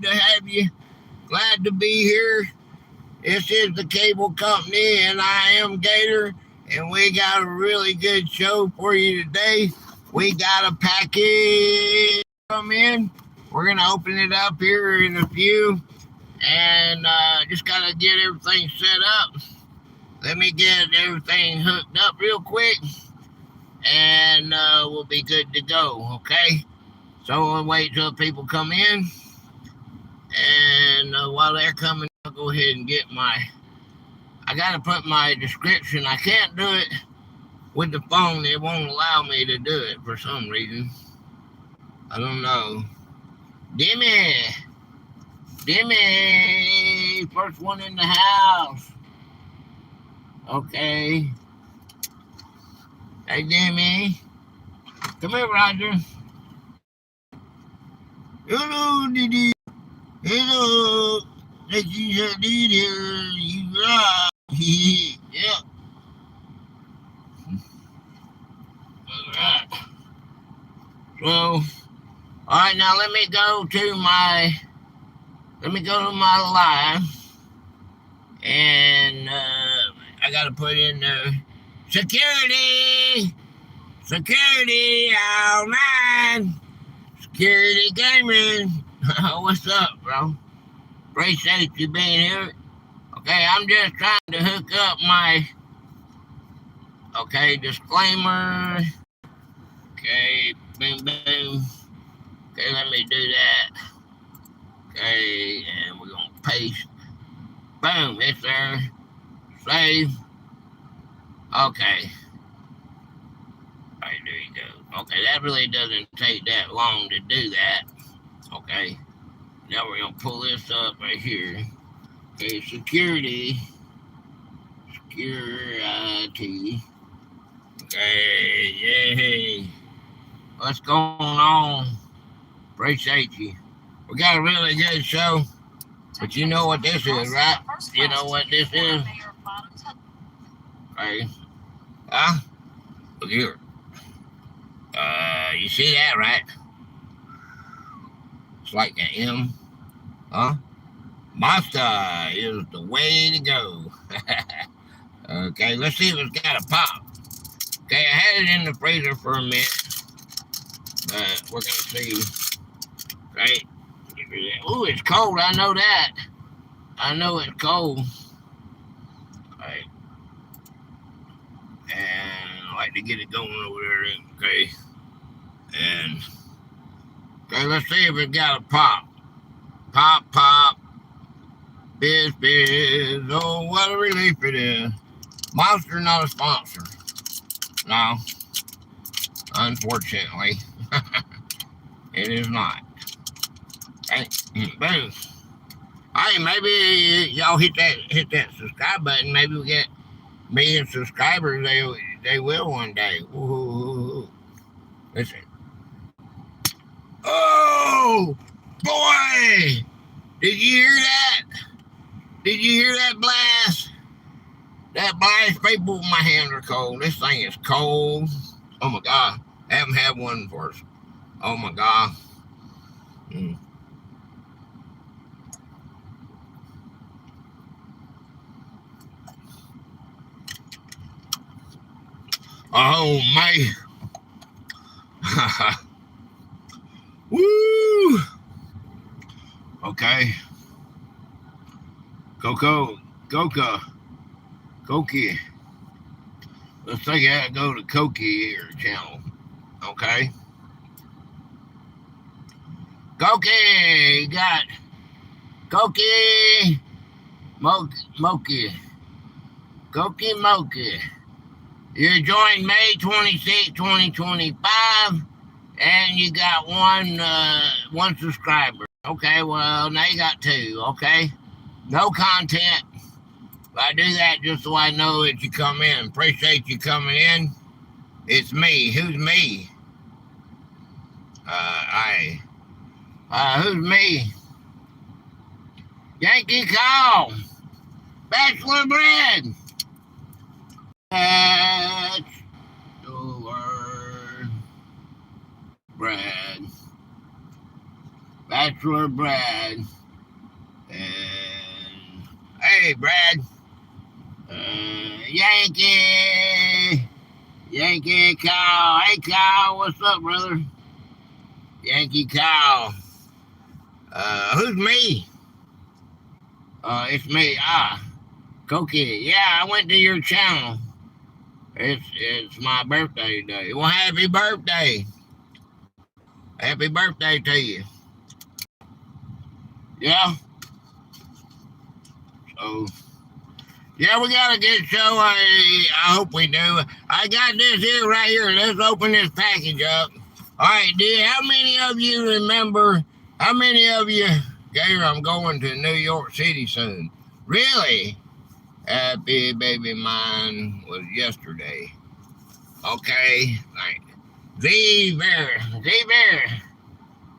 Glad to have you. Glad to be here. This is the cable company, and I am Gator, and we got a really good show for you today. We got a package come in. We're going to open it up here in a few, and just got to get everything set up. Let me get everything hooked up real quick, and we'll be good to go, okay? So we'll wait till people come in, and while they're coming, I'll go ahead and get I got to put my description. I can't do it with the phone. It won't allow me to do it for some reason. I don't know. Dimmy, first one in the house. Okay. Hey, Dimmy. Come here, Roger. Hello, Didi. Hello. This is Didi. You rock. Yep. All right. So, all right, now let me go to my live, and I got to put in security, all man, security gaming. What's up, bro? Appreciate you being here. Okay, I'm just trying to hook up my, disclaimer. Okay, boom, boom. Okay, let me do that. Okay, and we're going to paste. Boom, it's there. Save. Okay. All right, there you go. Okay, that really doesn't take that long to do that. Okay. Now we're going to pull this up right here. Okay, security. Okay, yay. What's going on? Appreciate you. We got a really good show, but you know what this is, right? You know what this is? Hey. Huh? Look here. You see that, right? It's like an M. Huh? Monster is the way to go. Okay, let's see if it's got a pop. Okay, I had it in the freezer for a minute, but we're going to see. Right? Oh, it's cold. I know that. I know it's cold. Right. And I like to get it going over there. Okay. And okay, let's see if it got a pop. Pop. Biz. Oh, what a relief it is. Monster not a sponsor. No. Unfortunately. It is not. Okay. Boom. Hey, maybe y'all hit that subscribe button. Maybe we get a million subscribers. They will one day. Ooh. Listen. Oh boy! Did you hear that? Did you hear that blast? That blast, people, my hands are cold. This thing is cold. Oh my God. I haven't had one for us. Oh my God. Oh man. Woo. Okay. Cokie. Let's take it. Go to Cokie here channel. Okay. Cokie got Cokie Moki. Cokie Moki. You joined May 26, 2025, and you got one subscriber. Okay, well, now you got two, okay? No content. But I do that just so I know that you come in. Appreciate you coming in. It's me. Who's me? Who's me? Yankee Call. Bachelor Bread. Bachelor Bread. Bachelor Brad. And hey, Brad. Yankee Kyle. Hey, Kyle. What's up, brother? Yankee Kyle. Who's me? It's me. Cookie. Yeah, I went to your channel. It's my birthday today. Well, happy birthday. Happy birthday to you. Yeah. So, yeah, we got a good show. I hope we do. I got this here right here. Let's open this package up. All right, dear. How many of you remember? How many of you? Gator, I'm going to New York City soon. Really? Happy baby, mine was yesterday. Okay, like Z-Bear.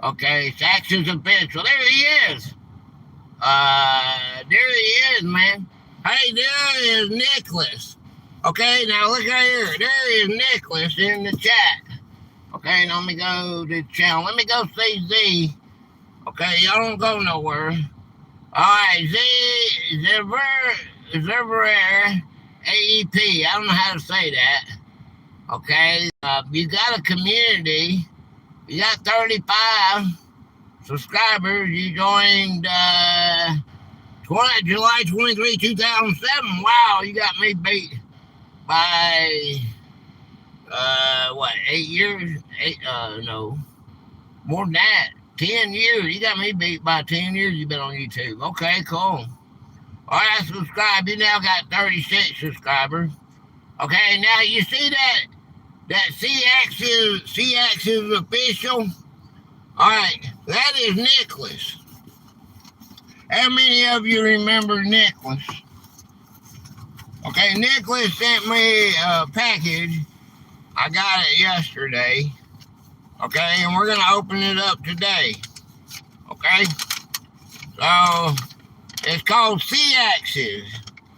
Okay, Saxon's official. There he is. There he is, man. Hey, there is Nicholas. Okay, now look right here. There is Nicholas in the chat. Okay, now let me go to the channel. Let me go see Z. Okay, y'all don't go nowhere. All right, Zerber AEP. I don't know how to say that. Okay, you got a community. You got 35 subscribers. You joined July 23, 2007. Wow, you got me beat by, 8 years? No, more than that. 10 years. You got me beat by 10 years. You've been on YouTube. Okay, cool. All right, subscribe. You now got 36 subscribers. Okay, now you see that C-Axis official? All right, that is Nicholas. How many of you remember Nicholas? Okay, Nicholas sent me a package. I got it yesterday. Okay, and we're going to open it up today. Okay? So, it's called C-Axis.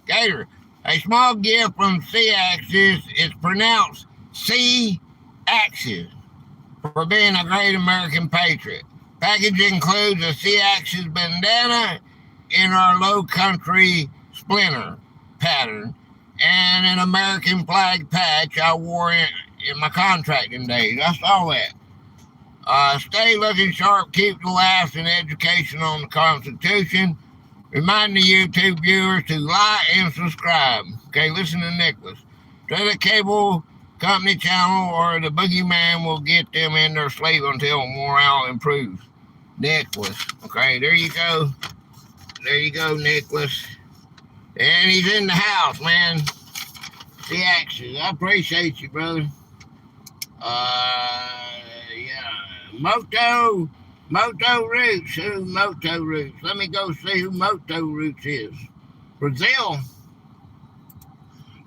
Gator. A small gift from C-Axis. It's pronounced C-Axis for being a great American patriot. Package includes a C-Axis bandana in our low country splinter pattern and an American flag patch I wore in my contracting days. I saw that. Stay looking sharp, keep the laughs and education on the Constitution. Remind the YouTube viewers to like and subscribe. Okay, listen to Nicholas. To the cable company channel or the boogeyman will get them in their sleep until morale improves. Nicholas. Okay, there you go. There you go, Nicholas. And he's in the house, man. The action. I appreciate you, brother. Yeah. Moto Roots. Who Moto Roots? Let me go see who Moto Roots is. Brazil.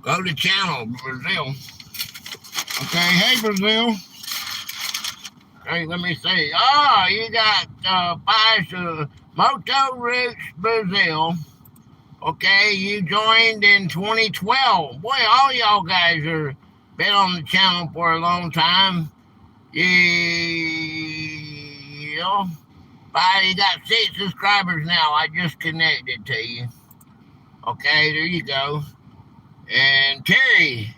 Go to channel, Brazil. Okay, hey, Brazil. Okay, let me see. Oh, you got Moto Roots, Brazil. Okay, you joined in 2012. Boy, all y'all guys are been on the channel for a long time. You got 6 subscribers now. I just connected to you. Okay, there you go. And Terry.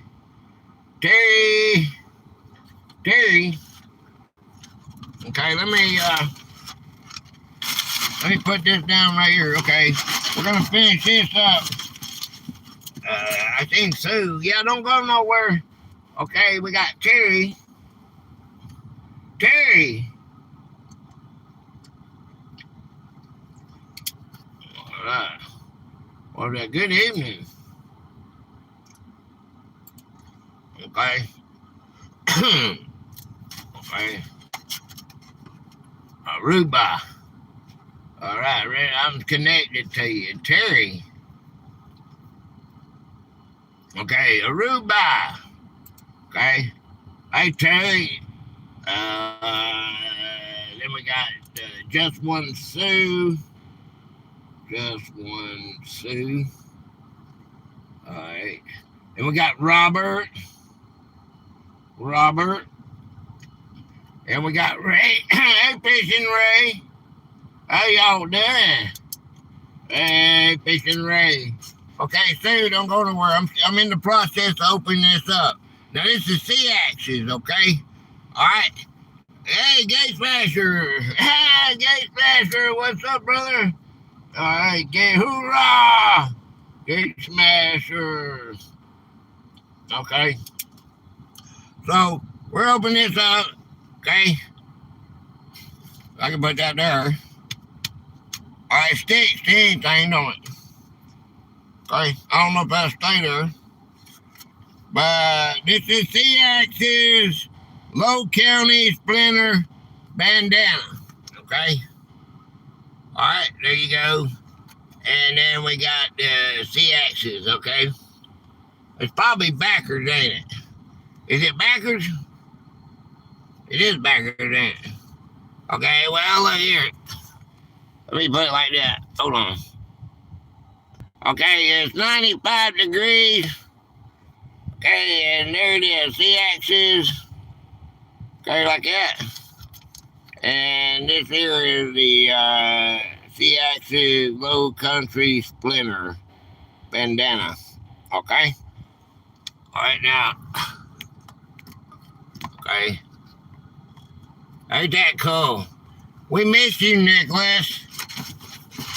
Okay, let me put this down right here. Okay, we're gonna finish this up. I think Sue. Yeah, don't go nowhere. Okay, we got Terry. All right. Well, good evening. Okay. Okay. Aruba. All right, I'm connected to you. Terry. Okay, Aruba. Okay. Hey, Terry. Then we got Just One Sue. All right. And we got Robert. And we got Ray. Hey, Fishing Ray. How y'all doing? Hey, Fish and Ray. Okay, Sue, don't go nowhere. I'm in the process of opening this up. Now, this is C-axis, okay? All right. Hey, Gate Smasher. Hey, Gate Smasher. What's up, brother? All right, hoorah! Gate Smasher. Okay. So, we're opening this up, okay? I can put that there. All right, sticks to anything, don't it? Okay, I don't know if that'll stay there. But this is C-axis Low County Splinter Bandana. Okay? Alright, there you go. And then we got the C-axis, okay? It's probably backwards, ain't it? Is it backwards? It is backwards, ain't it? Okay, well, look here. Let me put it like that. Hold on. Okay, it's 95 degrees. Okay, and there it is, C-axis. Okay, like that. And this here is the C-axis Low Country Splinter Bandana. Okay? Alright, now. Okay. Ain't that cool? We miss you, Nicholas.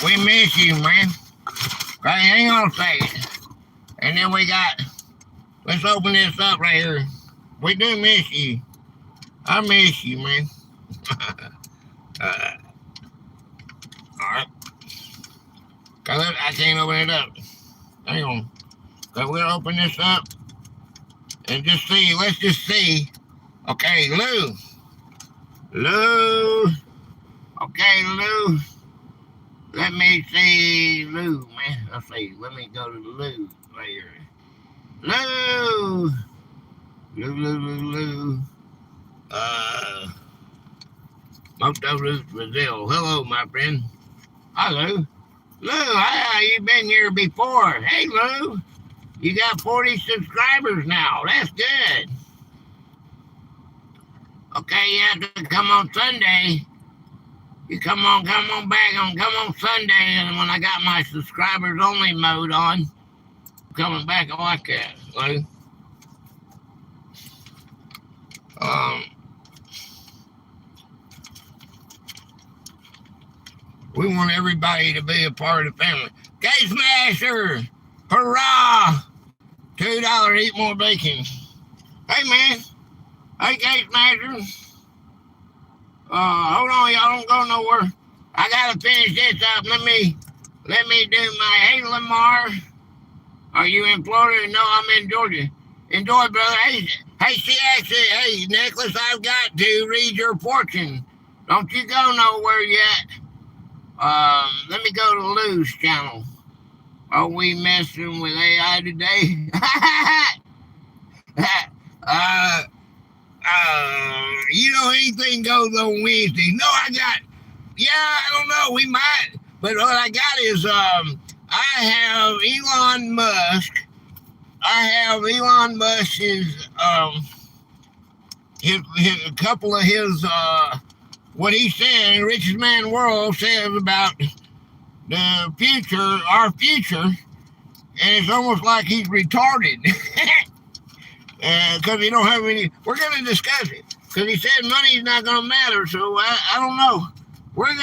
We miss you, man. Okay, hang on a second. And then we got, let's open this up right here. We do miss you. I miss you, man. Alright. I can't open it up. Hang on. So we'll open this up and just see. Let's just see. Okay, Lou. Lou. Okay, Lou. Let me see Lou, man. Let's see. Let me go to Lou right here. Lou. Lou. Most of Lou's Brazil. Hello, my friend. Hi, Lou. Lou, you been here before. Hey, Lou. You got 40 subscribers now. That's good. Okay, you have to come on Sunday. You come on back come on Sunday, and when I got my subscribers only mode on, I'm coming back. I like that, Lou. We want everybody to be a part of the family. Gate Smasher! Hurrah! $2, eat more bacon. Hey, man. Hey, Gate Smasher. Hold on, y'all don't go nowhere. I gotta finish this up. Let me do my, hey, Lamar. Are you in Florida? No, I'm in Georgia. Enjoy, brother. Hey, hey, Nicholas, I've got to read your fortune. Don't you go nowhere yet. Let me go to Lou's channel. Are we messing with AI today? You know, anything goes on Wednesday. No, I don't know, we might. But what I got is, I have Elon Musk. I have Elon Musk's, a couple of his, what he said in Richest Man World says about the future, our future, and it's almost like he's retarded. Because he don't have any, we're going to discuss it. Because he said money's not going to matter, so I don't know. We're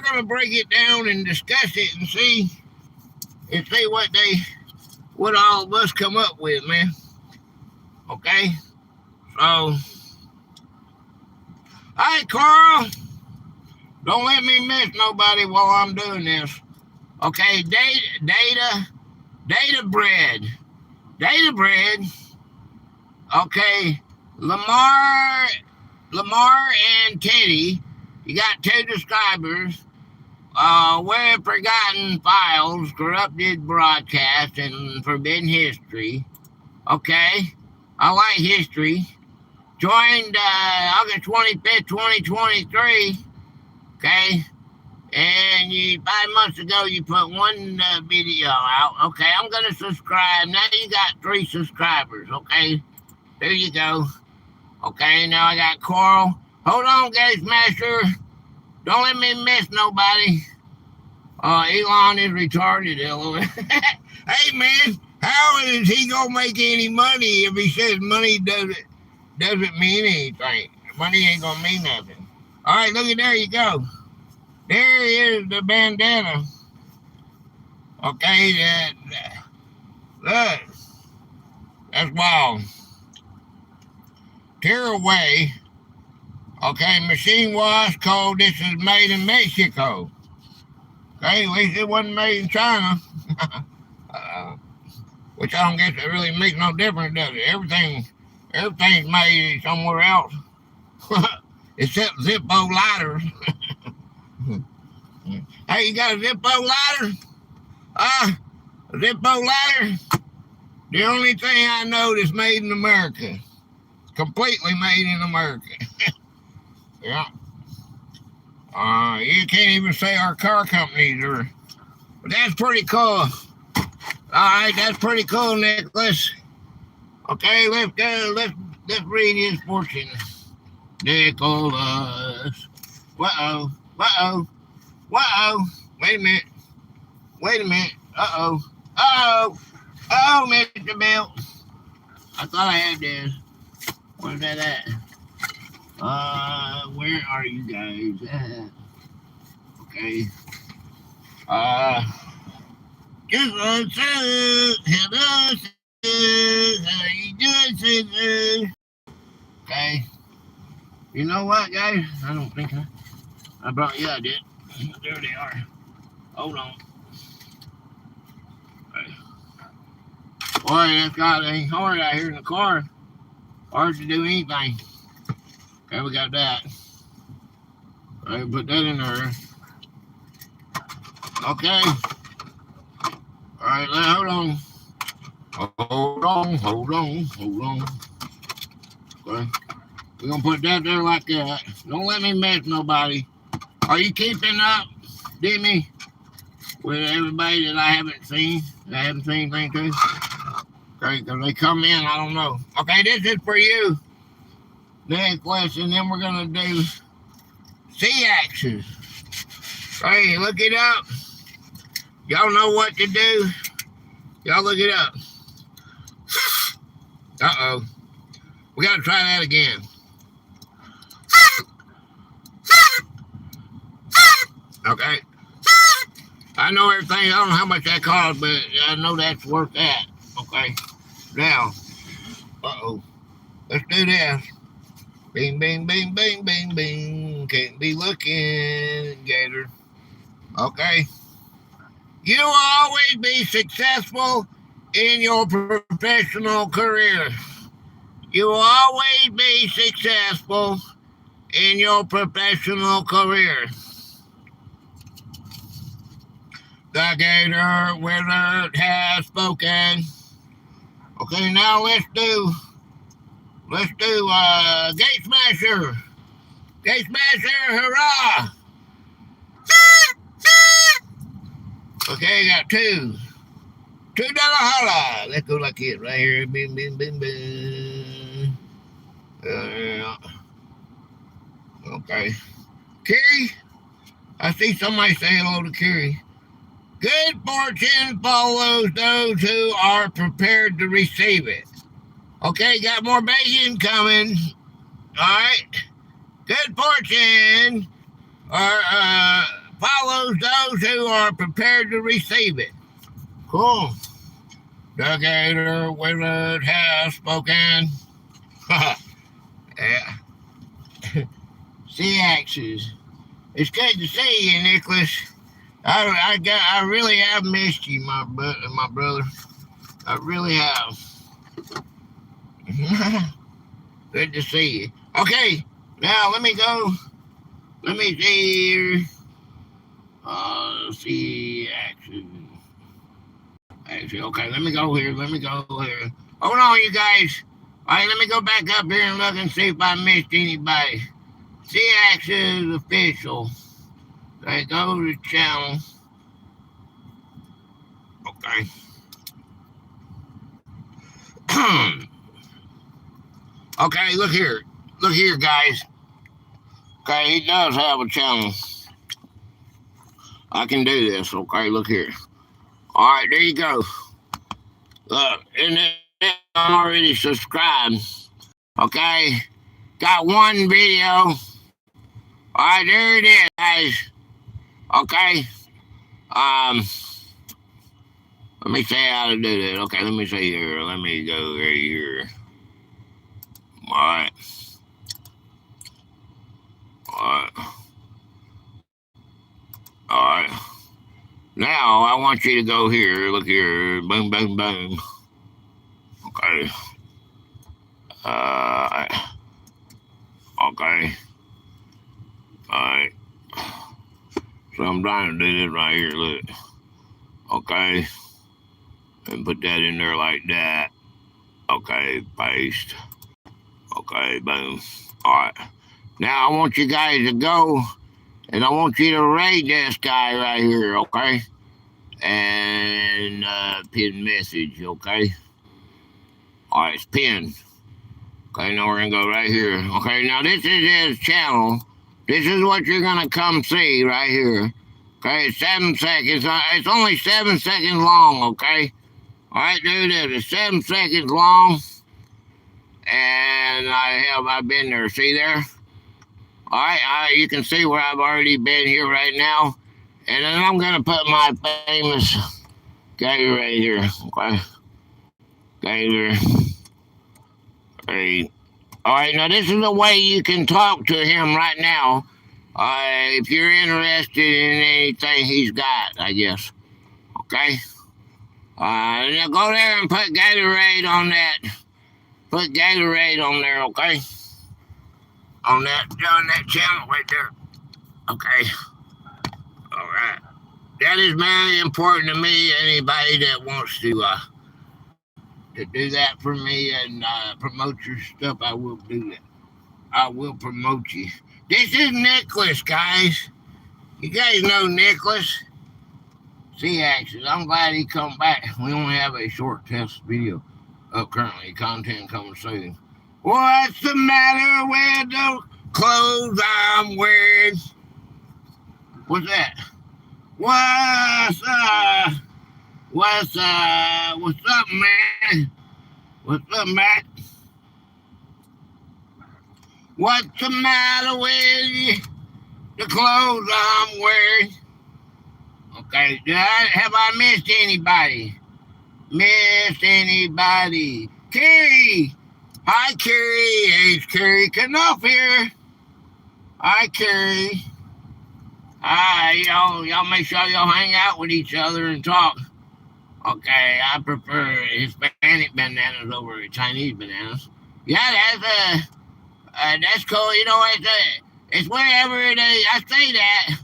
gonna break it down and discuss it and see what all of us come up with, man. Okay? So, hey, Carl, don't let me miss nobody while I'm doing this. Okay, data bread. Okay, Lamar and Teddy, you got 2 subscribers. Where Forgotten Files, Corrupted Broadcast, and Forbidden History. Okay, I like history. Joined August 25th, 2023. Okay, and 5 months ago you put one video out. Okay, I'm gonna subscribe. Now you got 3 subscribers. Okay, there you go. Okay, now I got Coral. Hold on, Gate Smasher. Don't let me miss nobody. Elon is retarded, Elon. Hey, man, how is he going to make any money if he says money doesn't mean anything? Money ain't going to mean nothing. All right, look at there you go. There is the bandana. Okay, look. That's wild. Tear away. Okay, machine wash code. This is made in Mexico. Okay, at least it wasn't made in China. Which I don't guess it really makes no difference, does it? Everything's made somewhere else. Except Zippo lighters. Hey, you got a Zippo lighter? A Zippo lighter? The only thing I know that's made in America. Completely made in America. Yeah. You can't even say our car companies are. But that's pretty cool. All right, that's pretty cool, Nicholas. Okay, let's go. Let's read his portion. Nicholas. Uh-oh. Uh-oh. Uh-oh. Wait a minute. Uh-oh. Uh-oh. Oh, Mr. Bill. I thought I had this. Where's that at? Where are you guys at? Okay. Just want to hello, how you doing, sister? Okay. You know what, guys? I don't think I brought, yeah, I did. There they are. Hold on. Okay. Boy, that's got a hard out here in the car. Hard to do anything. Okay, we got that. I put that in there. Okay. All right, now hold on. Okay. We're going to put that there like that. Don't let me mess nobody. Are you keeping up, Dimmy, with everybody that I haven't seen anything to? Okay, because they come in, I don't know. Okay, this is for you. Next question, then we're going to do C-axis. Hey, look it up. Y'all know what to do. Y'all look it up. Uh-oh. We got to try that again. Okay. I know everything. I don't know how much that costs, but I know that's worth that. Okay. Now, uh-oh. Let's do this. Bing, bing, bing, bing, bing, bing. Can't be looking, Gator. Okay. You will always be successful in your professional career. You will always be successful in your professional career. The Gator Wizard has spoken. Okay, now let's do Gate Smasher. Gate Smasher, hurrah! Okay, got $2 holla. Let's go like it right here. Bing, bing, bing, bing. Okay. Carrie? I see somebody say hello to Carrie. Good fortune follows those who are prepared to receive it. Okay, got more bacon coming. All right. Good fortune follows those who are prepared to receive it. Cool. The Gator Wizard has spoken. Yeah. C-axis. It's good to see you, Nicholas. I really have missed you, my brother. I really have. Good to see you. Okay, now let me go. Let me see here. See action. Actually, okay, let me go here. Hold on, you guys. All right, let me go back up here and look and see if I missed anybody. See action official. Okay, go to the channel. Okay. Okay, look here. Look here, guys. Okay, he does have a channel. I can do this, okay? Look here. All right, there you go. Look, and then I'm already subscribed, okay? Got one video. All right, there it is, guys. Okay. Um, Let me say how to do that. Okay, let me see here. Let me go right here. All right. All right. All right. Now I want you to go here. Look here. Boom, boom, boom. Okay. Uh. Okay. All right. So I'm trying to do this right here. Look. Okay. And put that in there like that. Okay. Paste. Okay. Boom. All right. Now I want you guys to go, and I want you to rate this guy right here. Okay. And pin message. Okay. All right. It's pinned. Okay, now we're going to go right here. Okay, now this is his channel. This is what you're going to come see right here. Okay, it's 7 seconds. It's only 7 seconds long, okay? All right, there it is. It's 7 seconds long. And I've been there. See there? All right, you can see where I've already been here right now. And then I'm going to put my famous Gator right here, okay? Gator. All right, now this is the way you can talk to him right now. If you're interested in anything he's got, I guess. Okay? Now go there and put Gatorade on that. Put Gatorade on there, okay? On that channel right there. Okay. All right. That is very important to me. Anybody that wants to do that for me and promote your stuff, I will do that. I will promote you. This is Nicholas, guys. You guys know Nicholas. See, actually, I'm glad he come back. We only have a short test video up currently. Content coming soon. What's the matter with the clothes I'm wearing? What's that? What's up, man? What's up, Matt? What's the matter with the clothes I'm wearing? Okay, have I missed anybody? Missed anybody? Carrie! Hi, Carrie. Hey, it's Carrie Knuff here. Hi, Carrie. Hi, y'all make sure y'all hang out with each other and talk. Okay, I prefer Hispanic bananas over Chinese bananas. Yeah, that's cool. You know, it's wherever it is. I say that,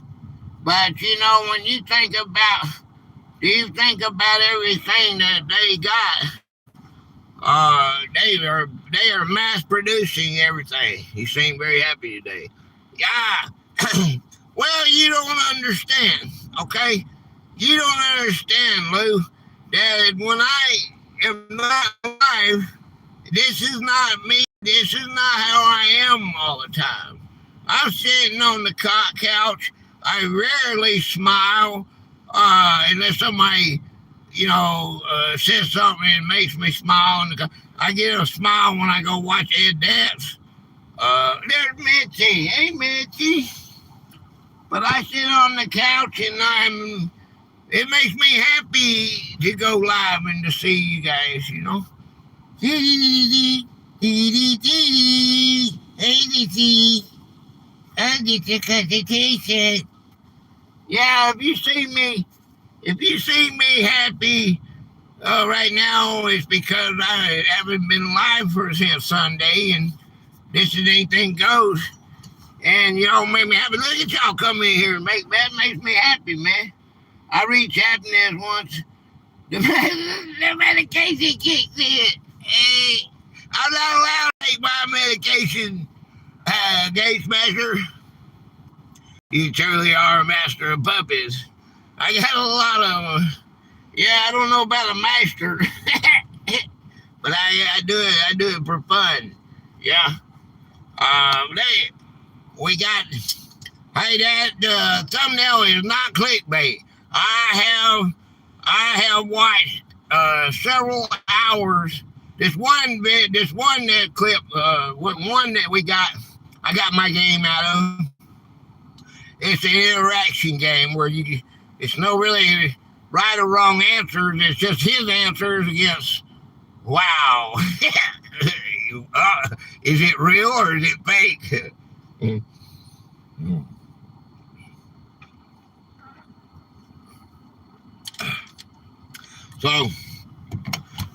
but you know, when you think about everything that they got, they are mass producing everything. You seem very happy today. Yeah. Well, you don't understand, okay? You don't understand, Lou, that when I am not alive, this is not me. This is not how I am all the time. I'm sitting on the couch. I rarely smile unless somebody, says something and makes me smile. I get a smile when I go watch Ed dance. There's Mitzi. Hey, Mitzi. But I sit on the couch and it makes me happy to go live and to see you guys, you know. Yeah, if you see me happy right now, it's because I haven't been live since Sunday, and this is anything goes. And make me happy. Look at y'all come in here. That makes me happy, man. I reached happiness once. The medication kicks in. Hey, I'm not allowed to take my medication, Gate Smasher. You truly are a master of puppies. I got a lot of them. Yeah, I don't know about a master, but I do it. I do it for fun. Yeah. Hey, that thumbnail is not clickbait. I have watched several hours. This one that clip, one that I got my game out of. It's an interaction game where it's no really right or wrong answers. It's just his answers against. Wow, is it real or is it fake? So,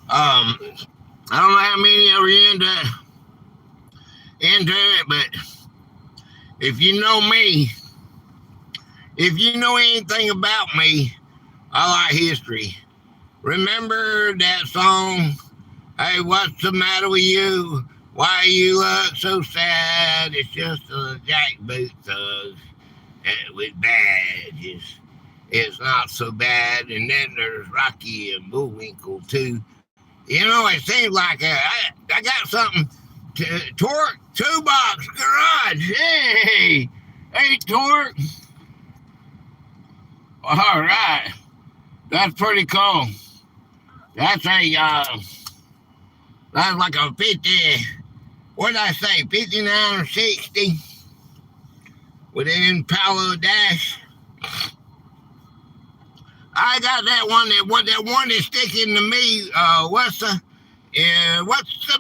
I don't know how many of you into it, but if you know me, if you know anything about me, I like history. Remember that song, "Hey, what's the matter with you? Why you look so sad? It's just a jackboot thug with badges. It's not so bad." And then there's Rocky and Bullwinkle too. You know, it seems like I got something to Torque Toolbox Garage. Hey, Torque. All right, that's pretty cool. That's that's like a 50. What did I say? 59 or 60 with an Impala dash. I got that one that's sticking to me. What's the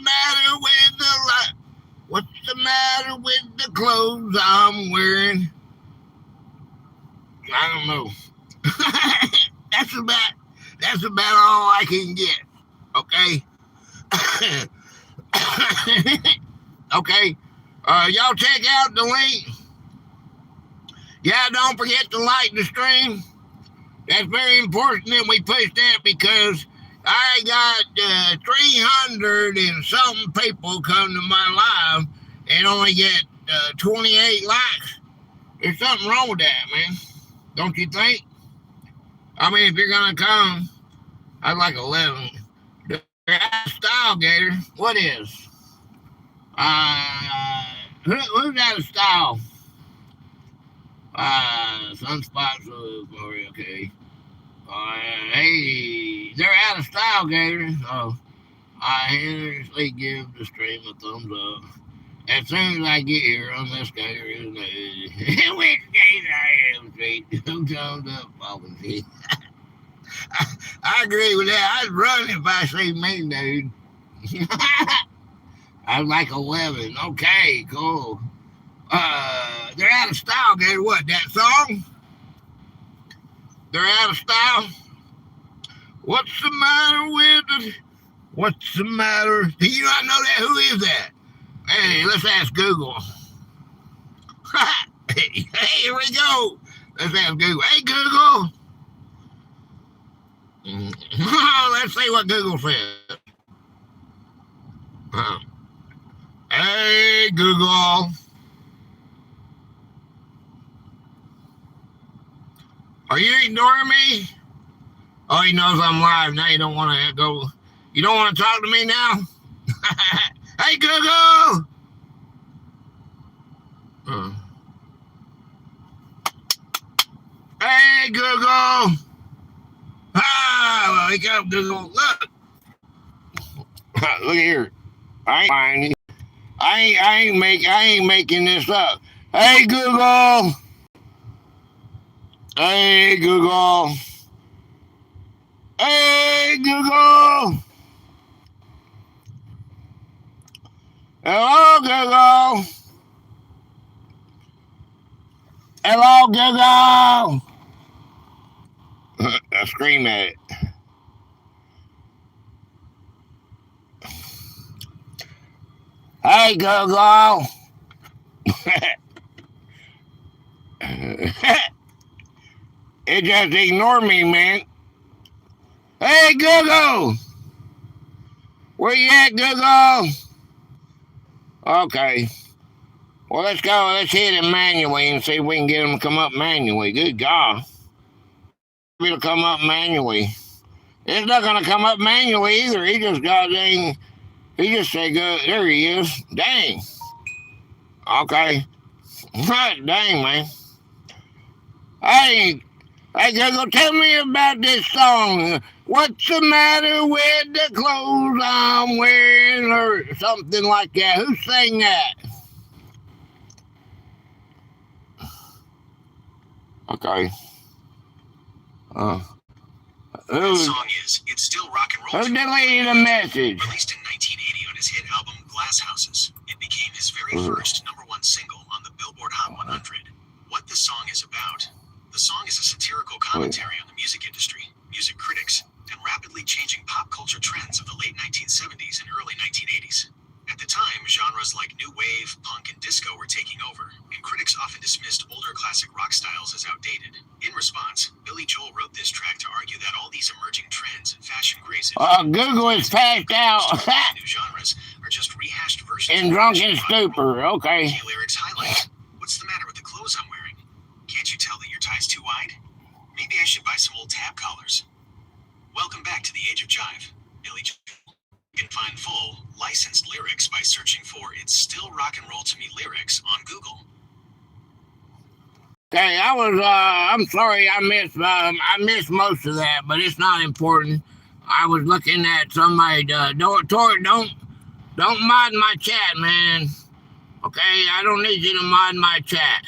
matter with what's the matter with the clothes I'm wearing? I don't know. That's about all I can get. Okay. Okay. Y'all check out the link. Yeah, don't forget to like the stream. That's very important that we push that because I got 300 and something people come to my live and only get 28 likes. There's something wrong with that, man. Don't you think? I mean, if you're going to come, I'd like 11. They're out of style, Gator. What is? Who's out of style? Sunspots, okay. Hey, they're out of style, Gator. So I honestly give the stream a thumbs up. As soon as I get here on this Gator is which Gator I am, straight. 2 thumbs up, policy. I agree with that. I'd run if I see me, dude. I was like 11. Okay, cool. They're out of style, Gator. What, that song? They're out of style? What's the matter with it? What's the matter? Do you not know that? Who is that? Hey, let's ask Google. Hey, here we go. Let's ask Google. Hey, Google. Let's see what Google says. Hey, Google. Are you ignoring me? Oh, he knows I'm live. Now you don't want to go. You don't want to talk to me now? Hey, Google. Hey, Google. Ah, wake up, Google. Look. Look here. I ain't making this up. Hey, Google. Hey, Google. Hey, Google. Hello, Google. Hello, Google. I scream at it. Hey, Google. It just ignored me, man. Hey, Google. Where you at, Google? Okay. Well, let's go. Let's hit it manually and see if we can get him to come up manually. Good God. It'll come up manually. It's not going to come up manually either. He just said, go. There he is. Dang. Okay. Dang, man. Hey, hey, Google, tell me about this song. What's the matter with the clothes I'm wearing, or something like that? Who sang that? Okay. That song is It's Still Rock and Roll. Who deleted the message? Released in 1980 on his hit album Glass Houses, it became his very first #1 single on the Billboard Hot 100. What the song is about? The song is a satirical commentary on the music industry, music critics, and rapidly changing pop culture trends of the late 1970s and early 1980s. At the time, genres like new wave, punk, and disco were taking over, and critics often dismissed older classic rock styles as outdated. In response, Billy Joel wrote this track to argue that all these emerging trends and fashion crazes Google is passed out. new genres are just rehashed versions In drunken stupor, okay. Key lyrics highlight, what's the matter with the clothes I'm wearing? Can't you tell that your tie's too wide? Maybe I should buy some old tab collars. Welcome back to the Age of Jive, Billy Joel. You can find full, licensed lyrics by searching for It's Still Rock and Roll to Me lyrics on Google. Okay, I'm sorry I missed most of that, but it's not important. I was looking at somebody, don't mod my chat, man. Okay, I don't need you to mod my chat.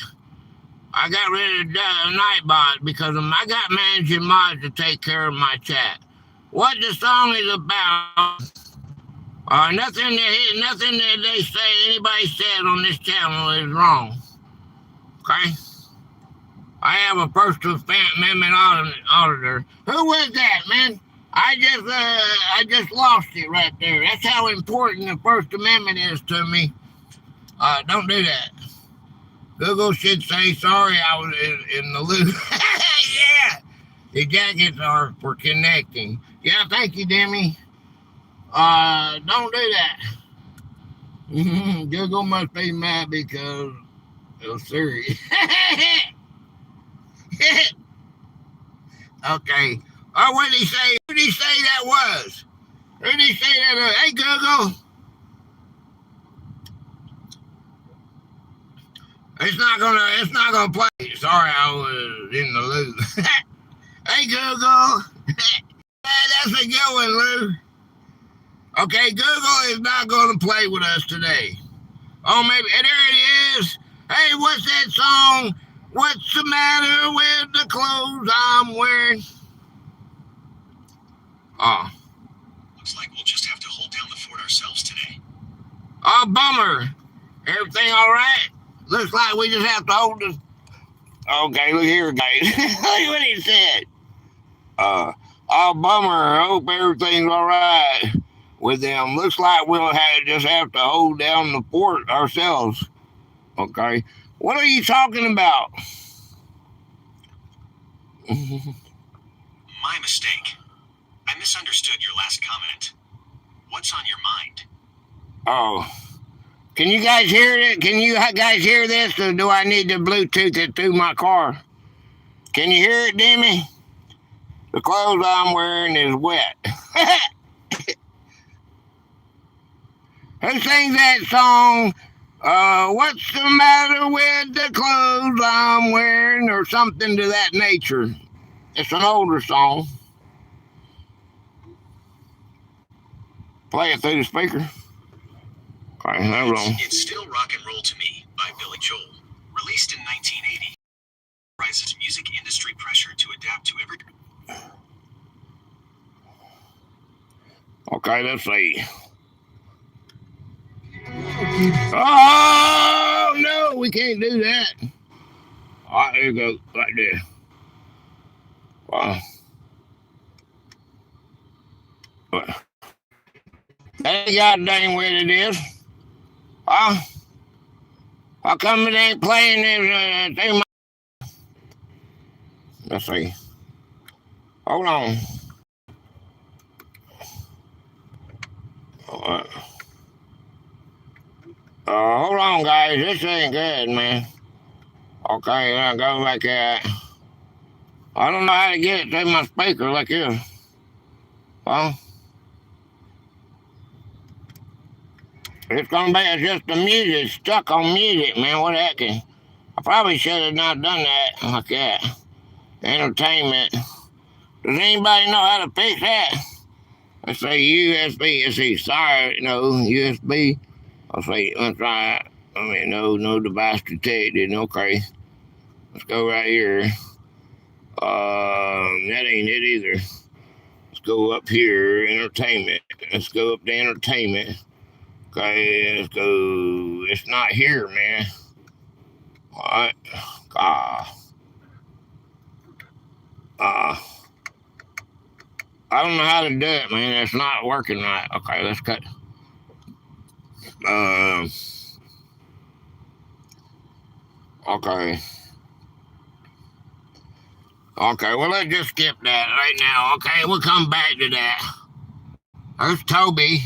I got rid of the Nightbot because I got managing mods to take care of my chat. What the song is about, nothing that they say, anybody said on this channel is wrong. Okay? I have a First Amendment auditor. Who was that, man? I just lost it right there. That's how important the First Amendment is to me. Don't do that. Google should say sorry I was in the loop. Yeah. The jackets are for connecting. Yeah, thank you, Demi. Don't do that. Google must be mad because of Siri. Okay. Oh, what did he say? Who did he say that was? Who did he say that was? Hey, Google. It's not gonna play. Sorry, I was in the loop. Hey, Google. That's a good one, Lou. Okay, Google is not gonna play with us today. Oh, maybe there it is. Hey, what's that song? What's the matter with the clothes I'm wearing? Oh. Looks like we'll just have to hold down the fort ourselves today. Oh, bummer. Everything all right? Looks like we just have to hold this. Okay, look here, guys. Look what he said. Oh, bummer. I hope everything's all right with them. Looks like we'll just have to hold down the fort ourselves. Okay. What are you talking about? My mistake. I misunderstood your last comment. What's on your mind? Oh. Can you guys hear it? Can you guys hear this, or do I need to Bluetooth it through my car? Can you hear it, Demi? The clothes I'm wearing is wet. Who sings that song? What's the matter with the clothes I'm wearing, or something to that nature? It's an older song. Play it through the speaker. Okay, hold on. It's Still Rock and Roll to Me by Billy Joel. Released in 1980. Rises music industry pressure to adapt to every... Okay, let's see. Oh, no, we can't do that. All right, here you go, right there. Wow. That goddamn what it is. Huh? How come it ain't playing this thing? Let's see. Hold on. All right. Hold on, guys. This ain't good, man. Okay, I'll go like that. I don't know how to get it through my speaker like this. Huh? It's gonna be just the music stuck on music, man. What the heck? I probably should have not done that like that. entertainment. Does anybody know how to fix that? I say USB. I say, sorry, no, USB. I say, let's try it. I mean, no device detected. Okay. Let's go right here. That ain't it either. Let's go up here, entertainment. Let's go up to entertainment. Okay, let's go. It's not here, man. What? I don't know how to do it, man. It's not working right. Okay, let's cut. Okay. Okay, well, let's just skip that right now. Okay, we'll come back to that. There's Toby.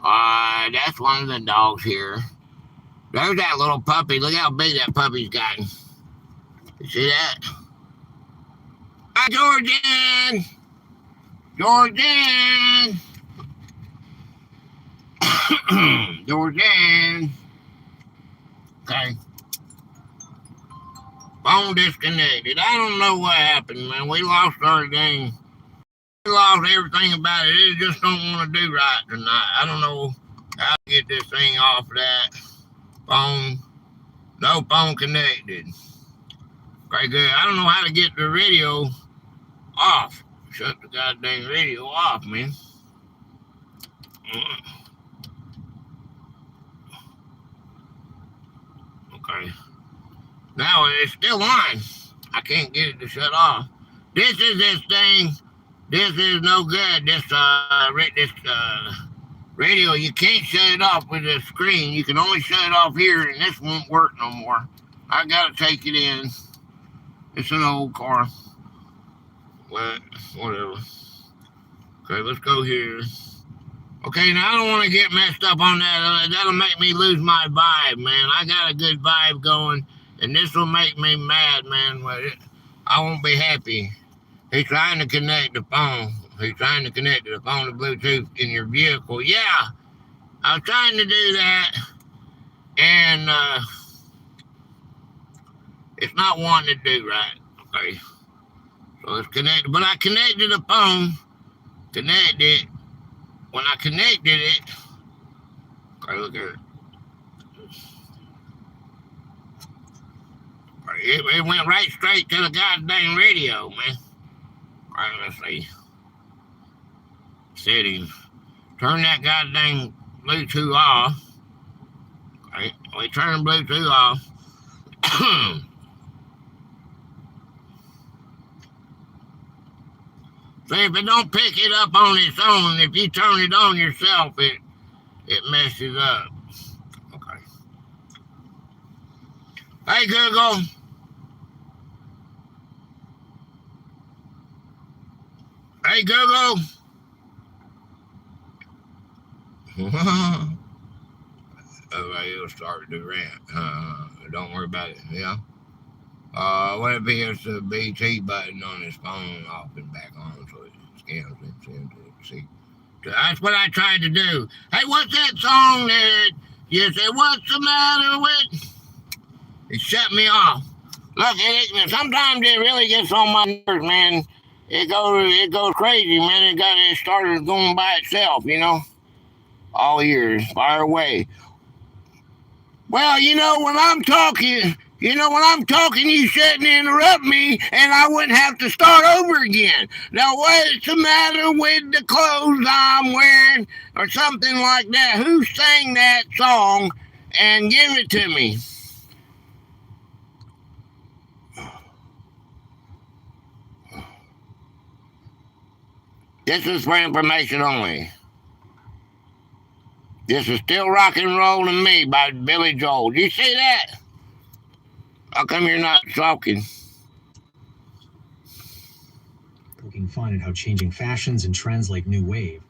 That's one of the dogs here. There's that little puppy. Look how big that puppy's gotten. You see that? Hi, Georgian! Georgian! Georgian! Okay. Phone disconnected. I don't know what happened, man. We lost our game. We lost everything about it. It just don't want to do right tonight. I don't know how to get this thing off that phone. No phone connected. Okay, good. I don't know how to get the radio off. Shut the goddamn radio off, man. Okay. Now it's still on. I can't get it to shut off. This thing. This is no good. This radio, you can't shut it off with the screen. You can only shut it off here, and this won't work no more. I gotta take it in. It's an old car. But whatever. Okay, let's go here. Okay, now I don't want to get messed up on that. That'll make me lose my vibe, man. I got a good vibe going, and this will make me mad, man. I won't be happy. He's trying to connect the phone. He's trying to connect the phone to Bluetooth in your vehicle. Yeah, I was trying to do that, and it's not wanting to do right. Okay, so it's connected. But I connected the phone. Connected. When I connected it, okay, look at it. It went right straight to the goddamn radio, man. All right, let's see. Settings. Turn that goddamn Bluetooth off. Okay, we turn Bluetooth off. See, if it don't pick it up on its own, if you turn it on yourself, it messes up. Okay. Hey, Google. Hey, Google. Oh, it'll start to rant. Don't worry about it. Yeah. What if he has the BT button on his phone off and back on so it scans and sends it? See, that's what I tried to do. Hey, what's that song that you said? What's the matter with? It shut me off. Look, sometimes it really gets on my nerves, man. It goes crazy, man. It started going by itself, you know. All years, fire away. Well, when I'm talking, you shouldn't interrupt me, and I wouldn't have to start over again. Now, what's the matter with the clothes I'm wearing, or something like that? Who sang that song, and give it to me? This is for information only. This is Still Rock and Roll to Me by Billy Joel. Do you see that? How come you're not talking? Looking fun at how changing fashions and trends like new wave.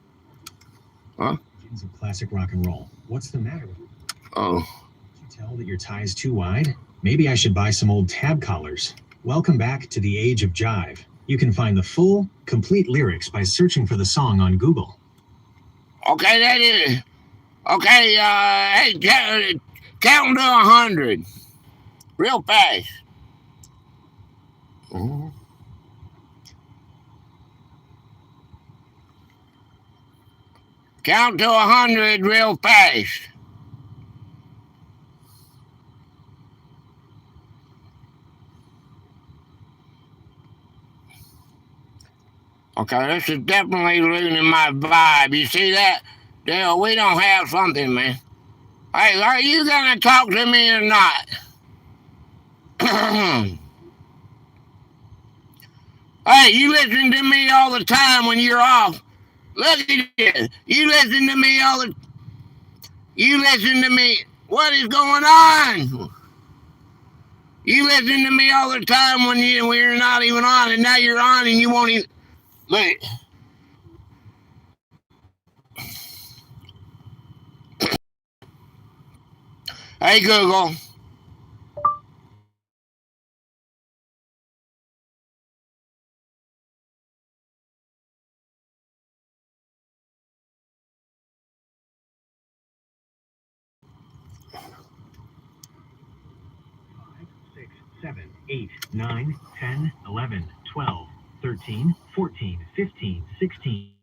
Huh? Of classic rock and roll. What's the matter with you? Oh. Can't you tell that your tie's too wide? Maybe I should buy some old tab collars. Welcome back to the age of jive. You can find the full, complete lyrics by searching for the song on Google. Okay, that is. Okay, hey, count to 100. Real fast. Count to 100 real fast. Okay, this is definitely ruining my vibe. You see that? Dale, we don't have something, man. Hey, are you gonna talk to me or not? Hey, you listen to me all the time when you're off. Look at this. You listen to me all the... You listen to me. What is going on? You listen to me all the time when you're not even on, and now you're on and you won't even... Look. Hey, Google. Six, 7, 8, 9, 10, 11, 12, 13, 14, 15, 16.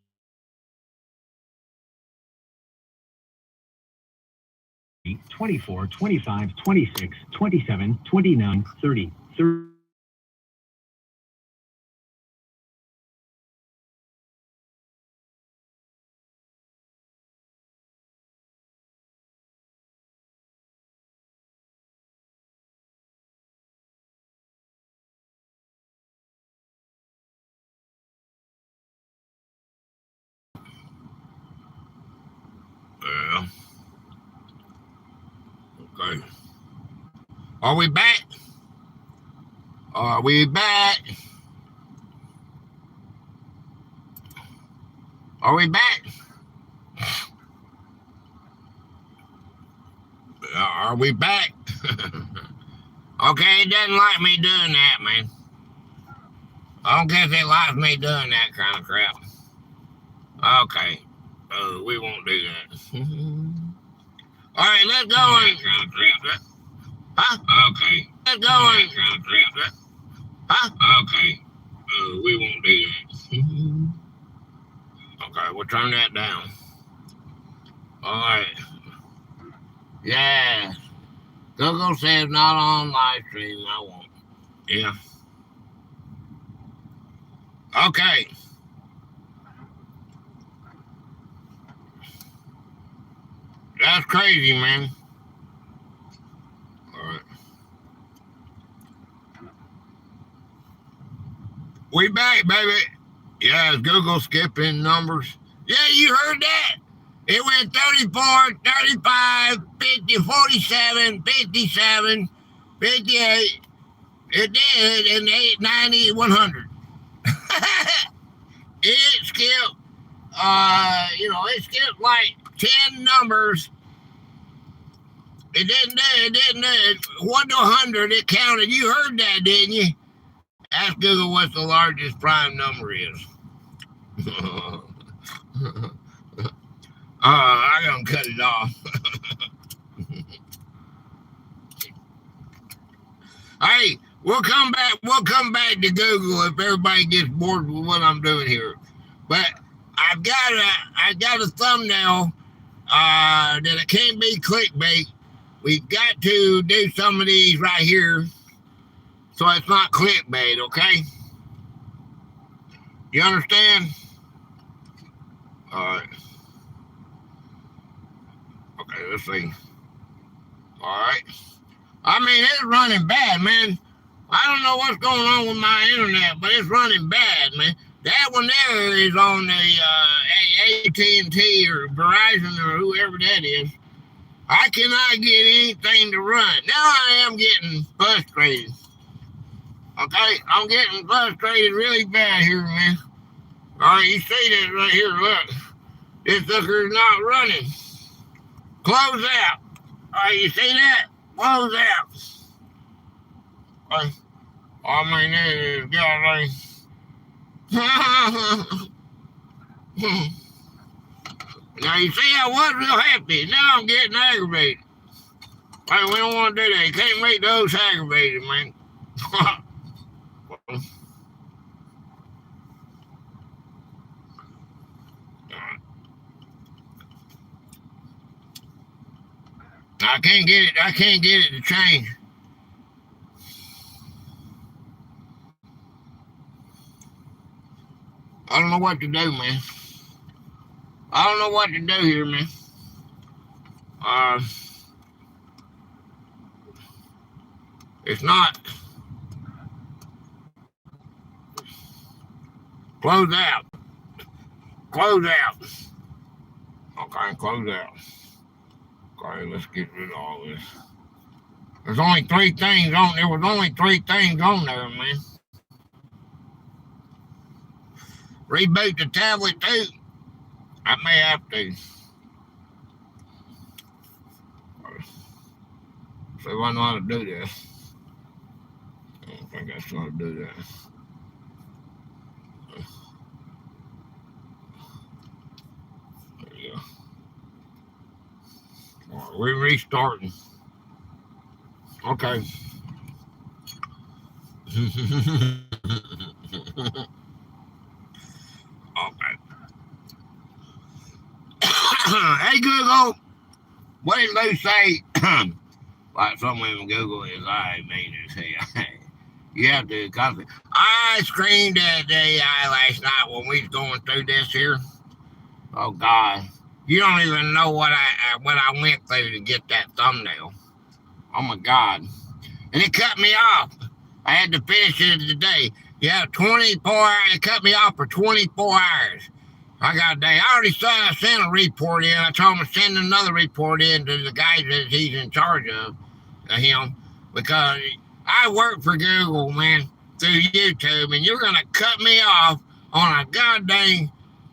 24, 25, 26, 27, 29, 30, 30. Yeah. Okay. Are we back? Are we back? Are we back? Are we back? Okay, it doesn't like me doing that, man. I don't guess it likes me doing that kind of crap. Okay. We won't do that. All right, let's go on. Huh? Okay. Let's go on. Huh? Okay. We won't do that. Okay, we'll turn that down. All right. Yeah. Google says not on live stream. I won't. Yeah. Okay. That's crazy, man. All right. We back, baby. Yeah, Google skipping numbers. Yeah, you heard that. It went 34, 35, 50, 47, 57, 58. It did, and 8, 90, 100. It skipped, it skipped like 10 numbers. It didn't do it. 1 to 100, it counted. You heard that, didn't you? Ask Google what the largest prime number is. I'm going to cut it off. Hey, we'll come back to Google if everybody gets bored with what I'm doing here. But I've got a thumbnail that it can't be clickbait. We've got to do some of these right here so it's not clickbait, okay? You understand? All right. Okay, let's see. All right. I mean, it's running bad, man. I don't know what's going on with my internet, but it's running bad, man. That one there is on the AT&T or Verizon or whoever that is. I cannot get anything to run. Now I am getting frustrated. Okay? I'm getting frustrated really bad here, man. All right, you see this right here, look. This sucker's not running. Close out. All right, you see that? Close out. I mean, it is golly. Now, you see, I was real happy. Now I'm getting aggravated. Hey, we don't want to do that. You can't make those aggravated, man. I can't get it to change. I don't know what to do, man. I don't know what to do here, man. It's not. Close out. Close out. Okay, close out. Okay, let's get rid of all this. There's only 3 things on there. Was only 3 things on there, man. Reboot the tablet too. I may have to. So I know how to do that. I don't think I know how to do that. There you go. All right, we're restarting. Okay. Okay. Hey Google, what did Lou say? Like some women Google is I mean is hey. You have to copy. I screamed at the AI last night when we was going through this here. Oh God. You don't even know what I went through to get that thumbnail. Oh my God. And it cut me off. I had to finish it today. Yeah, 24 hours. It cut me off for 24 hours. I got a day. I already sent a report in. I told him to send another report in to the guys that he's in charge of him, because I work for Google, man, through YouTube, and you're going to cut me off on a goddamn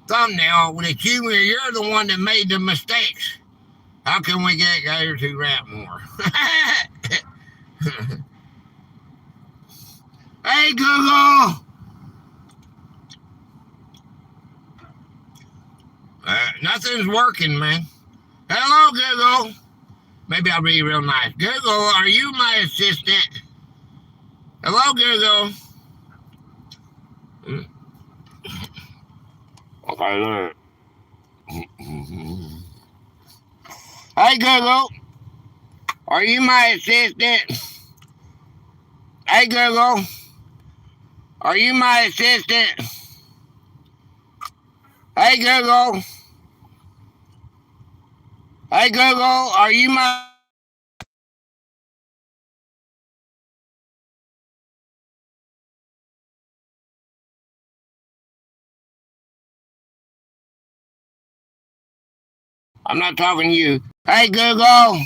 thumbnail that you're the one that made the mistakes. How can we get Gator to rap more? Hey, Google! Nothing's working, man. Hello, Google. Maybe I'll be real nice. Google, are you my assistant? Hello, Google. Okay, there. Hey, Google. Are you my assistant? Hey, Google. Are you my assistant? Hey, Google. Hey, Google. Are you my... I'm not talking to you. Hey, Google.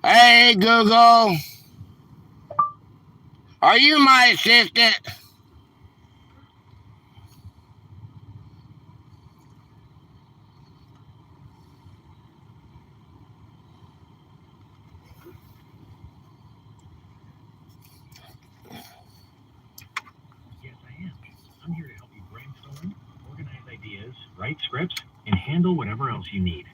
Hey, Google. Are you my assistant? Yes, I am. I'm here to help you brainstorm, organize ideas, write scripts, and handle whatever else you need.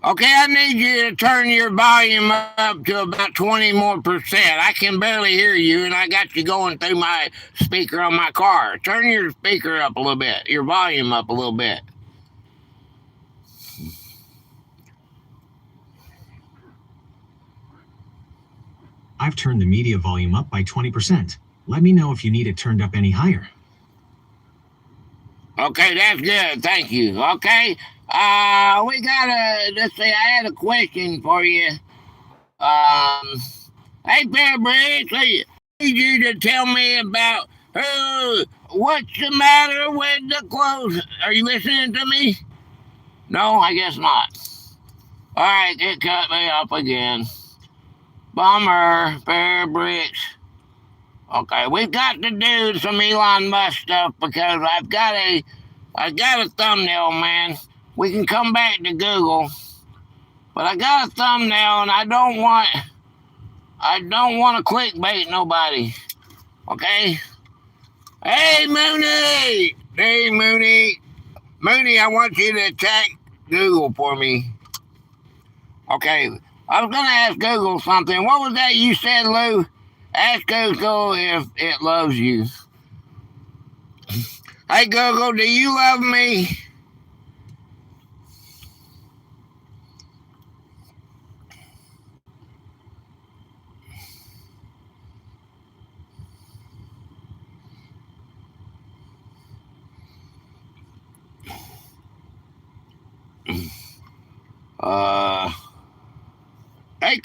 Okay, I need you to turn your volume up to about 20% more. I can barely hear you, and I got you going through my speaker on my car. Turn your speaker up a little bit, your volume up a little bit. I've turned the media volume up by 20%. Let me know if you need it turned up any higher. Okay, that's good. Thank you. Okay. Let's see, I had a question for you. Hey, Fairbrace, I need you to tell me about what's the matter with the clothes. Are you listening to me? No, I guess not. All right, it cut me off again. Bummer, Fairbrace. Okay, we've got to do some Elon Musk stuff because I've got a thumbnail, man. We can come back to Google, but I got a thumbnail and I don't want to clickbait nobody. Okay? Hey, Mooney! Hey, Mooney! Mooney, I want you to attack Google for me. Okay, I was going to ask Google something. What was that you said, Lou? Ask Google if it loves you. Hey, Google, do you love me?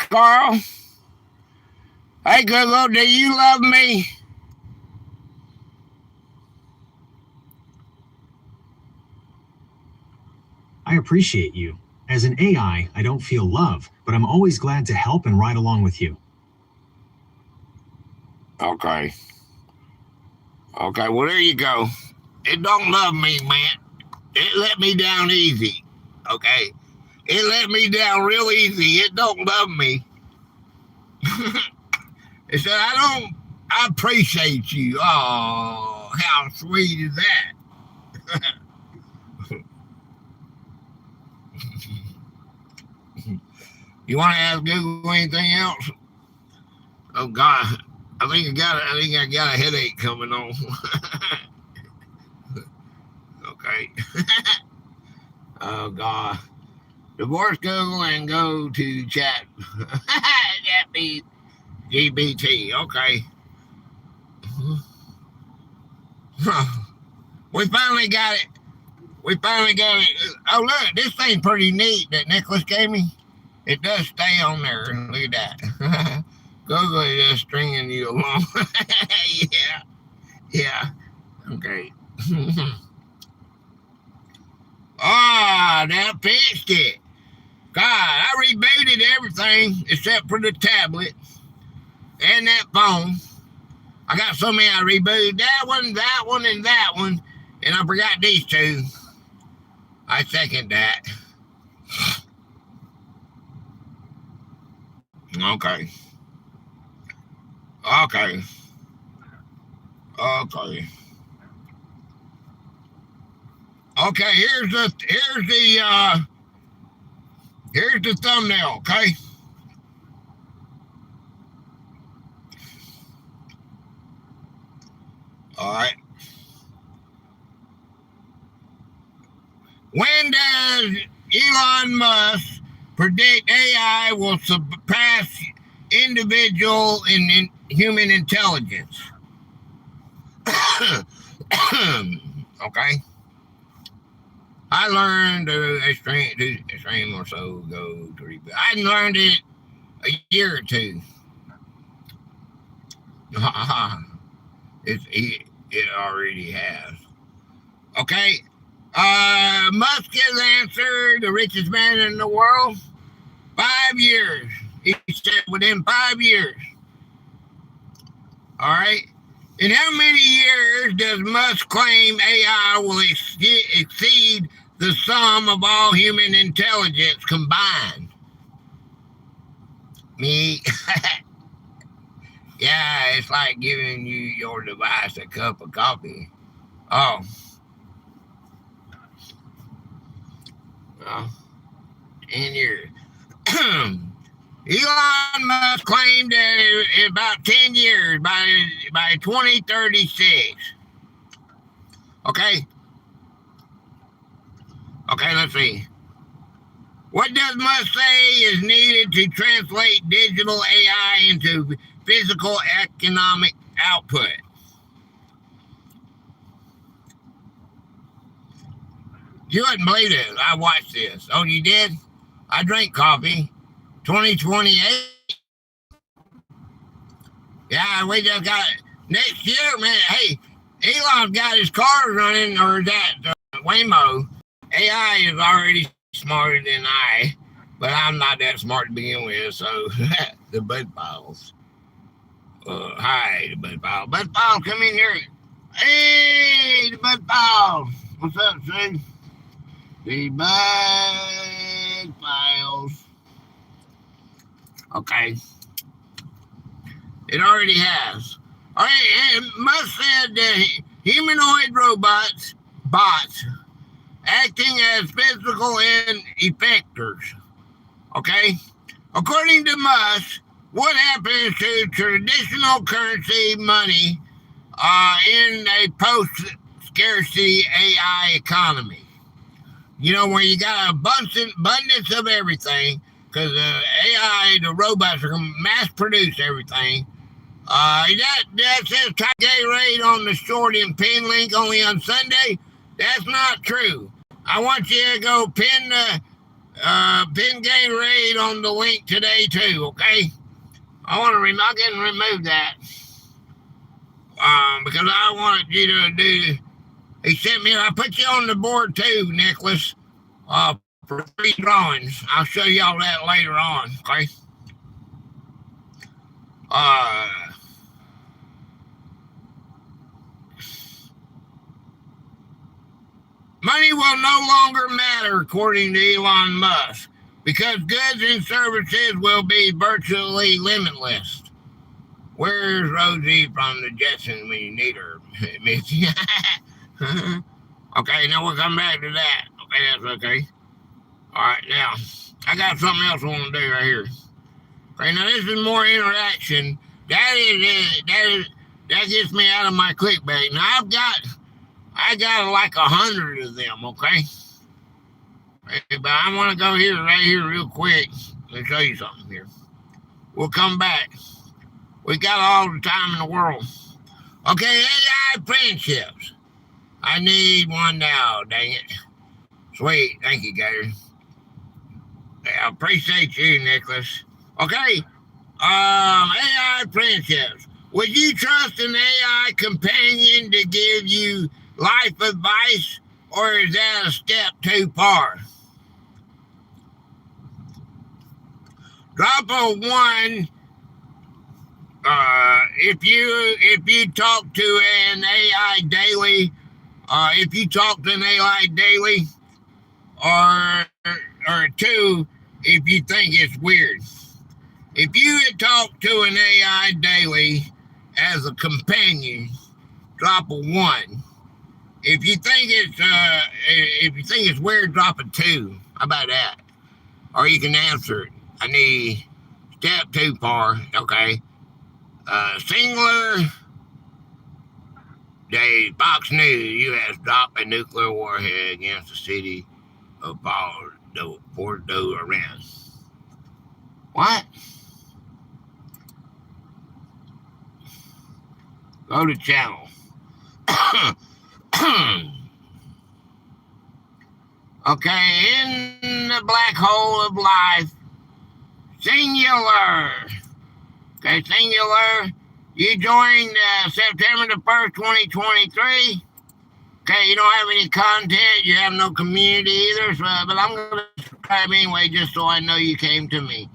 Carl. Hey, Google, do you love me? I appreciate you. As an AI, I don't feel love, but I'm always glad to help and ride along with you. Okay. Okay, well, there you go. It don't love me, man. It let me down easy. Okay? It let me down real easy. It don't love me. It said, I appreciate you. Oh, how sweet is that? You want to ask Google anything else? Oh God, I think I got a headache coming on. Okay. Oh God. Divorce Google and go to chat. GBT. Okay. We finally got it. Oh look, this thing's pretty neat that Nicholas gave me. It does stay on there. Look at that. Google is just stringing you along. Yeah. Okay. That fixed it. God, I rebooted everything except for the tablet and that phone. I got so many I rebooted that one, and that one, and I forgot these two. I second that. Okay. Okay, here's the thumbnail, okay? All right. When does Elon Musk predict AI will surpass individual in human intelligence? Okay. I learned a stream or so ago. I learned it a year or two. It already has. Okay. Musk has answered the richest man in the world. 5 years. He said within 5 years. All right. In how many years does Musk claim AI will exceed the sum of all human intelligence combined? Me. Yeah, it's like giving you your device a cup of coffee. Oh. Well, 10 years. Elon Musk claimed that in about 10 years, by 2036. Okay, let's see. What does Musk say is needed to translate digital AI into physical economic output? You wouldn't believe it. I watched this. Oh, you did? I drank coffee. 2028. Yeah, we just got it. Next year, man. Hey, Elon's got his cars running, or that Waymo. AI is already smarter than I, but I'm not that smart to begin with. So the bud files. Hi, the bud file. Bud file, come in here. Hey, the bud file. What's up, Sue? The bud files. Okay. It already has. All right, and Musk said that humanoid bots acting as physical effectors. Okay? According to Musk, what happens to traditional currency money in a post-scarcity AI economy? You know, where you got abundance of everything, because AI, the robots are going to mass produce everything. That says Gator Radio on the short and pin link only on Sunday. That's not true. I want you to go pin pin Gatorade on the link today too, okay? I can remove that. Because I wanted you to do. He sent me. I put you on the board too, Nicholas. For 3 drawings. I'll show y'all that later on. Okay. Money will no longer matter, according to Elon Musk, because goods and services will be virtually limitless. Where's Rosie from the Jetsons when you need her, Missy? Okay, now we'll come back to that. Okay, that's okay. All right, now, I got something else I want to do right here. Okay, now this is more interaction. That gets me out of my clickbait. Now, I got like 100 of them, okay? But I want to go right here real quick and show you something here. We'll come back. We got all the time in the world. Okay, AI friendships. I need one now, dang it. Sweet, thank you, Gator. I appreciate you, Nicholas. Okay, AI friendships. Would you trust an AI companion to give you life advice, or is that a step too far? Drop a 1 if you talk to an AI daily. If you talk to an AI daily, or 2 if you think it's weird. If you talk to an AI daily as a companion, drop a 1. If you think it's weird, drop a 2. How about that? Or you can answer it. I need step too far. Okay. Singular. Fox News, U.S. dropped a nuclear warhead against the city of Bordeaux, Iran. What? Go to channel. Okay, in the black hole of life, singular. Okay, singular. You joined September the 1st, 2023. Okay, you don't have any content. You have no community either. But I'm going to subscribe anyway just so I know you came to me.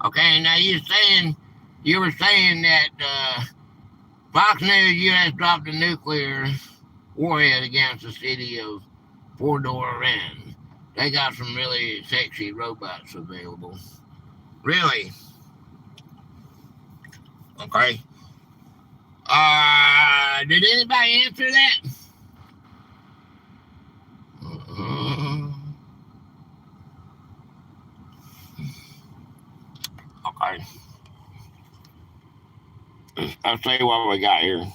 Okay, now you were saying that Fox News U.S. dropped a nuclear warhead against the city of Bordeaux, Iran. They got some really sexy robots available. Really? Okay. Did anybody answer that? Okay. I'll tell you what we got here.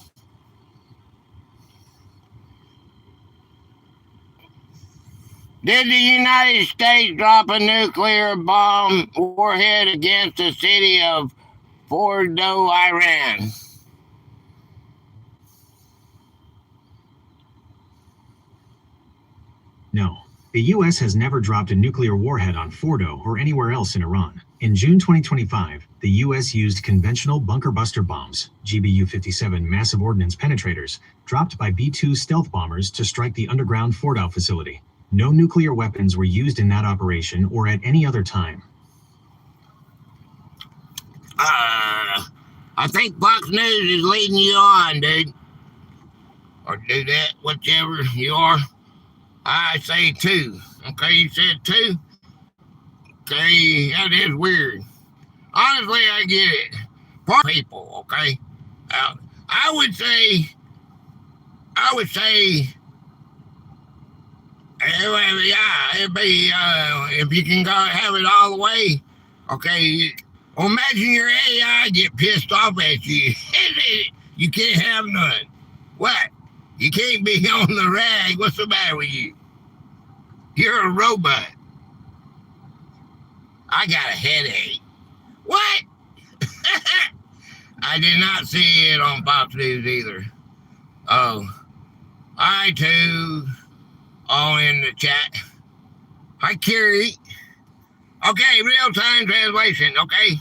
Did the United States drop a nuclear bomb warhead against the city of Bordeaux, Iran? No. The U.S. has never dropped a nuclear warhead on Fordo or anywhere else in Iran. In June 2025, the U.S. used conventional bunker buster bombs, GBU-57 massive ordnance penetrators, dropped by B-2 stealth bombers to strike the underground Fordo facility. No nuclear weapons were used in that operation or at any other time. I think Fox News is leading you on, dude. Or do that, whichever you are. I say 2. Okay, you said 2? Okay, that is weird. Honestly, I get it. Part people, okay? I would say, yeah, it'd be, if you can go have it all the way, okay? Well, imagine your AI get pissed off at you. You can't have none. What? You can't be on the rag. What's the matter with you? You're a robot. I got a headache. What? I did not see it on Fox News either. Oh. I too. All in the chat. Hi, Carrie. Okay, real-time translation, okay?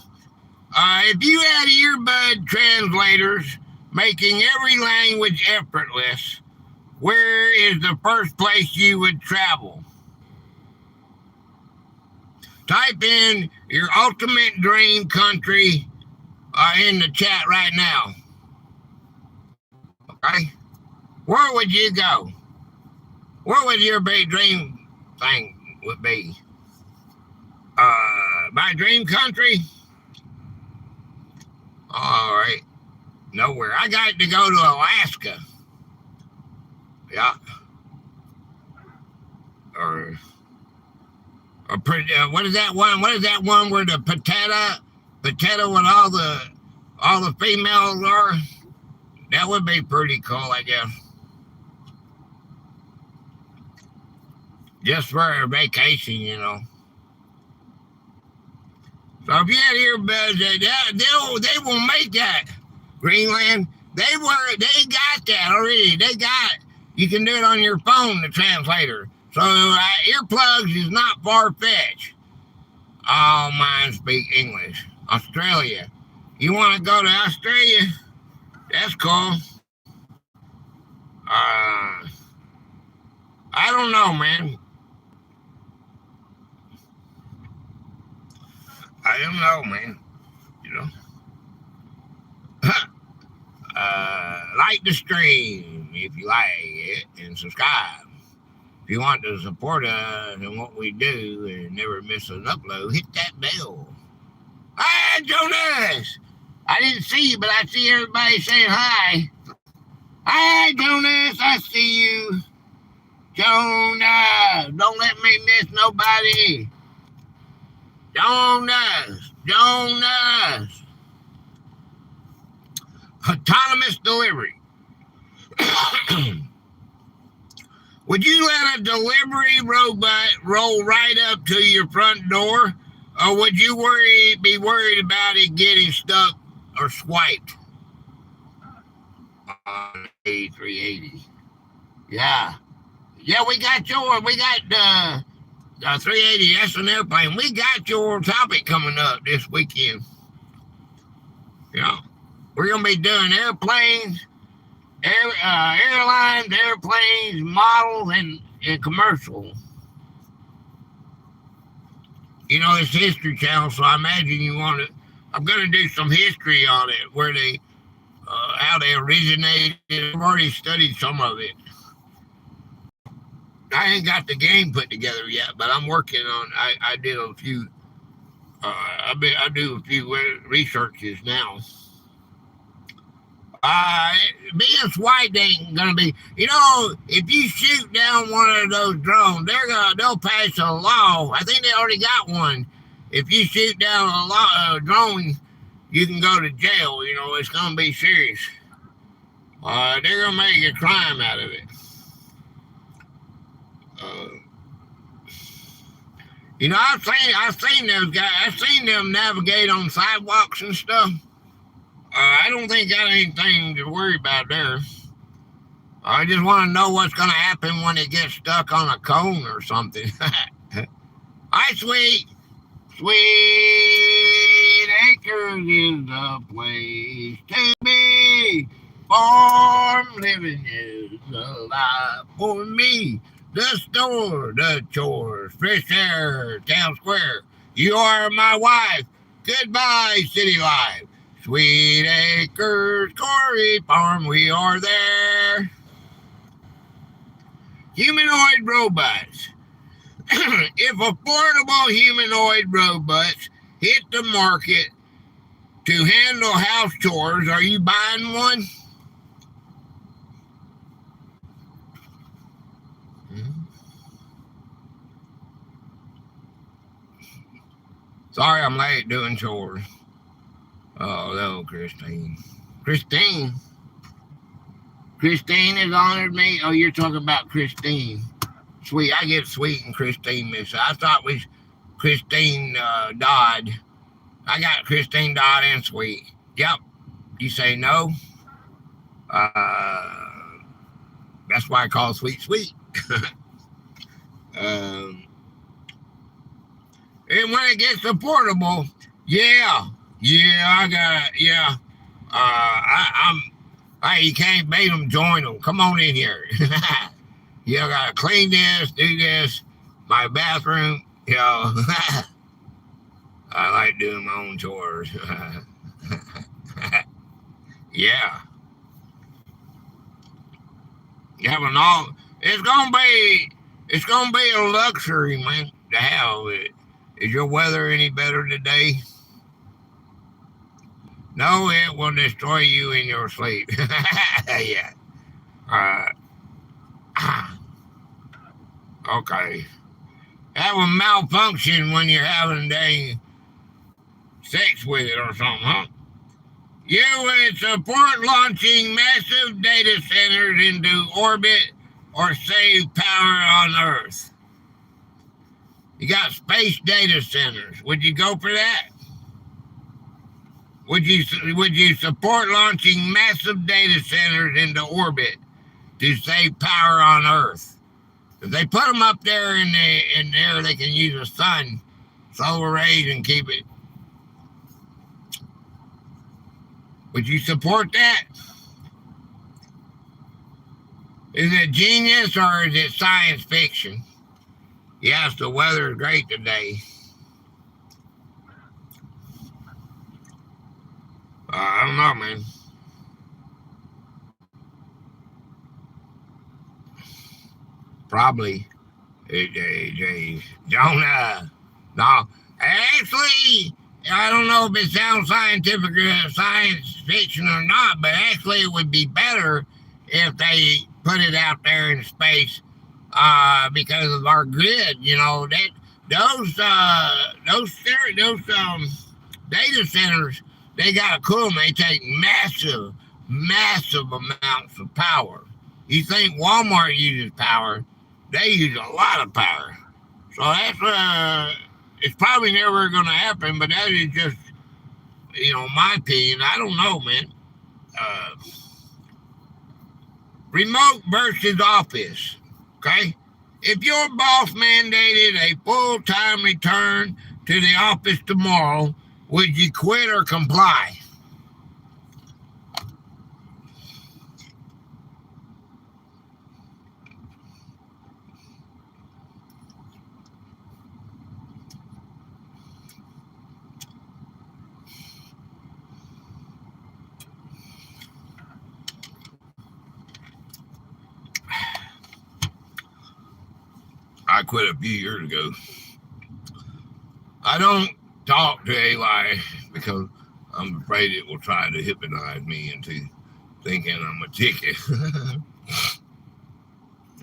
If you had earbud translators making every language effortless, where is the first place you would travel? Type in your ultimate dream country in the chat right now. Okay? Where would you go? What would your big dream thing would be? My dream country? All right. Nowhere. I got to go to Alaska. Yeah. Or what is that one? What is that one where the potato with all the females are? That would be pretty cool, I guess. Just for a vacation, you know. So if you had earbuds, they will make that. Greenland, they got that already. You can do it on your phone, the translator. So earplugs is not far-fetched. All mine speak English. Australia. You want to go to Australia? That's cool. I don't know, man. I don't know, man. You know. Like the stream if you like it and subscribe. If you want to support us and what we do and never miss an upload, hit that bell. Hi, Jonas! I didn't see you, but I see everybody saying hi. Hi, Jonas, I see you. Jonas, don't let me miss nobody. Jonas. Autonomous delivery. Would you let a delivery robot roll right up to your front door, or would you be worried about it getting stuck or swiped on A380? Yeah, we got 380. That's an airplane. We got your topic coming up this weekend. Yeah, we're gonna be doing airplanes. Airlines, airplanes, models, and commercials. You know, it's History Channel, so I imagine you want to. I'm going to do some history on it, where how they originated. I've already studied some of it. I ain't got the game put together yet, but I'm working on. I did a few. I do a few researches now. Being swiped ain't gonna be. You know, if you shoot down one of those drones, they'll pass a law. I think they already got one. If you shoot down a drone, you can go to jail. You know, it's gonna be serious. They're gonna make a crime out of it. You know, I've seen those guys. I've seen them navigate on sidewalks and stuff. I don't think got anything to worry about there. I just want to know what's going to happen when it gets stuck on a cone or something. Hi, Sweet Acres is the place to be. Farm living is the life for me. The store, the chores, fresh air, town square. You are my wife. Goodbye, city life. Sweet Acres, Corey Farm, we are there. Humanoid robots. If affordable humanoid robots hit the market to handle house chores, are you buying one? Sorry, I'm late doing chores. Oh, hello, Christine. Christine has honored me. Oh, you're talking about Christine. Sweet. I get Sweet and Christine mixed up. I thought we Christine Dodd. I got Christine Dodd and Sweet. Yep. You say no? That's why I call Sweet. And when it gets affordable, yeah, I got it. Yeah, you can't bait them, join them. Come on in here. You gotta clean this, do this. My bathroom, you know. I like doing my own chores. Yeah. Having all, it's gonna be a luxury, man, to have it. Is your weather any better today? No, it will destroy you in your sleep. Yeah. Okay. Have a malfunction when you're having dang sex with it or something, huh? You would support launching massive data centers into orbit or save power on Earth. You got space data centers. Would you go for that? Would you support launching massive data centers into orbit to save power on Earth? If they put them up there in there, they can use the sun, solar rays, and keep it. Would you support that? Is it genius or is it science fiction? Yes, the weather is great today. I don't know, man. Probably. Don't, no. Actually, I don't know if it sounds scientific or science fiction or not, but actually it would be better if they put it out there in space because of our grid. You know, that those data centers, they got to cool them. They take massive amounts of power. You think Walmart uses power? They use a lot of power. So that's it's probably never going to happen, but that is just, my opinion. I don't know, man. Remote versus office, okay? If your boss mandated a full-time return to the office tomorrow, would you quit or comply? I quit a few years ago. I don't talk to AI because I'm afraid it will try to hypnotize me into thinking I'm a ticket.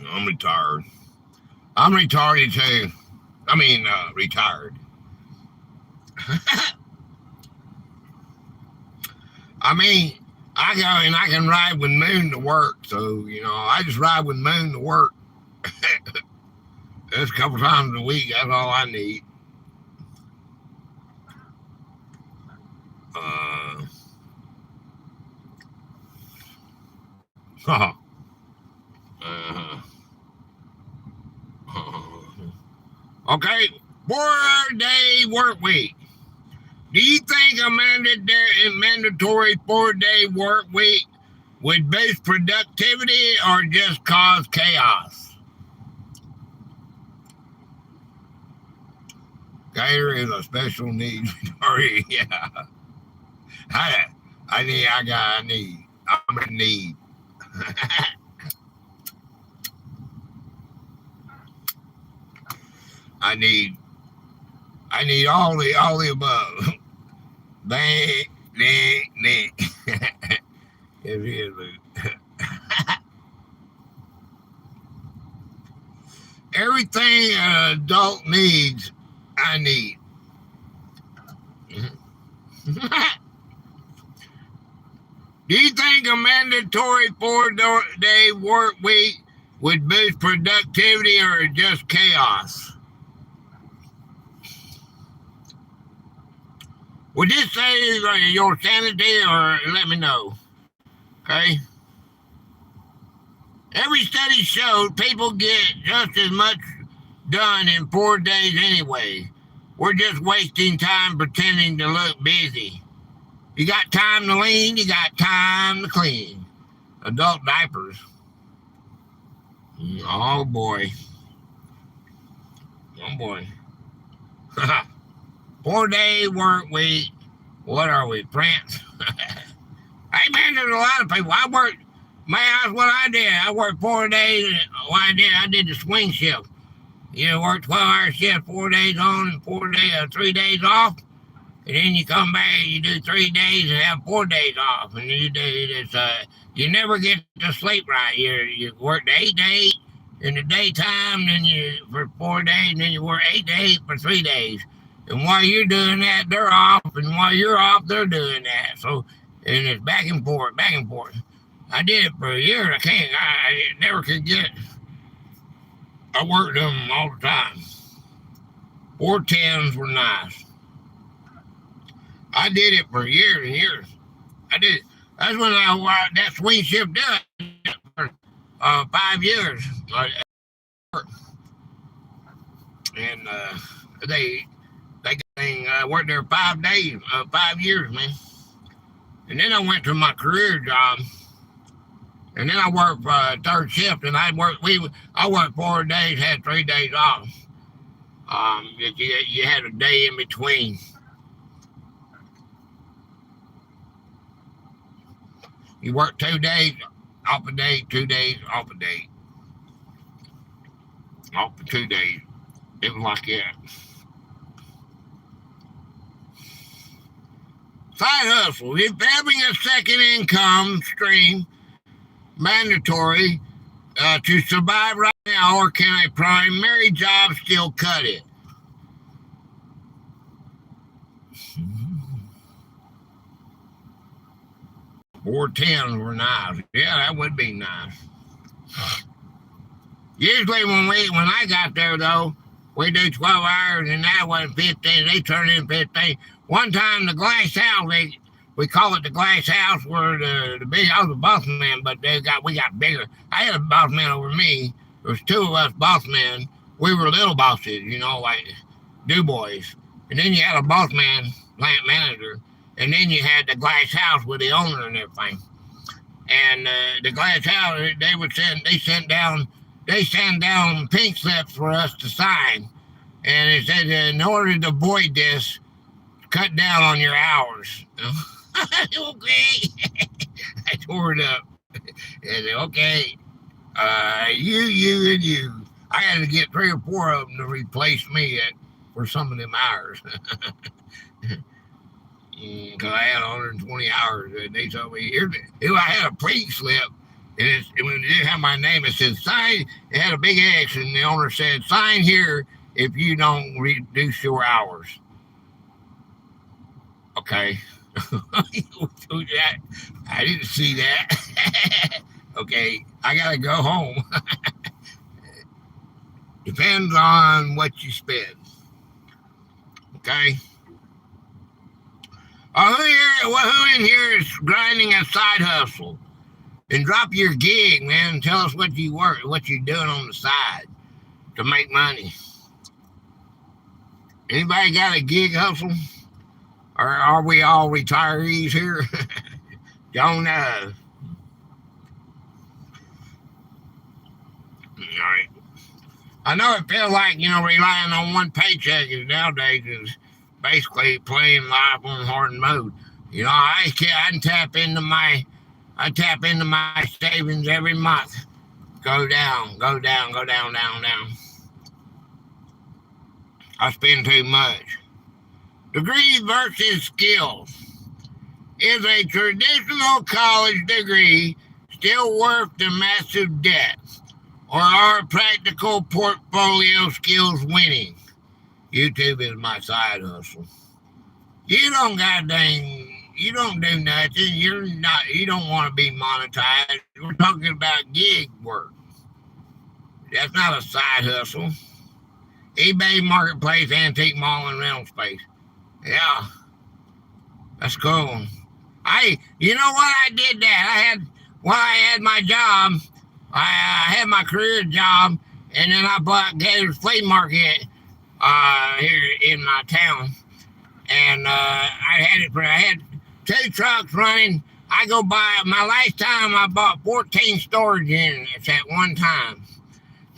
I'm retired. I'm retarded too. Retired. I can ride with Moon to work. So, I just ride with Moon to work. That's a couple times a week. That's all I need. Okay, 4-day work week. Do you think a mandatory 4-day work week would boost productivity or just cause chaos? Gator is a special needs retardee. Yeah. I'm in need. I need all the above. Bang, dang, dang. It is. Everything an adult needs, I need. Do you think a mandatory 4-day work week would boost productivity or just chaos? Would this save your sanity or let me know? Okay? Every study showed people get just as much done in 4 days anyway. we're just wasting time pretending to look busy. You got time to lean, you got time to clean. Adult diapers. Oh boy. Oh boy. 4-day work week. What are we, Prince? Hey man, there's a lot of people. Man, that's what I did. I worked 4 days. What I did the swing shift. You work 12-hour shift, 4 days on and 3 days off. And then you come back, you do 3 days and have 4 days off. And you do this, you never get to sleep right. You work 8 days in the daytime, then for 4 days, and then you work 8 days for 3 days. And while you're doing that, they're off, and while you're off, they're doing that. So, and it's back and forth, back and forth. I did it for a year. I never could get it. I worked them all the time. 410s were nice. I did it for years and years. I did it. That's when that swing shift done for 5 years. And I worked there 5 days, 5 years, man. And then I went to my career job. And then I worked third shift, and I worked 4 days, had 3 days off. You had a day in between. You work 2 days, off a day, 2 days, off a day. Off for 2 days. It was like that. Side hustle. If having a second income stream mandatory to survive right now, or can a primary job still cut it? 410s were nice. Yeah, that would be nice. Usually when I got there though, we do 12 hours and that wasn't 15. They turned in 15. One time the glass house, we call it the glass house, where the big, I was a boss man, but we got bigger. I had a boss man over me. There was 2 of us boss men. We were little bosses, like do boys. And then you had a boss man, plant manager. And then you had the glass house with the owner and everything. And the glass house, they sent down pink slips for us to sign. And it said, in order to avoid this, cut down on your hours. Okay. I tore it up. I said, okay, you, and you. I had to get 3 or 4 of them to replace me for some of them hours. Because I had 120 hours, and they told me, I had a pink slip, and it didn't have my name. It said, sign. It had a big X, and the owner said, sign here if you don't reduce your hours. Okay. I didn't see that. Okay, I got to go home. Depends on what you spend. Okay. Who in here is grinding a side hustle? And drop your gig, man, and tell us what you're doing on the side to make money. Anybody got a gig hustle? Or are we all retirees here? Don't know. All right. I know it feels like, relying on one paycheck nowadays is basically playing life on hard mode. I tap into my savings every month. Go down. I spend too much. Degrees versus skills. Is a traditional college degree still worth the massive debt? Or are practical portfolio skills winning? YouTube is my side hustle. You don't do nothing. You don't want to be monetized. We're talking about gig work. That's not a side hustle. eBay, marketplace, antique mall, and rental space. Yeah. That's cool. You know what? I did that. When I had my job, I had my career job, and then I bought Gator's flea market here in my town, and I had 2 trucks running. I go by my last time I bought 14 storage units at one time,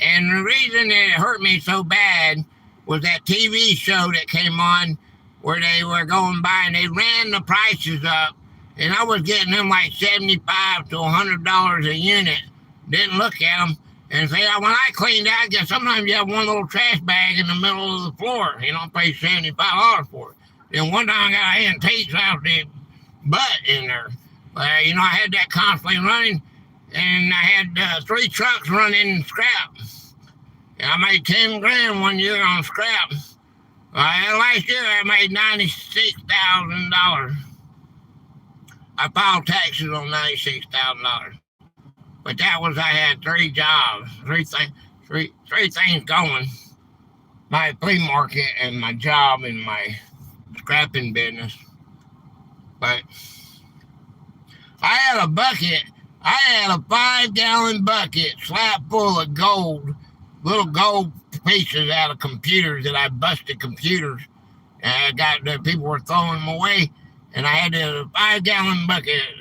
and the reason that it hurt me so bad was that TV show that came on where they were going by and they ran the prices up, and I was getting them like $75 to $100 a unit. Didn't look at them and say, when I cleaned out, because sometimes you have one little trash bag in the middle of the floor. You don't pay $75 for it. Then one time I got an antiques out there butt in there. I had that constantly running, and I had 3 trucks running scrap. And I made $10,000 one year on scrap. Last year I made $96,000. I filed taxes on $96,000. But I had 3 jobs, three things going: my flea market and my job and my scrapping business. But I had a 5-gallon bucket slap full of little gold pieces out of computers that I busted computers. And people were throwing them away. And I had a 5-gallon bucket,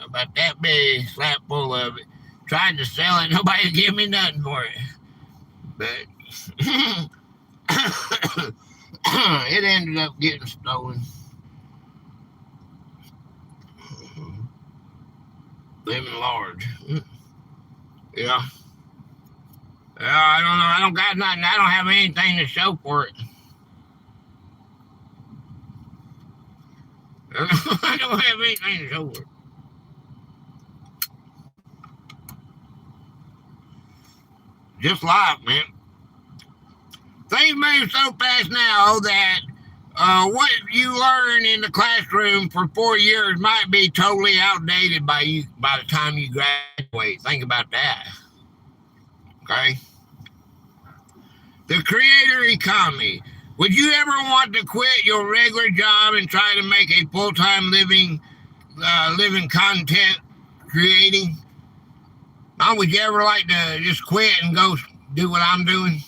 about that big, slap full of it. Tried to sell it. Nobody gave me nothing for it. But it ended up getting stolen. Living large. Yeah. I don't know. I don't got nothing. I don't have anything to show for it. I don't have anything to show for it. Just life, man. Things move so fast now that what you learn in the classroom for 4 years might be totally outdated by the time you graduate. Think about that. Okay? The creator economy. Would you ever want to quit your regular job and try to make a full-time living content creating? Would you ever like to just quit and go do what I'm doing?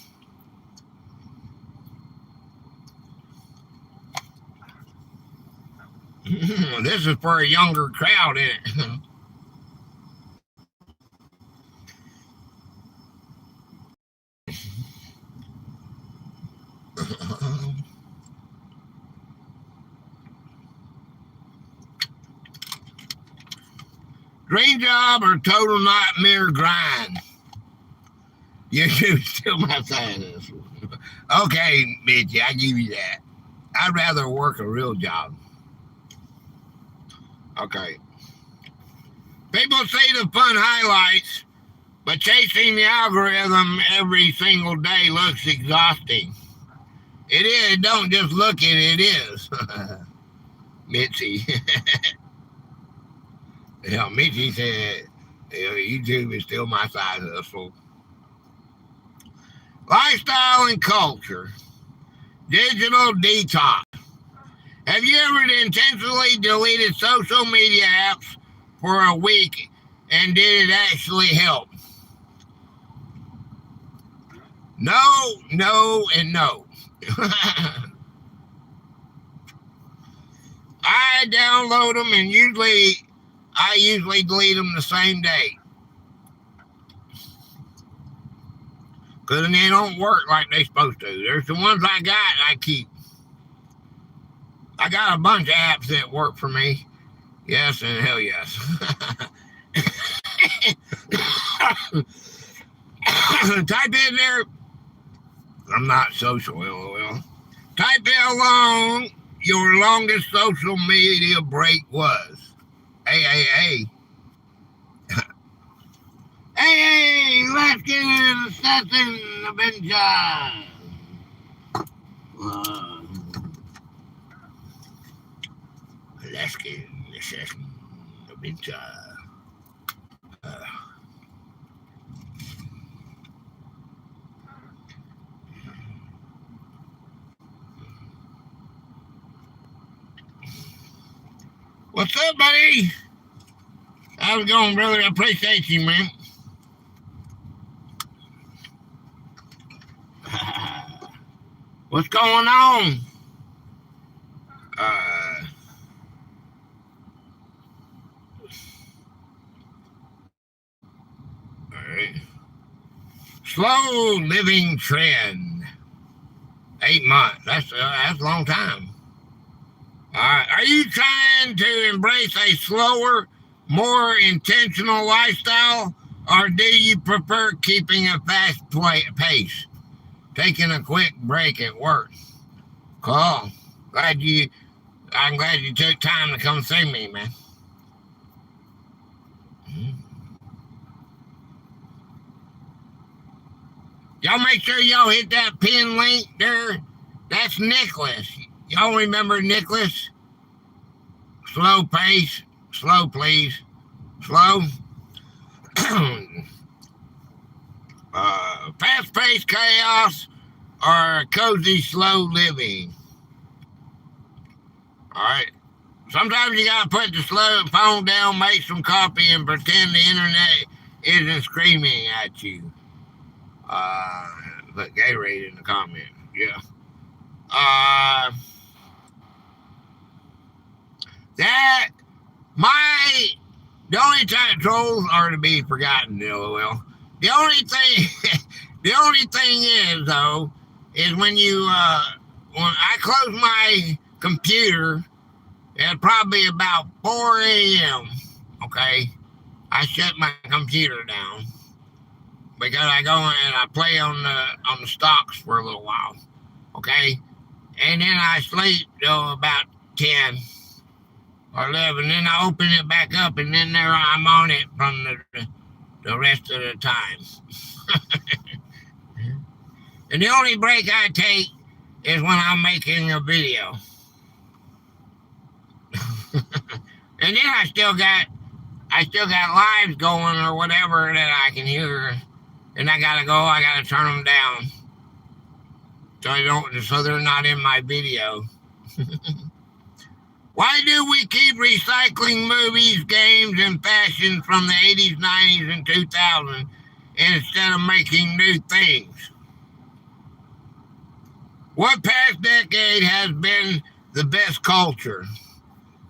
This is for a younger crowd, isn't it? Dream job or total nightmare grind? You're still my scientist. Okay, Mitchie, I give you that. I'd rather work a real job. Okay. People see the fun highlights, but chasing the algorithm every single day looks exhausting. It is. Don't just look at it. It is. Mitzi. Mitzi said, YouTube is still my side hustle. Lifestyle and culture. Digital detox. Have you ever intentionally deleted social media apps for a week, and did it actually help? No, and no. I download them, and I usually delete them the same day. Because they don't work like they're supposed to. There's the ones I got I keep. I got a bunch of apps that work for me. Yes, and hell yes. Type in there. I'm not social, LOL. Type in how long your longest social media break was. Hey. Hey, let's get an assassin adventure. Let's get an assassin adventure. What's up, buddy? How's it going, brother? I appreciate you, man. What's going on? All right. Slow living trend. 8 months. That's a long time. All right. Are you trying to embrace a slower, more intentional lifestyle, or do you prefer keeping a fast pace? Taking a quick break at work. Cool. I'm glad you took time to come see me, man. Y'all make sure y'all hit that pin link there. That's Nicholas. Y'all remember Nicholas? Slow pace. Slow, please. Slow. Fast-paced chaos or cozy, slow living. All right. Sometimes you gotta put the phone down, make some coffee, and pretend the internet isn't screaming at you. Put Gatorade in the comment. Yeah. The only time trolls are to be forgotten, LOL. The only thing is though, is when I close my computer at probably about 4 a.m. Okay, I shut my computer down because I go and I play on the stocks for a little while. Okay, and then I sleep till about 10 or 11. Then I open it back up, and then there I'm on it from the rest of the time. And the only break I take is when I'm making a video. And then I still got lives going or whatever that I can hear, and I gotta turn them down so they're not in my video. Why do we keep recycling movies, games, and fashions from the 80s, 90s, and 2000s instead of making new things? What past decade has been the best culture?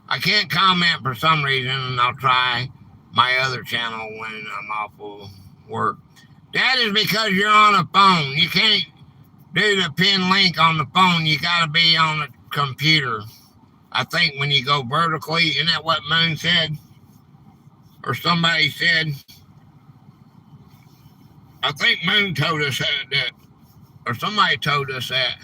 I can't comment for some reason, and I'll try my other channel when I'm off of work. That is because you're on a phone. You can't do the pin link on the phone. You got to be on the computer. I think when you go vertically, isn't that what Moon said? Or somebody said? I think Moon told us that, or somebody told us that.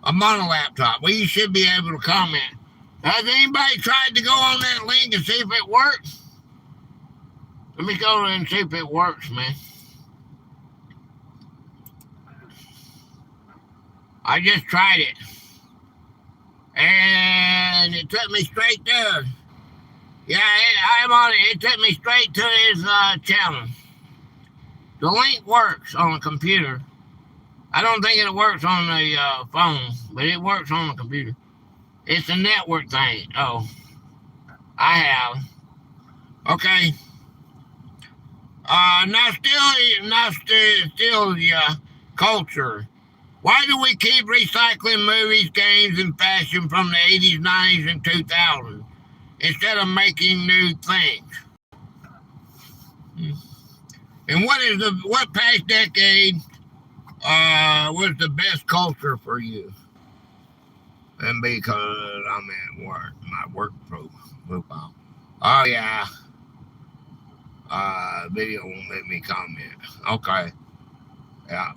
I'm on a laptop. Well, you should be able to comment. Has anybody tried to go on that link and see if it works? Let me go and see if it works, man. I just tried it. And it took me straight there. Yeah, I'm on it. It took me straight to his channel. The link works on the computer. I don't think it works on the phone, but it works on the computer. It's a network thing. Oh, I have. Okay. Nostalgia culture. Why do we keep recycling movies, games, and fashion from the 80s, 90s, and 2000s instead of making new things? And what past decade was the best culture for you? And because I'm at work, my work profile. Oh yeah. Video won't let me comment. Okay. Yeah.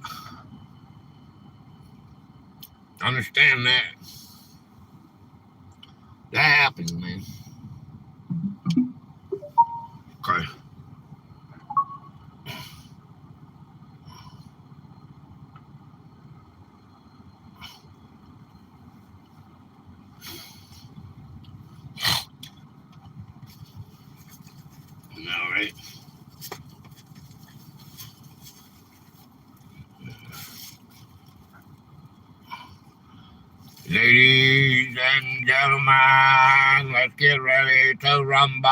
Understand that. That happens, man. Okay. All right. Ladies and gentlemen, let's get ready to rumble.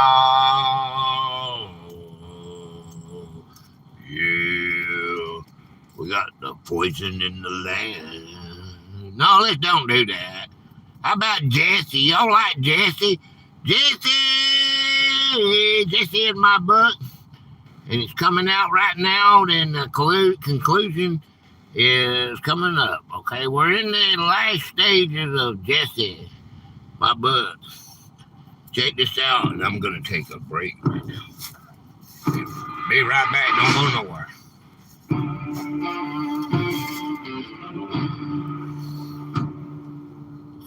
Yeah, we got the poison in the land. No, let's don't do that. How about Jesse? Y'all like Jesse? Jesse is my book. And it's coming out right now. And the conclusion is coming up. Okay, we're in the last stages of Jesse, my book. Check this out. And I'm going to take a break right now. Be right back. Don't go nowhere.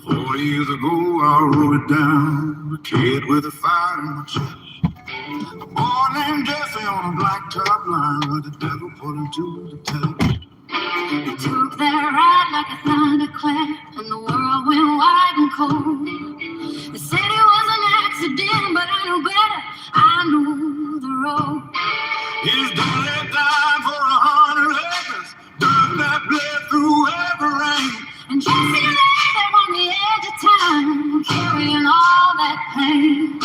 4 years ago, I wrote it down. A kid with a fire in my chest. A boy named Jesse on a blacktop line where the devil put him to the test. He took that ride like a thunderclap, and the world went wide and cold. They said it was an accident, but I knew better. I knew the road. His daddy died for 100 acres, dirt that bled through every rain. And Jesse lay there on the edge of time, carrying all that pain.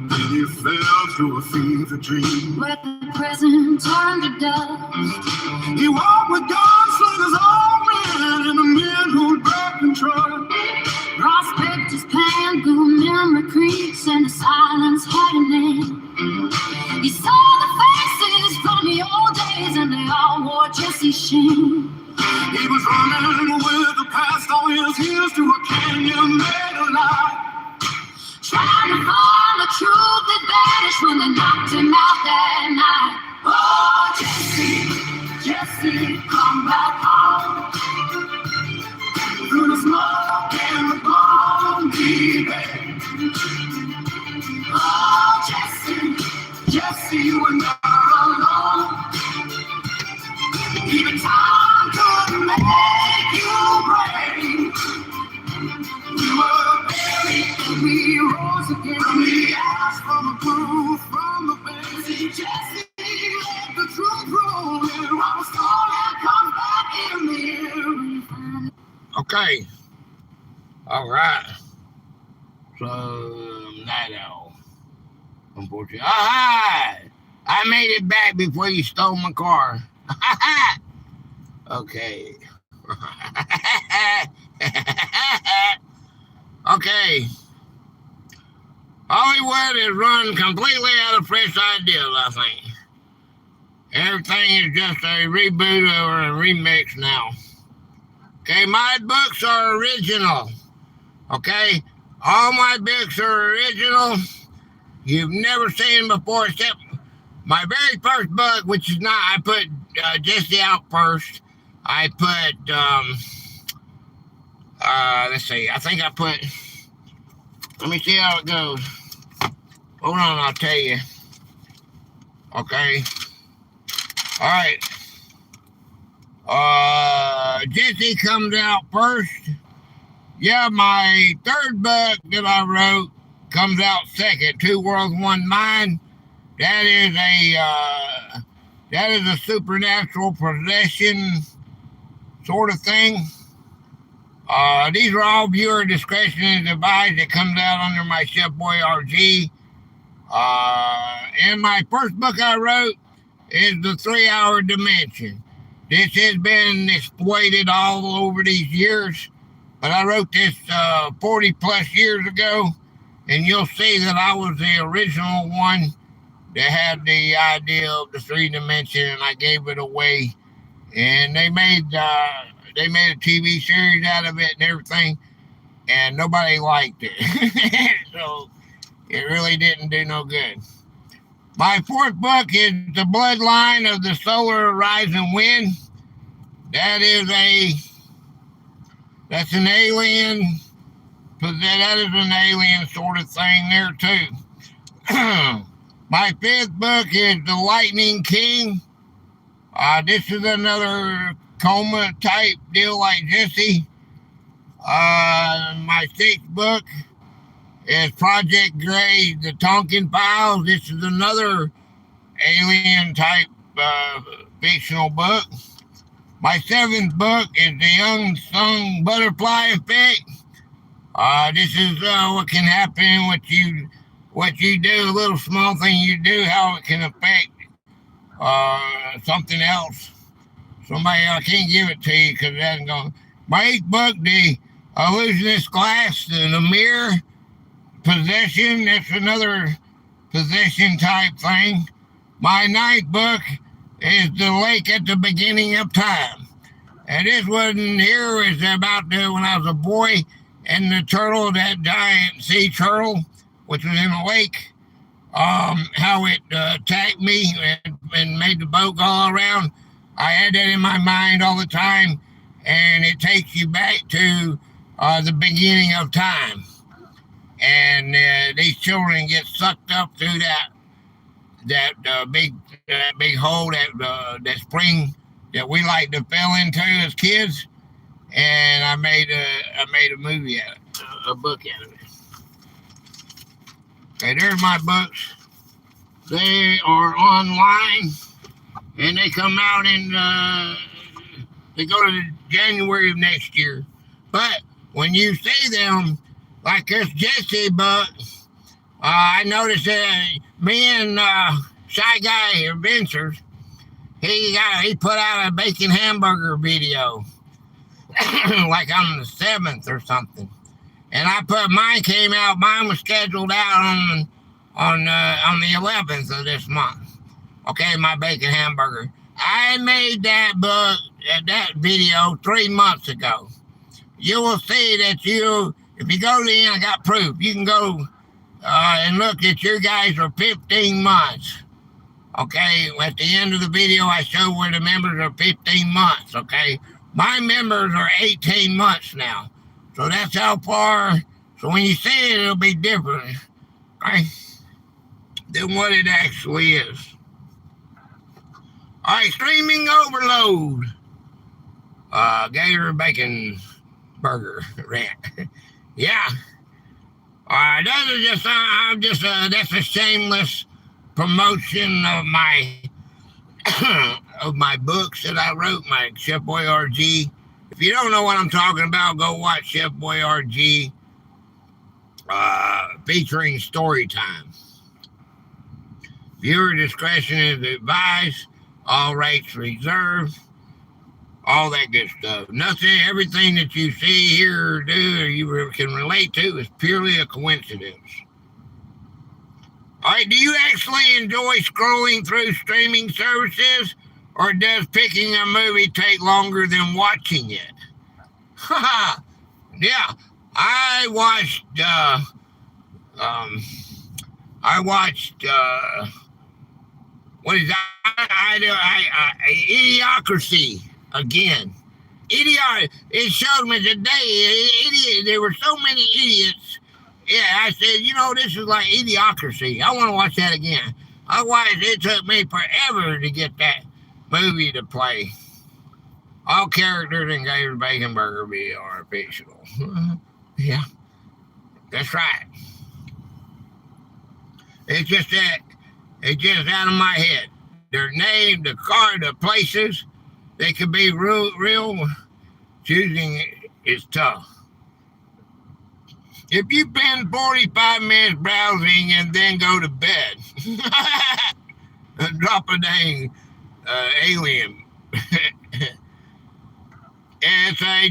Then he fell to a fever dream, But the prison turned to dust. he walked with gunslingers, all men, and the men who'd broken trust. Prospectors panned through memory creeks, and the silence had a name. He saw the faces from the old days, and they all wore Jesse's shame. He was running with the past on his heels to a canyon made of light. Trying to find the truth that vanished when they knocked him out that night. Oh, Jesse, Jesse, come back home. Through the smoke and the bomb, baby. Oh, Jesse, Jesse, you were not alone. Even time couldn't make you brave. You were buried and we rose again. We asked from the proof from the base. Jesse, let the truth roll. While the story comes back in the air. Okay. All right. So, night owl. Unfortunately. Hi! I made it back before you stole my car. Okay. Okay. Hollywood is run completely out of fresh ideas, I think. Everything is just a reboot or a remix now. Okay, my books are original. Okay, all my books are original. You've never seen them before, except my very first book, which is not, I put Jesse out first. I put, let's see, I think I put, let me see how it goes. Hold on, I'll tell you. Okay. All right. Jesse comes out first. Yeah, my third book that I wrote comes out second. Two Worlds, One Mind. That is a supernatural possession sort of thing. These are all viewer discretion and advised. It comes out under my Chef Boy RG. And my first book I wrote is The 3-Hour Dimension. This has been exploited all over these years, but I wrote this 40 plus years ago, and you'll see that I was the original one that had the idea of the 3 dimension, and I gave it away. And they made a TV series out of it and everything, and nobody liked it. So it really didn't do no good. My fourth book is The Bloodline of the Solar Horizon Wind. That's an alien, that is an alien sort of thing there too. My fifth book is The Lightning King. This is another coma type deal like Jesse. My sixth book is Project Grey, The Tonkin Files. This is another alien type fictional book. My seventh book is The Unsung Butterfly Effect. This is what can happen, what you do, a little small thing you do, how it can affect something else. Somebody else, I can't give it to you because it hasn't gone. My 8th book, The Illusionist Glass, the Mirror, Possession, that's another possession type thing. My 9th book is The Lake at the Beginning of Time. And this one here is about when I was a boy and the turtle, that giant sea turtle, which was in a lake, how it attacked me and made the boat go all around. I had that in my mind all the time, and it takes you back to the beginning of time. And these children get sucked up through that big hole, that spring that we like to fell into as kids. And I made a movie out of it, a book out of it. Okay, there's my books. They are online, and they come out they go to January of next year. But when you see them, like this Jesse book, I noticed that me and Shy Guy Adventures, he put out a bacon hamburger video, like on the 7th or something. And mine came out. Mine was scheduled out on the 11th of this month. Okay, my bacon hamburger. I made that video 3 months ago. You will see that if you go to the end, I got proof. You can go and look at your guys are 15 months. Okay, at the end of the video, I show where the members are 15 months. Okay, my members are 18 months now. So that's how far. So when you see it, it'll be different, okay, than what it actually is. All right, streaming overload. Gator Bacon Burger Rant. Yeah. All right, that's a shameless promotion of my of my books that I wrote, my Chef Boyardee. If you don't know what I'm talking about, go watch Chef Boyardee featuring story time. Viewer discretion is advised. All rights reserved. All that good stuff. Everything that you see, hear, or do, or you can relate to is purely a coincidence. All right, do you actually enjoy scrolling through streaming services, or does picking a movie take longer than watching it? Yeah, I watched what is that? Idiocracy again. It showed me today, there were so many idiots. Yeah, I said, this is like Idiocracy. I want to watch that again. Otherwise, it took me forever to get that movie to play. All characters in Gator Bacon Burger video are fictional. Yeah, that's right. It's just out of my head. Their name, the car, the places, they could be real. Choosing is tough. If you spend 45 minutes browsing and then go to bed, drop a dang alien. It's a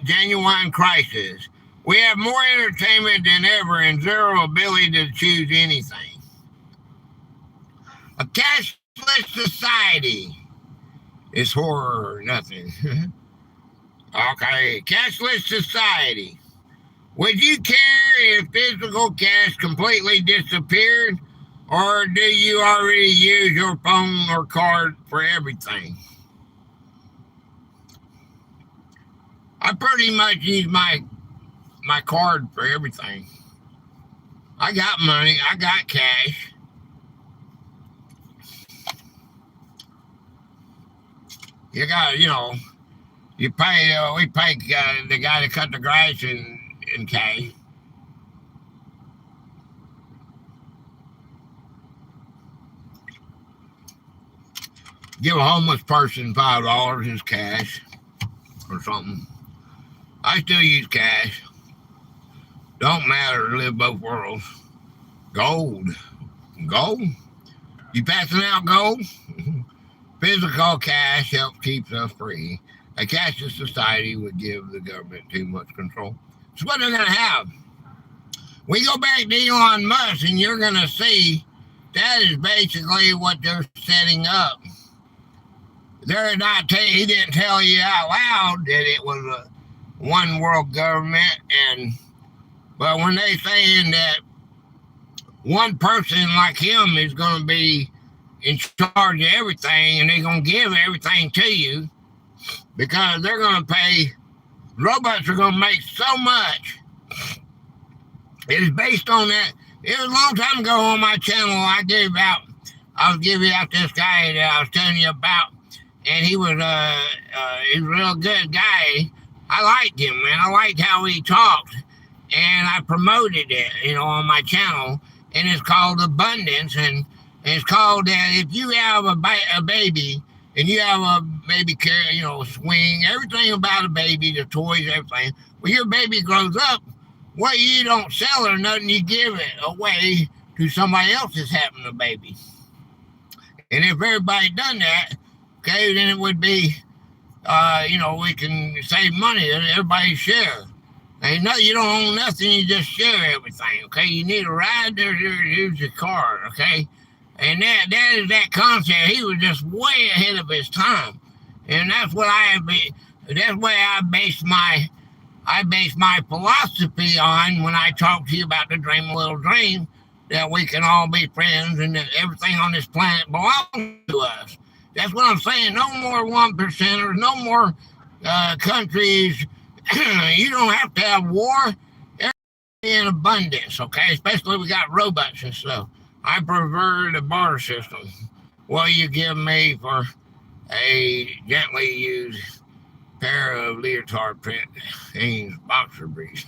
genuine crisis. We have more entertainment than ever and zero ability to choose anything. A cashless society is horror or nothing. Okay, cashless society. Would you care if physical cash completely disappeared, or do you already use your phone or card for everything? I pretty much use my card for everything. I got money. I got cash. You got, you pay. We pay the guy to cut the grass in cash. Give a homeless person $5 as cash or something. I still use cash. Don't matter, live both worlds. Gold. You passing out gold? Physical cash helps keep us free. a cashless society would give the government too much control. It's what they're going to have. We go back to Elon Musk, and you're going to see that is basically what they're setting up. They're not. He didn't tell you out loud that it was a one world government, but when they saying that one person like him is going to be in charge of everything, and they're going to give everything to you because they're going to pay. Robots are going to make so much. It is based on that. It was a long time ago on my channel. I was giving out this guy that I was telling you about, and he was a real good guy. I liked him, man. I liked how he talked, and I promoted it, on my channel. And it's called Abundance, and it's called that if you have a baby and you have a baby carrier, swing, everything about a baby, the toys, everything. When your baby grows up, you don't sell it or nothing, you give it away to somebody else that's having a baby. And if everybody done that, okay, then it would be, we can save money, everybody share. And no, you don't own nothing, you just share everything, okay? You need a ride, here's your card, okay? And that is that concept. He was just way ahead of his time. And that's what that's where I base my philosophy on when I talk to you about the dream a little dream, that we can all be friends and that everything on this planet belongs to us. That's what I'm saying. No more 1%ers, no more countries. You don't have to have war. Everything in abundance, okay? Especially we got robots and stuff. I prefer the barter system. What you give me for a gently used pair of leotard print Hanes boxer briefs.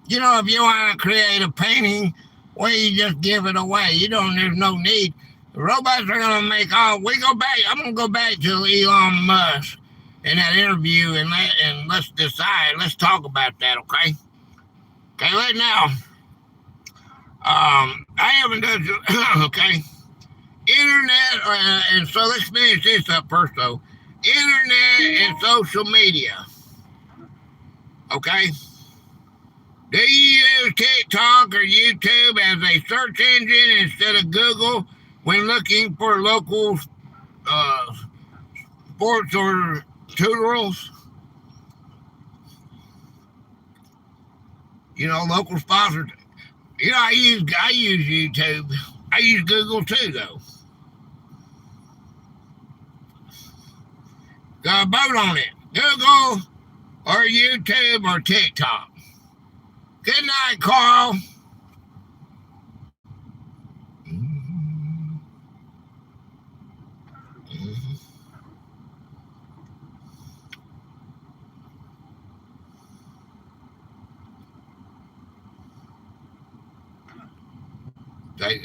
If you want to create a painting, you just give it away. There's no need. The robots are going to make I'm going to go back to Elon Musk in that interview and let's decide. Let's talk about that, okay? Okay, right now, I haven't done, okay? Internet, and so let's finish this up first, though. Internet and social media, okay? Do you use TikTok or YouTube as a search engine instead of Google when looking for local sports or tutorials? Local sponsors. I use YouTube. I use Google too, though. Got a vote on it. Google or YouTube or TikTok. Good night, Carl. Take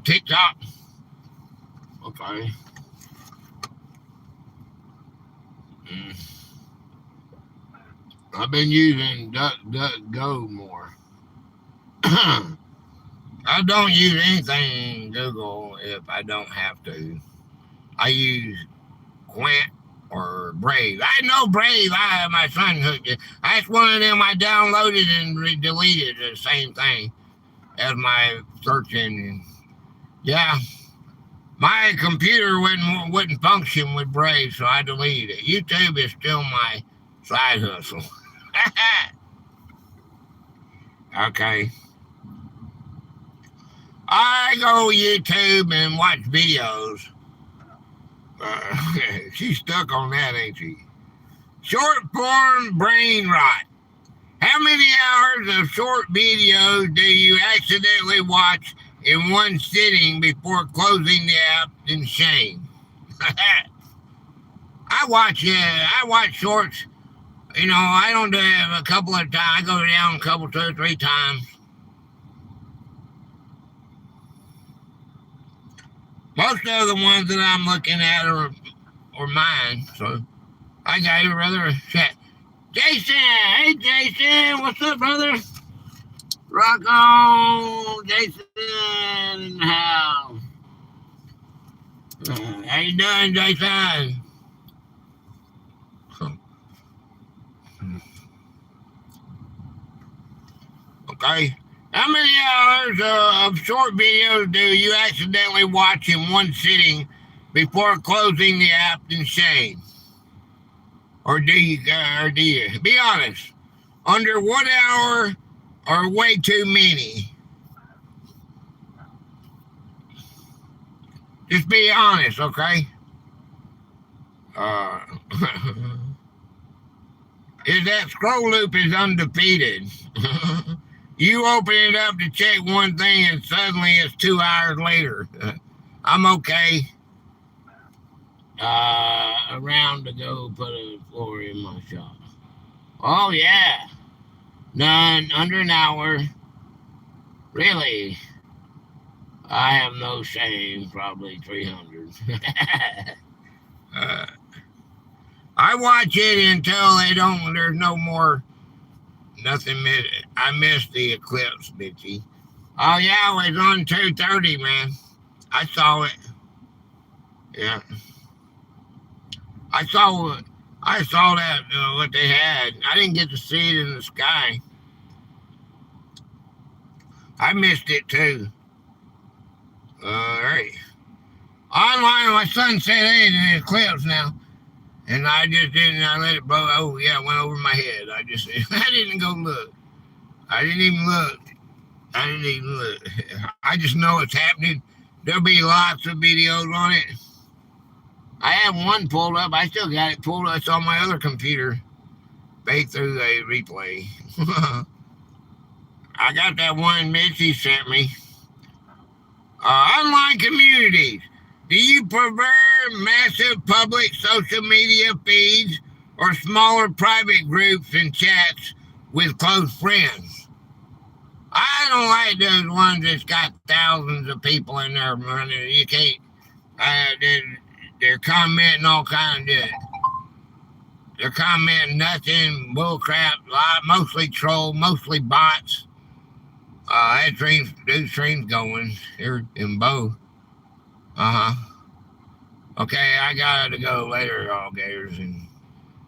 TikTok. Okay. I've been using DuckDuckGo more. I don't use anything in Google if I don't have to. I use Quint or Brave. I know Brave. My son hooked it. That's one of them I downloaded and deleted. The same thing as my search engine. Yeah. My computer wouldn't function with Brave, so I deleted it. YouTube is still my side hustle. Okay. I go YouTube and watch videos. She's stuck on that, ain't she? Short form brain rot. How many hours of short videos do you accidentally watch in one sitting before closing the app in shame? I watch shorts. I don't do it a couple of times. I go down a couple, 2 or 3 times. Most of the ones that I'm looking at are mine. So I got your brother chat. Jason, hey Jason, what's up, brother? Rock on, Jason in the house. How you doing, Jason? Okay. How many hours of short videos do you accidentally watch in one sitting before closing the app in shame? Or do you? Be honest. Under 1 hour or way too many? Just be honest, okay? Is that scroll loop is undefeated? You open it up to check one thing and suddenly it's 2 hours later. I'm okay. A round to go, put a floor in my shop. Oh, yeah. None, under an hour. Really? I have no shame, probably 300. I watch it until there's no more, nothing. I missed the eclipse, bitchy. Oh, yeah, it was on 2:30, man. I saw it. Yeah. I saw that, what they had. I didn't get to see it in the sky. I missed it, too. All right. Online, my son said, hey, it's an eclipse now. And I just didn't, I let it blow. Oh, yeah, it went over my head. I didn't go look. I didn't even look. I just know it's happening. There'll be lots of videos on it. I have one pulled up. I still got it pulled up. It's on my other computer. They threw a replay. I got that one Mitzi sent me. Online communities. Do you prefer massive public social media feeds or smaller private groups and chats with close friends? I don't like those ones that's got thousands of people in there running. You can't. They're commenting all kinds of. They're commenting nothing, bullcrap. Mostly troll, mostly bots. I had streams going here in both. Okay, I got to go later, all gators, and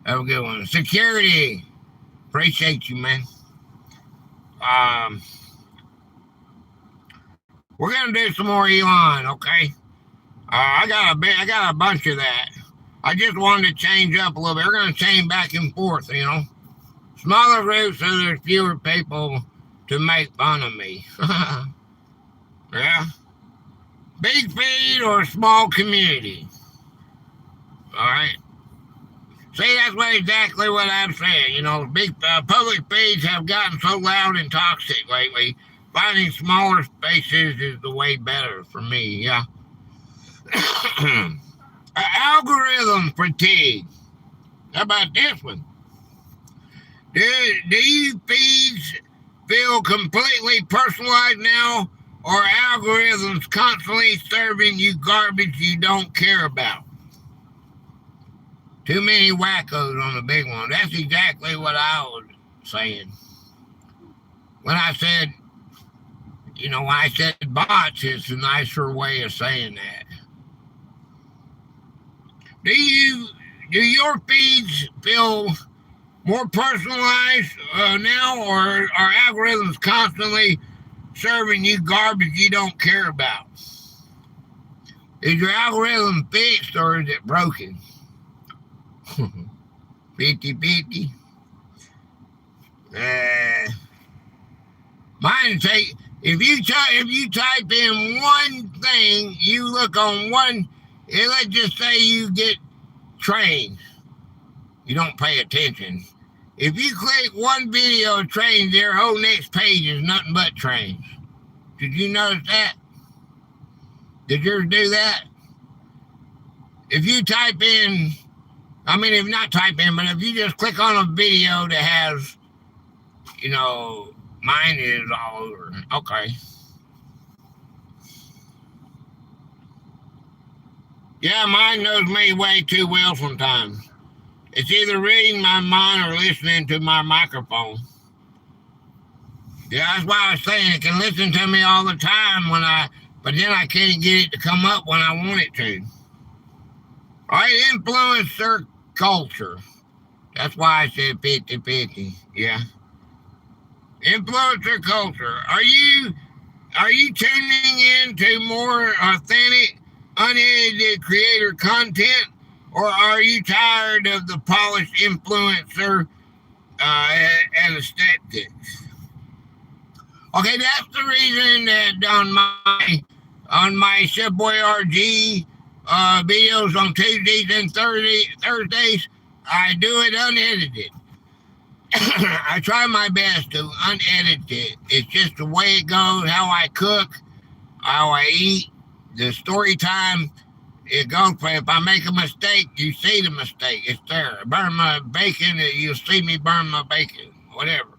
have a good one. Security, appreciate you, man. We're gonna do some more Elon, okay? I got a bunch of that. I just wanted to change up a little bit. We're gonna change back and forth, Smaller groups so there's fewer people to make fun of me. Yeah. Big feed or small community. All right. See, that's exactly what I'm saying. Big public feeds have gotten so loud and toxic lately. Finding smaller spaces is the way better for me. Yeah. Algorithm fatigue. How about this one? Do you feeds feel completely personalized now, or algorithms constantly serving you garbage you don't care about? Too many wackos on the big one. That's exactly what I was saying. When I said, when I said bots, it's a nicer way of saying that. Do your feeds feel more personalized now, or are algorithms constantly serving you garbage you don't care about? Is your algorithm fixed or is it broken? 50-50. Mine say if you type in one thing, you look on one. Let's just say you get trains. You don't pay attention. If you click one video of trains, their whole next page is nothing but trains. Did you notice that? Did yours do that? If you type in, if not type in, but if you just click on a video that has, mine is all over. Okay. Yeah, mine knows me way too well sometimes. It's either reading my mind or listening to my microphone. Yeah, that's why I was saying it can listen to me all the time but then I can't get it to come up when I want it to. All right, influencer culture. That's why I said 50-50. Yeah. Influencer culture. Are you tuning in to more authentic, unedited creator content, or are you tired of the polished influencer and aesthetics? Okay, that's the reason that on my Chef Boyardee videos on Tuesdays and Thursdays, I do it unedited. I try my best to unedit it. It's just the way it goes, how I cook, how I eat, the story time. It goes for, if I make a mistake, you see the mistake. It's there. I burn my bacon, you'll see me burn my bacon. Whatever.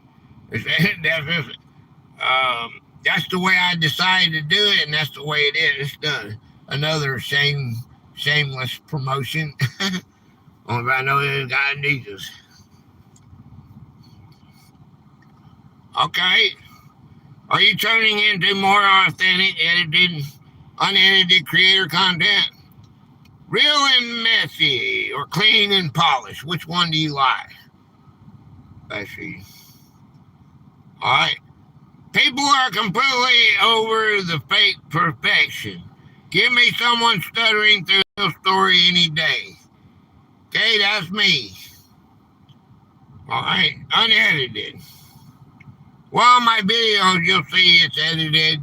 That's the way I decided to do it, and that's the way it is. It's done. Another shameless promotion. Only I know this guy needs us. Okay. Are you turning into more authentic, unedited creator content? Real and messy, or clean and polished? Which one do you like? Let's see. All right. People are completely over the fake perfection. Give me someone stuttering through a story any day. Okay, that's me. All right, unedited. Well, my videos, you'll see it's edited.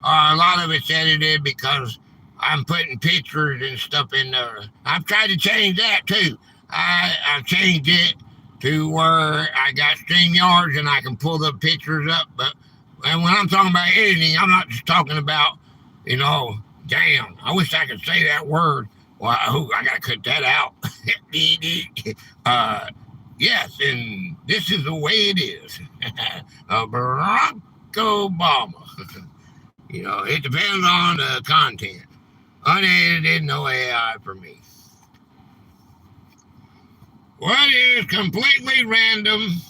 A lot of it's edited because I'm putting pictures and stuff in there. I've tried to change that too. I've changed it to where I got StreamYards and I can pull the pictures up. And when I'm talking about editing, I'm not just talking about, damn, I wish I could say that word. Well, I got to cut that out. Yes, and this is the way it is. Barack Obama. It depends on the content. Unedited, no AI for me. What is completely random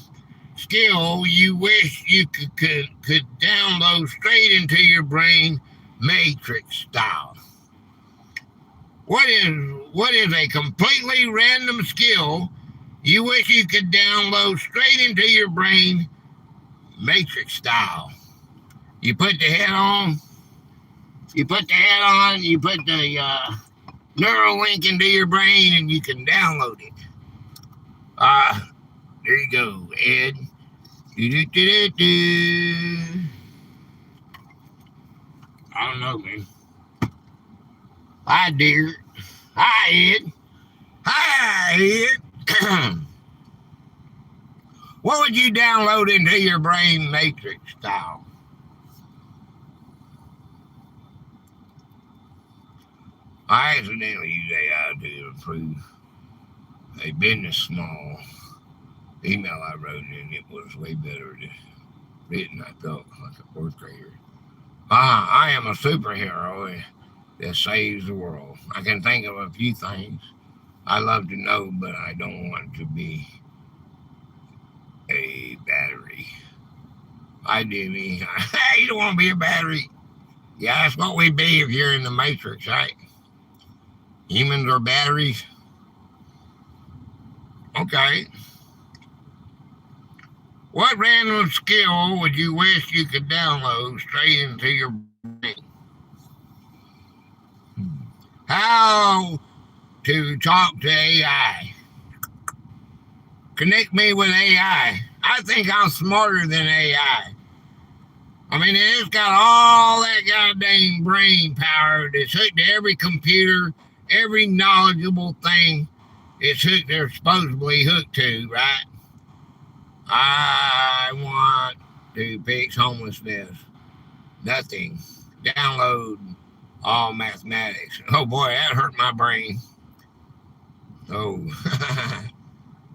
skill you wish you could download straight into your brain, Matrix style? What is a completely random skill you wish you could download straight into your brain, Matrix style? You put the head on, you put the neural link into your brain, and you can download it. There you go, Ed. I don't know, man. Hi, dear. Hi, Ed. Hi, Ed. What would you download into your brain, Matrix style? I accidentally used AI to improve a business small email I wrote, and it was way better written. I felt like a fourth grader. I am a superhero that saves the world. I can think of a few things I love to know, but I don't want to be a battery. I do me. You don't want to be a battery. Yeah, that's what we'd be if you're in the Matrix, right? Humans are batteries. Okay. What random skill would you wish you could download straight into your brain? How to talk to AI. Connect me with AI. I think I'm smarter than AI. I mean, it's got all that goddamn brain power that's hooked to every computer, every knowledgeable thing they're supposedly hooked to, right? I want to fix homelessness. Nothing. Download all mathematics. Oh boy, that hurt my brain. Oh,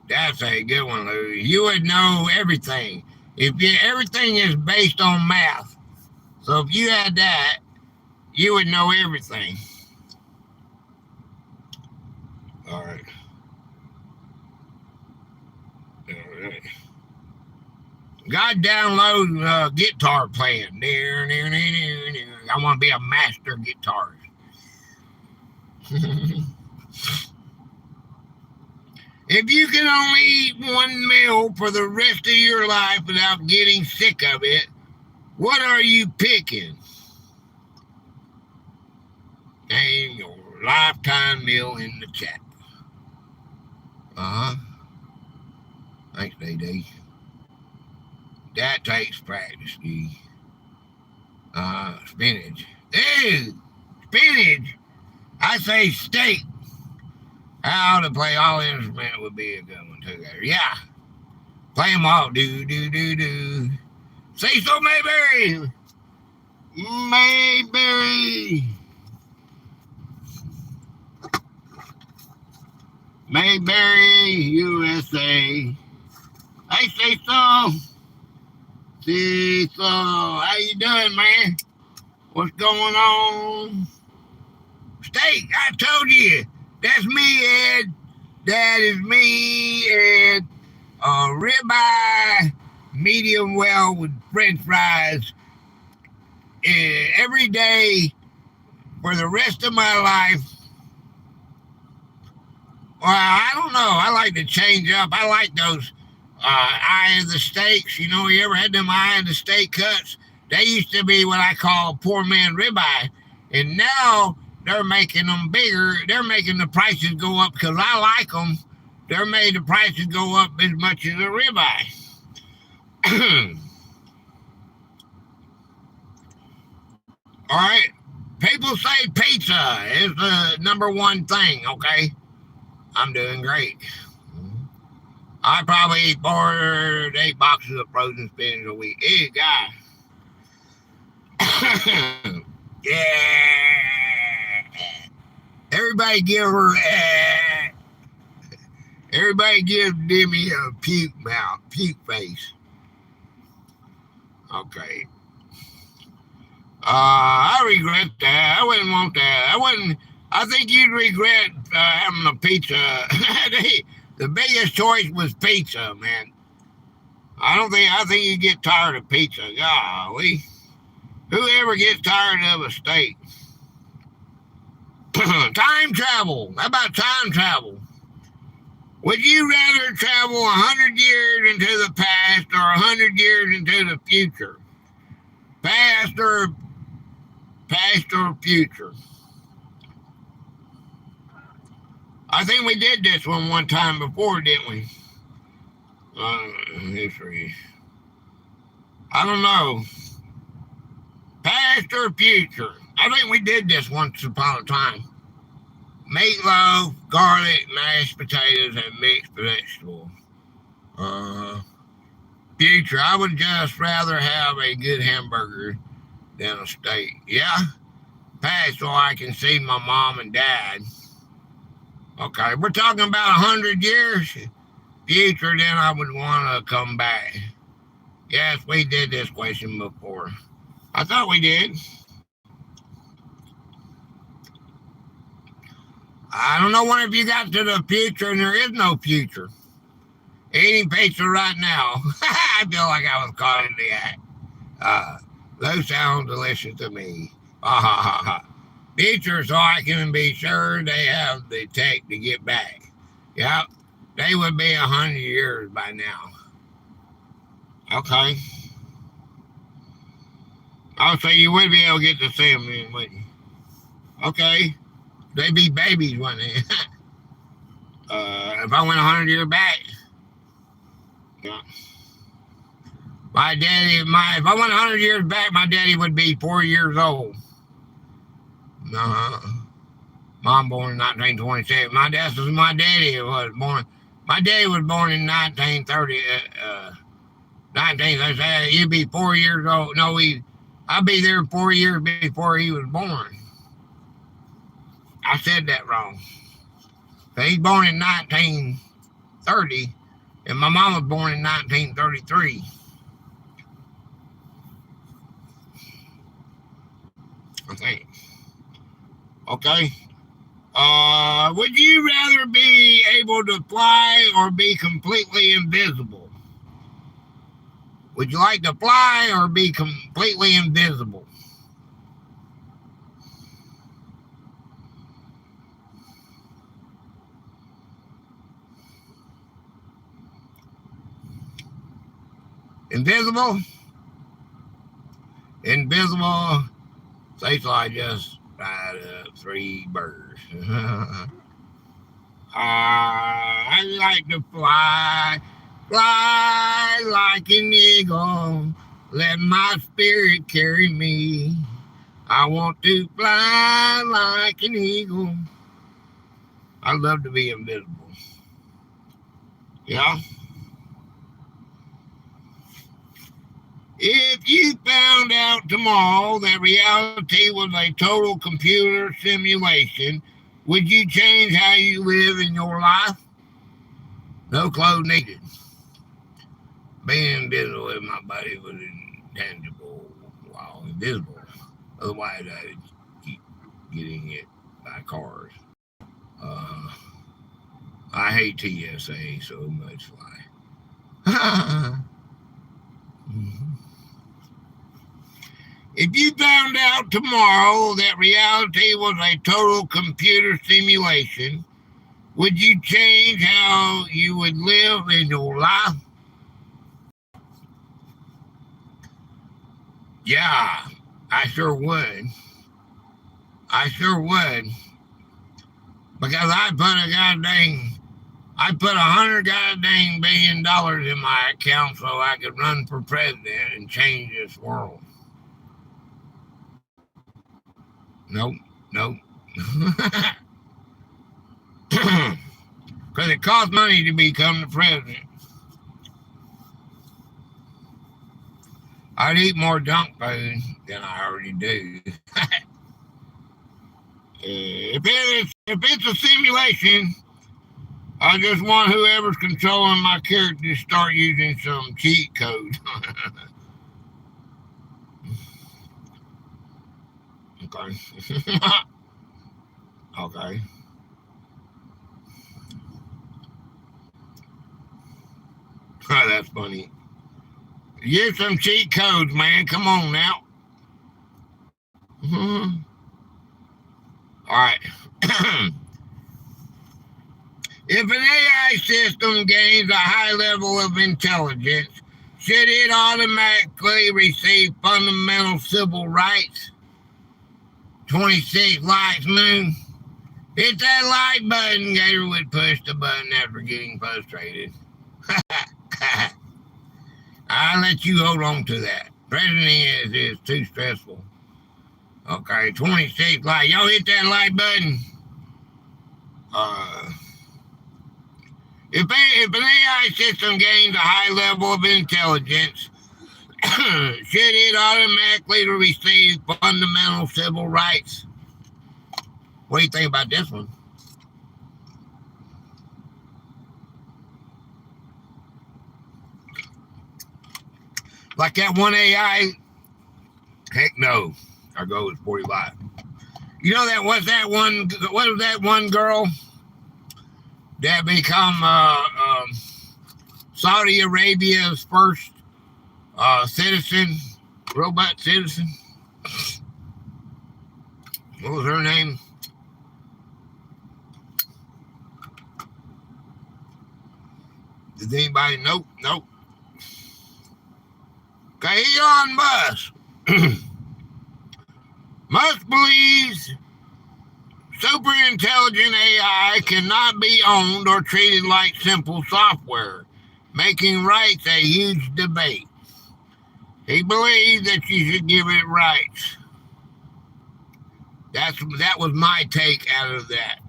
that's a good one, Lou. You would know everything. Everything is based on math. So if you had that, you would know everything. All right. God download guitar playing. I want to be a master guitarist. If you can only eat one meal for the rest of your life without getting sick of it, what are you picking? Name your lifetime meal in the chat. Thanks, Day. That takes practice, D. Spinach. Ew! Spinach! I say steak. How to play all instruments would be a good one, too. Yeah. Play them all. Do. Say so, Mayberry! Mayberry, USA. Hey, say so. See, so how you doing, man? What's going on? Steak, I told you. That's me, Ed. That is me, Ed. Ribeye, medium well with French fries. Every day for the rest of my life. Well, I don't know. I like to change up. I like those eye of the steaks. You know, you ever had them eye of the steak cuts? They used to be what I call poor man ribeye. And now they're making them bigger. They're making the prices go up because I like them. They're made the prices go up as much as a ribeye. All right. People say pizza is the number one thing, okay? I'm doing great. I probably eat 4 to 8 boxes of frozen spinach a week. Hey, God. Yeah. Everybody give her, everybody give Demi a puke mouth, puke face. Okay. I regret that. I wouldn't want that. I think you'd regret having a pizza. The biggest choice was pizza, man. I think you get tired of pizza. Golly. Whoever gets tired of a steak? Time travel. How about time travel? Would you rather travel 100 years into the past or 100 years into the future? Past or future? I think we did this one time before, didn't we? History. I don't know. Past or future? I think we did this once upon a time. Meatloaf, garlic, mashed potatoes, and mixed vegetables. Future. I would just rather have a good hamburger than a steak. Yeah? Past so I can see my mom and dad. Okay, we're talking about 100 years. Future, then I would want to come back. Yes, we did this question before. I thought we did. I don't know when if you got to the future and there is no future. Eating pizza right now. I feel like I was caught in the act. Those sound delicious to me. Future so I can be sure they have the tech to get back. Yep. They would be 100 years by now. Okay. I'll say you would be able to get to see them then, wouldn't you? Okay. They'd be babies, wouldn't they? If I went 100 years back. Yeah. My daddy, if I went 100 years back, my daddy would be 4 years old. Mom born in 1927. My daddy was born. My daddy was born in 1930. 1930. You'd be 4 years old. No, I'd be there 4 years before he was born. I said that wrong. So he's born in 1930, and my mom was born in 1933. I think. Okay. Would you rather be able to fly or be completely invisible? Would you like to fly or be completely invisible? Invisible. Say so I just fried up 3 burgers. I like to fly like an eagle. Let my spirit carry me. I want to fly like an eagle. I love to be invisible. Yeah. If you found out tomorrow that reality was a total computer simulation, would you change how you live in your life? No clothes needed. Being invisible if my body was intangible while invisible. Otherwise, I'd keep getting hit by cars. I hate TSA so much. If you found out tomorrow that reality was a total computer simulation, would you change how you would live in your life? Yeah, I sure would. Because I put $100 billion in my account so I could run for president and change this world. Nope. Because it costs money to become the president. I'd eat more junk food than I already do. If it's a simulation, I just want whoever's controlling my character to start using some cheat code. Okay. Okay. Oh, that's funny. Use some cheat codes, man. Come on now. All right. If an AI system gains a high level of intelligence, should it automatically receive fundamental civil rights? 26 likes, moon. Hit that like button. Gator would push the button after getting frustrated. I'll let you hold on to that. President is too stressful. Okay, 26 likes. Y'all hit that like button. If an AI system gains a high level of intelligence, should it automatically receive fundamental civil rights? What do you think about this one? Like that one AI? Heck no. Our goal is 45. You know that was that one girl that become Saudi Arabia's first robot citizen? What was her name? Did anybody? Nope. Okay, Elon Musk. Musk believes super intelligent AI cannot be owned or treated like simple software, making rights a huge debate. He believes that you should give it rights. That was my take out of that.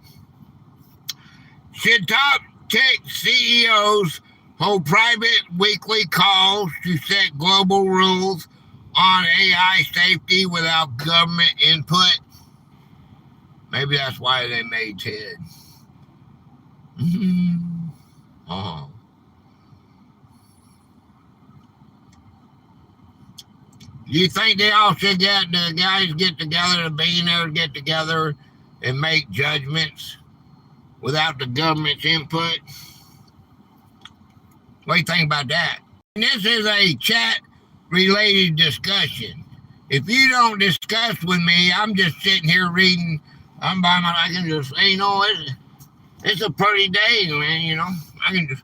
Should top tech CEOs hold private weekly calls to set global rules on AI safety without government input? Maybe that's why they made TED. You think they all should get the guys get together, the billionaires get together and make judgments without the government's input? What do you think about that? And this is a chat-related discussion. If you don't discuss with me, I'm just sitting here reading. I'm by my. I can just, hey, it's a pretty day, man. I can just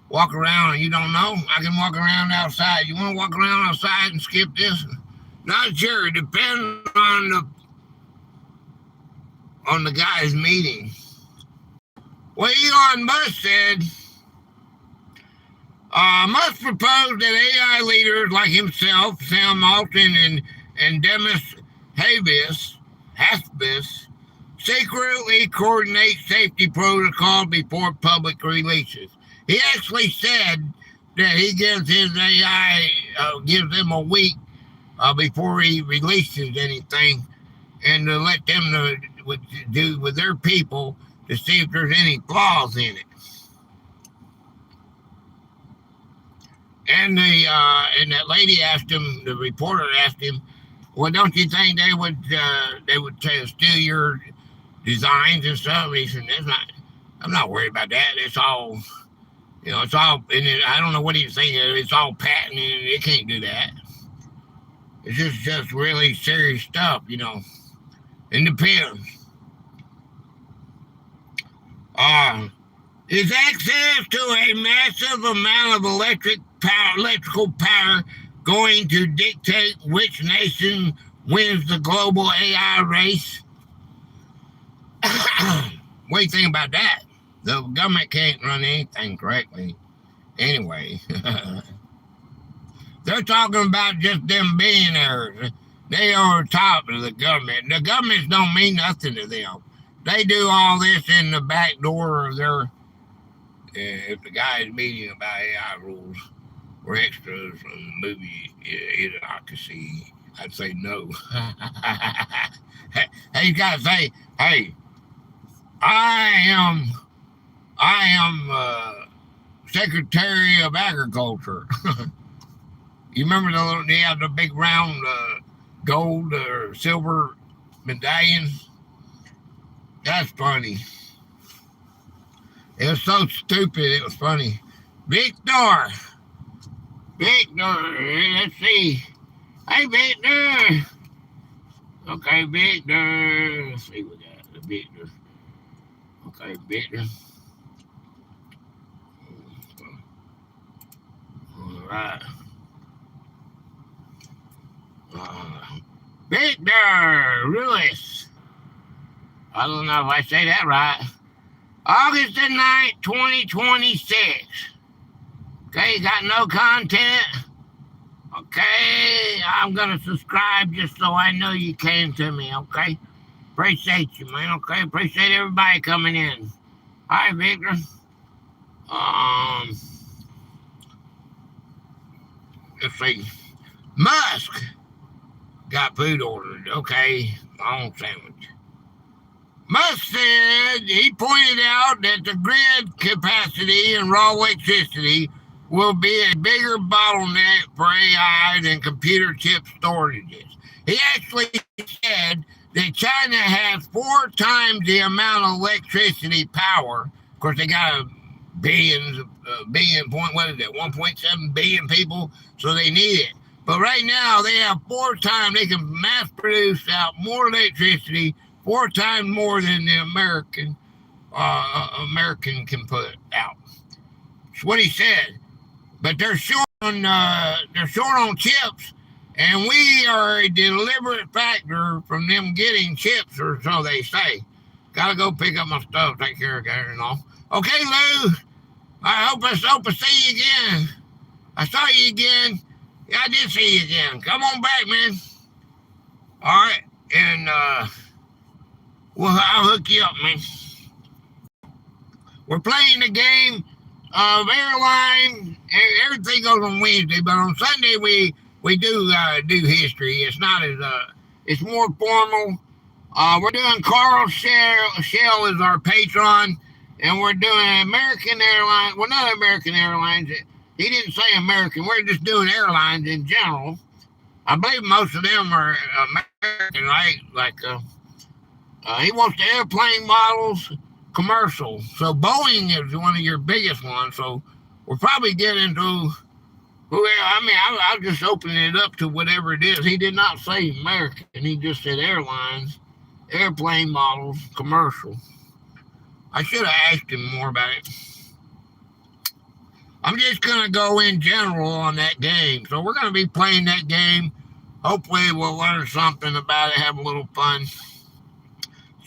walk around and you don't know? I can walk around outside. You want to walk around outside and skip this? Not sure. It depends on the guy's meeting. Well, Elon Musk said, Musk proposed that AI leaders like himself, Sam Altman, and Demis Haspis secretly coordinate safety protocols before public releases. He actually said that he gives his AI, gives them a week before he releases anything, and to let them do with their people to see if there's any flaws in it. And that lady asked him, the reporter asked him, well, don't you think they would steal your designs and stuff? He said, I'm not worried about that. It's all, it's all, and I don't know what he's saying. It's all patented. It can't do that. It's just really serious stuff, It depends. Is access to a massive amount of electrical power going to dictate which nation wins the global AI race? What do you think about that? The government can't run anything correctly. Anyway, they're talking about just them billionaires. They are top of the government. The governments don't mean nothing to them. They do all this in the back door of their, if the guy is meeting about AI rules or extras from the movie Idiocracy, I'd say no. He's got to say, hey, I am Secretary of Agriculture. You remember they have the big round gold or silver medallions? That's funny. It was so stupid, it was funny. Victor, let's see. Hey, Victor. Okay, Victor. Let's see what we got. The Victor. Okay, Victor. All right. Victor Lewis. I don't know if I say that right. August the 9th, 2026. Okay, got no content. Okay, I'm going to subscribe just so I know you came to me, okay? Appreciate you, man, okay? Appreciate everybody coming in. Hi, Victor. Let's see. Musk got food ordered. Okay, long sandwich. Musk said he pointed out that the grid capacity and raw electricity will be a bigger bottleneck for AI than computer chip storages. He actually said that China has 4 times the amount of electricity power. Of course, they got a billion, 1.7 billion people, so they need it. But right now, they have 4 times, they can mass produce out more electricity, 4 times more than the American can put out. That's what he said. But they're short on chips, and we are a deliberate factor from them getting chips, or so they say. Gotta go pick up my stuff, take care of it and all. Okay, Lou. I hope I see you again. I saw you again. Yeah, I did see you again. Come on back, man. All right, and well, I'll hook you up, man. We're playing the game of airline. Everything goes on Wednesday, but on Sunday we do history. It's not as it's more formal. We're doing Carl Shell is our patron, and we're doing American Airlines. Well, not American Airlines. He didn't say American. We're just doing airlines in general. I believe most of them are American, right? Like he wants the airplane models commercial. So Boeing is one of your biggest ones. So we'll probably get into I'll just open it up to whatever it is. He did not say American. He just said airlines, airplane models, commercial. I should have asked him more about it. I'm just going to go in general on that game. So we're going to be playing that game. Hopefully we'll learn something about it, have a little fun.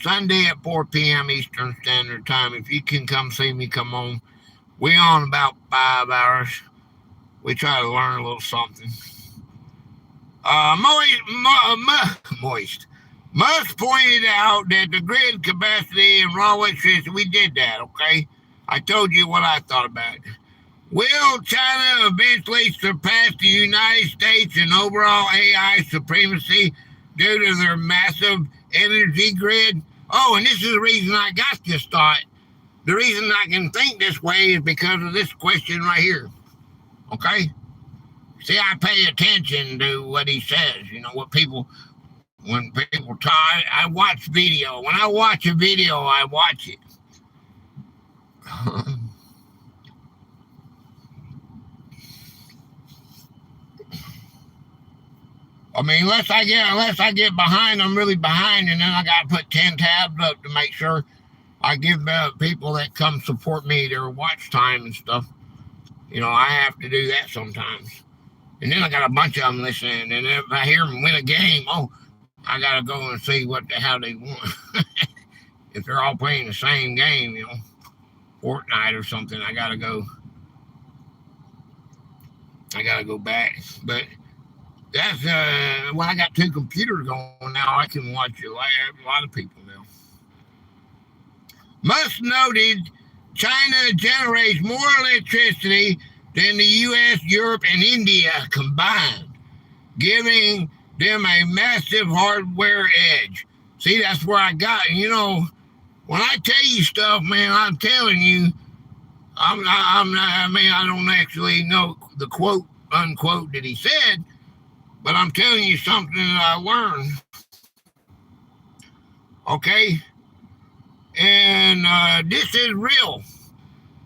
Sunday at 4 p.m. Eastern Standard Time. If you can come see me, come on. We on about 5 hours. We try to learn a little something. Moist. Must pointed out that the grid capacity and raw electricity, we did that, okay? I told you what I thought about it. Will China eventually surpass the United States in overall AI supremacy due to their massive energy grid? Oh, and this is the reason I got this thought. The reason I can think this way is because of this question right here. Okay? See, I pay attention to what he says. You know, when people talk, I watch video. When I watch a video, I watch it. I mean, unless I get behind, I'm really behind, and then I got to put 10 tabs up to make sure I give people that come support me their watch time and stuff. You know, I have to do that sometimes. And then I got a bunch of them listening, and if I hear them win a game, I got to go and see how they won. If they're all playing the same game, you know, Fortnite or something, I got to go back. But that's, I got 2 computers going now, I can watch a lot of people now. Must noted, China generates more electricity than the U.S., Europe, and India combined, giving them a massive hardware edge. See, that's where I got, you know, when I tell you stuff, man, I'm telling you, I don't actually know the quote, unquote, that he said, but I'm telling you something that I learned. Okay? And this is real.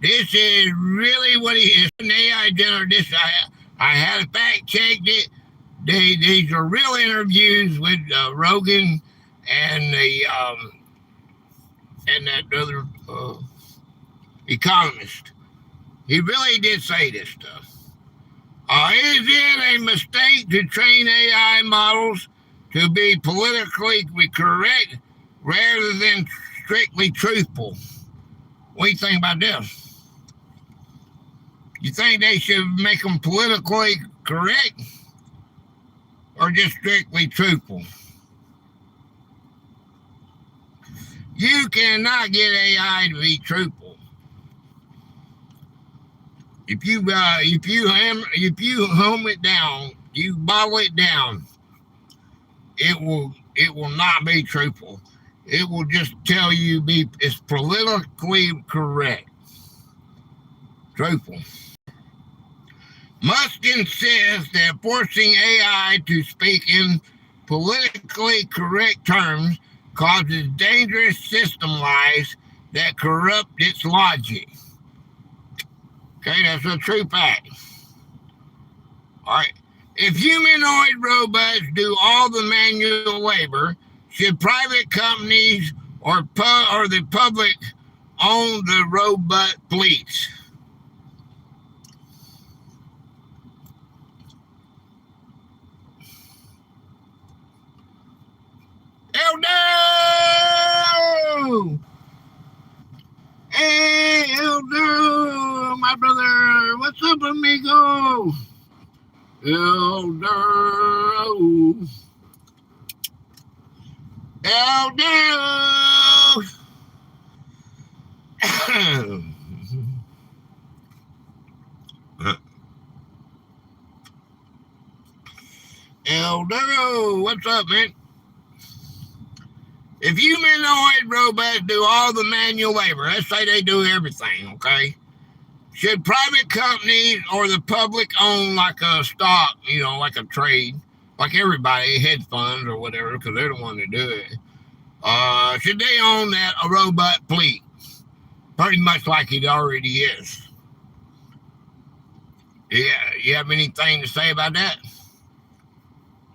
This is really what he is. An AI generator. I had fact checked it. These are real interviews with Rogan and that other economist. He really did say this stuff. Is it a mistake to train AI models to be politically correct rather than strictly truthful? What do you think about this? You think they should make them politically correct or just strictly truthful? You cannot get AI to be truthful. If you home it down, you bottle it down, it will not be truthful. It will just tell you it's politically correct. Truthful. Must insist that forcing AI to speak in politically correct terms causes dangerous system lies that corrupt its logic. Okay, that's a true fact. All right. If humanoid robots do all the manual labor, should private companies or the public own the robot fleets? Eldo! Hey, Eldo, my brother, what's up, amigo? Eldo. Eldo! Eldo, what's up, man? If humanoid robots do all the manual labor, let's say they do everything, okay? Should private companies or the public own like a stock, you know, like a trade, like everybody, hedge funds or whatever, because they're the one that do it. Should they own a robot fleet? Pretty much like it already is. Yeah, you have anything to say about that?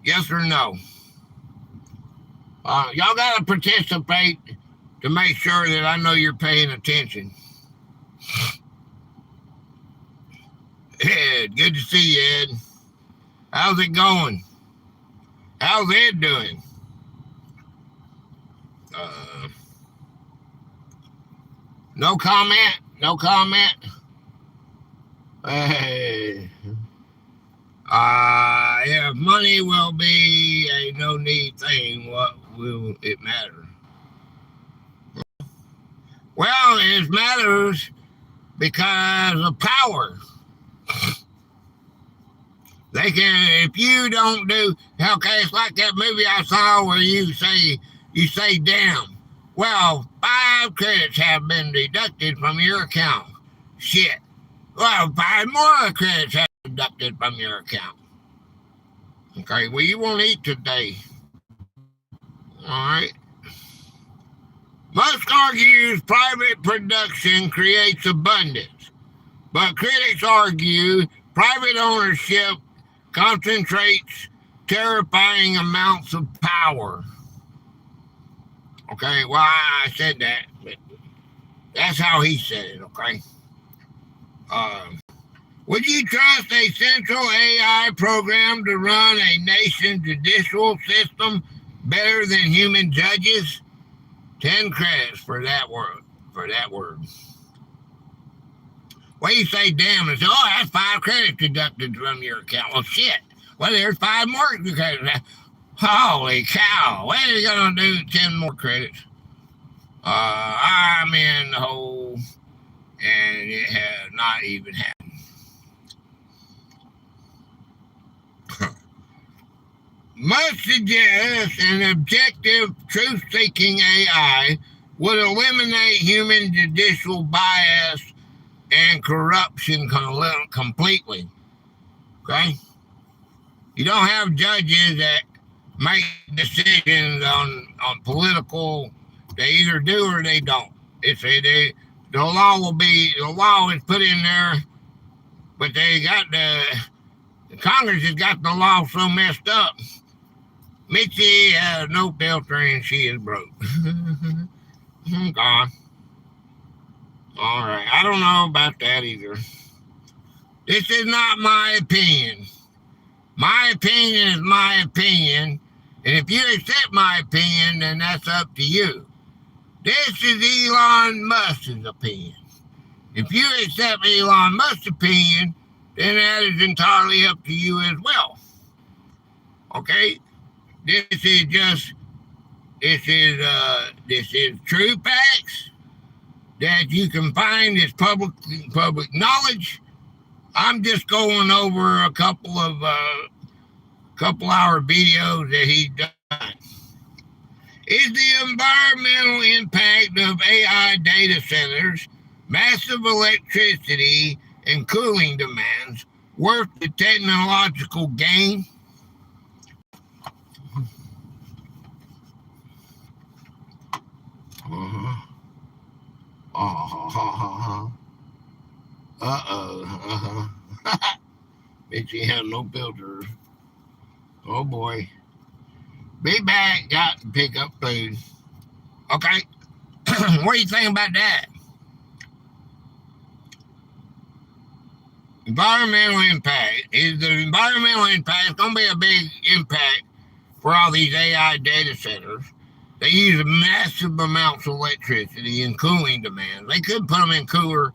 Yes or no? Y'all got to participate to make sure that I know you're paying attention. Ed, good to see you, Ed. How's it going? How's Ed doing? No comment? No comment? Hey. If money will be a no-need thing, what will it matter? Well, it matters because of power. They can, if you don't do, okay, it's like that movie I saw where you say damn. Well, 5 credits have been deducted from your account. Shit. Well, 5 more credits have been deducted from your account. Okay, well, you won't eat today. All right. Musk argues private production creates abundance, but critics argue private ownership concentrates terrifying amounts of power. Okay, well, I said that, but that's how he said it, okay? Would you trust a central AI program to run a nation's judicial system better than human judges? 10 credits for that word. Well, you say damn and say, oh, that's 5 credits deducted from your account. Well, shit. Well, there's 5 more credits. Holy cow. What are you going to do 10 more credits? I'm in the hole, and it has not even happened. Must suggest an objective, truth-seeking AI would eliminate human judicial bias and corruption completely. Okay? You don't have judges that make decisions on political. They either do or they don't. The law is put in there, but they got the Congress has got the law so messed up. Mitzi has no filter and she is broke. Gone. All right. I don't know about that either. This is not my opinion. My opinion is my opinion. And if you accept my opinion, then that's up to you. This is Elon Musk's opinion. If you accept Elon Musk's opinion, then that is entirely up to you as well. Okay? This is true facts that you can find as public knowledge. I'm just going over a couple hour videos that he's done. Is the environmental impact of AI data centers, massive electricity and cooling demands worth the technological gain? Bitch, had no filter. Oh boy. Be back, got to pick up food. Okay. What do you think about that? Environmental impact. Is the environmental impact going to be a big impact for all these AI data centers? They use massive amounts of electricity and cooling demands. They could put them in cooler.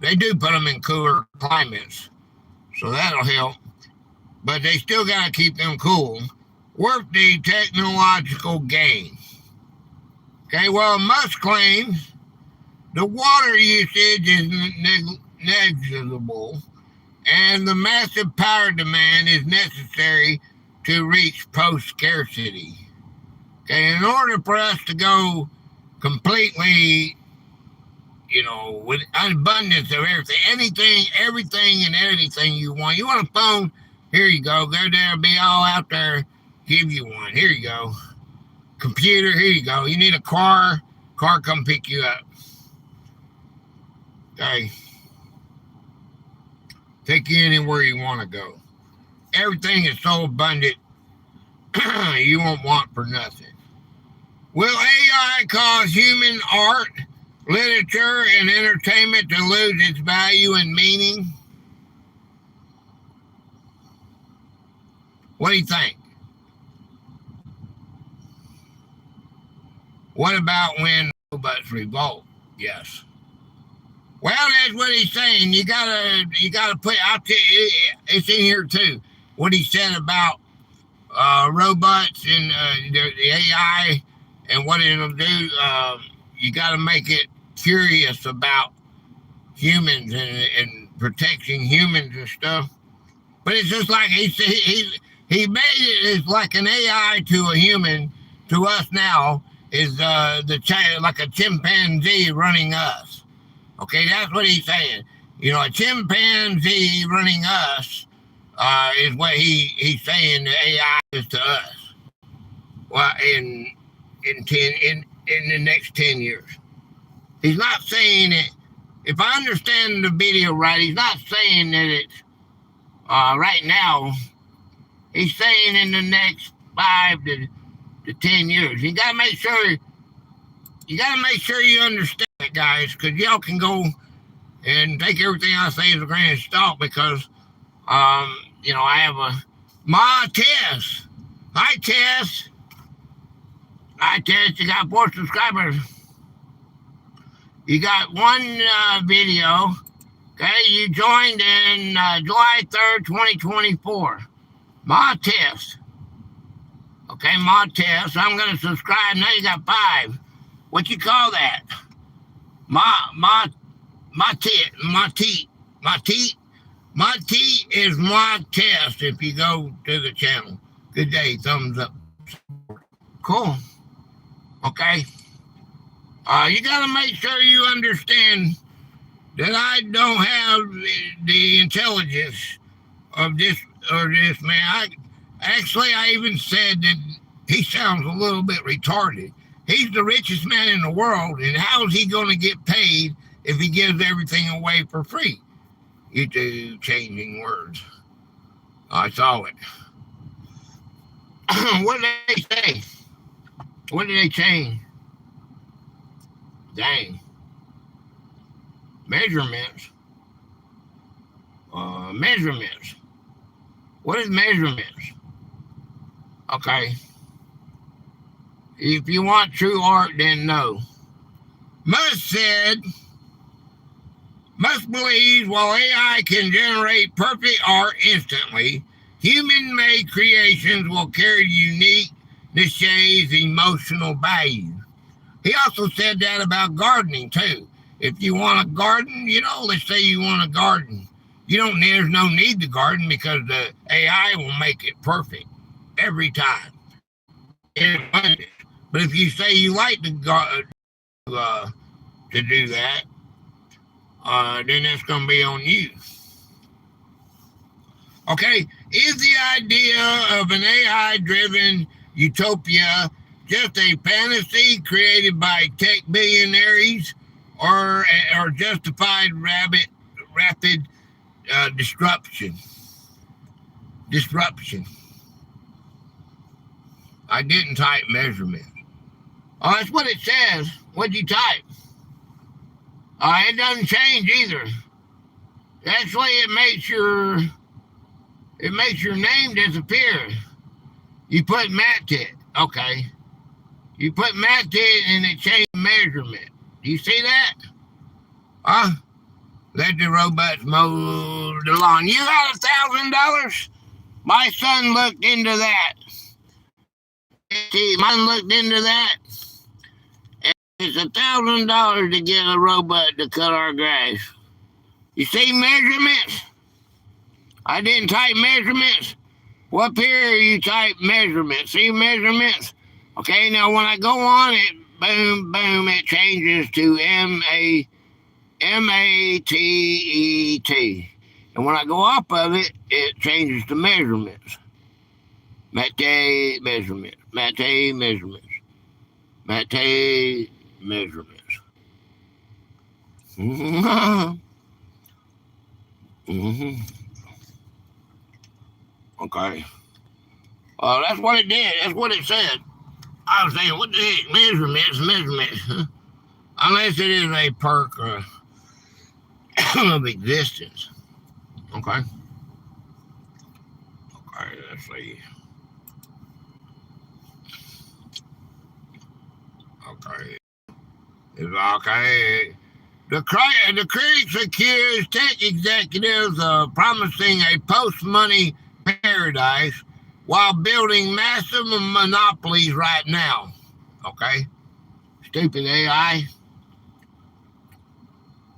They do put them in cooler climates, so that'll help. But they still got to keep them cool. Worth the technological gain. Okay, well, Musk claims the water usage is negligible and the massive power demand is necessary to reach post-scarcity. Okay, in order for us to go completely, with an abundance of everything and anything you want. You want a phone? Here you go. Go there, be all out there. Give you one. Here you go. Computer, here you go. You need a car come pick you up. Okay. Take you anywhere you want to go. Everything is so abundant, you won't want for nothing. Will AI cause human art, literature, and entertainment to lose its value and meaning? What do you think? What about when robots revolt? Yes. Well, that's what he's saying. You gotta put. It's in here too. What he said about robots and the AI and what it'll do. You gotta make it curious about humans and protecting humans and stuff. But it's just like he made it as like an AI to a human. To us now is like a chimpanzee running us. Okay, that's what he's saying. You know, a chimpanzee running us is what he's saying the AI is to us. Well, in the next 10 years, he's not saying it. If I understand the video right, he's not saying that it's right now. He's saying in the next 5 to 10 years. You gotta make sure you understand it, guys, because y'all can go and take everything I say as a grain of salt because you know, I have Ma Tess. Hi Tess. Hi Tess, you got 4 subscribers. You got 1 video. Okay, you joined in July 3rd, 2024. Ma Tess. Okay, Ma Tess. I'm gonna subscribe. Now you got 5. What you call that? Ma T is Ma Tess if you go to the channel. Good day, thumbs up. Cool. Okay. You gotta make sure you understand that I don't have the intelligence of this man. I even said that he sounds a little bit retarded. He's the richest man in the world, and how is he going to get paid if he gives everything away for free? You do changing words. I saw it. What did they say? What did they change? Dang. Measurements. Measurements. What is measurements? Okay. If you want true art, then no. Musk believes while AI can generate perfect art instantly, human-made creations will carry unique niche's emotional value. He also said that about gardening, too. If you want a garden, you know, let's say you want a garden. There's no need to garden because the AI will make it perfect every time. But if you say you like to do that, then that's going to be on you. Okay, is the idea of an AI-driven utopia just a fantasy created by tech billionaires or justified rapid disruption? I didn't type measurement. Oh, that's what it says. What'd you type? It doesn't change either. Actually, it makes your name disappear. You put Mattit. Okay. You put Mattit and it changed measurement. Do you see that? Let the robots mow the lawn. You got $1,000? My son looked into that. Mine looked into that. And it's $1,000 to get a robot to cut our grass. You see measurements? I didn't type measurements. Well, up here you type measurements. See measurements? Okay, now when I go on it, boom, boom, it changes to M-A-T-E-T. And when I go off of it, it changes to measurements. Mattit measurements. Mattit measurements. Mattit measurements. Okay. That's what it did. That's what it said. I was saying, what the heck? Measurements. Unless it is a perk of existence. Okay. Let's see. Okay. It's okay. The critics accuse tech executives of promising a post-money paradise while building massive monopolies right now. Okay? Stupid AI.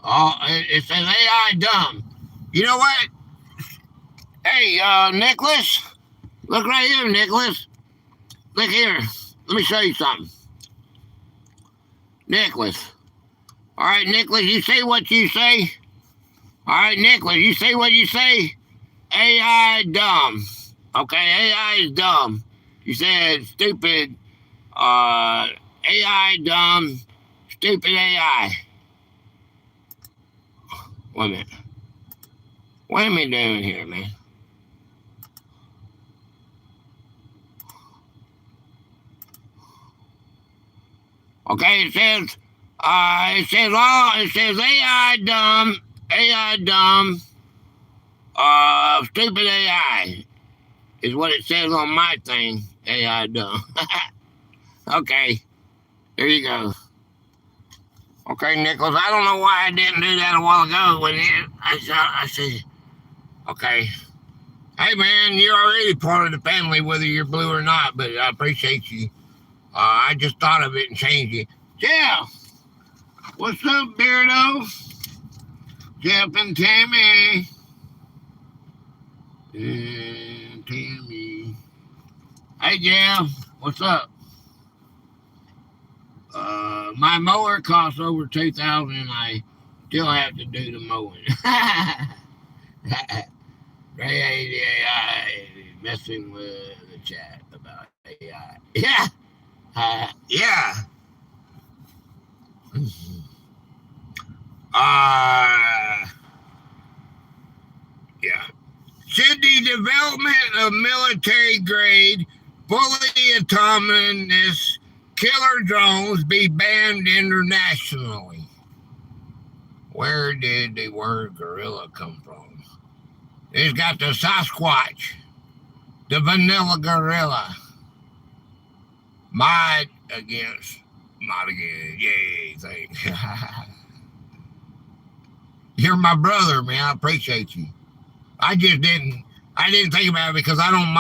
Oh, it says AI dumb. You know what? Hey, Nicholas. Look right here, Nicholas. Look here. Let me show you something. Nicholas. All right, Nicholas, you say what you say. All right, Nicholas, you say what you say. AI dumb. Okay, AI is dumb. You said stupid. AI dumb. Stupid AI. Wait a minute. What am I doing here, man? Okay, it says AI dumb, stupid AI is what it says on my thing. AI dumb. Okay, there you go. Okay, Nicholas, I don't know why I didn't do that a while ago when I see. Okay. Hey, man, you're already part of the family, whether you're blue or not, but I appreciate you. I just thought of it and changed it. Yeah. What's up, Beardo? Jeff and Tammy. And Tammy. Hey, Jeff. What's up? My mower costs over $2,000 and I still have to do the mowing. AI messing with the chat about AI. Yeah. Yeah. Yeah. Should the development of military-grade, fully autonomous killer drones be banned internationally? Where did the word gorilla come from? It's got the Sasquatch, the vanilla gorilla. Mod again. Yay, thanks. You're my brother, man. I appreciate you. I didn't think about it because I don't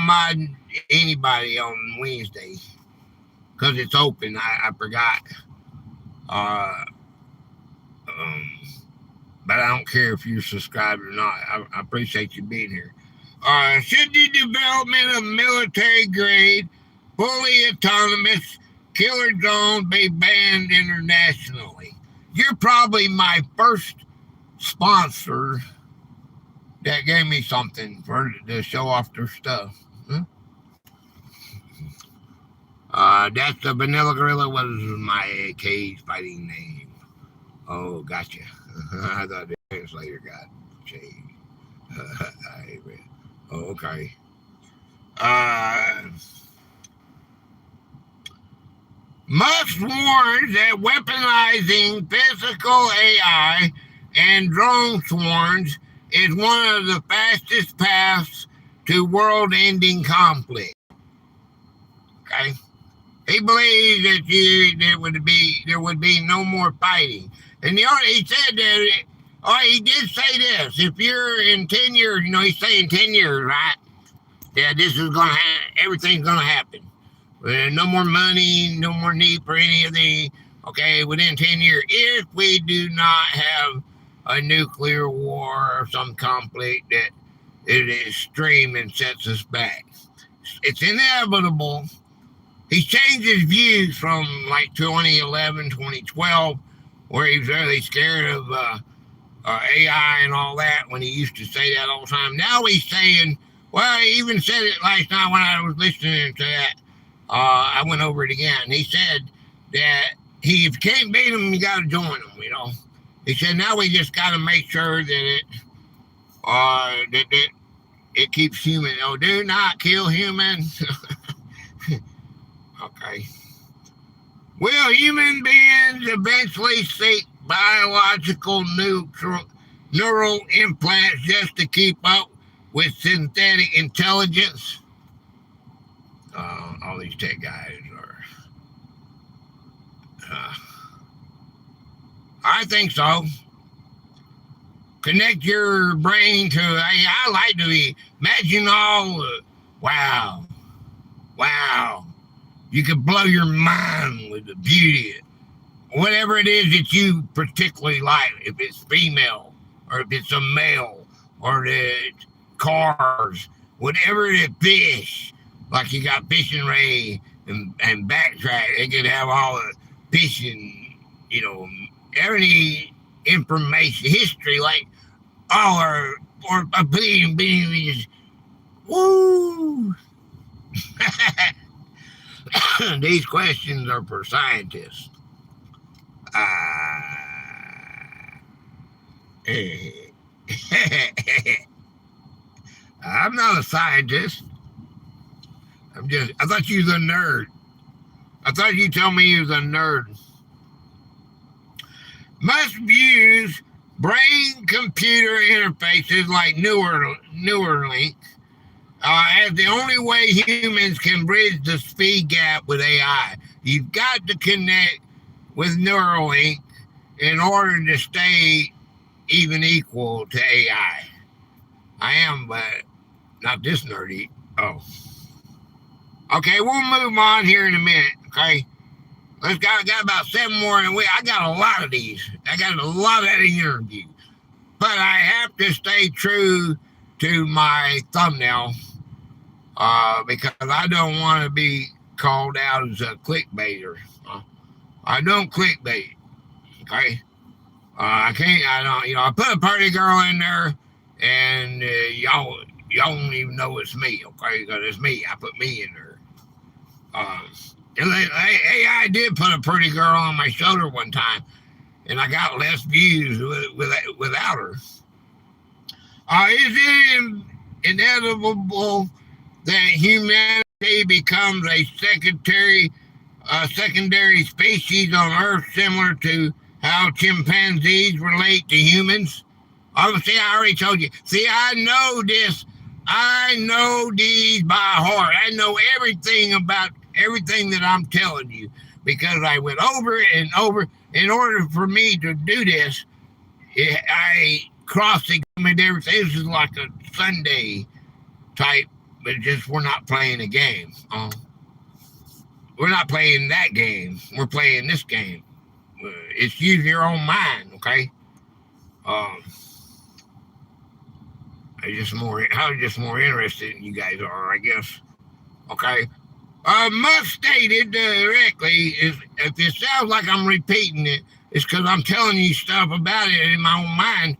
mod anybody on Wednesday because it's open. I forgot. But I don't care if you're subscribed or not. I appreciate you being here. Should the development of military-grade, fully autonomous killer drones be banned internationally? You're probably my first sponsor that gave me something to show off their stuff. That's the vanilla gorilla was my cage fighting name. Oh, gotcha. I thought the translator got changed. Okay. Musk warns that weaponizing physical AI and drone swarms is one of the fastest paths to world-ending conflict. Okay. He believes that there would be no more fighting. And he said that, he did say this, if you're in 10 years, he's saying 10 years, right? Yeah, everything's going to happen. No more money, no more need for any of within 10 years, if we do not have a nuclear war or some conflict that is extreme and sets us back. It's inevitable. He's changed his views from 2011, 2012, where he was really scared of AI and all that when he used to say that all the time. Now he's saying, well, he even said it last night when I was listening to that. I went over it again. He said that if you can't beat him, you got to join him, He said, now we just got to make sure that it keeps human. Do not kill humans. Okay. Will human beings eventually seek biological neural implants just to keep up with synthetic intelligence. All these tech guys are. I think so. Connect your brain to. I like to imagine all. Wow. You could blow your mind with the beauty, whatever it is that you particularly like. If it's female, or if it's a male, or it's cars, whatever it is, fish. Like you got fishing ray and backtrack. They could have all the fishing, every information, history, like all or a billion just woo. These questions are for scientists. I'm not a scientist. I thought you was a nerd. I thought you told me you was a nerd. Must use brain-computer interfaces like Neuralink as the only way humans can bridge the speed gap with AI. You've got to connect with Neuralink in order to stay even equal to AI. I am, but not this nerdy. Oh. Okay, we'll move on here in a minute, okay? Let's got about 7 more, and I got a lot of these. I got a lot of that interview. But I have to stay true to my thumbnail because I don't want to be called out as a clickbaiter. I don't clickbait, okay? I don't, I put a pretty girl in there, and y'all don't even know it's me, okay? Because it's me. I put me in there. I did put a pretty girl on my shoulder one time, and I got less views without her. Is it inevitable that humanity becomes a secondary species on Earth, similar to how chimpanzees relate to humans? Obviously, I already told you. See, I know this. I know these by heart. I know everything about everything that I'm telling you because I went over and over. In order for me to do this, I cross-examined everything. This is like a Sunday type, but just we're not playing a game. We're not playing that game. We're playing this game. It's use your own mind, okay? I was just more interested than you guys are, I guess. Okay. Must stated directly is if it sounds like I'm repeating it, it's because I'm telling you stuff about it in my own mind.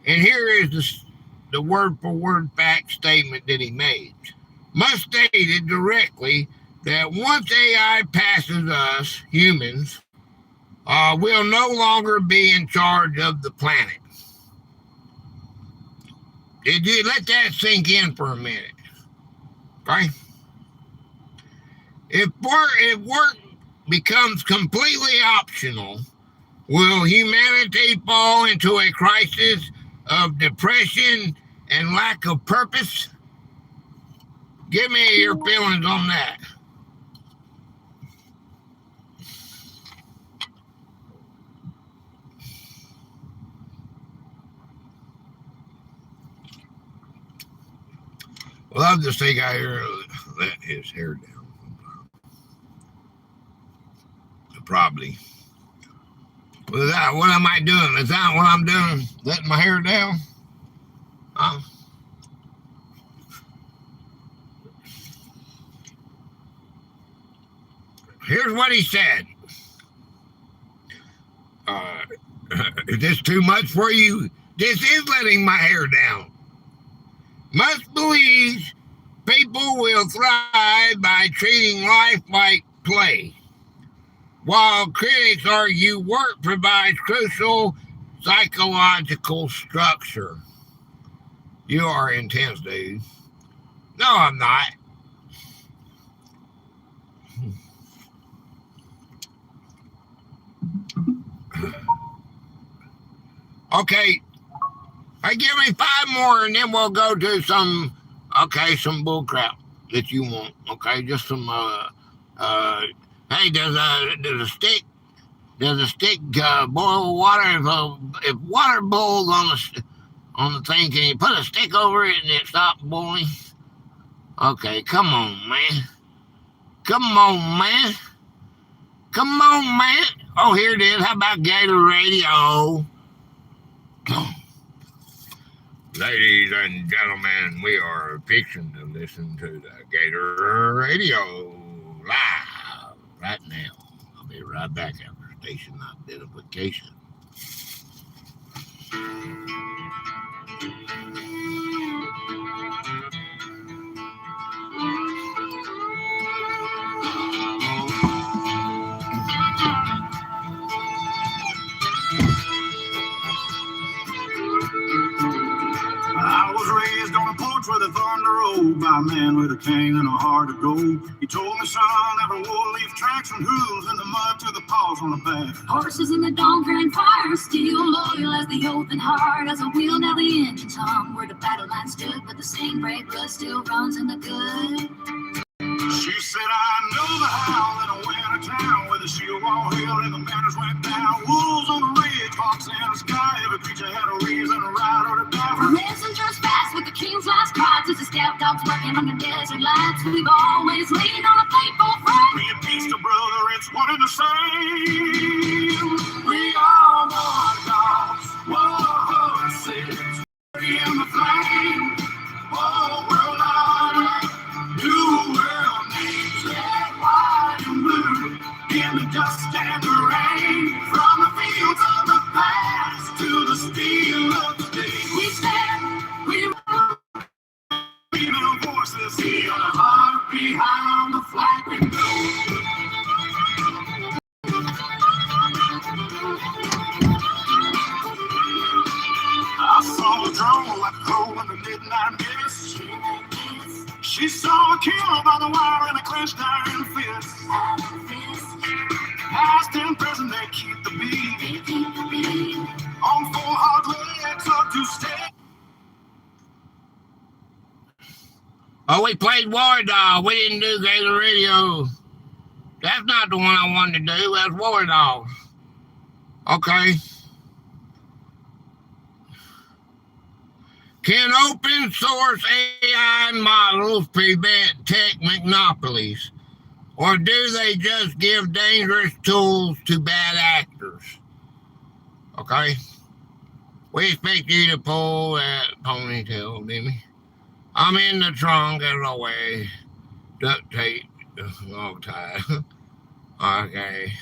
And here is the word for word fact statement that he made. Must stated directly that once AI passes us, humans, we'll no longer be in charge of the planet. Did you let that sink in for a minute? Okay? If work becomes completely optional, will humanity fall into a crisis of depression and lack of purpose? Give me your feelings on that. Love to see guy here let his hair down. Probably. What am I doing? Is that what I'm doing? Letting my hair down? Here's what he said. Is this too much for you? This is letting my hair down. Must believe people will thrive by treating life like play. While critics argue work provides crucial psychological structure. You are intense, dude. No, I'm not. Okay. Hey, give me 5 more, and then we'll go to some bull crap that you want. Okay, just some. Hey, does a stick boil water? If water boils on the thing, can you put a stick over it and it stops boiling? Okay, come on, man. Come on, man. Come on, man. Oh, here it is. How about Gator Radio? Ladies and gentlemen, we are fixing to listen to the Gator Radio live right now. I'll be right back after station identification. I was raised on a porch where the thunder rolled by a man with a cane and a heart of gold. He told me, son, every wool leaf tracks and hooves in the mud to the paws on the back. Horses in the dawn grand fire, still loyal as the oath and hard as a wheel now the engines hum. Where the battle line stood, but the same brave blood still runs in the good. She said, I know the howl in a winter town where the shield wall held and the banners went down. Wolves on the ridge, hawks in the sky. Every creature had a reason to ride or to die. The messengers fast with the king's last cry. To the scout dogs working on the desert lights. We've always leaned on a faithful friend. Be a beast or brother, it's one and the same. We are war dogs, war horses, in the flame. Oh, world honor, new world names, red, white, and blue. In the dust and the rain, from the fields of the past to the steel of today. We stand, we rule, we know voices, see our heart behind the flag we know. I saw a drone like a crow in the midnight mist. She saw a killer by the wire and a clenched iron fist. Past in prison, they keep the beat. On 4 hard legs up to stay. Oh, we played War Dog. We didn't do Gator Radio. That's not the one I wanted to do. That's War Dog. Okay. Can open source AI models prevent tech monopolies? Or do they just give dangerous tools to bad actors? Okay. We expect you to pull that ponytail, didn't we? I'm in the trunk as always. Duct tape, long tie. Okay.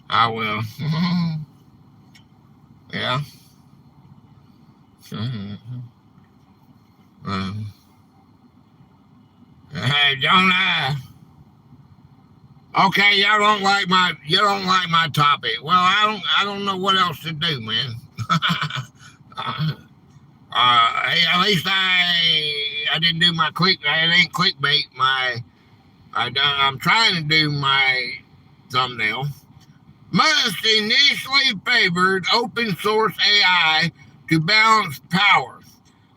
I will. Yeah. Hey, don't I? Okay, y'all don't like my topic. Well, I don't know what else to do, man. Hey, at least I didn't do my it ain't clickbait. I'm trying to do my thumbnail. Must initially favored open source AI to balance power,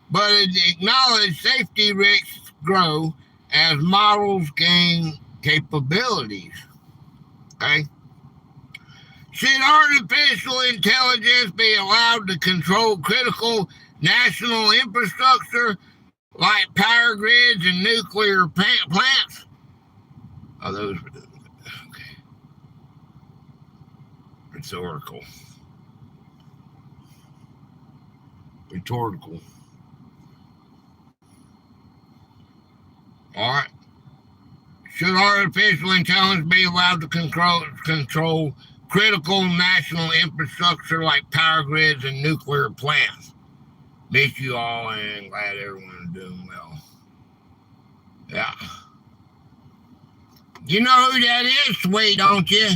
but it acknowledged safety risks grow as models gain capabilities. Okay? Should artificial intelligence be allowed to control critical national infrastructure like power grids and nuclear plants? Oh, those were okay. Rhetorical. All right. Should artificial intelligence be allowed to control critical national infrastructure like power grids and nuclear plants? Miss you all and glad everyone's doing well. Yeah. You know who that is, Sweet, don't you?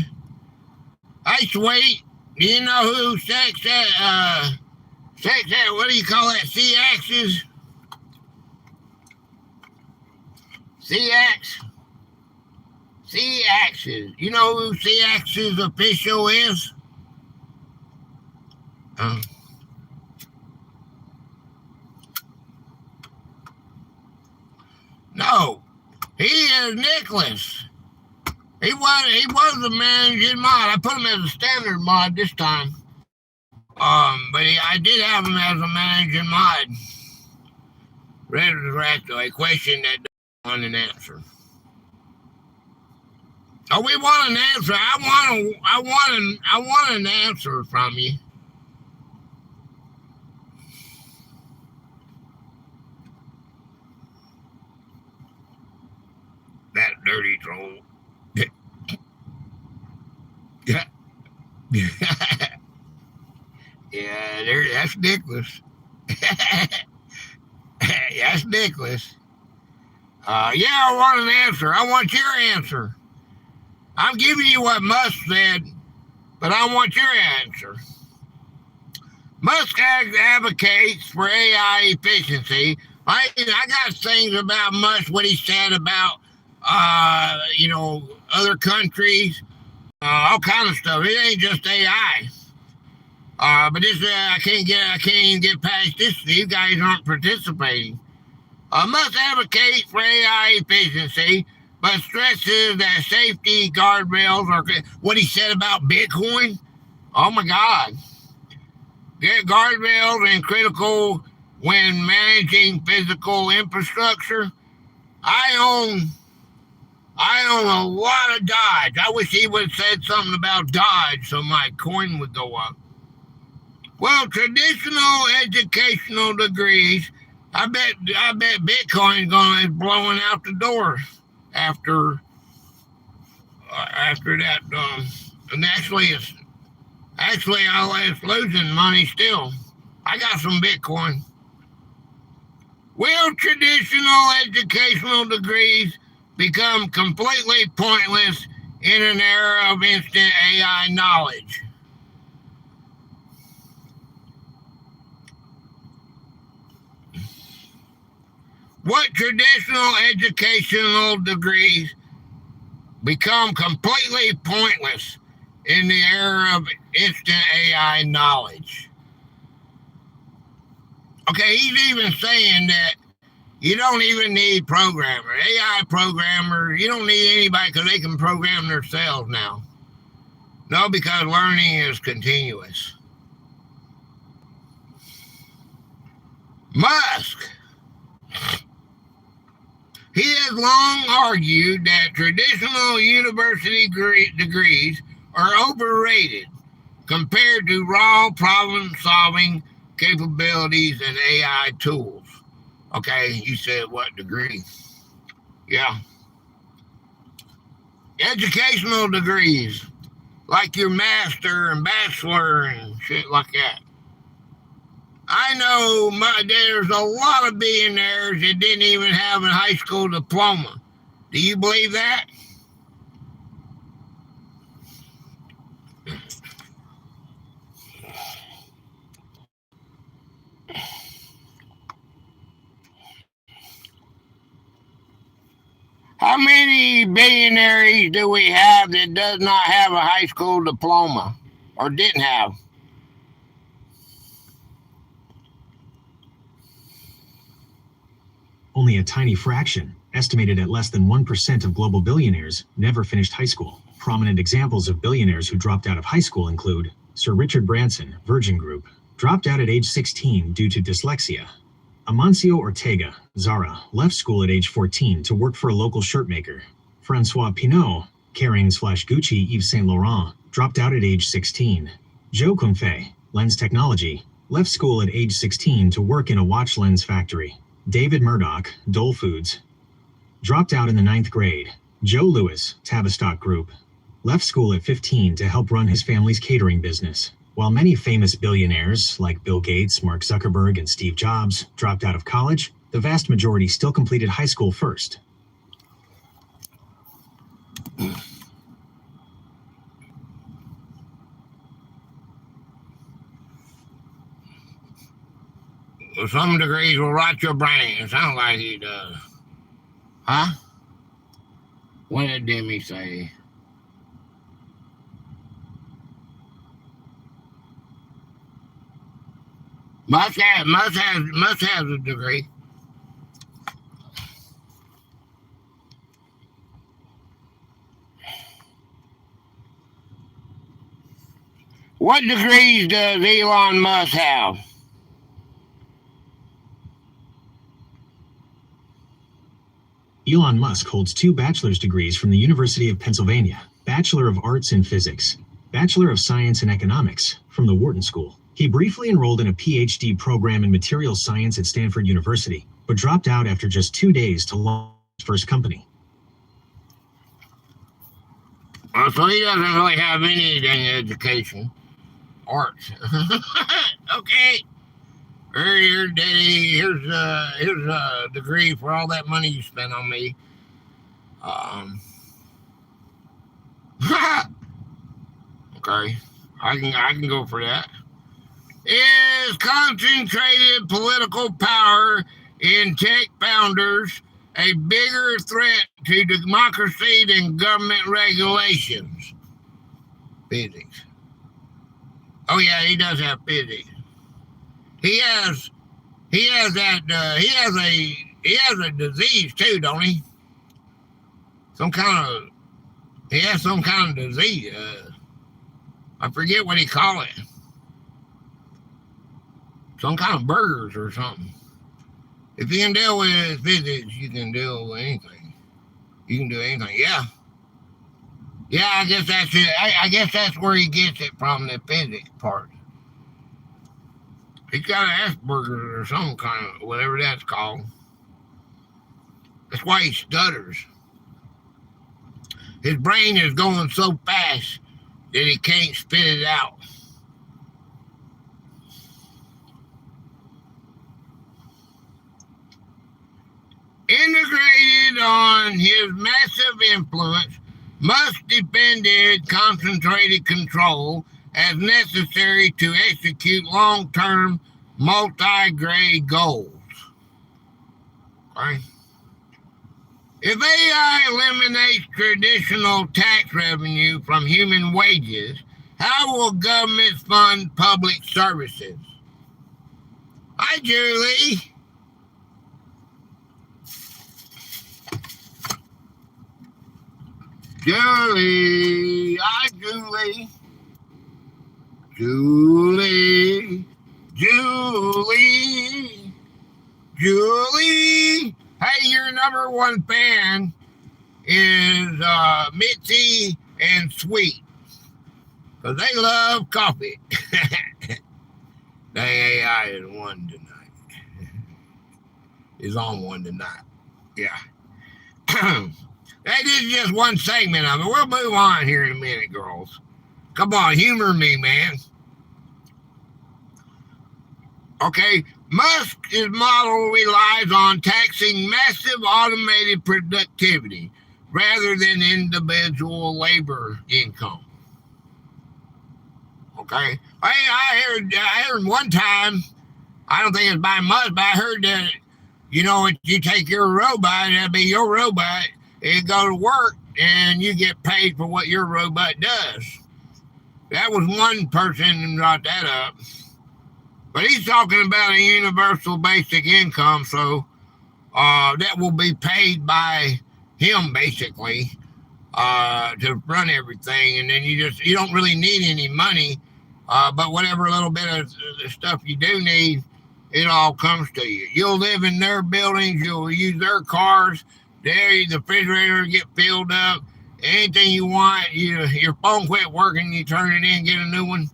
Hey, Sweet, do you know who what do you call that? C-axis? C-axis. You know who C-axis official is? No, he is Nicholas. He was the managing mod. I put him as a standard mod this time. But I did have him as a managing mod. Red was right though. A question that doesn't want an answer. Oh, we want an answer. I want an answer from you. That dirty troll. Yeah, that's Nicholas. That's Nicholas. Yeah, I want an answer. I want your answer. I'm giving you what Musk said, but I want your answer. Musk advocates for AI efficiency. I got things about Musk, what he said about, other countries, all kind of stuff. It ain't just AI. But this, I can't even get past this. You guys aren't participating. Musk advocates for AI efficiency, but stresses that safety guardrails are what he said about Bitcoin. Oh my God. Guardrails are critical when managing physical infrastructure. I own a lot of Dodge. I wish he would have said something about Dodge so my coin would go up. Well, traditional educational degrees, I bet Bitcoin's is blowing out the door after that. And actually, it's losing money still. I got some Bitcoin. Will traditional educational degrees become completely pointless in an era of instant AI knowledge? What traditional educational degrees become completely pointless in the era of instant AI knowledge? Okay, he's even saying that you don't even need programmers. AI programmers, you don't need anybody because they can program themselves now. No, because learning is continuous. Musk. He has long argued that traditional university degrees are overrated compared to raw problem-solving capabilities and AI tools. Okay, you said what degree? Yeah. Educational degrees, like your master and bachelor and shit like that. I know there's a lot of billionaires that didn't even have a high school diploma. Do you believe that? How many billionaires do we have that does not have a high school diploma or didn't have? Only a tiny fraction, estimated at less than 1% of global billionaires, never finished high school. Prominent examples of billionaires who dropped out of high school include Sir Richard Branson, Virgin Group, dropped out at age 16 due to dyslexia. Amancio Ortega, Zara, left school at age 14 to work for a local shirt maker. Francois Pinault, Kering/Gucci Yves Saint Laurent, dropped out at age 16. Joe Confey, Lens Technology, left school at age 16 to work in a watch lens factory. David Murdoch, Dole Foods, dropped out in the 9th grade. Joe Lewis, Tavistock Group, left school at 15 to help run his family's catering business. While many famous billionaires like Bill Gates, Mark Zuckerberg, and Steve Jobs dropped out of college, the vast majority still completed high school first. Well, some degrees will rot your brain. It sounds like he does. Huh? What did Demi say? Musk has a degree. What degrees does Elon Musk have? Elon Musk holds 2 bachelor's degrees from the University of Pennsylvania, Bachelor of Arts in Physics, Bachelor of Science in Economics from the Wharton School. He briefly enrolled in a PhD program in materials science at Stanford University, but dropped out after just 2 days to launch his first company. So he doesn't really have anything in education. Arts. Okay. Here's a degree for all that money you spent on me. Okay. I can go for that. Is concentrated political power in tech founders a bigger threat to democracy than government regulations? Physics. Oh yeah, he does have physics. He has a disease too, don't he? He has some kind of disease. I forget what he call it. Some kind of burgers or something. If you can deal with physics, you can deal with anything. You can do anything. Yeah. Yeah, I guess that's it. I guess that's where he gets it from, the physics part. He's got an Asperger's or some kind of, whatever that's called. That's why he stutters. His brain is going so fast that he can't spit it out. Integrated on his massive influence, Musk defended concentrated control as necessary to execute long-term multi-grade goals. Okay. If AI eliminates traditional tax revenue from human wages, how will governments fund public services? Hi, Julie. Julie. Hi, Julie. Julie. Julie. Julie. Hey, your number one fan is Mitzi and Sweet. Because they love coffee. The AI is one tonight. Is on one tonight. Yeah. That is just one segment of it. We'll move on here in a minute, girls. Come on, humor me, man. Okay, Musk's model relies on taxing massive automated productivity rather than individual labor income. Okay, I heard one time, I don't think it's by Musk, but I heard that, you know, if you take your robot, that'd be your robot, it go to work and you get paid for what your robot does. That was one person who brought that up. But he's talking about a universal basic income, so that will be paid by him basically to run everything, and then you don't really need any money, but whatever little bit of stuff you do need, it all comes to you. You'll live in their buildings, you'll use their cars, the refrigerator get filled up, anything you want. Your phone quit working, you turn it in, get a new one.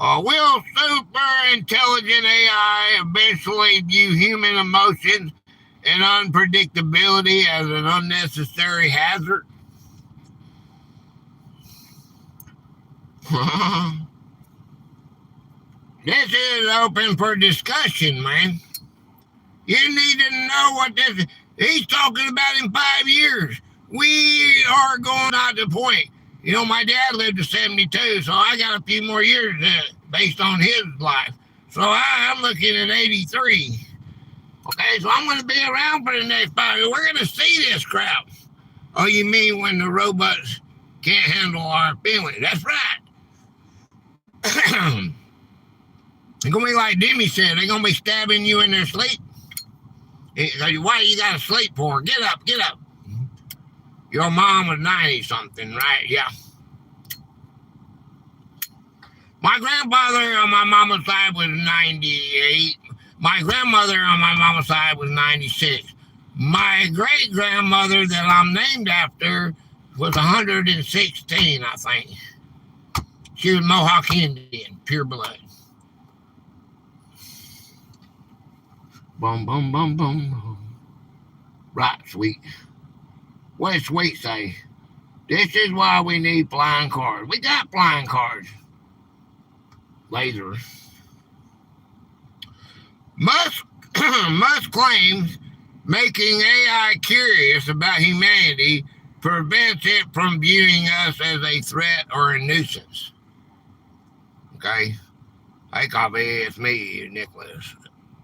Will super intelligent AI eventually view human emotions and unpredictability as an unnecessary hazard? This is open for discussion, man. You need to know what this. He's talking about in 5 years. We are going out to point. You know, my dad lived to 72, so I got a few more years based on his life. So I'm looking at 83. Okay, so I'm going to be around for the next 5 years. We're going to see this crap. Oh, you mean when the robots can't handle our feelings? That's right. It's going to be like Demi said. They're going to be stabbing you in their sleep. Why you got to sleep for? Get up, get up. Your mom was 90-something, right? Yeah. My grandfather on my mama's side was 98. My grandmother on my mama's side was 96. My great-grandmother that I'm named after was 116, I think. She was Mohawk Indian, pure blood. Boom, boom, boom, boom, boom. Right, sweet. What does sweet say? This is why we need flying cars. We got flying cars. Lasers. Musk claims making AI curious about humanity prevents it from viewing us as a threat or a nuisance. Okay? Hey, copy, it's me, Nicholas,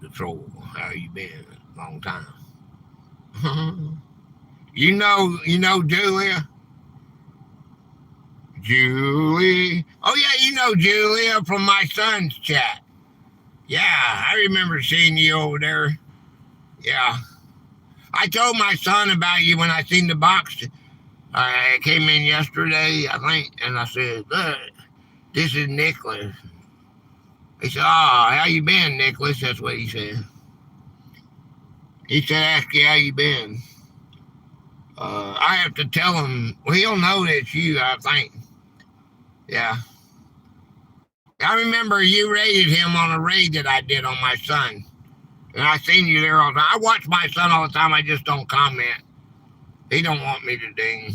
the troll. How you been? Long time. You know Julia? Julie. Oh, yeah, you know Julia from my son's chat. Yeah, I remember seeing you over there. Yeah. I told my son about you when I seen the box. I came in yesterday, I think, and I said, look, this is Nicholas. He said, oh, how you been, Nicholas? That's what he said. He said, ask you how you been. I have to tell him, well, he'll know that it's you, I think. Yeah. I remember you rated him on a raid that I did on my son. And I seen you there all the time. I watch my son all the time. I just don't comment. He don't want me to ding.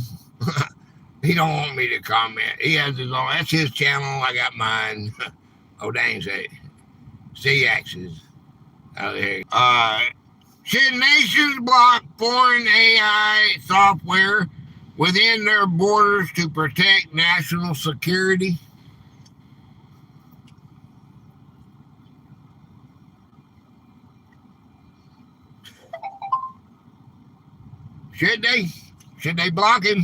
He don't want me to comment. He has his own. That's his channel. I got mine. Oh, dang, say. C-axis. Out there. Should nations block foreign AI software within their borders to protect national security? Should they? Should they block him?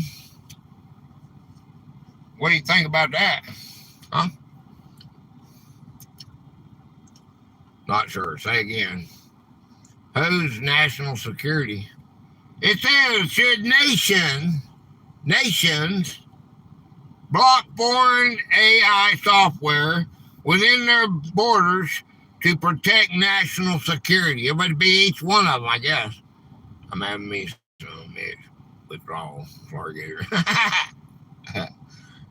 What do you think about that? Huh? Not sure. Say again. Whose national security? It says, should nations block foreign AI software within their borders to protect national security? It would be each one of them, I guess. I'm having me some withdrawal, Gator.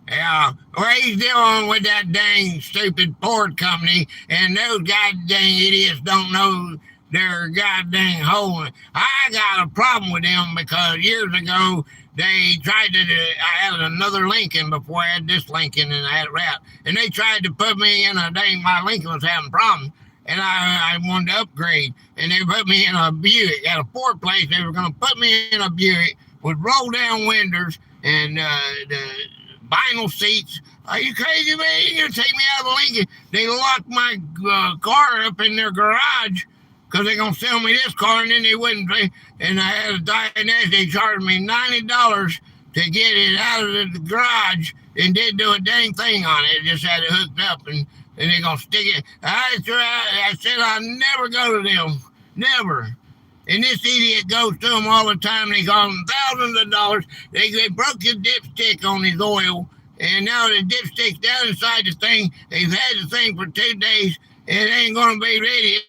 Yeah, well, he's dealing with that dang stupid Ford company, and those goddamn idiots don't know their goddamn hole. I got a problem with them because years ago they tried to. I had another Lincoln before I had this Lincoln, and I had it wrapped, and they tried to put me in a dang. My Lincoln was having problems, and I wanted to upgrade, and they put me in a Buick. At a Ford place, they were going to put me in a Buick with roll down windows and the vinyl seats. Are you crazy, man? You're going to take me out of the Lincoln? They locked my car up in their garage because they're going to sell me this car, and then they wouldn't pay. And I had a Dianetics. They charged me $90 to get it out of the garage and didn't do a dang thing on it. It just had it hooked up, and they're going to stick it. I said I'll never go to them. Never. And this idiot goes to them all the time. They cost him thousands of dollars. They broke his dipstick on his oil, and now the dipstick's down inside the thing. They've had the thing for 2 days, and it ain't going to be ready.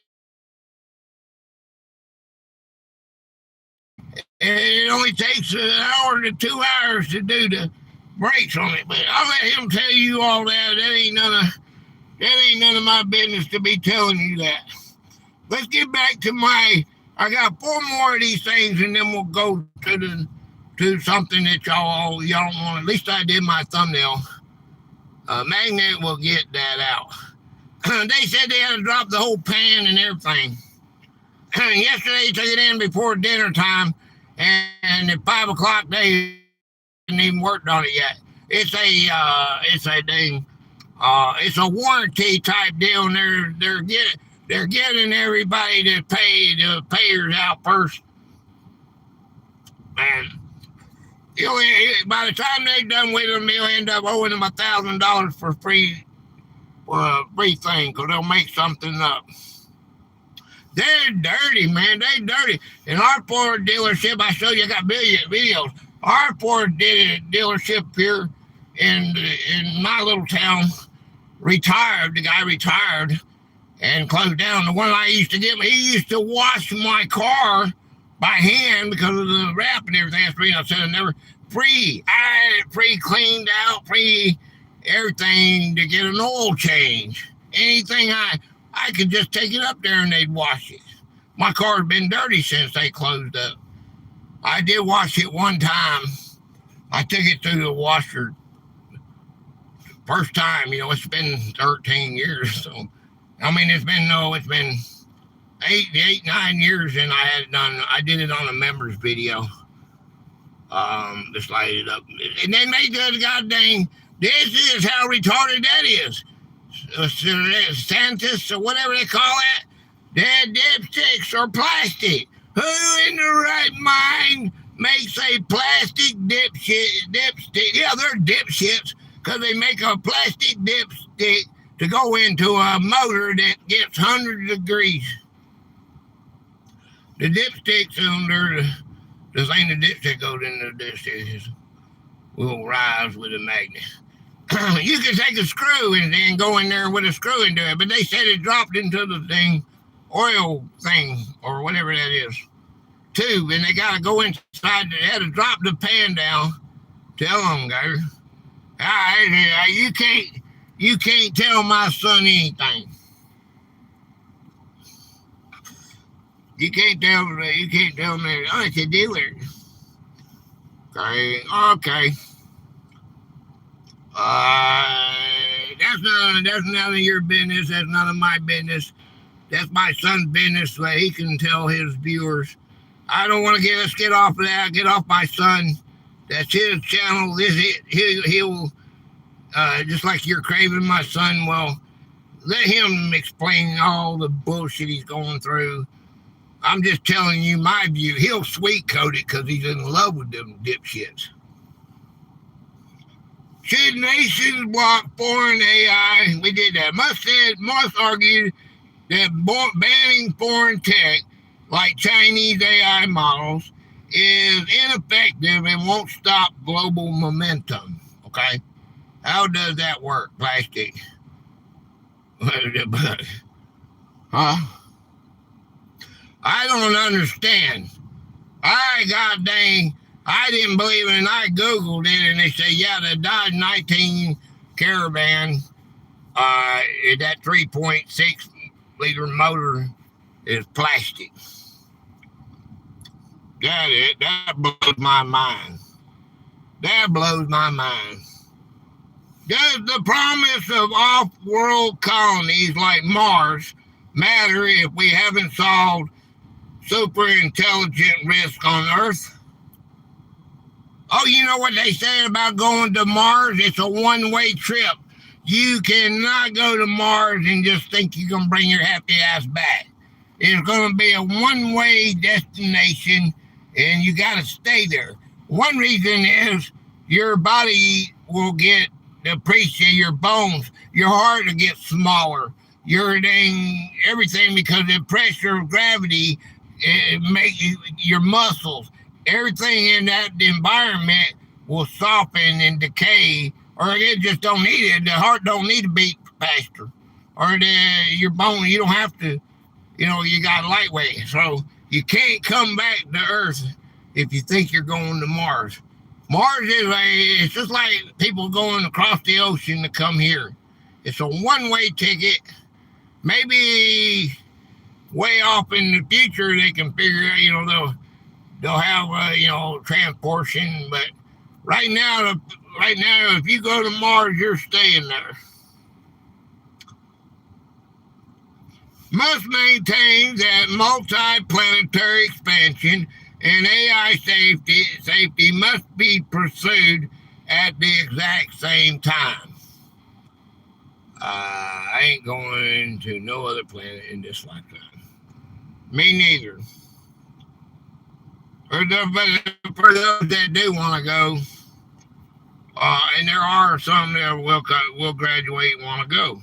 And it only takes an hour to 2 hours to do the brakes on it. But I'll let him tell you all that. That ain't none of my business to be telling you that. Let's get back to I got 4 more of these things, and then we'll go to something that y'all don't want. At least I did my thumbnail. Magnet will get that out. They said they had to drop the whole pan and everything. Yesterday, they took it in before dinner time, and at 5 o'clock, they hadn't even worked on it yet. It's a warranty type deal, and they're getting everybody to pay the payers out first. And by the time they're done with them, they'll end up owing them $1,000 for free thing, because they'll make something up. They're dirty, man. They're dirty. In our Ford dealership, I showed you, I got videos. Our Ford dealership here in my little town, retired. The guy retired and closed down. The one I used to get, he used to wash my car by hand because of the wrap and everything. That's the reason I said I never free. I had it pre-cleaned out, everything to get an oil change. Anything I could just take it up there and they'd wash it. My car's been dirty since they closed up. I did wash it one time. I took it through the washer. First time, it's been 13 years. So, it's been 9 years, and I had it done. I did it on a members video. Just light it up. And they made the goddamn, this is how retarded that is. Santas or whatever they call it. Their dipsticks are plastic. Who in the right mind makes a plastic dipstick? Yeah, they're dipshits because they make a plastic dipstick to go into a motor that gets hundreds of degrees. The dipsticks under the thing the dipstick goes into the dipstick will rise with a magnet. You can take a screw and then go in there with a screw into it, but they said it dropped into the thing, oil thing, or whatever that is, tube, and they got to go inside. They had to drop the pan down. Tell them, guys. You can't tell my son anything. You can't tell me. Oh, it's a dealer. Okay. That's none of your business. That's none of my business. That's my son's business, so he can tell his viewers. I don't want to let's get off of that. Get off my son. That's his channel. He'll just like you're craving my son. Well, let him explain all the bullshit he's going through. I'm just telling you my view. He'll sweet coat it because he's in love with them dipshits. Should nations block foreign AI? We did that. Must argue that banning foreign tech like Chinese AI models is ineffective and won't stop global momentum. Okay? How does that work, plastic? Huh? I don't understand. I didn't believe it, and I Googled it, and they say, yeah, the Dodge 19 Caravan, that 3.6 liter motor is plastic. That blows my mind. Does the promise of off-world colonies like Mars matter if we haven't solved super intelligent risk on Earth? Oh, you know what they say about going to Mars? It's a one-way trip. You cannot go to Mars and just think you're going to bring your happy ass back. It's going to be a one-way destination, and you got to stay there. One reason is your body will get depreciated, your bones, your heart will get smaller, everything, because the pressure of gravity makes your muscles, everything in that environment will soften and decay, or it just don't need it. The heart don't need to beat faster, or your bone, you don't have to, you got lightweight. So you can't come back to Earth if you think you're going to Mars. Mars it's just like people going across the ocean to come here. It's a one-way ticket. Maybe way off in the future they can figure out, they'll have transportation, but right now if you go to Mars, you're staying there. Must maintain that multi-planetary expansion and AI safety must be pursued at the exact same time. I ain't going to no other planet in this lifetime. Me neither. For those that do want to go, and there are some that will graduate and want to go.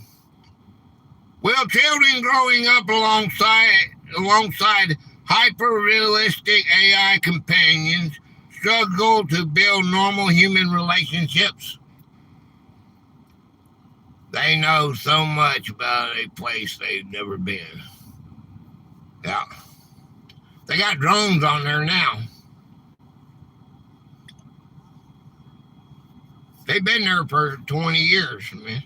Will children growing up alongside hyper-realistic AI companions struggle to build normal human relationships? They know so much about a place they've never been. Yeah. They got drones on there now. They've been there for 20 years, man.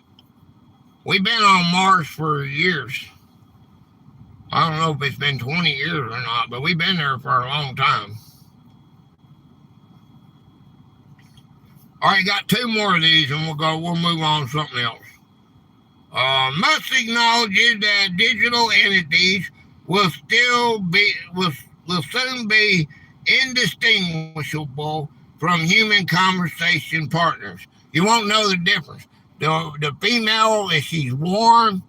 We've been on Mars for years. I don't know if it's been 20 years or not, but we've been there for a long time. All right, got two more of these, and we'll move on to something else. Musk acknowledges that digital entities will soon be indistinguishable from human conversation partners. You won't know the difference. The female, if she's warm,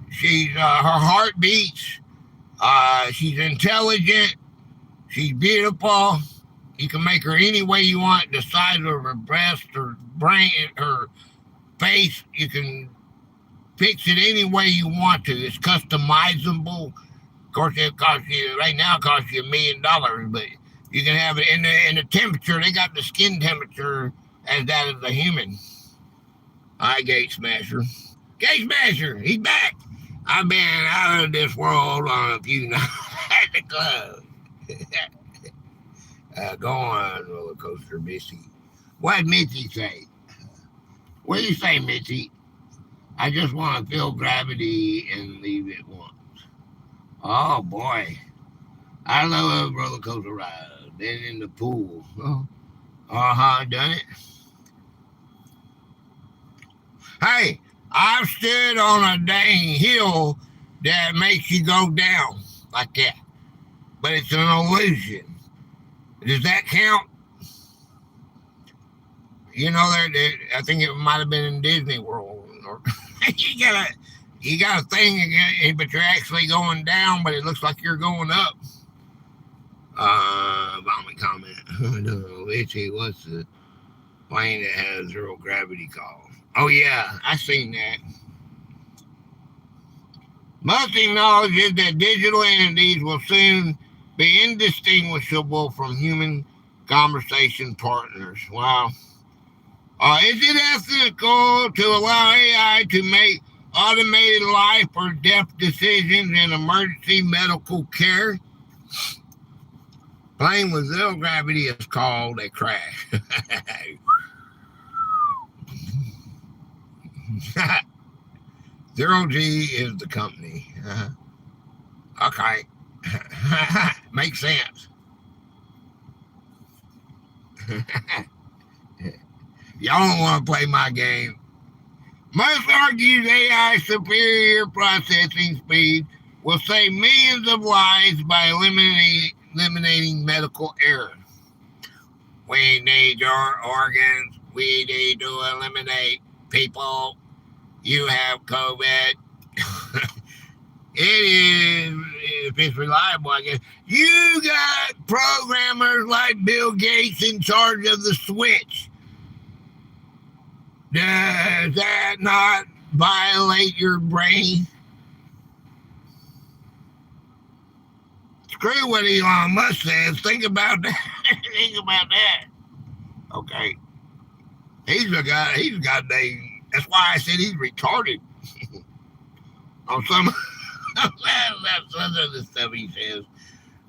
her heart beats, she's intelligent, she's beautiful. You can make her any way you want. The size of her breast, her brain, her face, you can fix it any way you want to. It's customizable. Of course, right now it costs you $1 million, but you can have it in the temperature. They got the skin temperature as that of a human. Hi, Gate Smasher. Gate Smasher, he's back. I've been out of this world on a few nights at the club. Go on, roller coaster, Missy. What did Missy say? What do you say, Missy? I just want to feel gravity and leave it once. Oh, boy. I love a roller coaster ride. Been in the pool. Done it. Hey, I've stood on a dang hill that makes you go down like that. But it's an illusion. Does that count? You know, I think it might have been in Disney World. you got a thing, but you're actually going down, but it looks like you're going up. Vomit comment. No, Itchy, what's the plane that has zero gravity called? Oh, yeah, I seen that. Musk acknowledges that digital entities will soon be indistinguishable from human conversation partners. Wow. Is it ethical to allow AI to make automated life or death decisions in emergency medical care? Plane with zero gravity is called a crash. Zero G is the company. Okay. Makes sense. Y'all don't want to play my game. Musk argues AI superior processing speed will save millions of lives by eliminating medical errors. We need your organs. We need to eliminate people. You have COVID. It is, if it's reliable, I guess. You got programmers like Bill Gates in charge of the switch. Does that not violate your brain? Screw what Elon Musk says. Think about that. Think about that. Okay. He's a guy. That's why I said he's retarded. On some of the stuff he says.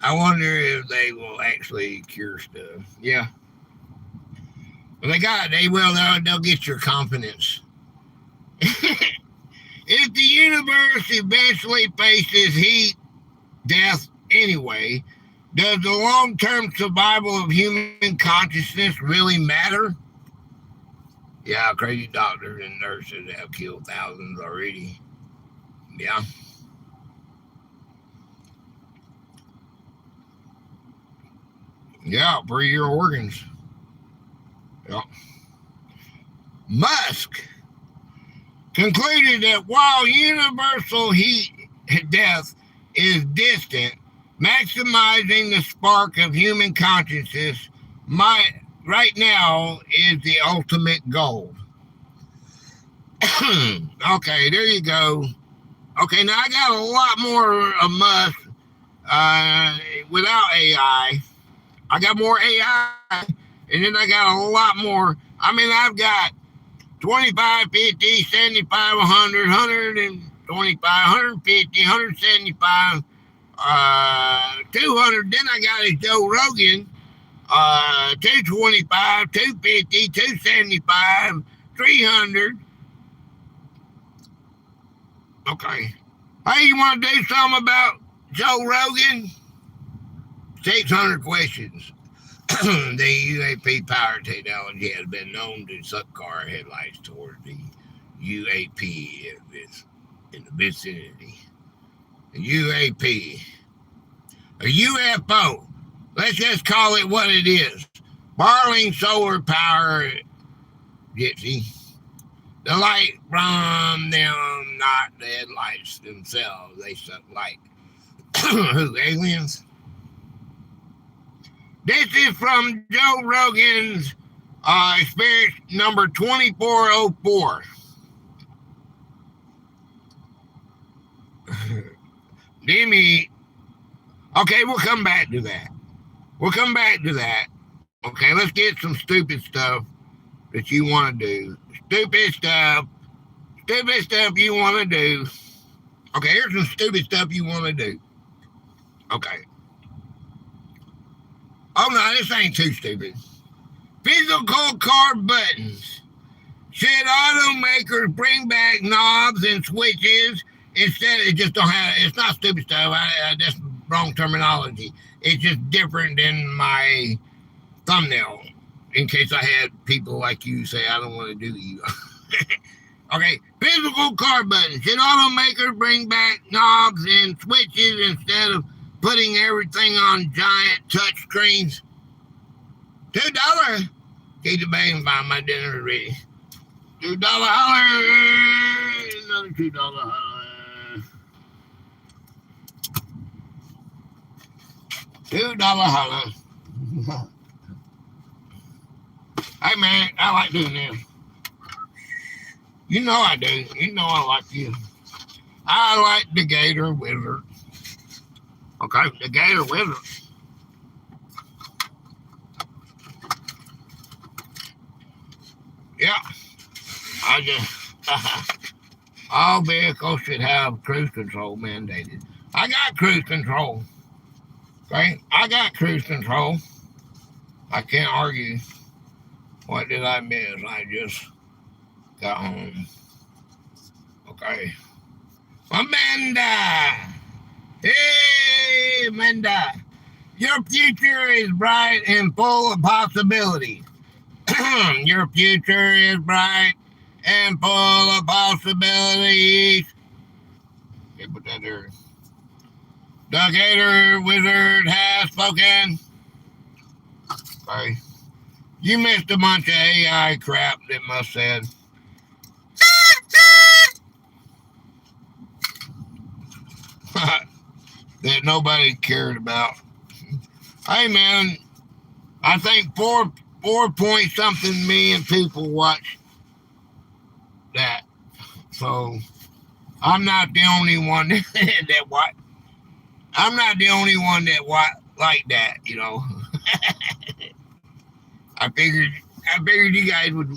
I wonder if they will actually cure stuff. Yeah. Well, they'll get your confidence. If the universe eventually faces heat, death anyway, does the long-term survival of human consciousness really matter? Yeah, crazy doctors and nurses have killed thousands already. Yeah. Yeah, for your organs. Yeah. Musk concluded that while universal heat death is distant, maximizing the spark of human consciousness right now is the ultimate goal. Okay, there you go. Okay, now I got a lot more of Musk without AI. I got more AI, and then I got a lot more. I mean, I've got 25, 50, 75, 100, 125, 150, 175, 200. Then I got a Joe Rogan, 225, 250, 275, 300. Okay. Hey, you want to do something about Joe Rogan? 600 questions. The UAP power technology has been known to suck car headlights towards the UAP in the vicinity. A UAP. A UFO. Let's just call it what it is. Borrowing solar power, Gypsy. The light from them, not the headlights themselves. They suck light. Who, aliens? This is from Joe Rogan's experience number 2404. Demi. Okay, we'll come back to that. Okay, let's get some stupid stuff that you want to do. Stupid stuff you want to do. Okay, here's some stupid stuff you want to do. Okay. Oh, no, this ain't too stupid. Physical car buttons. Should automakers bring back knobs and switches instead of just don't have, it's not stupid stuff. That's wrong terminology. It's just different than my thumbnail. In case I had people like you say, I don't want to do you. Okay, physical car buttons. Should automakers bring back knobs and switches instead of putting everything on giant touch screens? $2. Keep the bag and buy my dinner ready. $2 holler. Another $2 holler. $2 holler. Hey man, I like doing this. You know I do. You know I like you. I like the Gator Wizard. Okay, the Gator Wizard. Yeah. All vehicles should have cruise control mandated. I got cruise control. Okay, I got cruise control. I can't argue. What did I miss? I just got home. Okay. Amanda! Hey, Amanda! Your future is bright and full of possibility. Your future is bright and full of possibilities. Okay, put that there. The Gator Wizard has spoken. Okay. You missed a bunch of AI crap that must said. That nobody cared about. Hey man, I think 4 point something million people watch that. So I'm not the only one that watch. I'm not the only one that watch like that, you know. I figured you guys would.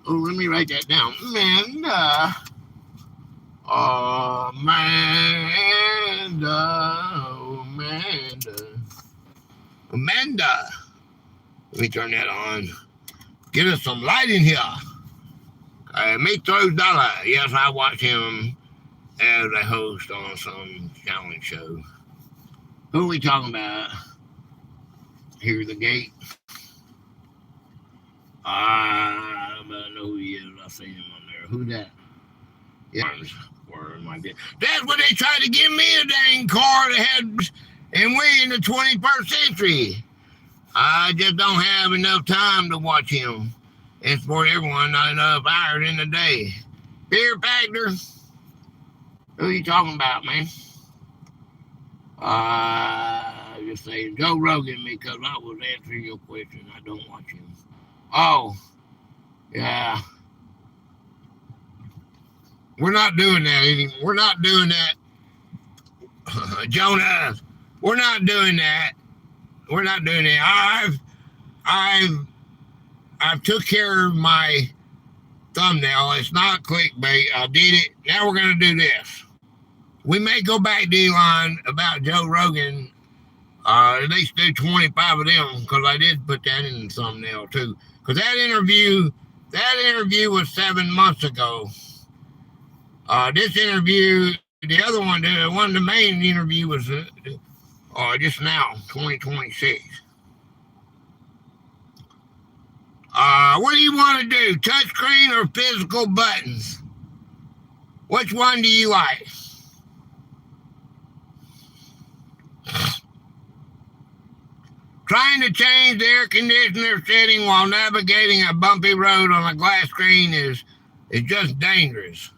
Oh, let me write that down. Amanda. Amanda. Let me turn that on. Get us some light in here. Me throws dollar. Yes, I watch him as a host on some challenge show. Who are we talking about? Here's the gate. I know who he is. I seen him on there. Who that? Yeah, that's what they tried to give me a dang car that had, and we in the 21st century. I just don't have enough time to watch him. And for everyone, not enough hours in the day. Fear factor. Who are you talking about, man? Just saying Joe Rogan because I was answering your question. I don't watch him. Oh, yeah. We're not doing that anymore. We're not doing that. Jonas, we're not doing that. We're not doing that. I've took care of my thumbnail. It's not clickbait. I did it. Now we're going to do this. We may go back to Elon about Joe Rogan. At least do 25 of them, because I did put that in the thumbnail too. Because that interview was 7 months ago. This interview, the other one, the main interview was just now, 2026. What do you want to do? Touchscreen or physical buttons? Which one do you like? Trying to change the air conditioner setting while navigating a bumpy road on a glass screen is just dangerous.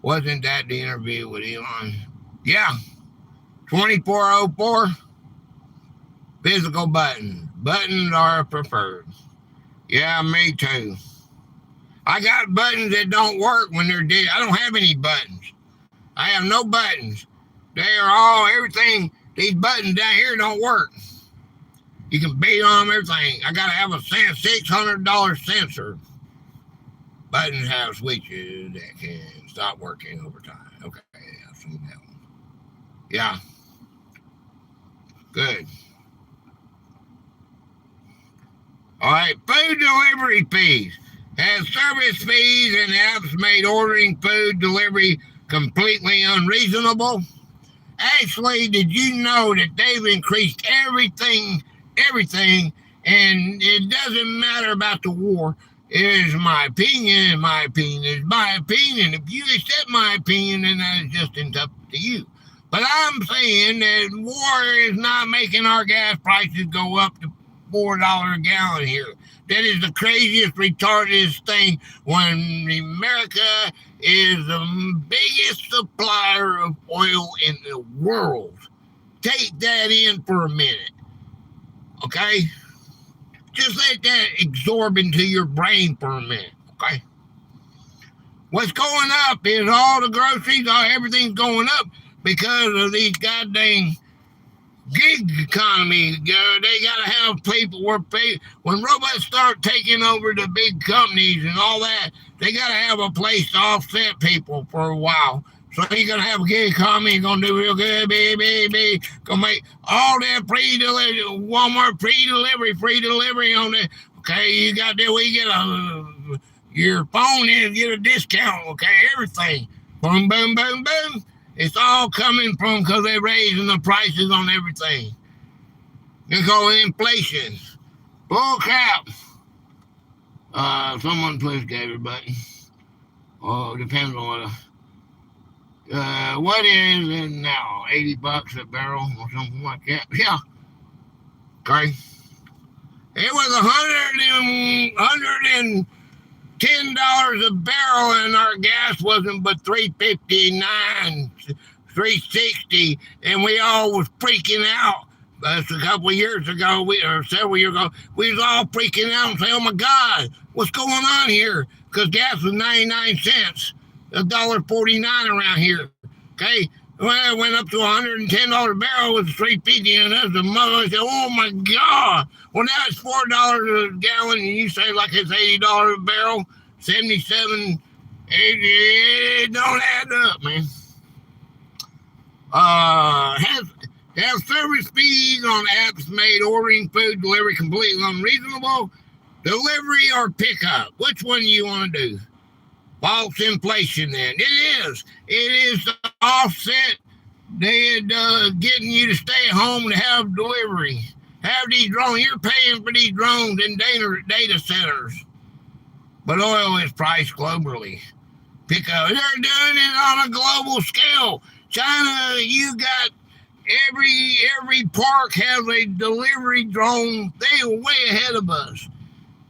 Wasn't that the interview with Elon? Yeah. 2404. Physical buttons. Buttons are preferred. Yeah, me too. I got buttons that don't work when they're dead. I don't have any buttons. I have no buttons. They are all, everything, these buttons down here don't work. You can beat on them, everything. I got to have a $600 sensor. Buttons have switches that can stop working over time. Okay, I've seen that one. Yeah. Good. All right, food delivery fees. Has service fees and apps made ordering food delivery completely unreasonable? Actually, did you know that they've increased everything, and it doesn't matter about the war. It is my opinion, If you accept my opinion, then that is just up to you. But I'm saying that war is not making our gas prices go up to $4 a gallon here. That is the craziest, retarded thing when America is the biggest supplier of oil in the world. Take that in for a minute. Okay? Just let that absorb into your brain for a minute, okay? What's going up is all the groceries, everything's going up because of these goddamn gig economy. They got to have people when robots start taking over the big companies and all that, they got to have a place to offset people for a while. So you're going to have a gig economy, you're going to do real good, baby. Going to make all that pre-delivery, Walmart free delivery on it. Okay, you got that, we get your phone in, get a discount, okay, everything. Boom, boom, boom, boom. It's all coming from because they're raising the prices on everything. They call it inflation. Bull crap. Someone please Gator button. Oh, depends on what is it now? $80 a barrel or something like that. Yeah. Okay. It was $110 a barrel, and our gas wasn't but $3.59, $3.60, and we all was freaking out. That's a couple of years ago, several years ago, we was all freaking out and saying, "Oh my God, what's going on here?" Because gas was 99 cents, $1.49 around here. Okay, when it went up to $110 a barrel with $3.50, and that's the mother. I said, "Oh my God!" Well, now it's $4 a gallon, and you say like it's $80 a barrel, 77, 80. It don't add up, man. Have service fees on apps made ordering food delivery completely unreasonable? Delivery or pickup? Which one do you want to do? False inflation then. It is. It is to offset getting you to stay at home to have delivery. Have these drones. You're paying for these drones in data centers. But oil is priced globally. Pickup. They're doing it on a global scale. China, you got every park has a delivery drone. They are way ahead of us.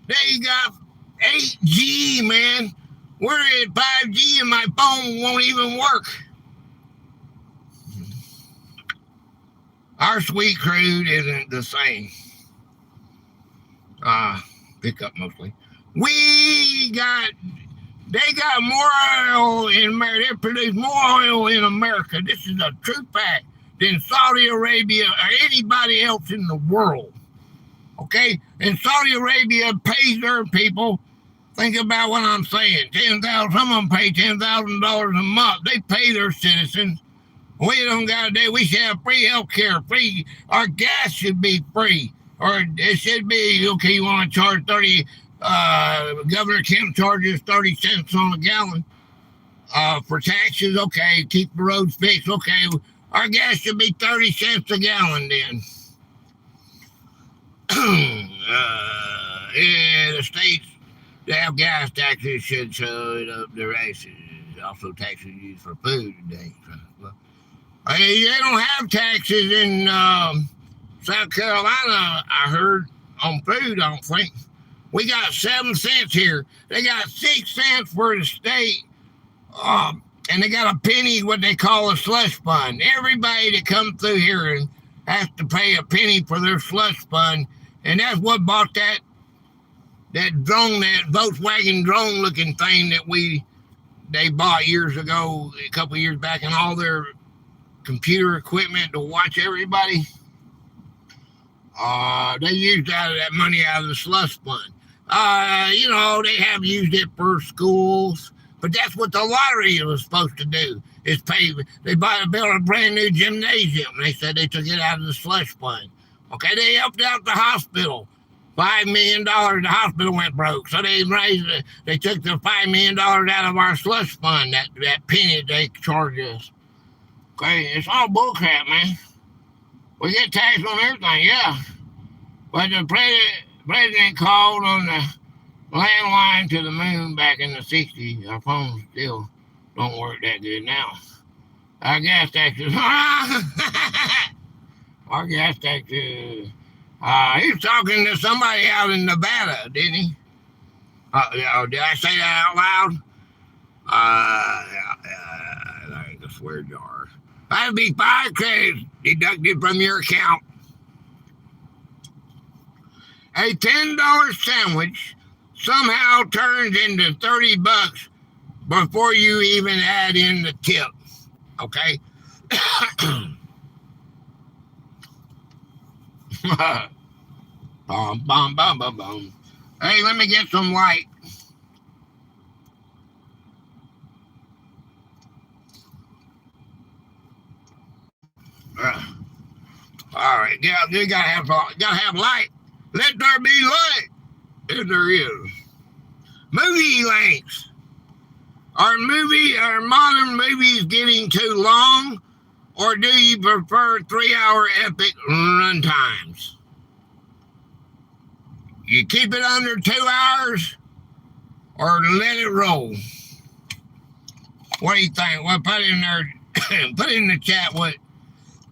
They got 8G, man. We're at 5G and my phone won't even work. Our sweet crude isn't the same. Pickup mostly. They got more oil in America. They produce more oil in America. This is a true fact than Saudi Arabia or anybody else in the world. Okay? And Saudi Arabia pays their people Think about what I'm saying. Some of them pay $10,000 a month. They pay their citizens. We don't got to do. We should have free health care. Free. Our gas should be free, or it should be okay. You want to charge 30? Governor Kemp charges 30 cents on a gallon for taxes. Okay, keep the roads fixed. Okay, our gas should be 30 cents a gallon then. The states that have gas taxes should shut up their asses. Also, taxes used for food today. They don't have taxes in South Carolina, I heard, on food, I don't think. We got 7 cents here. They got 6 cents for the state. And they got a penny, what they call a slush fund. Everybody that comes through here and has to pay a penny for their slush fund. And that's what bought that drone, that Volkswagen drone looking thing that they bought years ago, a couple of years back, and all their computer equipment to watch everybody. They used that money out of the slush fund. They have used it for schools, but that's what the lottery was supposed to do, is pay. They built a brand new gymnasium. They said they took it out of the slush fund. Okay, they helped out the hospital. $5 million, the hospital went broke. So they took the $5 million out of our slush fund, that penny they charge us. Okay, it's all bullcrap, man. We get taxed on everything, yeah. But the president called on the landline to the moon back in the 60s. Our phones still don't work that good now. Our gas taxes. Our gas taxes. He was talking to somebody out in Nevada, didn't he? Did I say that out loud? Like a swear jar. That'd be 5 credits deducted from your account. A $10 sandwich somehow turns into $30 before you even add in the tip. Okay? Hey, let me get some light. All right, yeah, you gotta have light. Let there be light. If there is. Movie lengths. Are modern movies getting too long, or do you prefer 3-hour epic run times? You keep it under 2 hours, or let it roll? What do you think? Well, put in there. Put in the chat what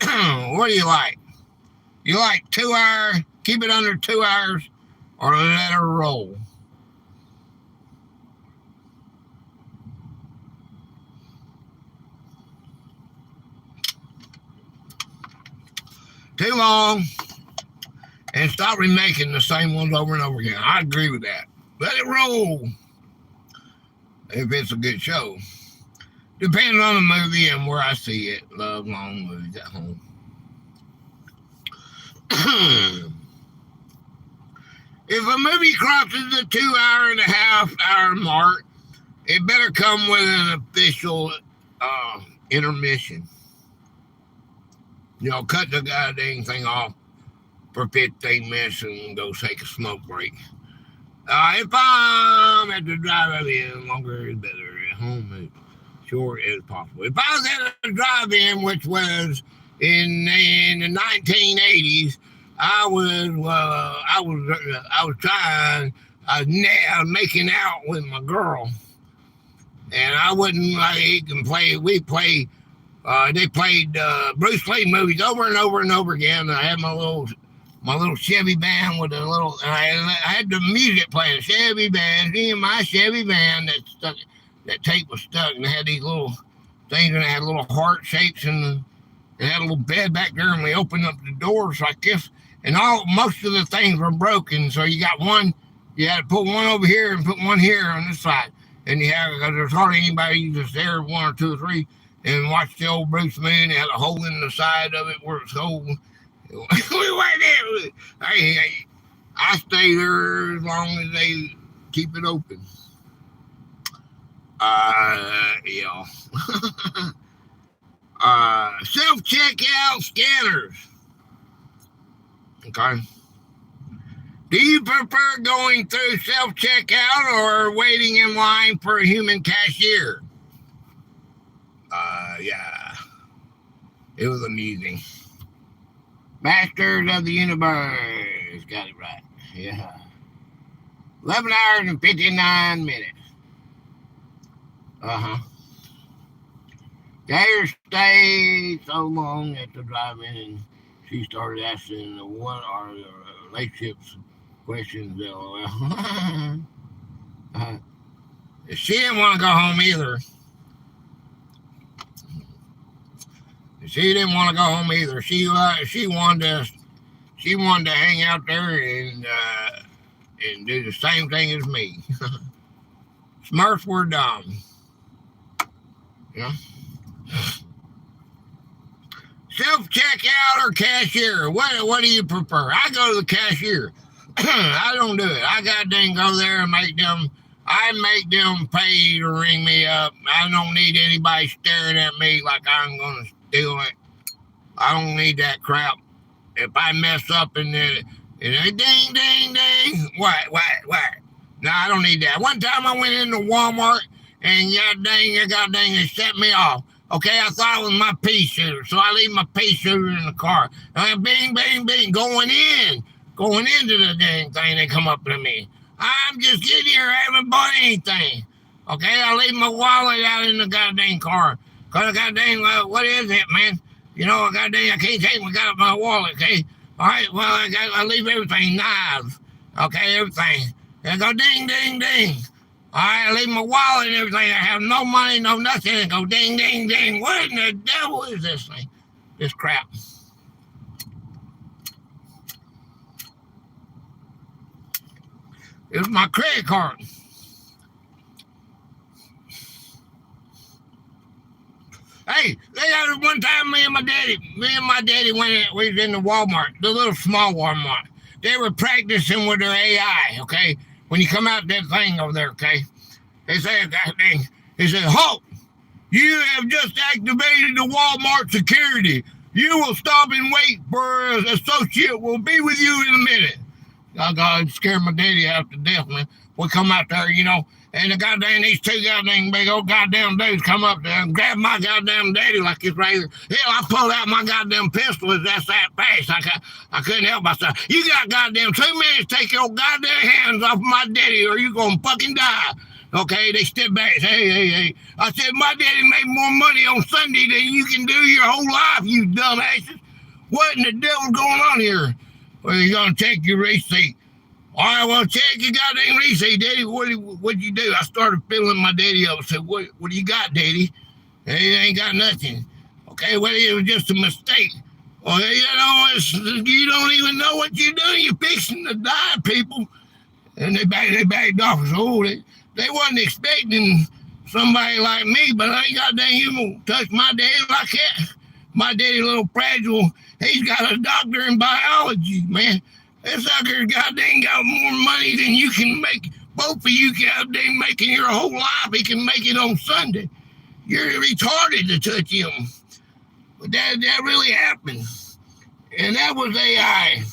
do you like? You like 2 hour, keep it under 2 hours, or let her roll? Too long, and stop remaking the same ones over and over again. I agree with that. Let it roll if it's a good show. Depending on the movie and where I see it. Love long movies at home. If a movie crosses the 2.5-hour mark, it better come with an official intermission. Cut the goddamn thing off for 15 minutes and go take a smoke break. If I'm at the drive-in, longer is better at home. Sure as possible. If I was at a drive-in, which was in the 1980s, I was making out with my girl, and I wouldn't like and play. They played Bruce Lee movies over and over and over again. I had my little Chevy van with a little, and I had the music playing. Chevy van, see my Chevy van that stuck. That tape was stuck, and they had these little things, and they had little heart shapes, and they had a little bed back there, and we opened up the doors like this, and most of the things were broken. So you got one, you had to put one over here and put one here on this side, and there's hardly anybody. You just there, 1 or 2 or 3, and watch the old Bruce Lee. They had a hole in the side of it where it's hole. We went there. I stayed there as long as they Keep it open. Yeah. Self-checkout scanners. Okay. Do you prefer going through self-checkout or waiting in line for a human cashier? Yeah. It was amusing. Masters of the Universe. Got it right. Yeah. 11 hours and 59 minutes. Uh-huh. Gator stayed so long at the drive-in, and she started asking what are the relationships questions. LOL. She didn't want to go home either. She didn't want to go home either. She wanted to hang out there and do the same thing as me. Smurfs were dumb. Yeah. Self-checkout or cashier? What do you prefer? I go to the cashier. I don't do it. I goddamn go there and make them pay to ring me up. I don't need anybody staring at me like I'm going to steal it. I don't need that crap. If I mess up and then ding, ding, ding, what? No, I don't need that. One time I went into Walmart and goddamn, it set me off. Okay, I thought it was my pea shooter, so I leave my pea shooter in the car. And bing, bing, bing, going into the dang thing, they come up to me. I'm just sitting here, I haven't bought anything. Okay, I leave my wallet out in the goddamn car. Cause goddamn, what is it, man? You know, goddamn, I can't take my wallet, okay? All right, well, I leave everything, knives, okay, everything. And go ding, ding, ding. All right, I leave my wallet and everything. I have no money, no nothing. And go ding, ding, ding. What in the devil is this thing? This crap. It was my credit card. Hey, they got one time me and my daddy we was in the Walmart, the little small Walmart. They were practicing with their AI, okay? When you come out that thing over there, okay? They said, halt! You have just activated the Walmart security. You will stop and wait for an associate. Will be with you in a minute. I got scared my daddy out to death, man. We come out there, you know, and these two goddamn big old goddamn dudes come up there and grab my goddamn daddy like it's right here. Hell, I pulled out my goddamn pistol that's that fast. I couldn't help myself. You got goddamn 2 minutes to take your goddamn hands off my daddy or you gonna fucking die. Okay, they stepped back and said, hey. I said, my daddy made more money on Sunday than you can do your whole life, you dumbasses. What in the devil's going on here? Well, you're gonna check your receipt. All right, well, check your goddamn receipt, Daddy. What'd you do? I started filling my daddy up. I said, what do you got, Daddy? He ain't got nothing. Okay, well, it was just a mistake. Well, you know, you don't even know what you're doing. You're fixing to die, people. And they backed off. So they wasn't expecting somebody like me, but I ain't goddamn you gonna touch my daddy like that. My daddy a little fragile. He's got a doctor in biology, man. That sucker goddamn got more money than you can make. Both of you goddamn making your whole life. He can make it on Sunday. You're retarded to touch him. But that really happened. And that was AI.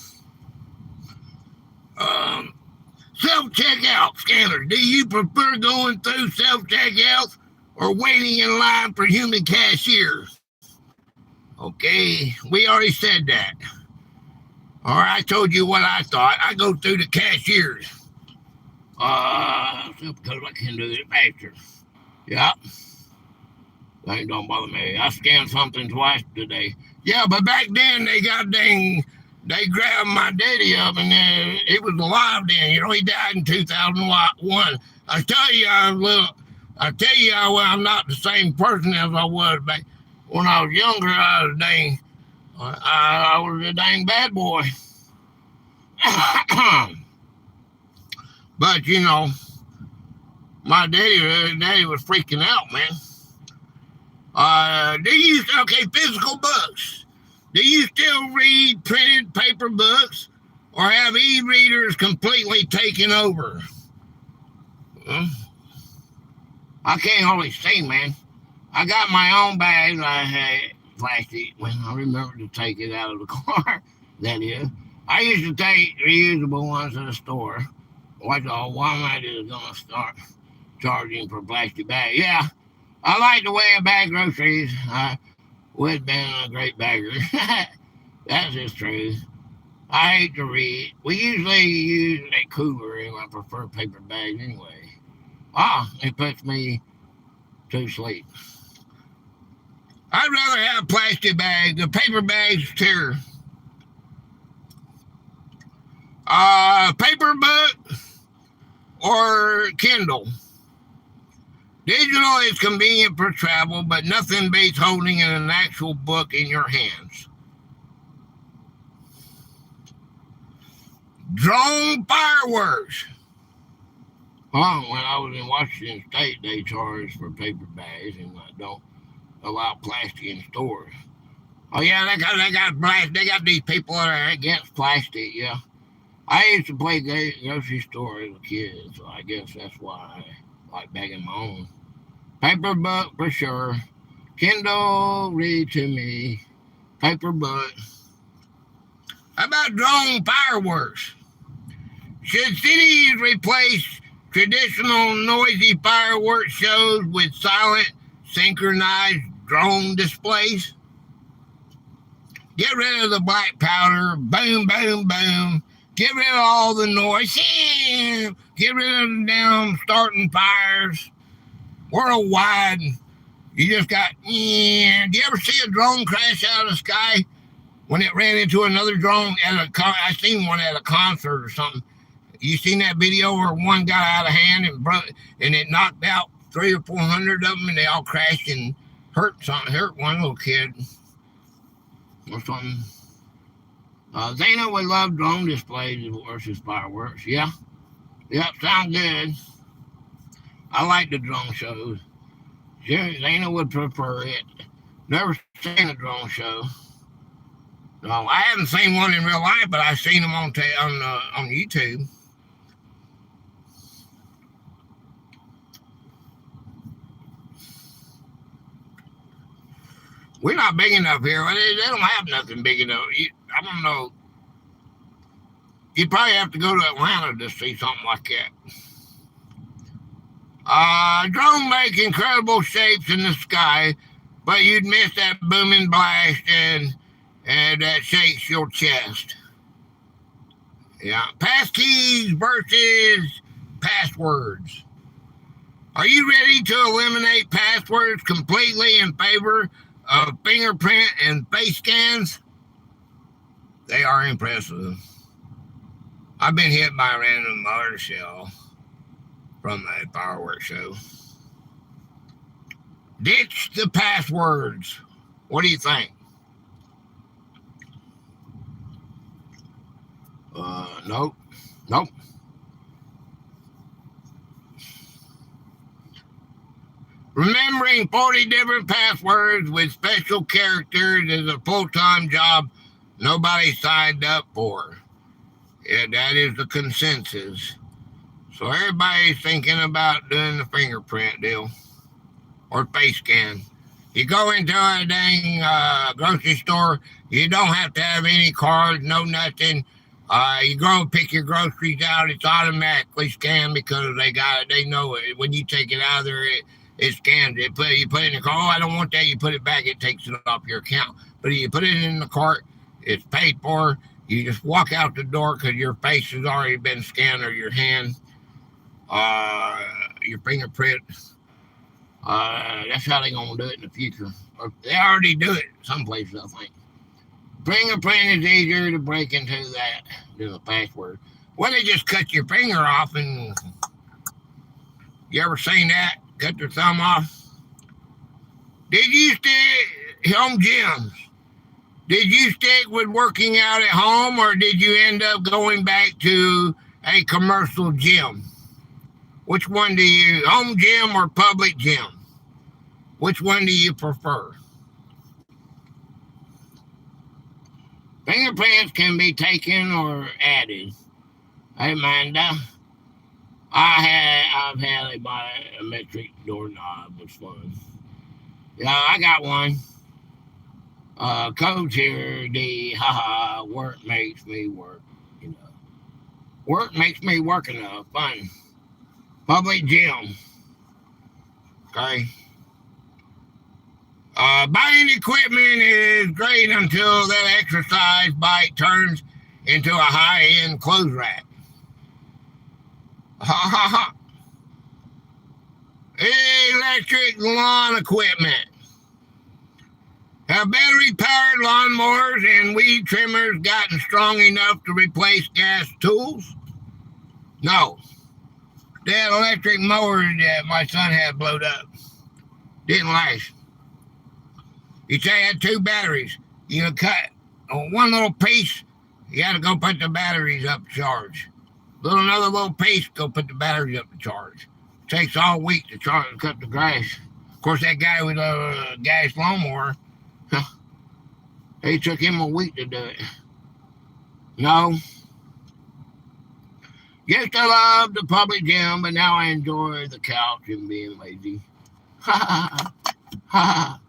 Self-checkout scanners. Do you prefer going through self-checkouts or waiting in line for human cashiers? Okay, we already said that. All right, I told you what I thought. I go through the cashiers. Because I can do it faster. Yeah. That don't bother me. I scanned something twice today. Yeah, but back then they grabbed my daddy up and it was alive then. You know, he died in 2001. I tell you, I'm not the same person as I was back when I was younger. I was a dang bad boy. But, you know, my daddy was freaking out, man. Physical books. Do you still read printed paper books or have e-readers completely taken over? I can't hardly see, man. I got my own bag. I had plastic. When I remember to take it out of the car. That is. I used to take reusable ones in the store. Watch all Walmart is gonna start charging for plastic bags. Yeah, I like the way I bag groceries. I would have been a great bagger. That's just true. I hate to read. We usually use a cooler, and I prefer paper bags anyway. It puts me to sleep. I'd rather have plastic bags. The paper bags too. Paper book or Kindle. Digital is convenient for travel, but nothing beats holding an actual book in your hands. Drone fireworks. When I was in Washington State, they charge for paper bags and don't allow plastic in stores. Oh yeah, they got plastic. They got these people that are against plastic. Yeah, I used to play grocery store as a kid, so I guess that's why I like bagging my own. Paper book for sure. Kindle, read to me. Paper book. How about drone fireworks? Should cities replace traditional noisy fireworks shows with silent, synchronized drone displays? Get rid of the black powder, boom, boom, boom. Get rid of all the noise. Get rid of the damn starting fires. Worldwide, you just got. Do you ever see a drone crash out of the sky when it ran into another drone I seen one at a concert or something. You seen that video where one got out of hand and it knocked out 300 or 400 of them, and they all crashed and hurt one little kid or something. Zana would love drone displays versus fireworks. Yeah. Yep, sound good. I like the drone shows. Zana would prefer it. Never seen a drone show. No, I haven't seen one in real life, but I've seen them on YouTube. We're not big enough here. They don't have nothing big enough. I don't know. You'd probably have to go to Atlanta to see something like that. Drone make incredible shapes in the sky, but you'd miss that booming blast and that shakes your chest. Yeah. Passkeys versus passwords. Are you ready to eliminate passwords completely in favor of fingerprint and face scans? They are impressive. I've been hit by a random mortar shell from a fireworks show. Ditch the passwords. What do you think? Nope. Remembering 40 different passwords with special characters is a full-time job nobody signed up for. Yeah, that is the consensus. So everybody's thinking about doing the fingerprint deal or face scan. You go into a dang grocery store, you don't have to have any cards, no nothing. You go and pick your groceries out, it's automatically scanned because they got it. They know it. When you take it out of there, it scans it. You put it in the cart. Oh, I don't want that. You put it back, it takes it off your account. But if you put it in the cart, it's paid for. You just walk out the door because your face has already been scanned, or your hand, your fingerprint. That's how they're going to do it in the future. Or they already do it some places, I think. Fingerprint is easier to break into that than a password. Well, they just cut your finger off, and you ever seen that? Cut their thumb off? Did you stick home gyms? Did you stick with working out at home, or did you end up going back to a commercial gym? Which one do you, home gym or public gym? Which one do you prefer? Fingerprints can be taken or added. Hey, Amanda. I've had a biometric doorknob. It was fun. Yeah, I got one. Coach here, work makes me work. You know, work makes me work enough. Fun. Public gym. Okay. Buying equipment is great until that exercise bike turns into a high-end clothes rack. Ha ha ha. Electric lawn equipment. Have battery-powered lawnmowers and weed trimmers gotten strong enough to replace gas tools? No. That electric mower that my son had blowed up didn't last. He said he had 2 batteries. You know, cut one little piece, you got to go put the batteries up to charge. Another little piece, go put the batteries up to charge. Takes all week to cut the grass. Of course, that guy with a gas lawnmower, it took him a week to do it. No. Used to love the public gym, but now I enjoy the couch and being lazy. Ha ha.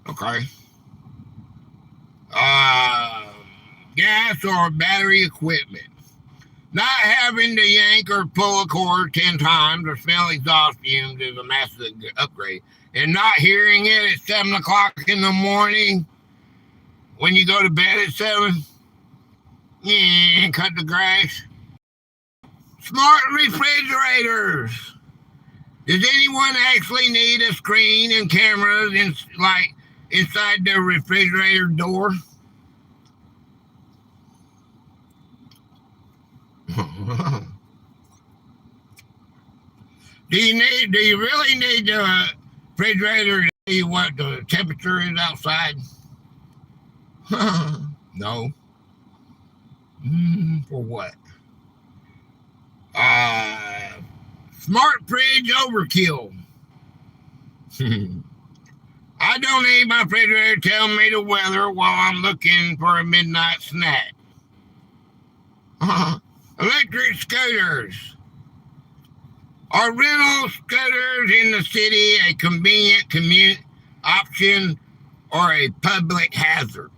Okay. Gas or battery equipment. Not having to yank or pull a cord 10 times or smell exhaust fumes is a massive upgrade. And not hearing it at 7 o'clock in the morning when you go to bed at 7. Yeah, cut the grass. Smart refrigerators. Does anyone actually need a screen and cameras inside their refrigerator door? Do you really need the refrigerator to see what the temperature is outside? No. For what? Smart fridge overkill. I don't need my refrigerator telling me the weather while I'm looking for a midnight snack. Electric scooters. Are rental scooters in the city a convenient commute option or a public hazard?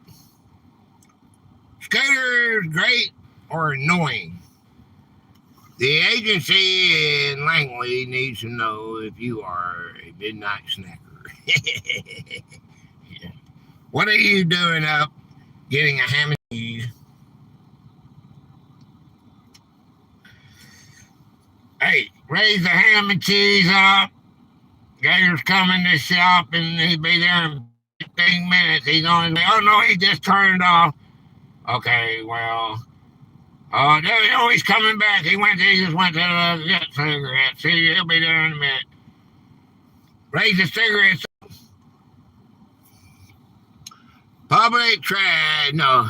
Scooters great or annoying? The agency in Langley needs to know if you are a midnight snacker. Yeah. What are you doing up getting a ham and cheese? Hey, raise the ham and cheese up. Gator's coming to shop and he'll be there in 15 minutes. He's on his way. Oh, no, he just turned off. Okay, well. Oh, no, he's coming back. He just went to get cigarettes. See, he'll be there in a minute. Raise the cigarettes up. Public trash. No.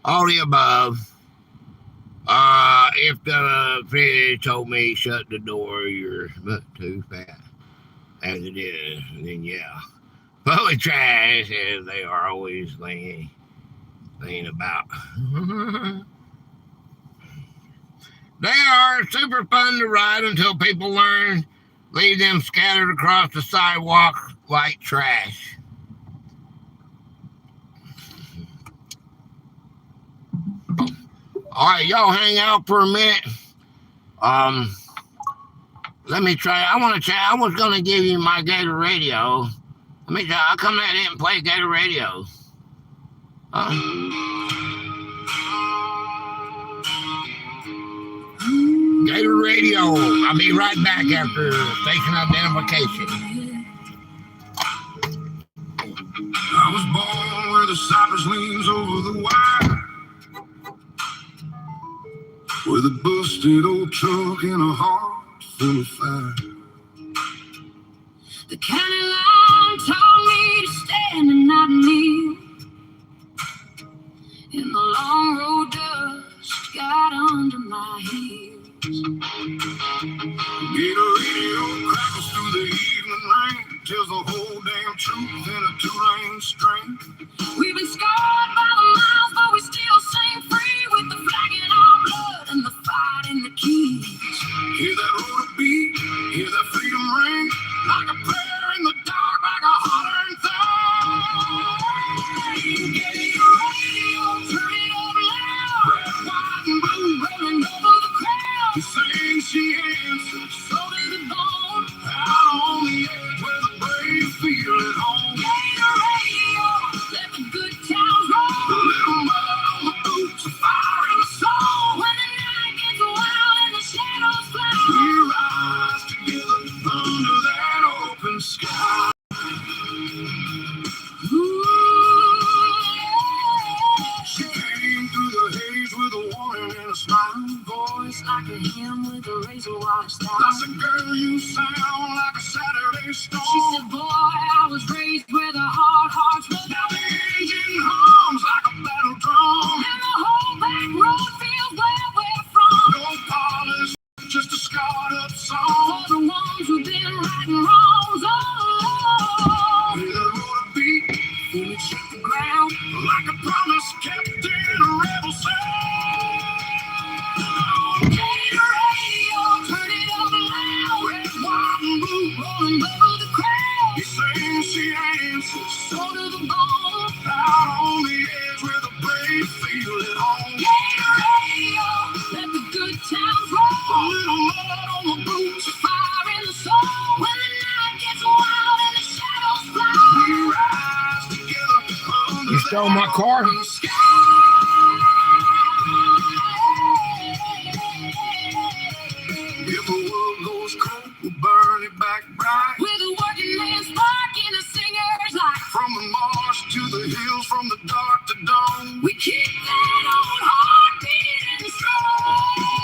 All the above. If the fridge told me shut the door, you're too fat as it is, then yeah. Public trash, as they are always laying about. They are super fun to ride until people learn, leave them scattered across the sidewalk like trash. All right, y'all hang out for a minute. Let me try. I was going to give you my Gator Radio. Let me try. I'll come at it and play Gator Radio. Gator Radio. I'll be right back after station identification. I was born where the cypress leans over the wire, with a busted old truck and a heart full of fire. The county line told me to stand and not kneel, and the long road dust got under my heels. Gator Radio crackles through the evening rain, tells the whole damn truth in a 2-lane string. We've been scarred by the miles, but we still sing free, with the flag in our blood and the fight in the key. sky. She came through the haze with a warning and a smiling voice, like a hymn with a razor wire style. I said, girl, you sound like a Saturday storm. She said, boy, I was raised with a heart's rhythm. Now the engine hums like a battle drum, and the whole back road feels where we're from. No polish, just a scarred up song for the ones who've been righting wrongs all along. Feel the road beat, feel it shake the ground like a promise kept in a rebel sound. Gator Radio, turn it up loud. Red, white, and blue, rolling over the crowd. He sings, she answers, so to the bone. Out on the edge where the brave feel at home. Gator Radio, let the good times roll. A little mud on the boots, a fire in the soul. When the night gets wild and the shadows fly, we rise together under You stole my car? the sky. If the world goes cold, we'll burn it back bright. With a working man's spark in a singer's life. From the marsh to the hills, from the dark to dawn, we keep that old heart beating strong.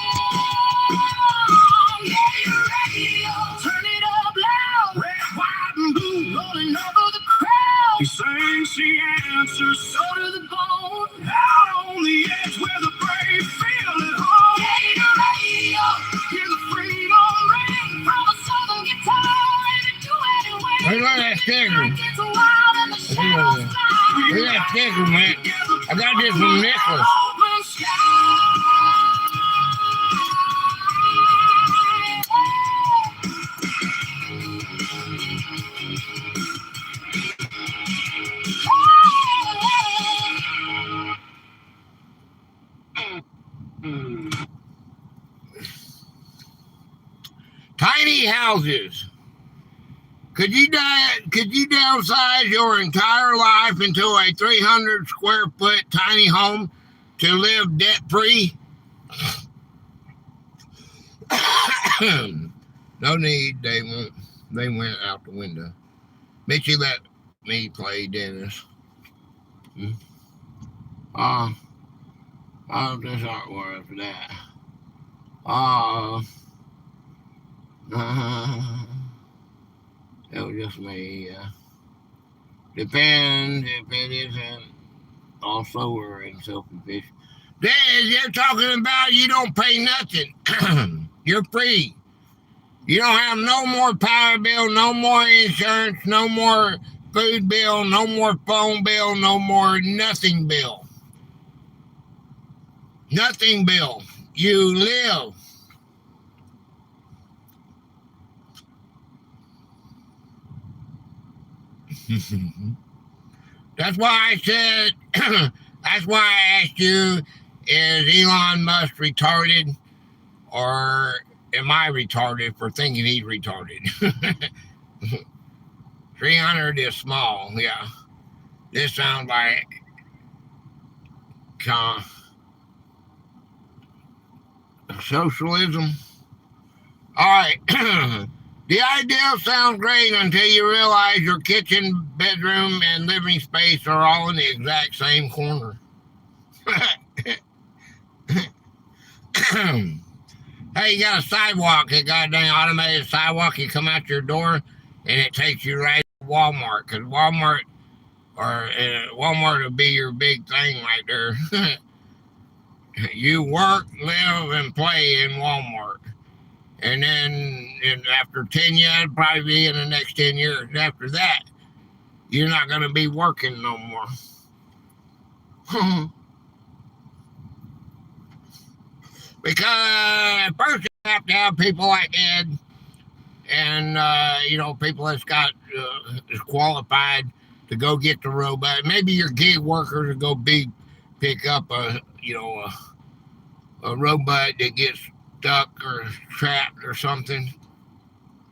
Gator Radio, turn it up loud. Red, white, and blue, rolling over the crowd. He sings, she answers, so to the bone. Out on the edge where the brave feel at home. Gator Radio, hear the freedom ring from a southern guitar and a duet wing. Hey, look at that sticker. Gets wild and the shadows fly. Look at that sticker, man. I got this from Nicholas. Open sky. Tiny houses. Could you downsize your entire life into a 300 square foot tiny home to live debt free? No need. They won't. They went out the window. Mitchie let me play Dennis. This artwork for that. It was just me. Depends if it isn't also or in self-efficient. They're talking about you don't pay nothing. You're free. You don't have no more power bill, no more insurance, no more food bill, no more phone bill, no more nothing bill. Nothing bill. You live. That's why I said, that's why I asked you, is Elon Musk retarded or am I retarded for thinking he's retarded? 300 is small, yeah. This sounds like socialism. All right. The idea sounds great until you realize your kitchen, bedroom, and living space are all in the exact same corner. Hey, you got a sidewalk, a goddamn automated sidewalk. You come out your door, and it takes you right to Walmart, because Walmart will be your big thing right there. You work, live, and play in Walmart. And then after 10 years, it'll probably be in the next 10 years. After that, you're not going to be working no more. Because first you have to have people like Ed and, people that's got is qualified to go get the robot. Maybe your gig worker to go pick up a robot that gets stuck or trapped or something.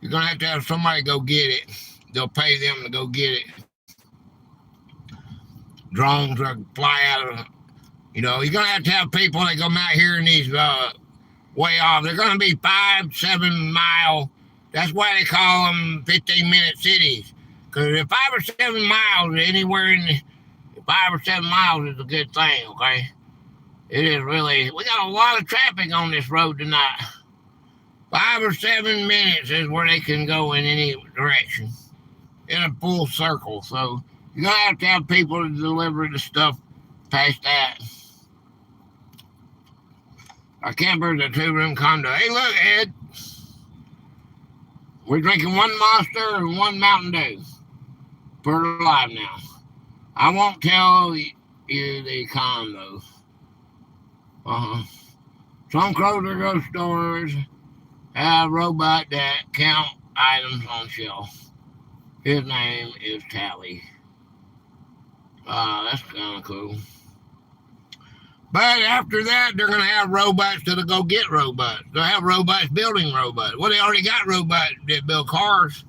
You're going to have somebody go get it. They'll pay them to go get it. Drones are fly out of, you're going to have people that come out here in these way off. They're going to be 5-7 mile That's why they call them 15-minute cities. Because if 5 or 7 miles anywhere in the 5 or 7 miles is a good thing, okay? It is really, we got a lot of traffic on this road tonight. 5 or 7 minutes is where they can go in any direction in a full circle. So you're going to have people to deliver the stuff past that. Our camper's a 2-room condo. Hey, look, Ed. We're drinking 1 Monster and 1 Mountain Dew per live now. I won't tell you the con, though. Some Kroger stores have a robot that count items on shelf. His name is Tally. That's kind of cool. But after that, they're going to have robots that'll go get robots. They'll have robots building robots. Well, they already got robots that build cars.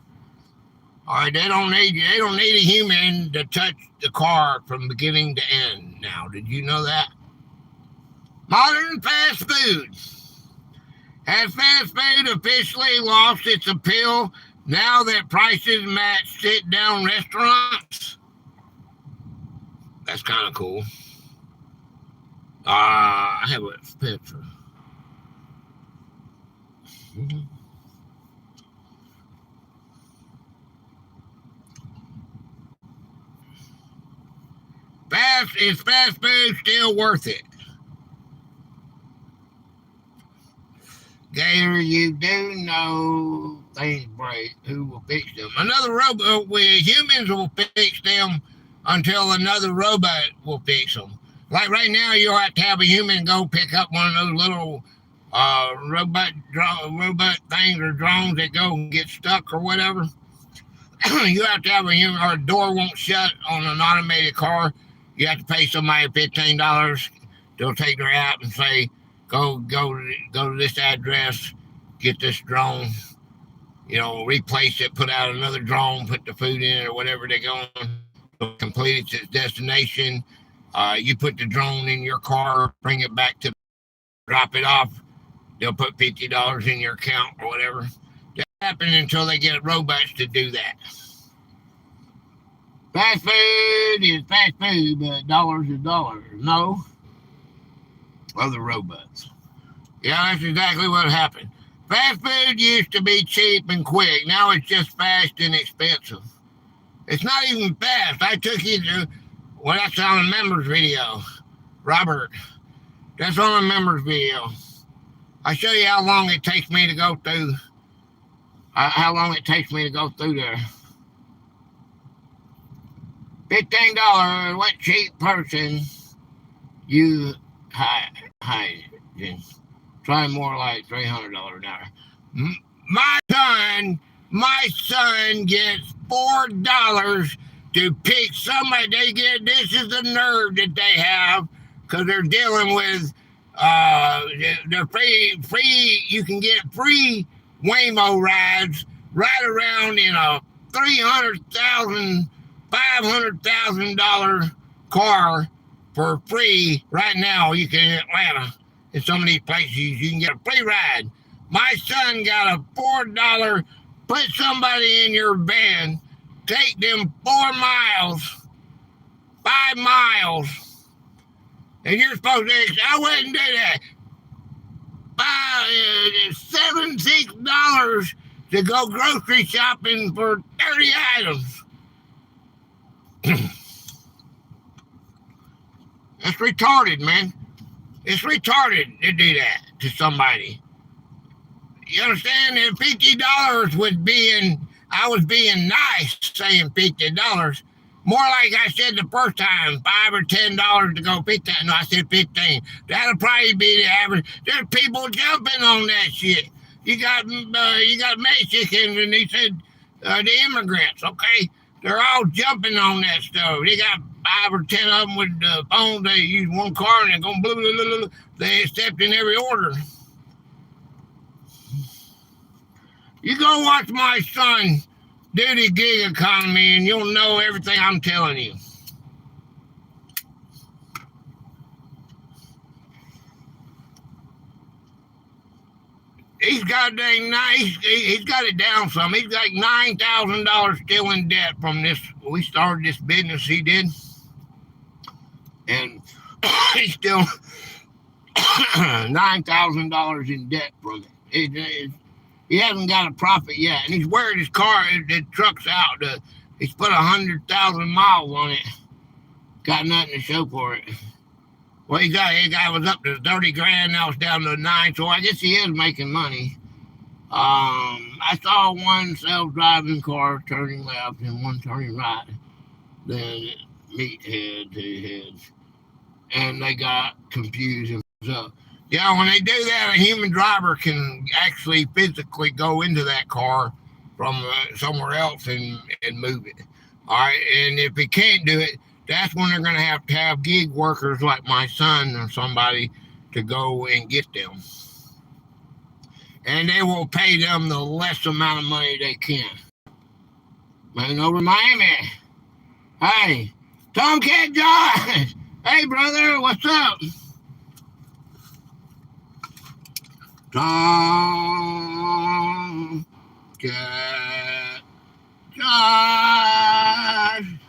All right, they don't need a human to touch the car from beginning to end now. Did you know that? Modern fast food. Has fast food officially lost its appeal now that prices match sit-down restaurants? That's kind of cool. I have a picture. Is fast food still worth it? Gator, you do know things break. Who will fix them? Another robot. Humans will fix them until another robot will fix them. Like right now, you'll have to have a human go pick up one of those little robot things or drones that go and get stuck or whatever. You have to have a human, or a door won't shut on an automated car. You have to pay somebody $15. They'll take their app and say, go to this address, get this drone, replace it, put out another drone, put the food in it or whatever they're going, complete its destination. You put the drone in your car, bring it back to drop it off. They'll put $50 in your account or whatever. That happens until they get robots to do that. Fast food is fast food, but dollars is dollars. No. Other robots. Yeah, that's exactly what happened. Fast food used to be cheap and quick. Now it's just fast and expensive. It's not even fast. I took you to, well, that's on a members video. Robert, that's on a members video. I'll show you how long it takes me to go through. There. $15. What cheap person you hide? Try more like $300 an hour. My son gets $4 to pick somebody. This is the nerve that they have because they're dealing with they're free. You can get free Waymo rides right around in a $300,000, $500,000 car for free right now. You can in Atlanta. In some of these places, you can get a free ride. My son got a $4. Put somebody in your van, take them 4 miles, 5 miles, and you're supposed to. I wouldn't do that. $76 to go grocery shopping for 30 items. That's retarded, man. It's retarded to do that to somebody. You understand? And $50 I was being nice saying $50. More like I said the first time, $5 or $10 to go 15. No, I said 15. That'll probably be the average. There's people jumping on that shit. You got Mexicans, and he said the immigrants. Okay, they're all jumping on that stuff. They got 5 or 10 of them with the phones. They use one car and they're going blah, blah, blah, blah. They accept in every order. You go watch my son do the gig economy and you'll know everything I'm telling you. He's got dang nice. He's got it down some. He's like $9,000 still in debt from this. We started this business he did, and he's still $9,000 in debt from it. He hasn't got a profit yet, and he's wearing his car. The truck's out. He's put 100,000 miles on it. Got nothing to show for it. Well, he guy was up to 30 grand. Now it's down to 9. So I guess he is making money. I saw one self-driving car turning left and one turning right. Then meet head to head, and they got confused and up. Yeah, when they do that, a human driver can actually physically go into that car from somewhere else and move it. All right, and if he can't do it, that's when they're going to have gig workers like my son or somebody to go and get them. And they will pay them the less amount of money they can. Man, over Miami. Hey, Tomcat John. Hey, brother, what's up? Tomcat John.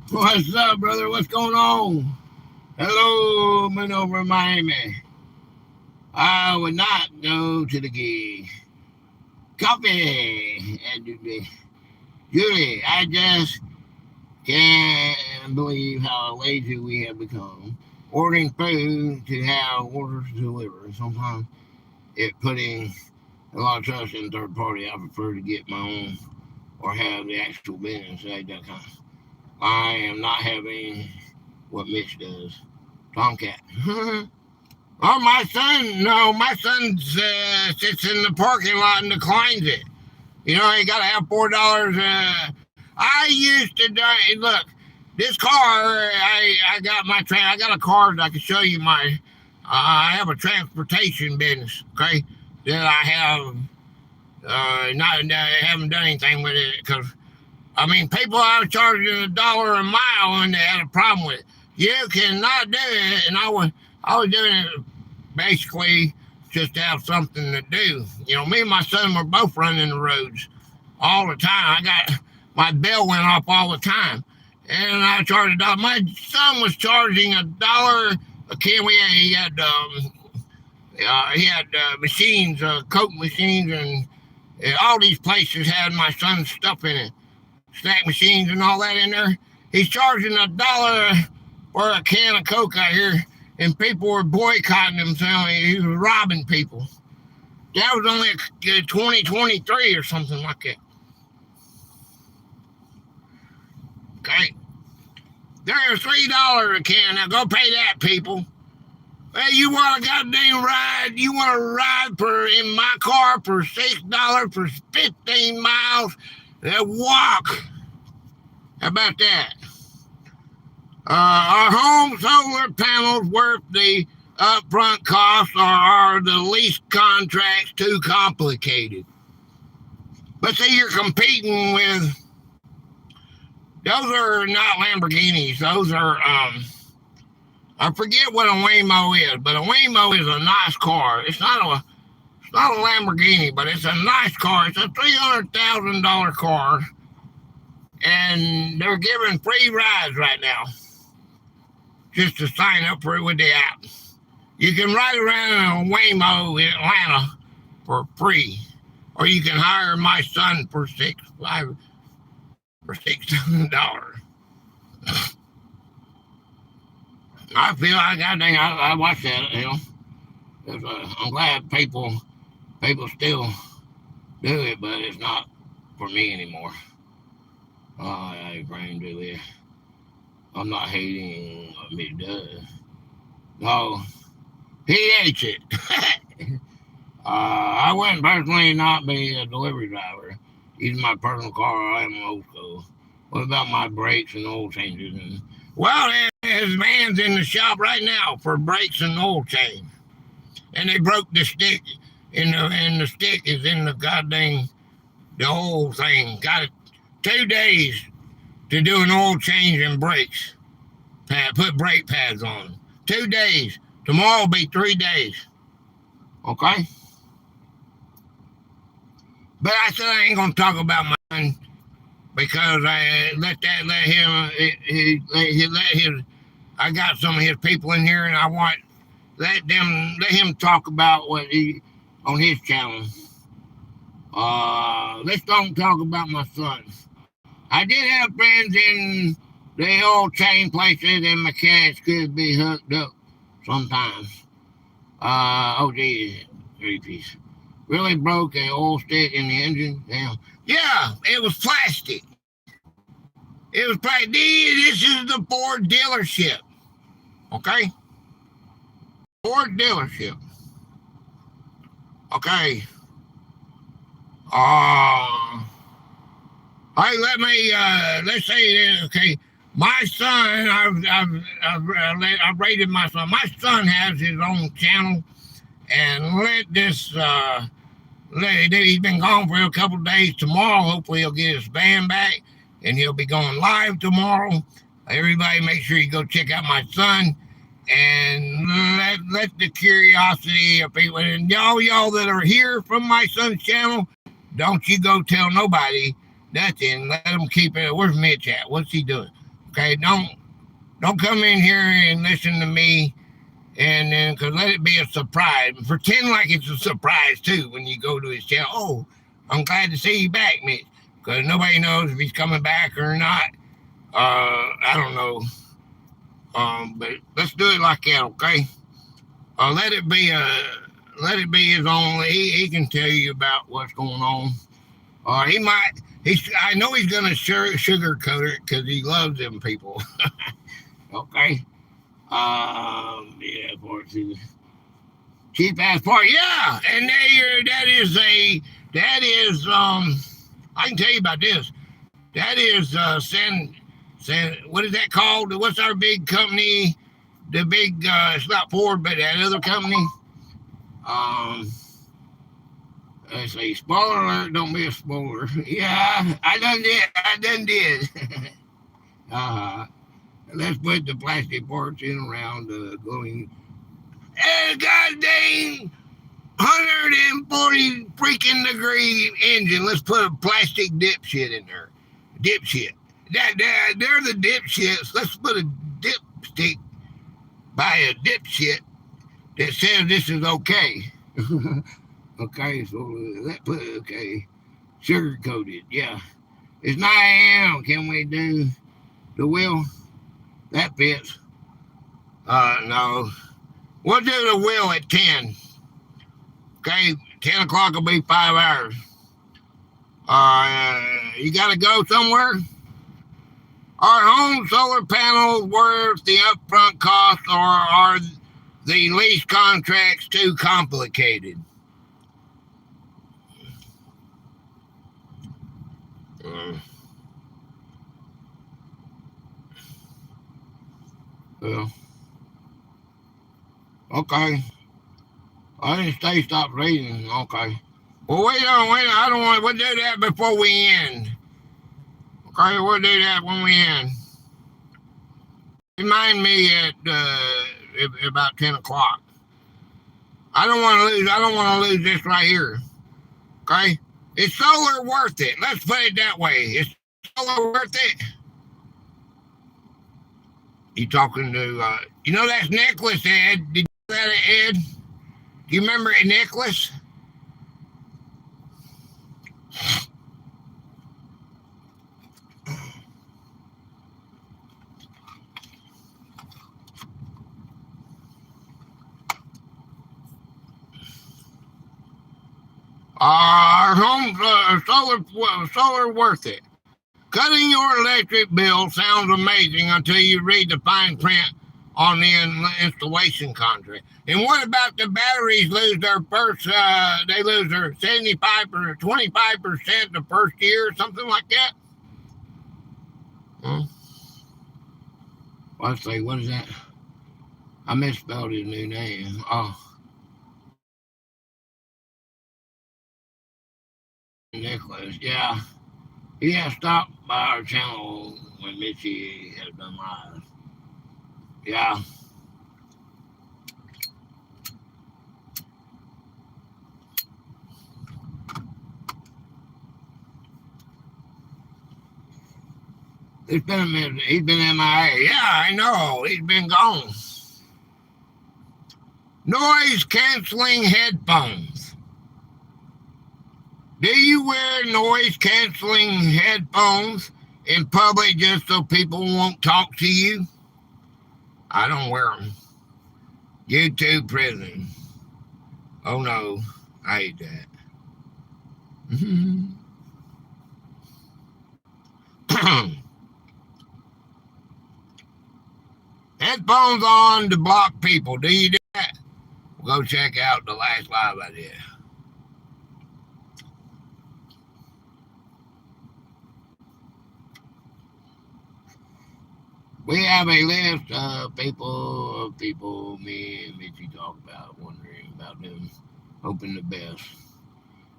What's up, brother? What's going on? Hello, man over in Miami. I would not go to the gig. Coffee. Julie, I just can't believe how lazy we have become. Ordering food to have orders delivered. Sometimes it putting a lot of trust in third party. I prefer to get my own or have the actual business. I am not having what Mitch does. Tomcat. Oh, my son sits in the parking lot and declines it. You know, you got to have $4. I used to look. This car, I got I got a car that I can show you my. I have a transportation business. Okay, that I have. I haven't done anything with it because. I mean, people I was charging $1 a mile and they had a problem with it. You cannot do it, and I was doing it basically just to have something to do. You know, me and my son were both running the roads all the time. My bell went off all the time, and I charged $1. My son was charging $1 a can. He had machines, Coke machines, and all these places had my son's stuff in it. Snack machines and all that in there. He's charging $1 for a can of Coke out here, and people were boycotting him, saying he was robbing people. That was only 2023 or something like that. Okay. There's $3 a can. Now go pay that, people. Hey, you want a goddamn ride? You want to ride in my car for $6 for 15 miles? Walk. How about that? Are home solar panels worth the upfront costs, or are the lease contracts too complicated? But see, you're competing with. Those are not Lamborghinis. Those are I forget what a Waymo is, but a Waymo is a nice car. It's not a Lamborghini, but it's a nice car. It's a $300,000 car, and they're giving free rides right now. Just to sign up for it with the app. You can ride around in a Waymo in Atlanta for free, or you can hire my son for $6,000. I feel like I watch that, you know. I'm glad people still do it, but it's not for me anymore. I agree to it. I'm not hating what Mitch does. No, he hates it. I wouldn't personally not be a delivery driver. Using my personal car, I am old school. What about my brakes and oil changes? Well, his man's in the shop right now for brakes and oil change. And they broke the stick, and the stick is in the whole thing. Got it 2 days to do an oil change and brakes. Put brake pads on them. 2 days. Tomorrow will be 3 days. Okay? But I said I ain't gonna talk about my son because I let his. I got some of his people in here, and I want let him talk about what he on his channel. Let's don't talk about my son. I did have friends in the oil chain places, and mechanics could be hooked up sometimes. Oh geez, 3-piece. Really broke an oil stick in the engine. Damn. Yeah, it was plastic. It was plastic. This is the Ford dealership. Okay? Ford dealership. Okay. Hey, let's say this, okay. My son, I've rated my son. My son has his own channel, and he's been gone for a couple of days. Tomorrow, hopefully he'll get his band back, and he'll be going live tomorrow. Everybody make sure you go check out my son, and let the curiosity of people, and y'all that are here from my son's channel, don't you go tell nobody nothing. Let them keep it. Where's Mitch at? What's he doing? Okay, don't come in here and listen to me, and then because let it be a surprise. Pretend like it's a surprise too when you go to his channel. Oh, I'm glad to see you back, Mitch, because nobody knows if he's coming back or not. I don't know. But let's do it like that, okay? Let it be his own. He can tell you about what's going on. He might. I know he's gonna sugarcoat it because he loves them people. Okay. Yeah, part two. Cheap ass part. Yeah, and that is. I can tell you about this. That is what is that called? What's our big company? The big it's not Ford, but that other company. Let's see, spoiler alert, don't be a spoiler. Yeah, I done did. Let's put the plastic parts in around the glowing. And god dang 140 freaking degree engine. Let's put a plastic dipshit in there. Dipshit. They're the dipshits. Let's put a dipstick by a dipshit that says this is okay. Okay, so okay, sugar coated, yeah. It's 9 a.m. Can we do the wheel? That fits. No. We'll do the wheel at 10. Okay, 10 o'clock will be 5 hours. You got to go somewhere? Are home solar panels worth the upfront cost, or are the lease contracts too complicated? Well, okay. I didn't stop reading. Okay. Well, wait. I don't want. We'll do that before we end. Okay, we'll do that when we end. Remind me at about 10 o'clock. I don't want to lose this right here. Okay? Is solar worth it? Let's put it that way. Is solar worth it? You talking to, that's Nicholas, Ed. Did you know that, Ed? Do you remember it, Nicholas? Are solar worth it? Cutting your electric bill sounds amazing until you read the fine print on the installation contract. And what about the batteries lose their first, they lose their 75 or 25% the first year, something like that? Let's see, what is that? I misspelled his new name. Oh. Nicholas, yeah. He has stopped by our channel when Mitchie has been live. Yeah. He's been MIA. Yeah, I know. He's been gone. Noise canceling headphones. Do you wear noise canceling headphones in public just so people won't talk to you? I don't wear them. YouTube prison. Oh no, I hate that. Headphones on to block people. Do you do that? Go check out the last live I did. We have a list of people me and Mitchie talk about, wondering about them, hoping the best.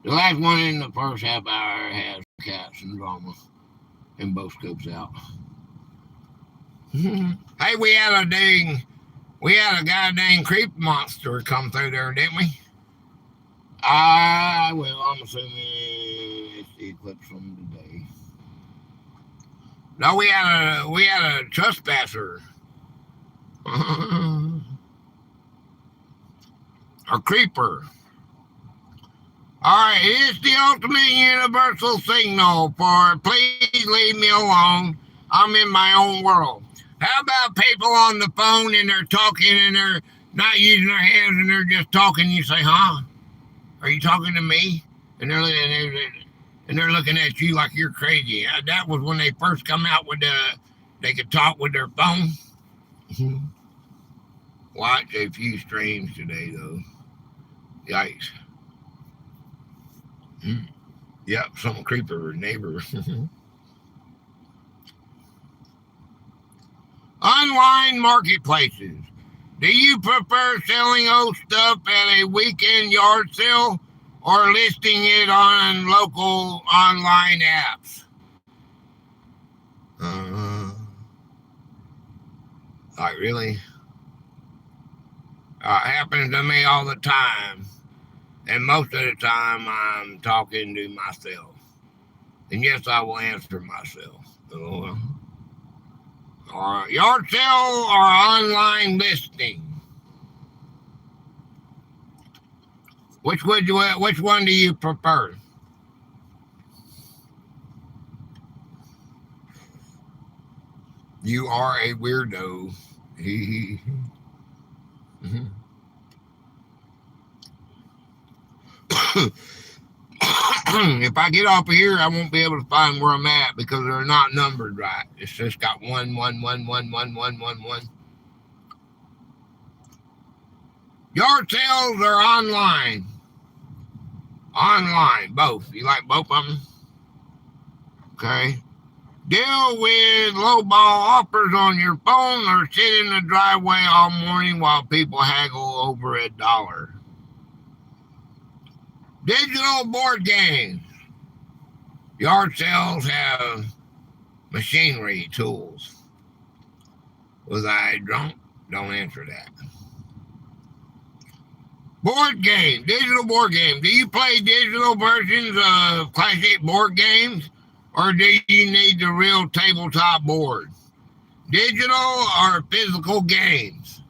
The last one in the first half hour has cats and drama, and both scopes out. Hey, we had a goddamn creep monster come through there, didn't we? Well, I'm assuming it's the eclipse from today. No, we had a trespasser. A creeper. Alright, it's the ultimate universal signal for please leave me alone. I'm in my own world. How about people on the phone and they're talking and they're not using their hands and they're just talking? You say, huh? Are you talking to me? And they're looking at you like you're crazy. That was when they first come out with they could talk with their phone. Watch a few streams today, though. Yikes. Yep, some creeper neighbor. Online marketplaces. Do you prefer selling old stuff at a weekend yard sale or listing it on local online apps? Like, really? Happens to me all the time. And most of the time, I'm talking to myself. And yes, I will answer myself. Or yard sale or online listing. Which one do you prefer? You are a weirdo. If I get off of here, I won't be able to find where I'm at because they're not numbered right. It's just got 1, 1, 1, 1, 1, 1, 1, 1. Yard sales are online. Online, both. You like both of them? Okay. Deal with lowball offers on your phone or sit in the driveway all morning while people haggle over $1. Digital board games. Yard sales have machinery, tools. Was I drunk? Don't answer that. Board game, digital board game. Do you play digital versions of classic board games or do you need the real tabletop board? Digital or physical games?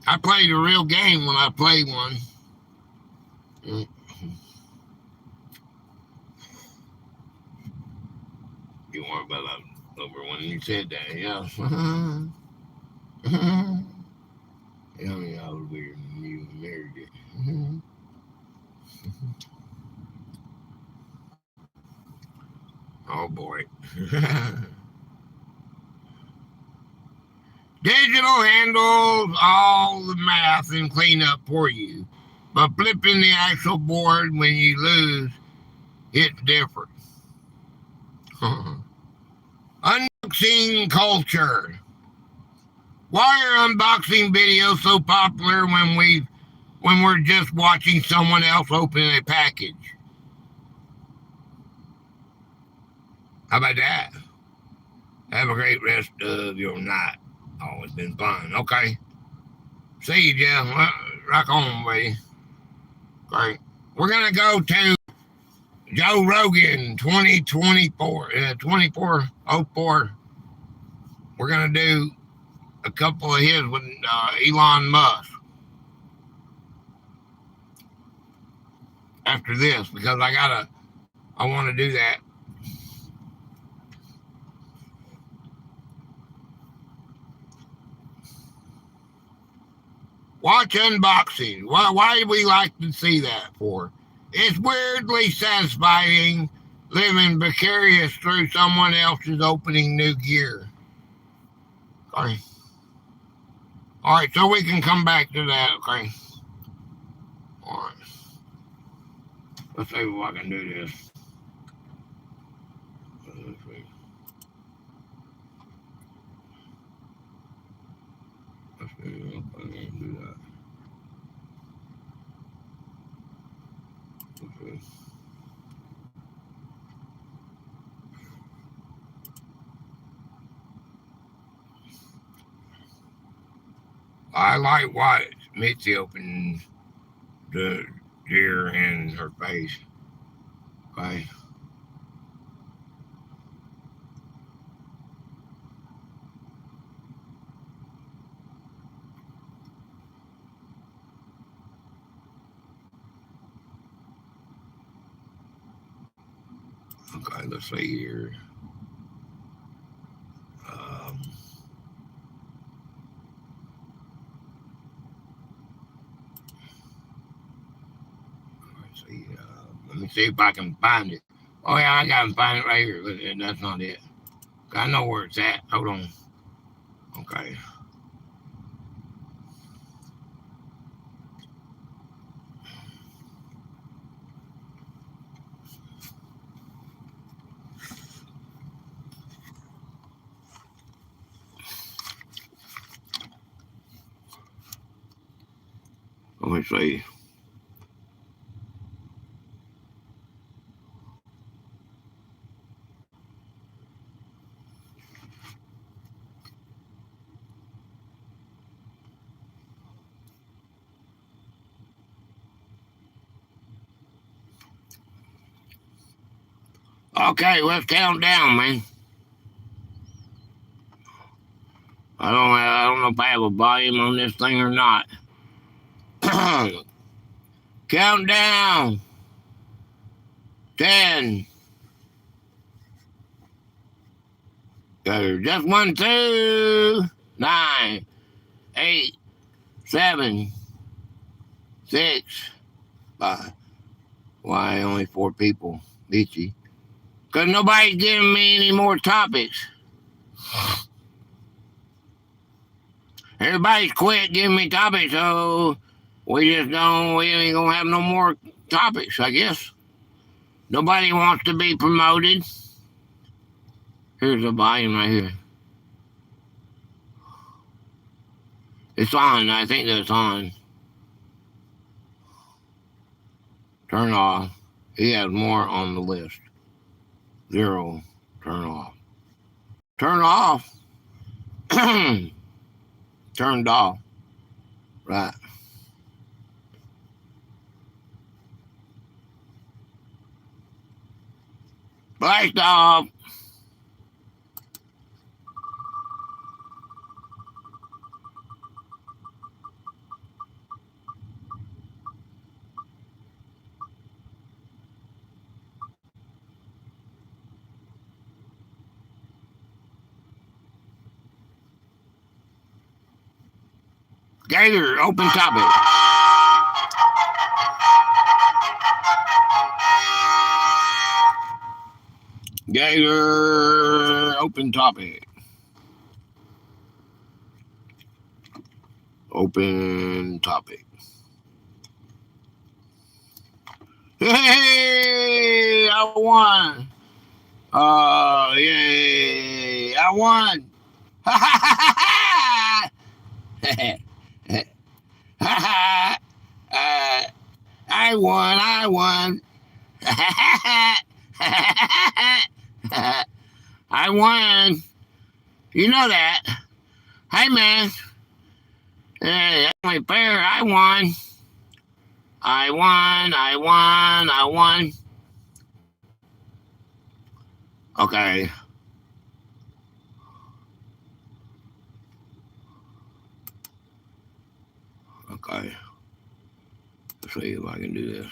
I played a real game when I played one. You weren't about over when you said that, yeah. Yeah, I was weird when you married it. Oh boy. Digital handles all the math and cleanup for you, but flipping the actual board when you lose, it's different. Unboxing culture. Why are unboxing videos so popular when we're just watching someone else open a package? How about that? Have a great rest of your night. Always been fun. Okay. See you, Jeff. Rock on, buddy. Great. We're going to go to Joe Rogan 2404. We're going to do a couple of his with Elon Musk after this because I want to do that. Watch unboxing. Why do we like to see that for? It's weirdly satisfying living vicarious through someone else's opening new gear. Okay. All right, so we can come back to that, okay? All right. Let's see if I can do this. Let's see. Let's see if I can do that. Okay. I like what Mitzi opened the deer in her face. Okay. Okay, let's see here. Let's see. Let me see if I can find it. Oh yeah, I gotta find it right here. That's not it. I know where it's at. Hold on. Okay. Let me see. Okay, let's count down, man. I don't know if I have a volume on this thing or not. Count down. 10. Just 1, 2, 9, 8, 7, 6, 5. Why only 4 people? Bitchy. Because nobody's giving me any more topics. Everybody's quit giving me topics, so we ain't gonna have no more topics, I guess. Nobody wants to be promoted. Here's the volume right here. It's on. I think that's on. Turn off. He has more on the list. 0. Turn off. Turn off. Turned off. Right. Blast off. Gator, open topic. Gator, open topic. Open topic. Hey, I won. Yay, I won. I won. I won. You know that. Hey, man. Hey, that's only fair. I won. Okay. Okay. Let's see if I can do this.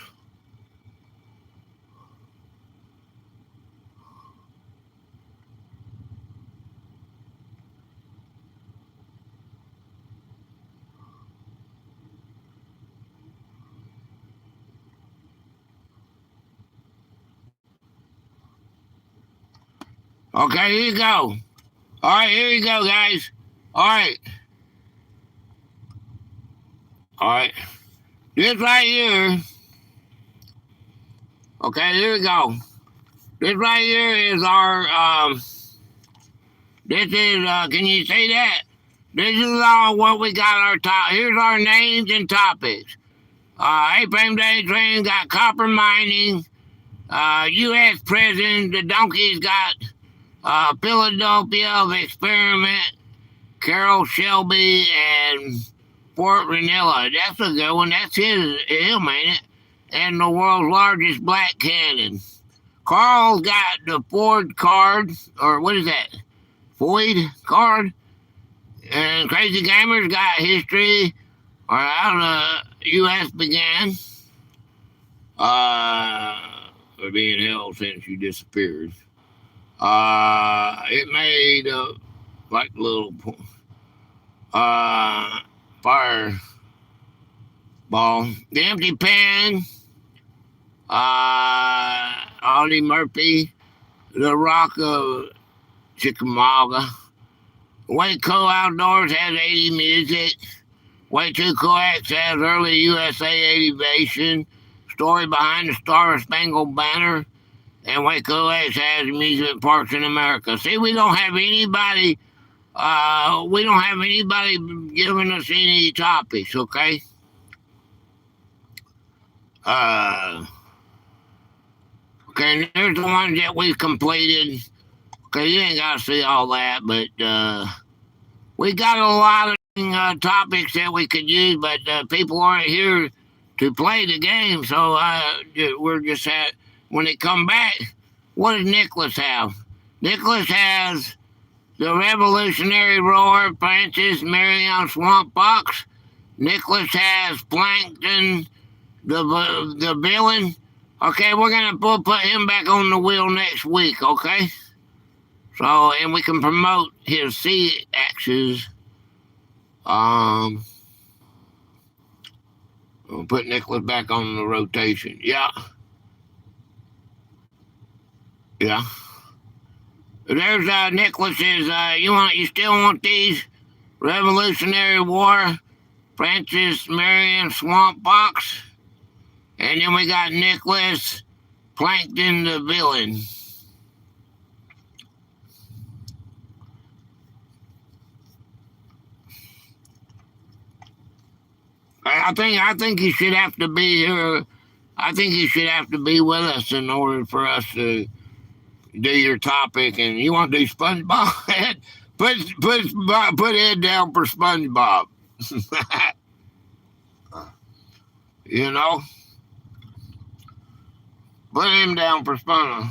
Okay, here you go. All right, here you go, guys. All right. All right. This right here. Okay, here we go. This right here is our, this is, can you see that? This is all what we got our top. Here's our names and topics. Abraham Day Train got copper mining. U.S. prison. The donkeys got Philadelphia of Experiment, Carroll Shelby, and Fort Ranilla. That's a good one. That's him, ain't it? And the world's largest black cannon. Carl got the Ford card, or what is that? Floyd card. And Crazy Gamers got history, or how the U.S. began. Or being held since you disappeared. It made like little fire ball. The Empty Pan. Audie Murphy. The Rock of Chickamauga. Waco Outdoors has 80 music. Way Too Coax has early USA aviation. Story behind the Star Spangled Banner. And Waco X has amusement parks in America. See, we don't have anybody giving us any topics, okay? Okay, and there's the ones that we've completed. Okay, you ain't got to see all that, but we got a lot of topics that we could use, but people aren't here to play the game, so we're just at, when they come back, what does Nicholas have? Nicholas has the Revolutionary Roar, Francis Marion Swamp Fox. Nicholas has Plankton, the villain. Okay, we're going to put him back on the wheel next week, okay? So, and we can promote his sea axes. We'll put Nicholas back on the rotation. Yeah. Yeah. There's Nicholas's. You still want these? Revolutionary War, Francis Marion Swamp Fox, and then we got Nicholas Plankton the villain. I think you should have to be here. I think you should have to be with us in order for us to do your topic. And you want to do SpongeBob? put Ed down for SpongeBob. You know, put him down for SpongeBob.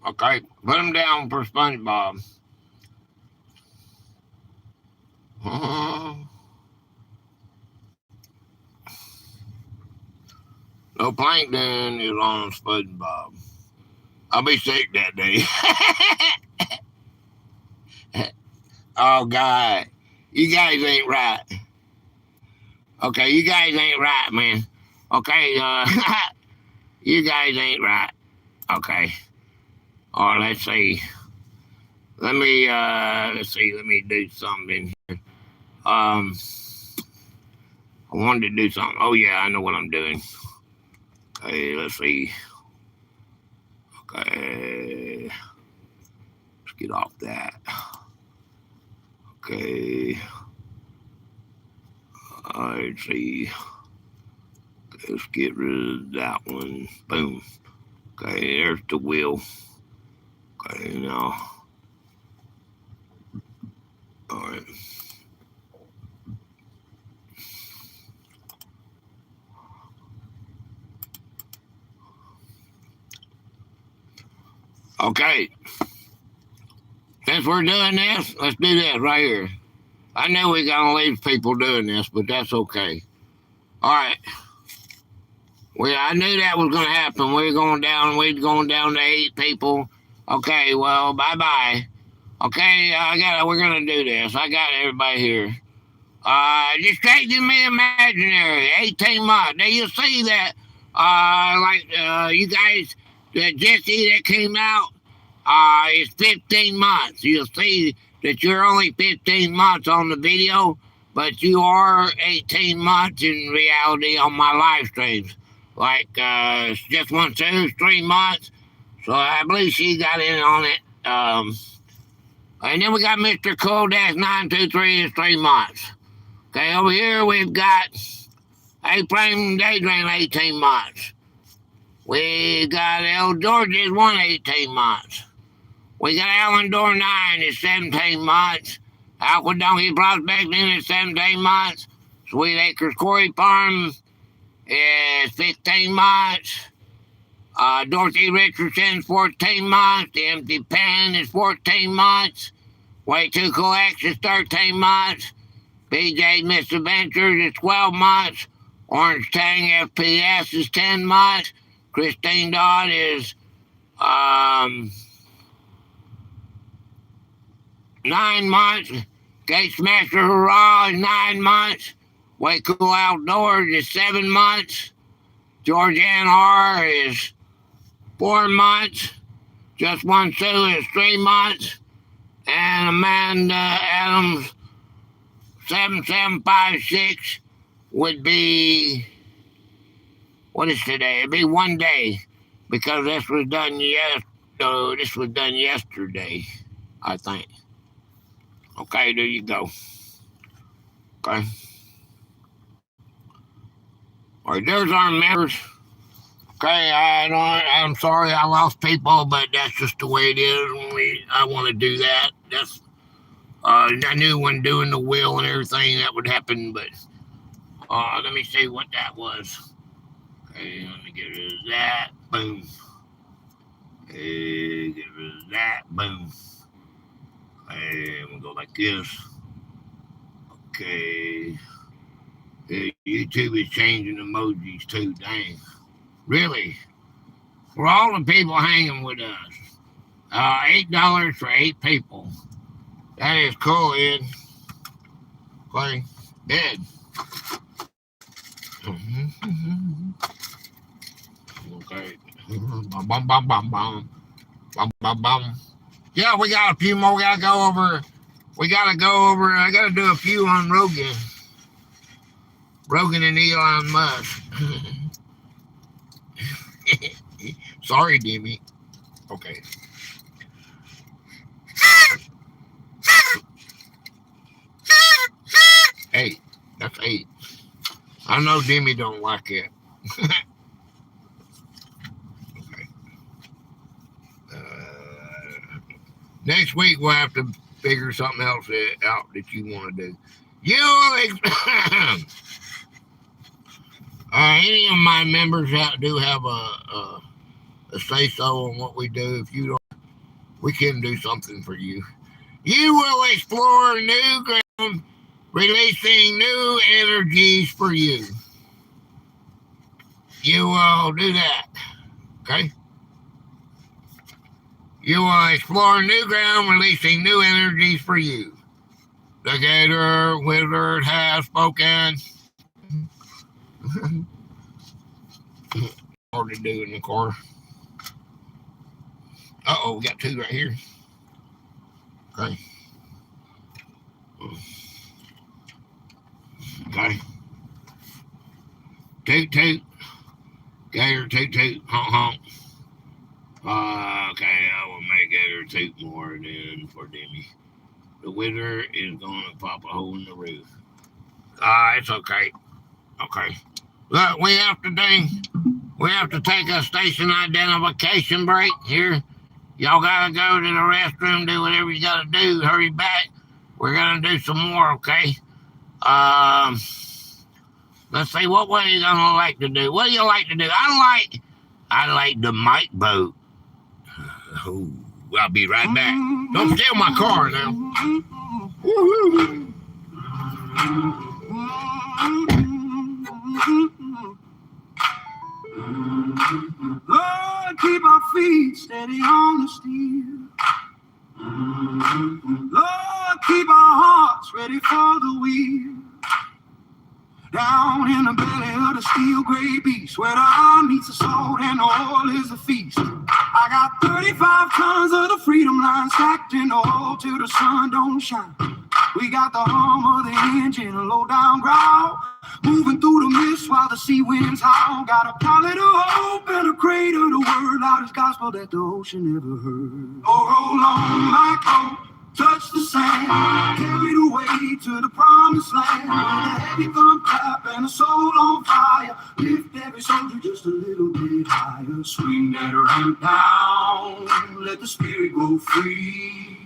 Okay, put him down for SpongeBob. No Plankton is on SpongeBob. I'll be sick that day. Oh, God. You guys ain't right. Okay, you guys ain't right, man. Okay, you guys ain't right. Okay. All right, let's see. Let me do something here. I wanted to do something. Oh, yeah, I know what I'm doing. Okay, let's see. Okay. Let's get off that. Okay. Let's see. Okay, let's get rid of that one. Boom. Okay, there's the wheel. Okay, now. All right. Okay. Since we're doing this, let's do this right here. I know we're going to leave people doing this, but that's okay. All right. I knew that was going to happen. We're going down to 8 people. Okay, well, bye-bye. Okay, we're going to do this. I got everybody here. Distracting me imaginary, 18 months. Now, you see that, you guys, the Jesse that came out, is 15 months. You'll see that you're only 15 months on the video, but you are 18 months in reality on my live streams. Like, just 1, 2, 3 months. So I believe she got in on it. And then we got Mr. Cool-923 is 3 months. Okay, over here we've got A-Frame Daydream 18 months. We got El George is 18 months. We got Alan Door 9 is 17 months. Aqua Donkey Prospecting is 17 months. Sweet Acres Quarry Farm is 15 months. Dorothy Richardson is 14 months. The Empty Pen is 14 months. Way Too Cool X is 13 months. BJ Misadventures is 12 months. Orange Tang FPS is 10 months. Christine Dodd is 9 months. Gate Smasher Hurrah is 9 months. Way Cool Outdoors is 7 months. Georgianne R is 4 months. Just One Sue is 3 months. And Amanda Adams 7756 would be, what is today? It'd be 1 day, because this was done yesterday, I think. Okay, there you go. Okay. All right, there's our members. Okay, I'm sorry I lost people, but that's just the way it is. I want to do that. That's I knew when doing the will and everything that would happen, but let me see what that was. Okay, let me get rid of that. Boom. Okay, get rid of that. Boom. And we'll go like this. Okay. YouTube is changing emojis too. Dang. Really? For all the people hanging with us. $8 for 8 people. That is cool, Ed. Okay. Ed. Okay. Bum, bum, bum, bum, bum. Bum, bum, bum. Yeah, we got a few more. I gotta do a few on Rogan. Rogan and Elon Musk. Sorry, Demi. Okay. Hey, that's 8. I know Demi don't like it. Okay. Next week we'll have to figure something else out that you want to do. Any of my members do have a say-so on what we do. If you don't, we can do something for you. You will explore new ground, releasing new energies for you. You will do that, okay? You will explore new ground, releasing new energies for you. The Gator Wizard has spoken. Hard to do in the car. Uh-oh, we got 2 right here. Okay. Okay. Toot, toot. Gator, toot, toot. Honk, honk. Okay, I will make Gator toot more than for Demi. The wizard is going to pop a hole in the roof. It's okay. Okay. Look, we have to take a station identification break here. Y'all gotta go to the restroom, do whatever you gotta do. Hurry back. We're gonna do some more, okay? Let's see, what are you gonna like to do? What do you like to do? I like the mic boat. Oh, I'll be right back. Don't steal my car now. Woo-hoo. Lord, keep our feet steady on the steel. Lord, keep our hearts ready for the wheel. Down in the belly of the steel gray beast, where the iron meets the salt and the oil is a feast. I got 35 tons of the freedom line stacked in the hole till the sun don't shine. We got the hum of the engine, a low down growl, moving through the mist while the sea winds howl. Got a pilot of hope and a crate of the word, loudest gospel that the ocean ever heard. Oh, roll on my coat, touch the sand, carried away to the promised land. With a heavy thumb clap and a soul on fire, lift every soldier just a little bit higher. Swing that ramp down, let the spirit go free.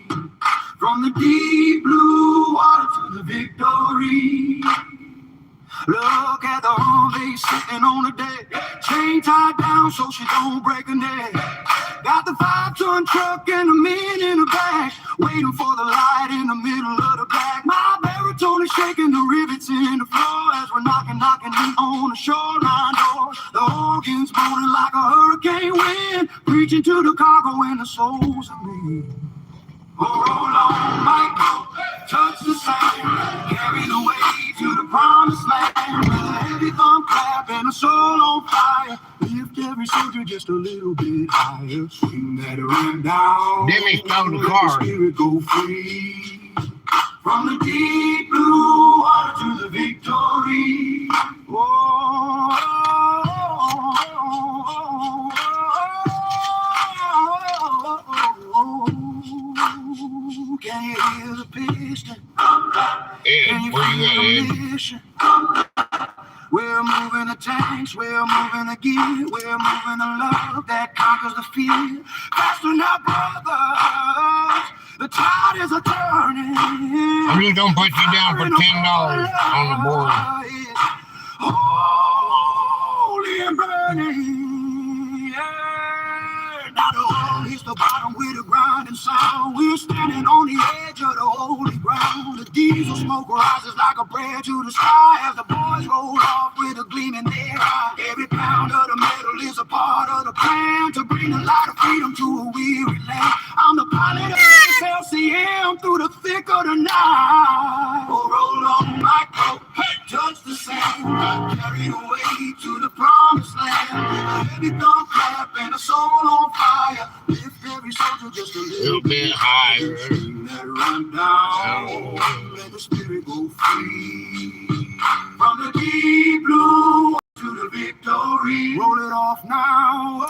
From the deep blue water to the victory. Look at the Humvee sitting on the deck, chain tied down so she don't break her neck. Got the 5-ton truck and the men in the back, waiting for the light in the middle of the black. My baritone is shaking the rivets in the floor as we're knocking on the shoreline door. The organs moaning like a hurricane wind, preaching to the cargo and the souls of men. Oh, roll on, Michael, touch the sand, carry the way to the promised land. With a heavy thumb clap and a soul on fire, lift every soldier just a little bit higher. Swing that ramp down, Demi stole the car. let the spirit go free. From the deep blue water to the victory. Can you hear the piston? Ed, Can you where you feel at, the Ed? mission? We're moving the tanks, we're moving the gear, we're moving the love that conquers the fear. Faster now, brothers, the tide is a-turning. I'm just gonna put you down for $10 on the board. Holy and burning. Now the hole hits the bottom with a grinding sound. We're standing on the edge of the holy ground. The diesel smoke rises like a prayer to the sky as the boys roll off with a gleam in their eye. Every pound of the metal is a part of the plan to bring the light of freedom to a weary land. I'm the pilot of this LCM through the thick of the night. Oh, roll on my coat, touch the sand, carried away to the promised land. With a heavy thumb clap and a soul on fire, lift every soldier just a little bit higher. Swing that run down, let the spirit go free. From the deep blue to the victory, roll it off now.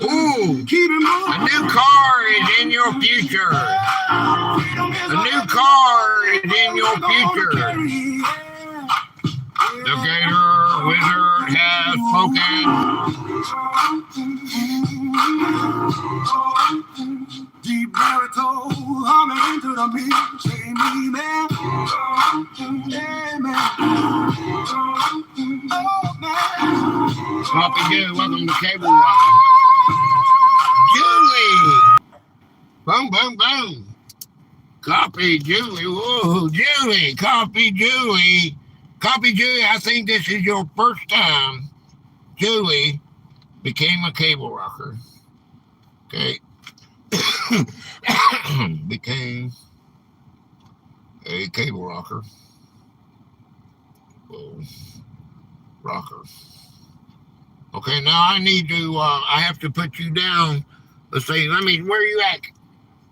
Ooh, Keep it moving. a new car is in your future. A new car is in your future. The Gator Wizard has spoken. Deep baritone humming into the mix. Say me, man. Amen. Oh, man. Poppy Doo, welcome to Cable Rock. Julie! Boom, boom, boom. Copy Julie. Whoa, Julie. Copy Julie. Copy Julie, I think this is your first time Julie became a cable rocker. Okay. Became a cable rocker. Whoa. Rocker. Okay, now I need to, I have to put you down. Let's see, where you at?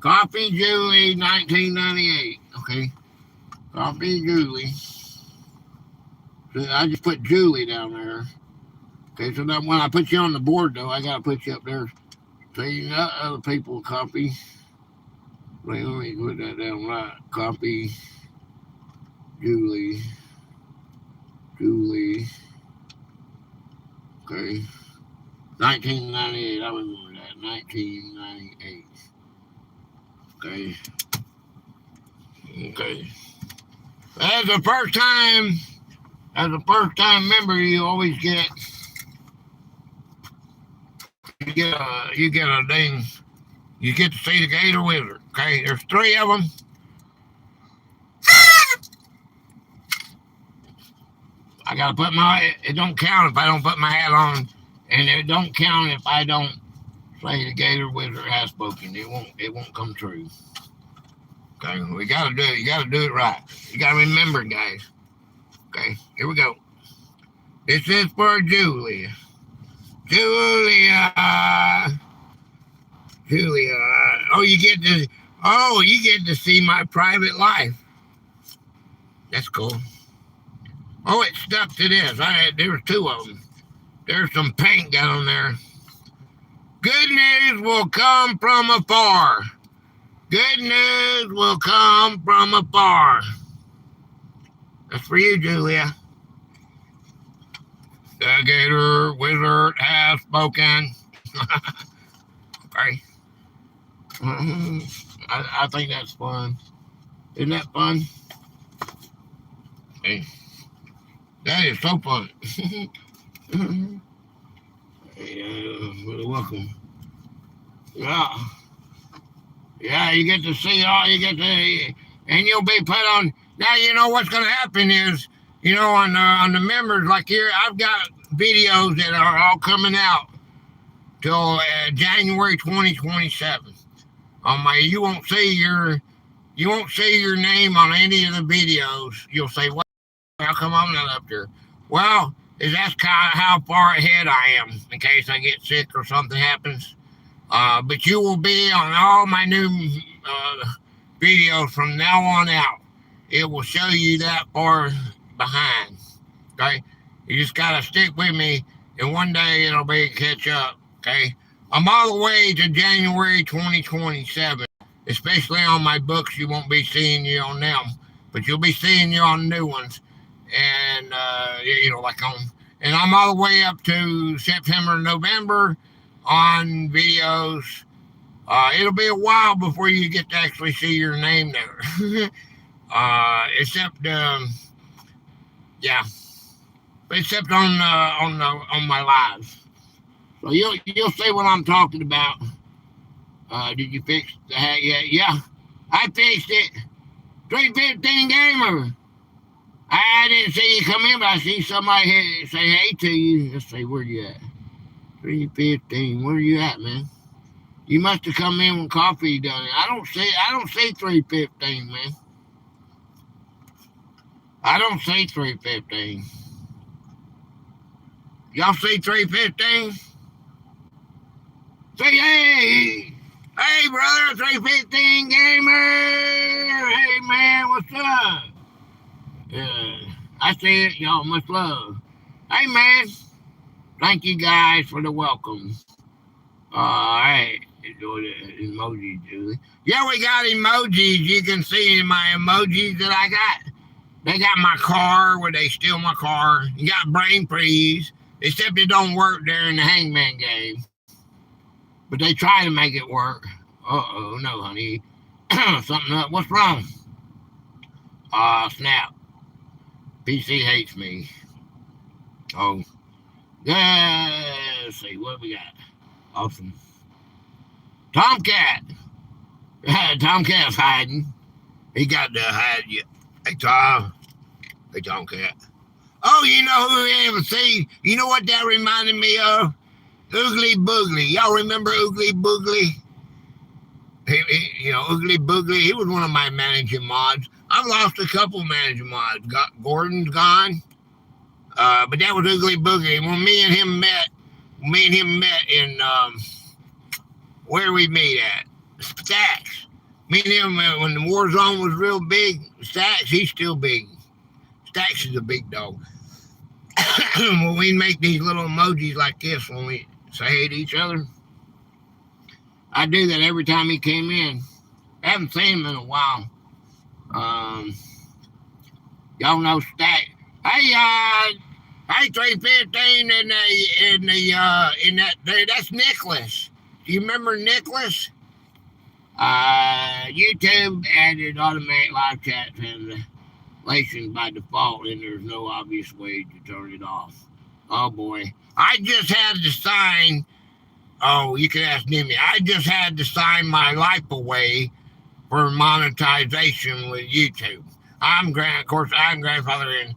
Copy Julie, 1998. Okay. Copy Julie. So I just put Julie down there. Okay, so now when I put you on the board, though, I got to put you up there. So you got other people copy. Wait, let me put that down right. Copy Julie. Julie. Okay. 1998. I remember that. 1998. Okay. Okay. As a first time member, you always get you get a ding. You get to see the Gator Wizard. Okay, there's 3 of them. I gotta put it don't count if I don't put my hat on, and it don't count if I don't say the Gator Wizard has spoken. It won't come true. Okay, we gotta do it. You gotta do it right. You gotta remember, guys. Okay, here we go. This is for Julia. Julia. Oh, you get to see my private life. That's cool. Oh, it stuck to this. There were 2 of them. There's some paint got on there. Good news will come from afar. Good news will come from afar. That's for you, Julia. The Gator Wizard has spoken. Okay. I think that's fun. Isn't that fun? Hey, that is so fun. You're welcome. Yeah, you get to see and you'll be put on. Now, you know what's going to happen is, on the members, like here, I've got videos that are all coming out till January 2027. You won't see your name on any of the videos. You'll say, "Well, how come I'm not up there?" Well, that's kind of how far ahead I am in case I get sick or something happens. But you will be on all my new videos from now on out. It will show you that far behind. Okay, you just gotta stick with me, and one day it'll be catch up. Okay, I'm all the way to January 2027. Especially on my books, you won't be seeing you on them, but you'll be seeing you on new ones, and and I'm all the way up to September, November on videos. It'll be a while before you get to actually see your name there. Except on my lives. So you'll see what I'm talking about. Did you fix the hat yet? Yeah, I fixed it. 315 Gamer. I didn't see you come in, but I see somebody say hey to you. Let's see, where you at? 315. Where you at, man? You must have come in when coffee done it. I don't see 315, man. I don't see 315. Y'all see 315? Say hey! Hey, brother, 315 Gamer! Hey, man, what's up? I see it, y'all, much love. Hey, man, thank you guys for the welcome. All right, enjoy the emojis, Julie. Yeah, we got emojis. You can see in my emojis that I got. They got my car where they steal my car. You got brain freeze, except it don't work during the Hangman game. But they try to make it work. Uh-oh, no, honey. Something up. What's wrong? Snap. PC hates me. Oh. Yeah, let's see. What we got? Awesome. Tomcat. Tomcat's hiding. He got to hide you. Hey, Tom. Hey, Tomcat. Oh, you know who we haven't seen? You know what that reminded me of? Oogly Boogly. Y'all remember Oogly Boogly? Oogly Boogly, he was one of my managing mods. I've lost a couple managing mods. Gordon's gone. But that was Oogly Boogly. When me and him met in, where we meet at? Stacks. Me and him, when the war zone was real big, Stacks, he's still big. Stacks is a big dog. When we make these little emojis like this when we say hey to each other, I do that every time he came in. I haven't seen him in a while. Y'all know Stack. Hey, 315 that's Nicholas. Do you remember Nicholas? YouTube added automatic live chat translation by default, and there's no obvious way to turn it off. Oh boy. I just had to sign Oh, you can ask Nimi. I just had to sign my life away for monetization with YouTube. I'm grandfather, and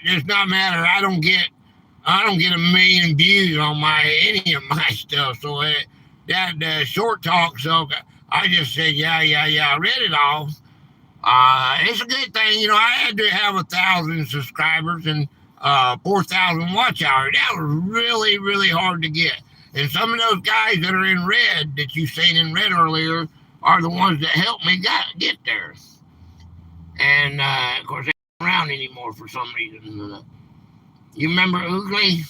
it's not matter. I don't get a million views on any of my stuff. So that short talk. So I just said, yeah. I read it all. It's a good thing, you know. I had to have 1,000 subscribers and 4,000 watch hours. That was really, really hard to get. And some of those guys that are in red that you seen in red earlier are the ones that helped me get there. And of course, they're not around anymore for some reason. You remember Oogly?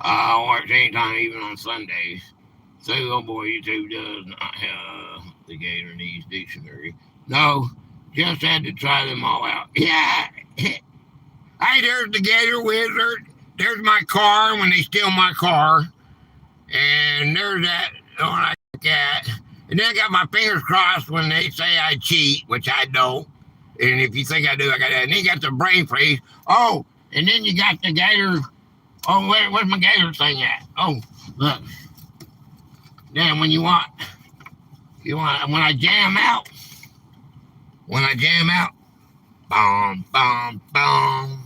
Works anytime, even on Sundays. So, oh boy, YouTube does not have the Gator Needs Dictionary. No, just had to try them all out. Yeah. Hey, there's the Gator Wizard. There's my car when they steal my car. And there's that when I cat. And then I got my fingers crossed when they say I cheat, which I don't. And if you think I do, I got that. And then you got the brain freeze. Oh, and then you got the Gator. Oh, where's my Gator thing at? Oh, look. Then when when I jam out, boom, boom, boom,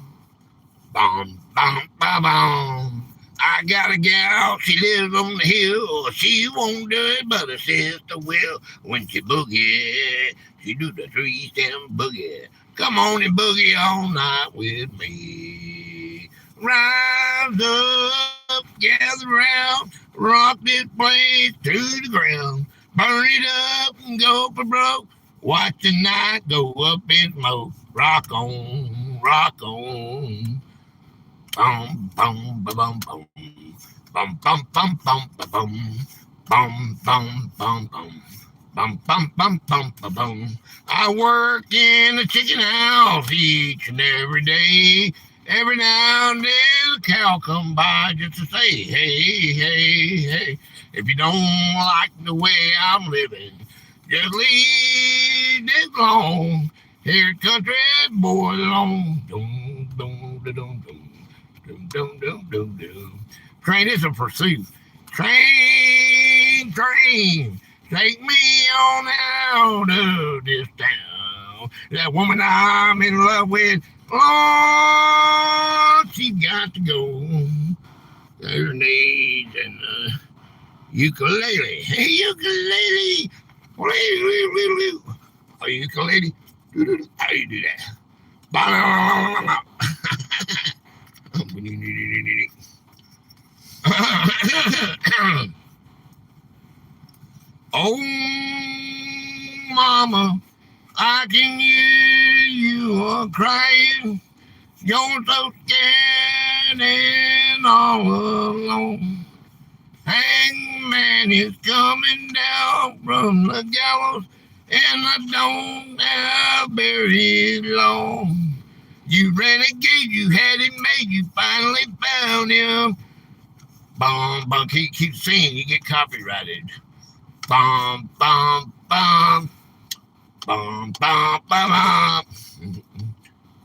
boom, boom, boom, boom. I got a gal, she lives on the hill. She won't do it, but her sister will. When she boogie, she do the 3-step boogie. Come on and boogie all night with me. Rise up, gather round, rock this place to the ground. Burn it up and go for broke. Watch the night go up in smoke. Rock on, rock on. Bum, bum, ba, bum, bum. Bum, bum, bum, bum, ba, bum. Bum, bum, bum, bum. Bum, bum, bum, bum, ba, bum. I work in a chicken house each and every day. Every now and then a cow come by just to say, hey, hey, hey. If you don't like the way I'm living, just leave this alone. Here's country boy alone. Dum, dum, dum, dum, dum, dum, dum, dum, dum. Train is a pursuit. Train, take me on out of this town. That woman I'm in love with, oh, she got to go. There's needs and ukulele. Hey, ukulele. A ukulele. How you do that? Oh, mama, I can hear you crying. You're so scared and all alone. Hangman is coming down from the gallows, and I don't have very long. You renegade, you had it made, you finally found him. Bum, bum, keep singing, you get copyrighted. Bum, bum, bum. Bum, bum, bum,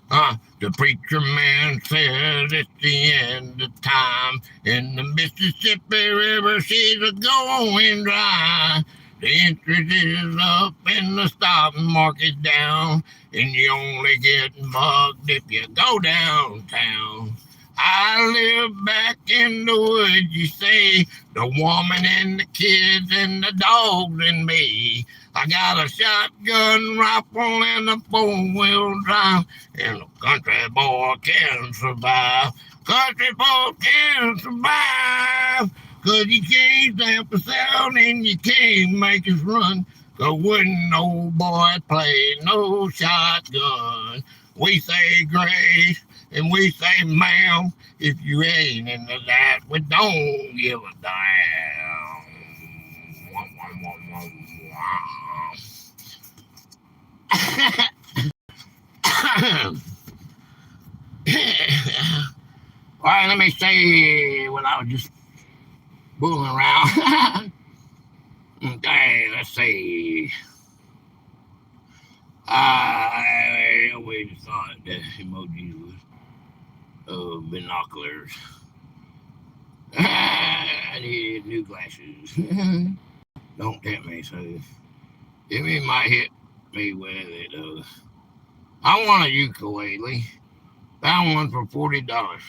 bum. The preacher man says it's the end of time, and the Mississippi River she's going dry. The interest is up and the stock market's down, and you only get mugged if you go downtown. I live back in the woods, you say, the woman and the kids and the dogs and me. I got a shotgun rifle and a 4-wheel drive, and a country boy can survive. Country boy can survive, 'cause you can't stamp us out and you can't make us run. 'Cause wouldn't no boy play no shotgun. We say grace and we say ma'am. If you ain't into that, we don't give a damn. All right, let me say what I was just fooling around. Okay, let's see. I always thought that emojis was binoculars. I need new glasses. Don't tempt me, so it might hit me with it, though. I want a ukulele. Found one for $40.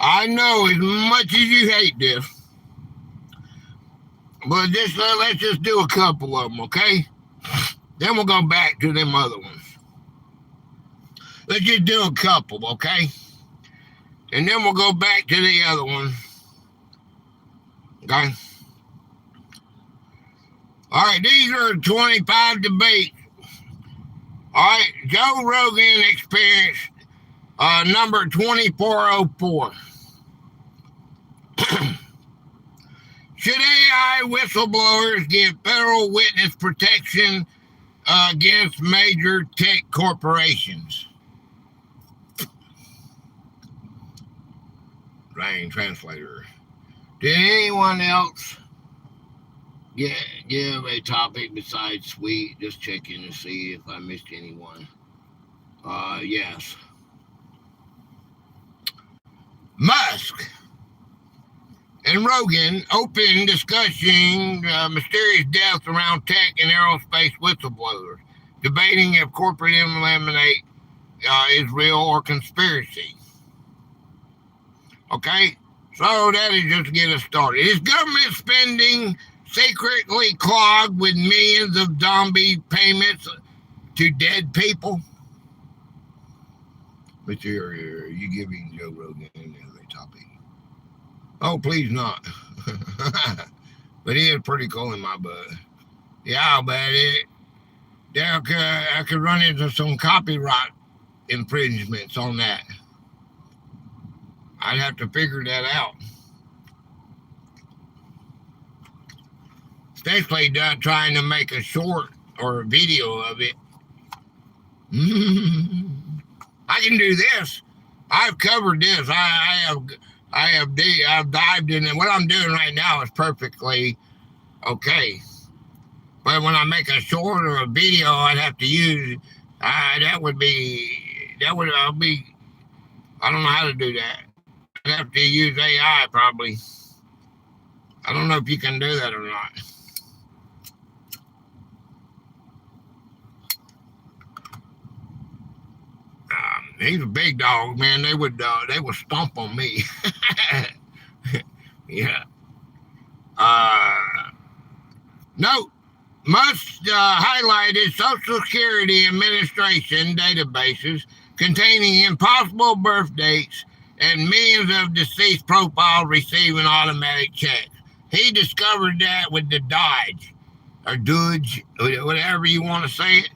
I know as much as you hate this, but let's just do a couple of them, okay? Then we'll go back to them other ones. Let's just do a couple, okay? And then we'll go back to the other one. Okay? All right, these are 25 debates. All right, Joe Rogan Experience, number 2404. Should AI whistleblowers get federal witness protection against major tech corporations? Rain translator. Did anyone else give a topic besides sweet? Just checking to see if I missed anyone. Yes. Musk and Rogan open discussing mysterious deaths around tech and aerospace whistleblowers, debating if corporate eliminate is real or conspiracy. Okay, so that is just to get us started. Is government spending secretly clogged with millions of zombie payments to dead people? But are you giving Joe Rogan another topic? Oh, please not. But he is pretty cool in my book. Yeah, I'll bet it. I could run into some copyright infringements on that. I'd have to figure that out. Especially trying to make a short or a video of it. I can do this. I've covered this. I've dived in, and what I'm doing right now is perfectly okay. But when I make a short or a video, I'd have to use I don't know how to do that. I'd have to use AI probably. I don't know if you can do that or not. He's a big dog, man. They would stomp on me. Yeah. Note, Musk highlighted Social Security Administration databases containing impossible birth dates and millions of deceased profiles receiving automatic checks. He discovered that with the Dodge, or Dodge, whatever you want to say it.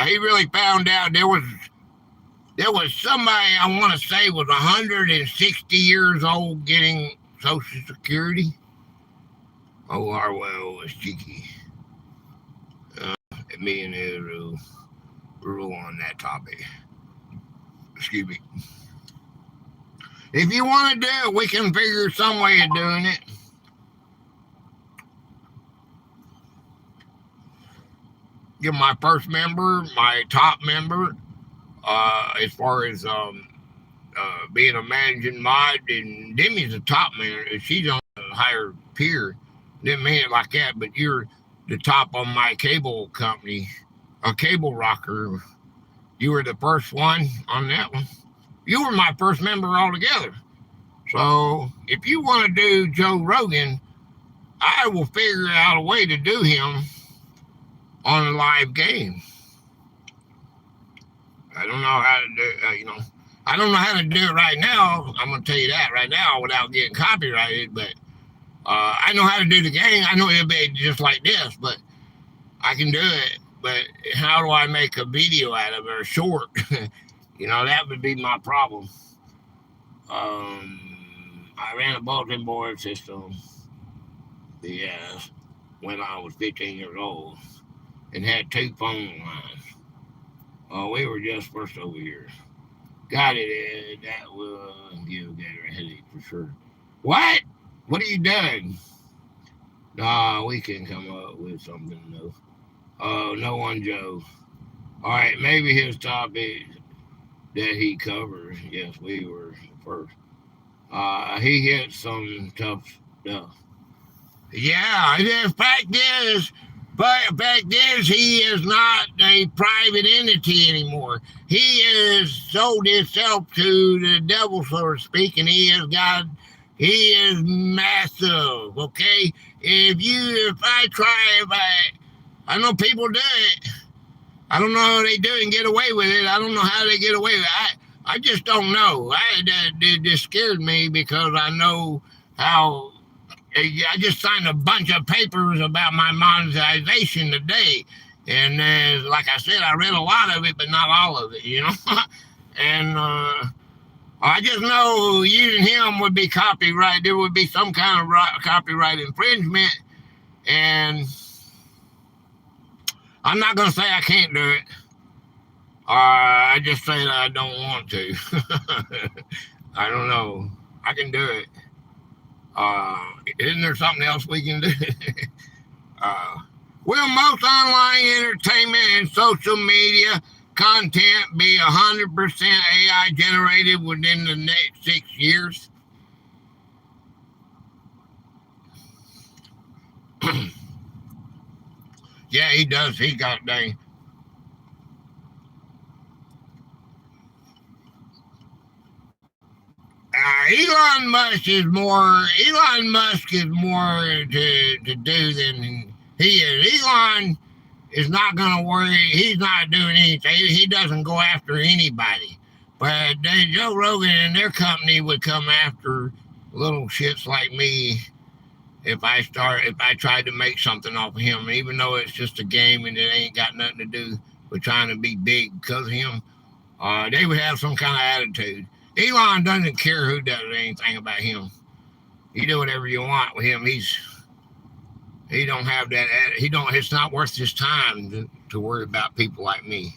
He really found out there was somebody, I want to say, was 160 years old getting Social Security. Oh, Harwell was cheeky. Me and his rule on that topic. Excuse me. If you want to do it, we can figure some way of doing it. Give my first member, my top member, as far as being a managing mod, and Demi's a top man. She's on a higher peer. Didn't mean it like that, but you're the top on my cable company, a cable rocker. You were the first one on that one. You were my first member altogether. So if you want to do Joe Rogan, I will figure out a way to do him on a live game. I don't know how to do, I don't know how to do it right now. I'm going to tell you that right now without getting copyrighted, but I know how to do the game. I know it'll be just like this, but I can do it. But how do I make a video out of it or short? That would be my problem. I ran a bulletin board system, when I was 15 years old and had 2 phone lines. We were just first over here. Got it. That will give Gator a headache for sure. What? What are you doing? Nah, we can come up with something though. Oh, no one, Joe. All right, maybe his topic that he covered. Yes, we were first. He hit some tough stuff. Yeah, the fact is, he is not a private entity anymore. He has sold himself to the devil, so to speak, and he is massive. Okay, I know people do it. I don't know how they do it and get away with it. I don't know how they get away with it. I just don't know. It just scared me because I know how. I just signed a bunch of papers about my monetization today. And like I said, I read a lot of it, but not all of it, and I just know using him would be copyright. There would be some kind of copyright infringement. And I'm not going to say I can't do it. I just say that I don't want to. I don't know. I can do it. Isn't there something else we can do? Will most online entertainment and social media content be 100% AI generated within the next 6 years? Yeah, he does. He got dang. Elon Musk is more to do than he is. Elon is not going to worry. He's not doing anything. He doesn't go after anybody. But Joe Rogan and their company would come after little shits like me if I tried to make something off of him, even though it's just a game and it ain't got nothing to do with trying to be big because of him. They would have some kind of attitude. Elon doesn't care who does anything about him. You do whatever you want with him. He don't have that. It's not worth his time to worry about people like me.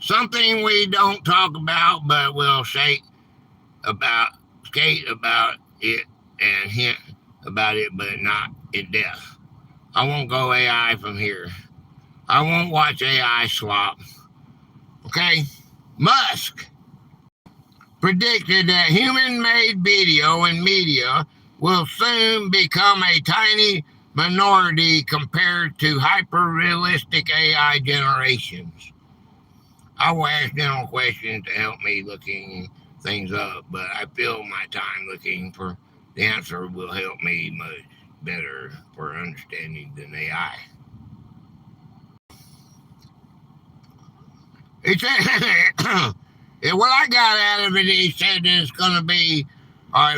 Something we don't talk about, but we'll skate about it and hint about it, but not in depth. I won't go AI from here. I won't watch AI slop. Okay? Musk predicted that human-made video and media will soon become a tiny minority compared to hyper-realistic AI generations. I will ask general questions to help me looking things up, but I feel my time looking for the answer will help me much better for understanding than AI. He said, what I got out of it, he said it's going to be,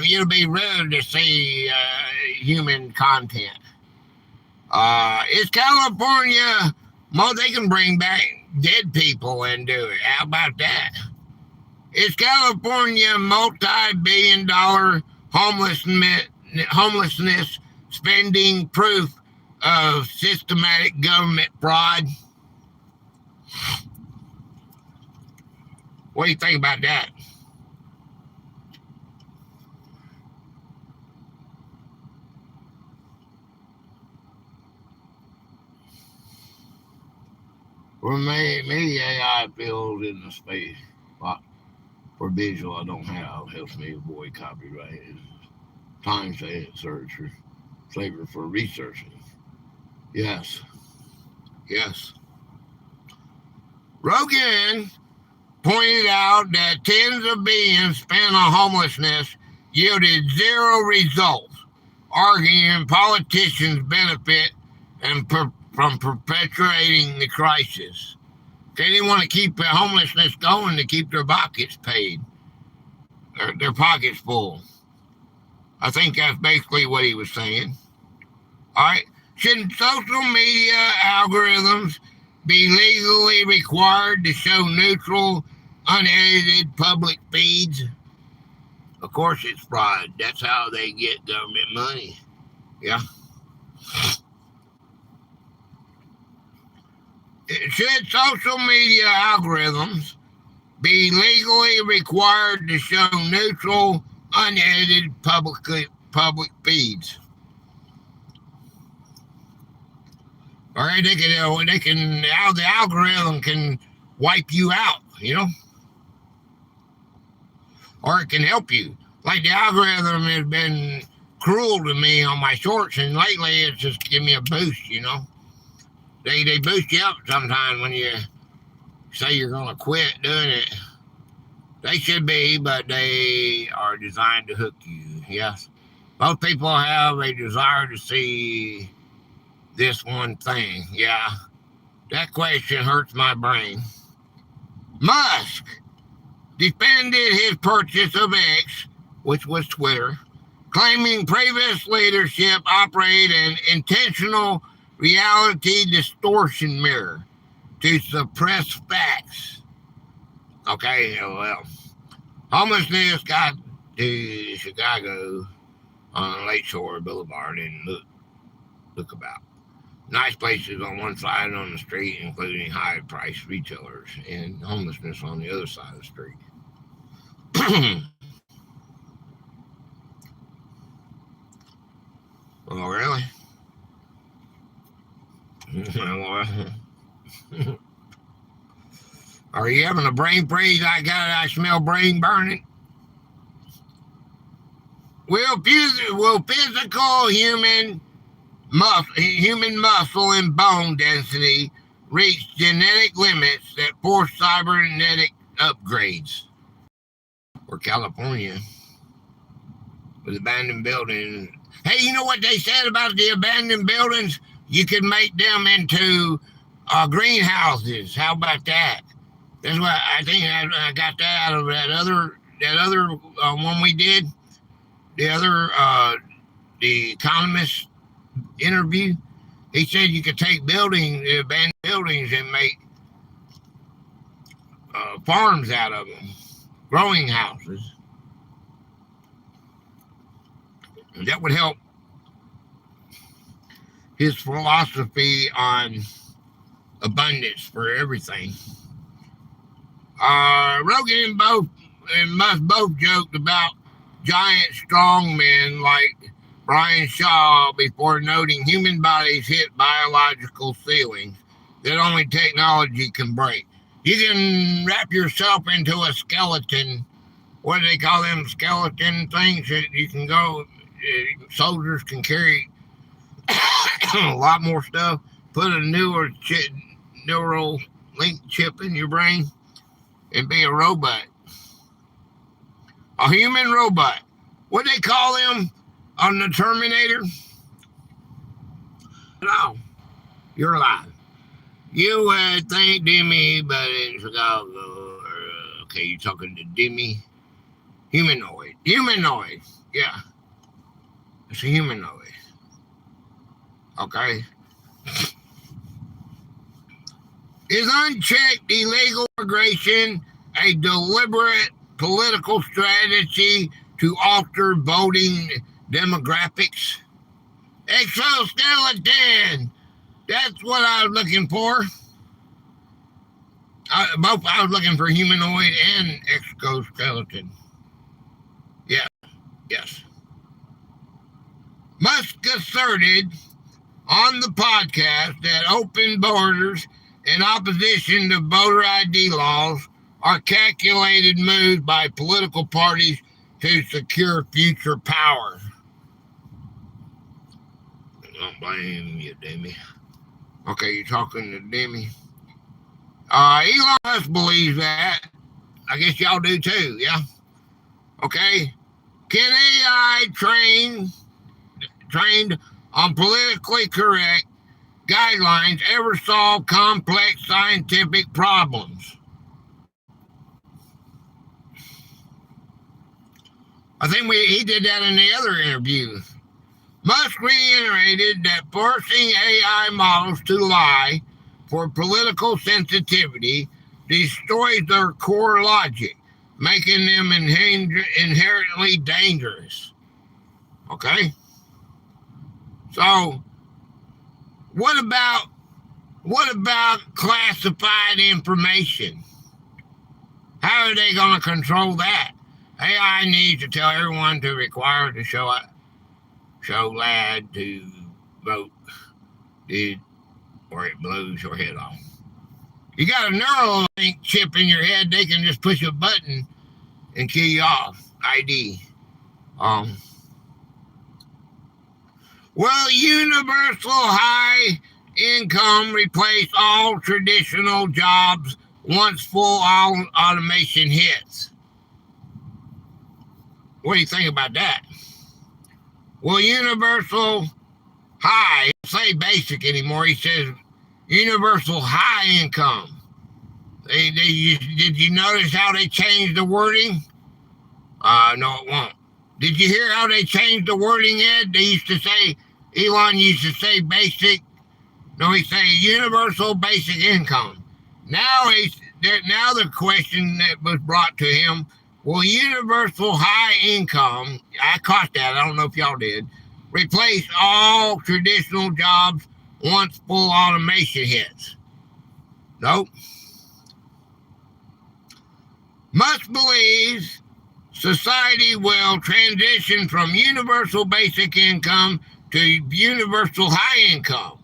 you'll be rare to see human content. It's California, they can bring back dead people and do it. How about that? It's California multi-billion-dollar homelessness spending proof of systematic government fraud. What do you think about that? Or maybe AI fills in the space for visual I don't have, helps me avoid copyright. Time saver for researching. Yes. Rogan pointed out that tens of billions spent on homelessness yielded zero results, arguing politicians benefit from perpetuating the crisis. They want to keep the homelessness going to keep their pockets paid, their pockets full. I think that's basically what he was saying. All right. Should social media algorithms be legally required to show neutral, unedited public feeds? Of course it's fraud. That's how they get government money. Yeah. Should social media algorithms be legally required to show neutral, unedited public feeds. Or the algorithm can wipe you out, you know? Or it can help you. Like the algorithm has been cruel to me on my shorts, and lately it's just give me a boost, you know? They boost you up sometimes when you say you're going to quit doing it. They should be, but they are designed to hook you, yes. Most people have a desire to see this one thing, yeah. That question hurts my brain. Musk defended his purchase of X, which was Twitter, claiming previous leadership operated an intentional reality distortion mirror to suppress facts. Okay, well, homelessness got to Chicago on Lakeshore Boulevard, and look about. Nice places on one side on the street, including high-priced retailers, and homelessness on the other side of the street. Oh, really? Are you having a brain freeze? I smell brain burning. Will physical human muscle and bone density reach genetic limits that force cybernetic upgrades? Or California with abandoned buildings. Hey, you know what they said about the abandoned buildings? You could make them into greenhouses. How about that? That's what I think. I got that out of that other one we did. The Economist interview. He said you could take abandoned buildings, and make farms out of them, growing houses. That would help his philosophy on abundance for everything. Rogan and Musk both joked about giant strong men like Brian Shaw before noting human bodies hit biological ceilings that only technology can break. You can wrap yourself into a skeleton. What do they call them? Skeleton things that you can go. Soldiers can carry a lot more stuff. Put a neural link chip in your brain and be a robot. A human robot. What do they call them on the Terminator? No, you're alive. You would think Demi, but in Chicago, okay, you're talking to Demi. Humanoid, yeah. It's a humanoid. Okay. Is unchecked illegal immigration a deliberate political strategy to alter voting demographics? Exoskeleton. That's what I was looking for. I was looking for humanoid and exoskeleton. Yeah. Yes. Musk asserted on the podcast that open borders in opposition to voter ID laws are calculated moves by political parties to secure future power. I don't blame you, Demi. Okay, you're talking to Demi. Elon Musk believes that. I guess y'all do too, yeah? Okay. Can AI trained on politically correct guidelines ever solve complex scientific problems? I think he did that in the other interview. Musk reiterated that forcing AI models to lie for political sensitivity destroys their core logic, making them inherently dangerous. Okay? So, what about classified information? How are they going to control that? AI needs to tell everyone to require to show lad to vote, dude, or it blows your head off. You got a Neuralink chip in your head, they can just push a button and kill you off. ID. Will universal high income replace all traditional jobs once full automation hits? What do you think about that? Will universal high, say basic anymore, he says universal high income. Did you notice how they changed the wording? No, it won't. Did you hear how they changed the wording, Ed? They used to say, Elon used to say basic. No, he say universal basic income. Now the question that was brought to him, will universal high income, I caught that, I don't know if y'all did, replace all traditional jobs once full automation hits? Nope. Musk believes society will transition from universal basic income to universal high income,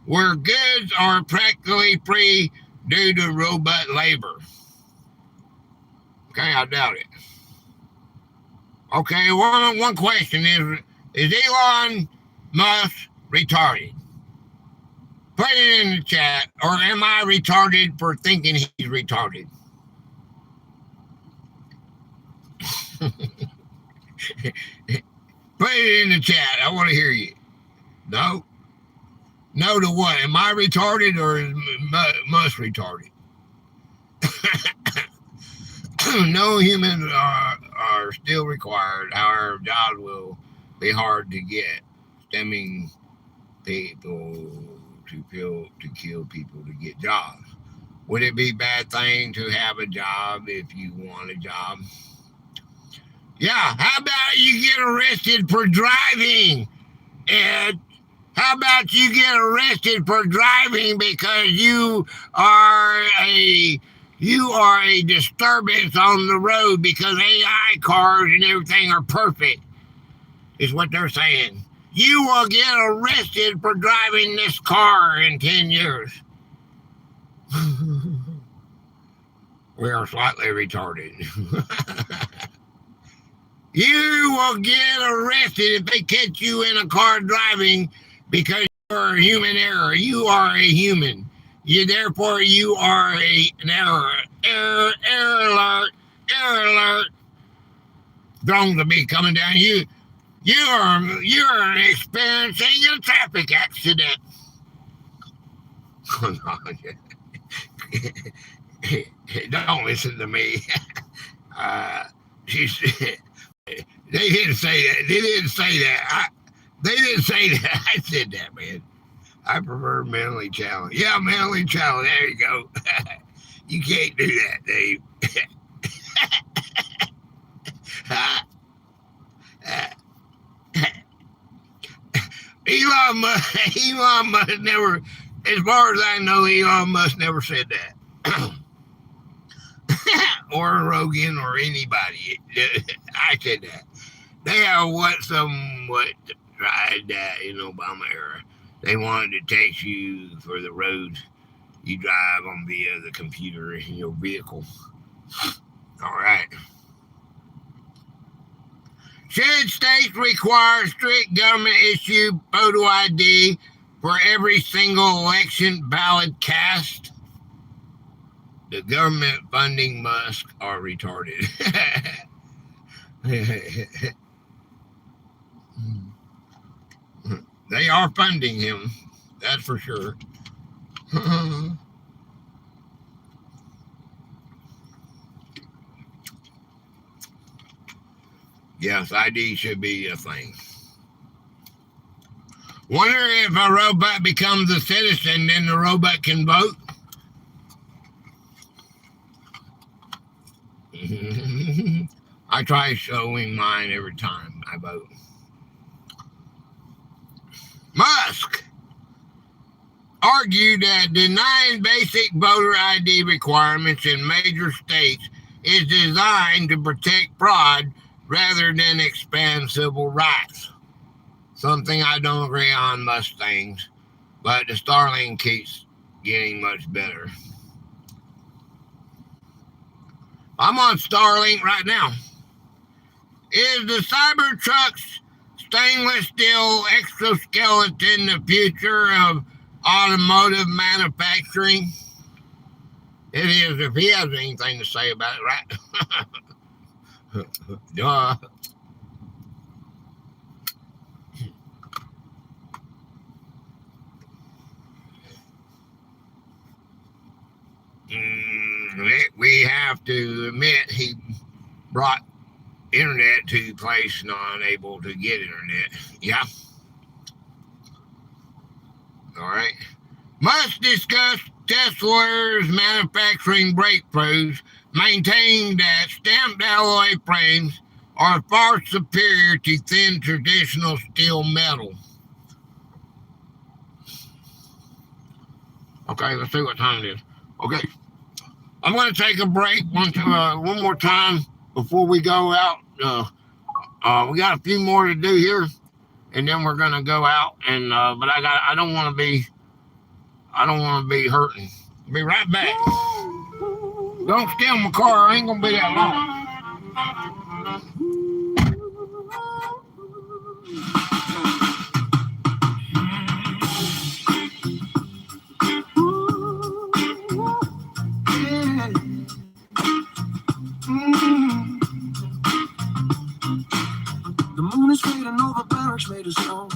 where goods are practically free due to robot labor. Okay, I doubt it. Okay, one question is Elon Musk retarded? Put it in the chat, or am I retarded for thinking he's retarded? Put it in the chat. I want to hear you. No? No to what? Am I retarded or is Musk retarded? No humans are still required. Our jobs will be hard to get. Stemming people to kill people to get jobs. Would it be a bad thing to have a job if you want a job? Yeah, how about you get arrested for driving, Ed? How about you get arrested for driving because you are a disturbance on the road because AI cars and everything are perfect, is what they're saying. You will get arrested for driving this car in 10 years. We are slightly retarded. You will get arrested if they catch you in a car driving because you're a human error. You are a human. Therefore, you are an error. Error alert. Drones will be coming down. You're experiencing a traffic accident. Don't listen to me. They didn't say that. They didn't say that. I said that, man. I prefer mentally challenged. Yeah, mentally challenged. There you go. You can't do that, Dave. Elon Musk never, as far as I know, Elon Musk never said that. Or Rogan or anybody. I said that. They have somewhat tried that in Obama era. They wanted to tax you for the roads you drive on via the computer in your vehicle. All right. Should states require strict government-issued photo ID for every single election ballot cast? The government funding Musk are retarded. They are funding him, that's for sure. Yes, ID should be a thing. Wonder if a robot becomes a citizen, then the robot can vote? I try showing mine every time I vote. Musk argued that denying basic voter ID requirements in major states is designed to protect fraud rather than expand civil rights. Something I don't agree on most things, but the Starlink keeps getting much better. I'm on Starlink right now. Is the Cybertruck's stainless steel exoskeleton the future of automotive manufacturing? It is, if he has anything to say about it, right? Duh. We have to admit he brought internet to a place not unable to get internet. Yeah. All right. Must discuss Tesla's manufacturing breakthroughs, maintaining that stamped alloy frames are far superior to thin traditional steel metal. Okay, let's see what time it is. Okay. I'm going to take a break one more time before we go out. We got a few more to do here, and then we're going to go out. And but I don't want to be hurting. I'll be right back. Don't steal my car. I ain't gonna be that long. The moon is fading over barracks made of stone.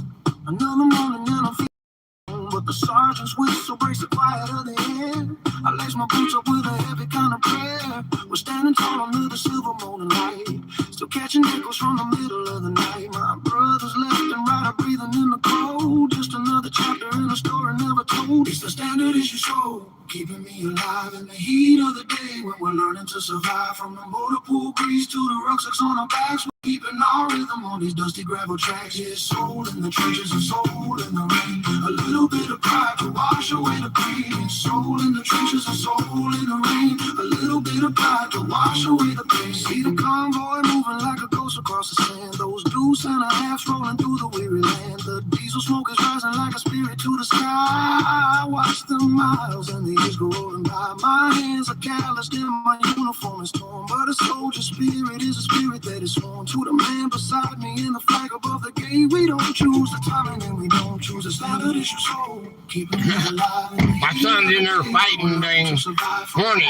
Another morning and I'm feeling, but the sergeant's whistle breaks the quiet of the air. I lace my boots up with a heavy kind of prayer. We're standing tall under the silver morning light, still catching echoes from the middle of the night. My brothers left and right are breathing in the cold. Just another chapter in a story never told. It's the standard issue show, keeping me alive in the heat of the day when we're learning to survive. From the motor pool breeze to the rucksacks on our backs, we're keeping our rhythm on these dusty gravel tracks. Yeah, soul in the trenches and soul in the rain. A little bit of pride to wash away the pain. Soul in the trenches and soul in the rain. A little bit of pride to wash away the pain. See the convoy moving like a ghost across the sand. Those deuce and a halves rolling through the weary land. The diesel smoke is rising like a spirit to the sky. I watch the miles and the years go rolling by. My hands are calloused and my uniform is torn, but a soldier spirit is a spirit that is sworn to the man beside me in the flag above the gate. We don't choose the timing and we don't choose the standard issue soul, keeping me alive. My son's in there fighting things, hornets.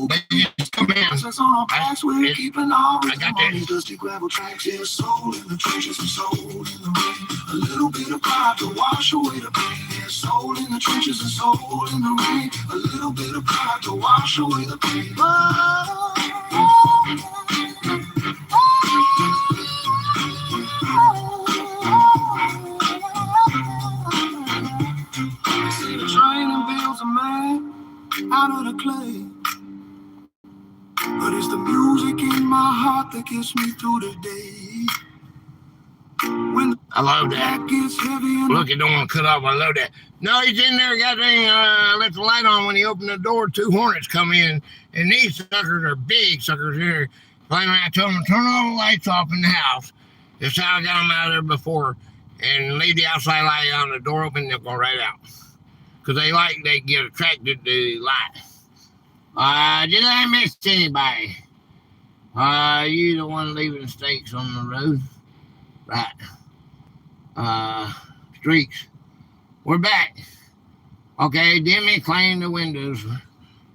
They just come in. I got that. Dusty gravel tracks, yeah, soul in the trenches and soul in the rain. A little bit of pride to wash away the pain. Yeah, soul in the trenches and soul in the rain. A little bit of pride to wash away the pain. See the training builds a man out of the clay, but it's the music in my heart that gets me through the day. When I love that. gets heavy and Look, it don't want to cut off. I love that. No, he's in there, got left the light on. When he opened the door, 2 hornets come in, and these suckers are big suckers here. Finally, I told him to turn all the lights off in the house. That's how I got them out of there before, and leave the outside light on, the door open, they'll go right out. Because they get attracted to the light. Did I miss anybody? You the one leaving stakes on the road? Right. Streaks. We're back. Okay, Demi cleaned the windows.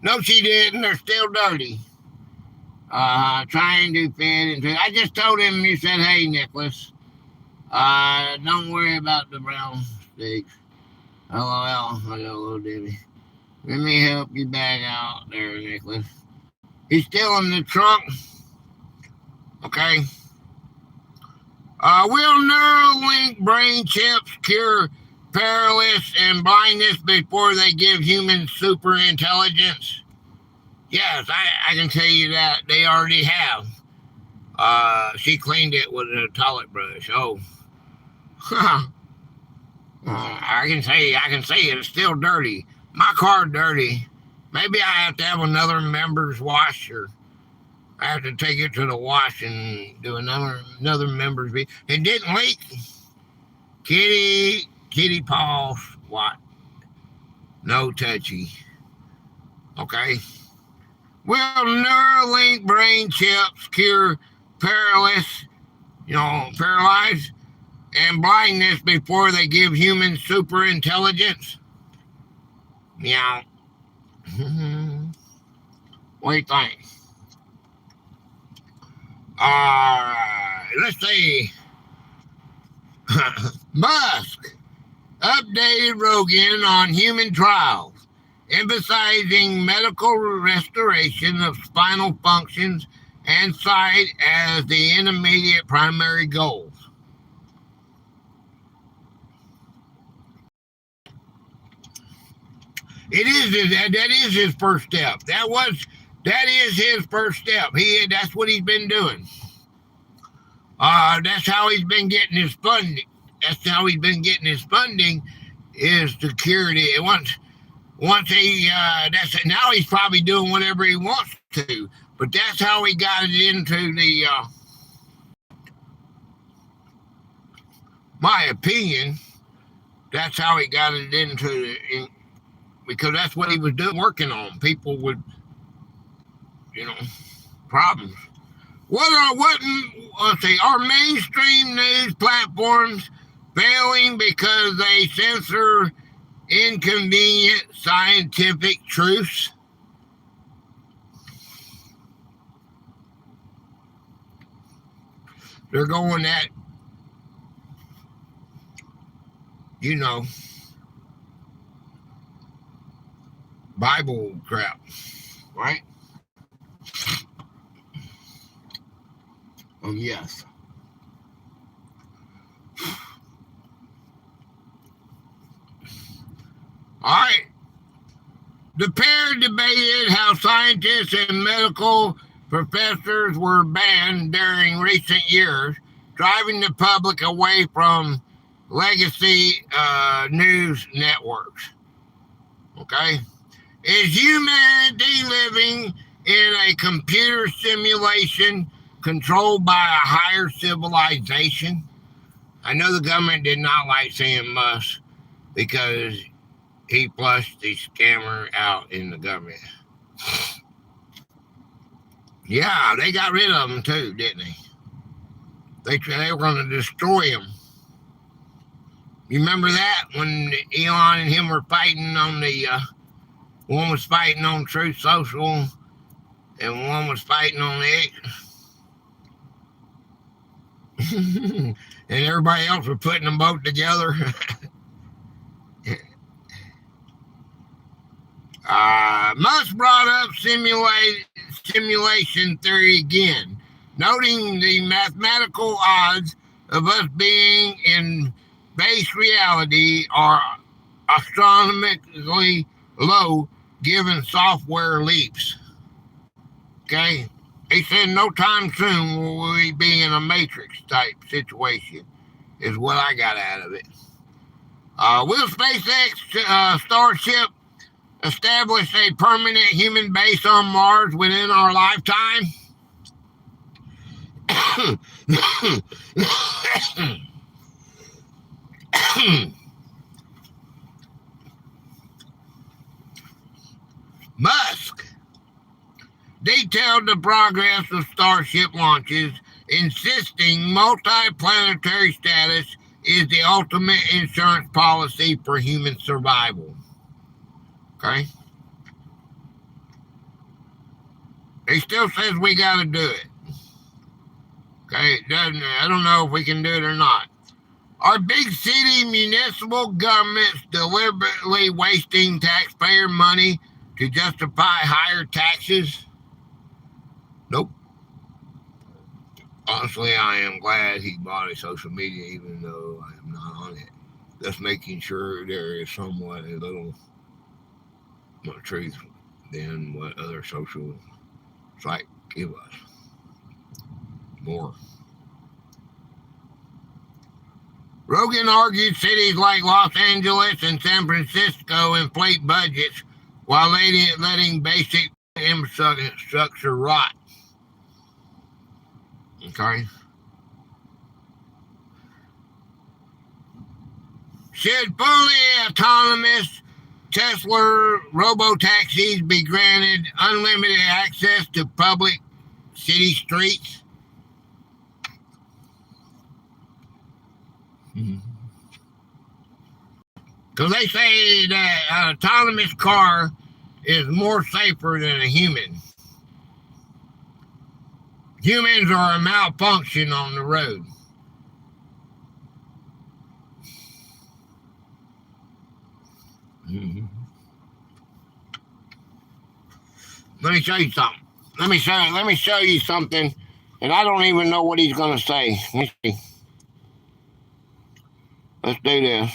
No, she didn't. They're still dirty. Trying to fit into. I just told him you said, hey, Nicholas. Don't worry about the brown sticks. LOL. I got a little Debbie. Let me help you back out there, Nicholas. He's still in the trunk. Okay. Will Neuralink brain chips cure paralysis and blindness before they give humans super intelligence? Yes, I can tell you that they already have. She cleaned it with a toilet brush. Oh. I can say it's still dirty. My car dirty. Maybe I have to have another member's washer. I have to take it to the wash and do another members meeting. It didn't leak. Kitty paws, what? No touchy. Okay. Will Neuralink brain chips cure paralyzed and blindness before they give humans super intelligence? Meow. What do you think? Let's see. Musk updated Rogan on human trials, emphasizing medical restoration of spinal functions and sight as the intermediate primary goals. That is his first step. That is his first step. That's what he's been doing. That's how he's been getting his funding. That's how he's been getting his funding, is to cure it. Once he now he's probably doing whatever he wants to. But that's how he got it into the. My opinion, that's how he got it into because that's what he was doing, working on people with, problems. Are mainstream news platforms failing because they censor inconvenient scientific truths? They're going at, Bible crap, right? Oh, yes. All right. The pair debated how scientists and medical professors were banned during recent years, driving the public away from legacy news networks. Okay? Is humanity living in a computer simulation controlled by a higher civilization? I know the government did not like saying Musk because he flushed the scammer out in the government. Yeah, they got rid of him too, didn't they? They were going to destroy him. You remember that when Elon and him were fighting on the, one was fighting on Truth Social and one was fighting on X? And everybody else was putting them both together. Musk brought up simulation theory again, noting the mathematical odds of us being in base reality are astronomically low given software leaps. Okay? He said no time soon will we be in a Matrix type situation, is what I got out of it. Will SpaceX Starship establish a permanent human base on Mars within our lifetime? Musk detailed the progress of Starship launches, insisting multi-planetary status is the ultimate insurance policy for human survival. Okay? He still says we got to do it. Okay? I don't know if we can do it or not. Are big city municipal governments deliberately wasting taxpayer money to justify higher taxes? Nope. Honestly, I am glad he bought a social media, even though I am not on it. Just making sure there is somewhat a little more truth than what other social sites give us. More. Rogan argued cities like Los Angeles and San Francisco inflate budgets while letting basic infrastructure rot. Okay. Should fully autonomous Tesla robo-taxis be granted unlimited access to public city streets? Because they say that an autonomous car is more safer than a human. Humans are a malfunction on the road. Let me show you something. Let me show you something, and I don't even know what he's going to say. Let me see. Let's do this.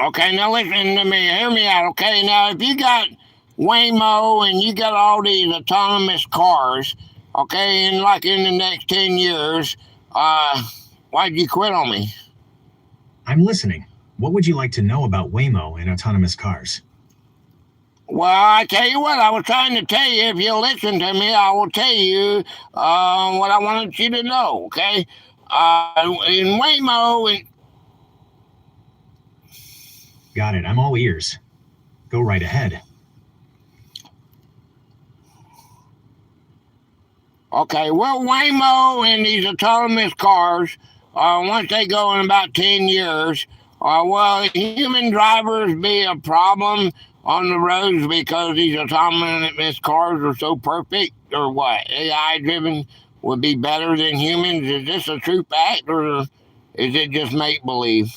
Okay, now listen to me. Hear me out, okay? Now, if you got Waymo and you got all these autonomous cars, okay, and like in the next 10 years, why'd you quit on me? I'm listening. What would you like to know about Waymo and autonomous cars? Well, I tell you what, I was trying to tell you, if you listen to me, I will tell you what I wanted you to know, okay? In Waymo... Got it. I'm all ears. Go right ahead. Okay, well, Waymo and these autonomous cars, once they go in about 10 years, will human drivers be a problem on the roads because these autonomous cars are so perfect, or what? AI-driven would be better than humans? Is this a true fact, or is it just make-believe?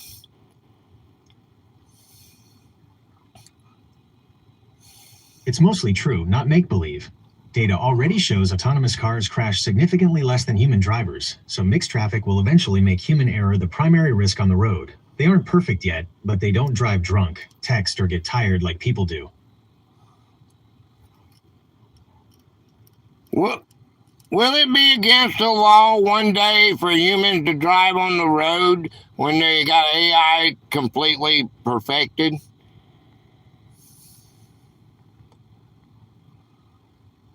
It's mostly true, not make-believe. Data already shows autonomous cars crash significantly less than human drivers, so mixed traffic will eventually make human error the primary risk on the road. They aren't perfect yet, but they don't drive drunk, text, or get tired like people do. Will it be against the law one day for humans to drive on the road when they got AI completely perfected?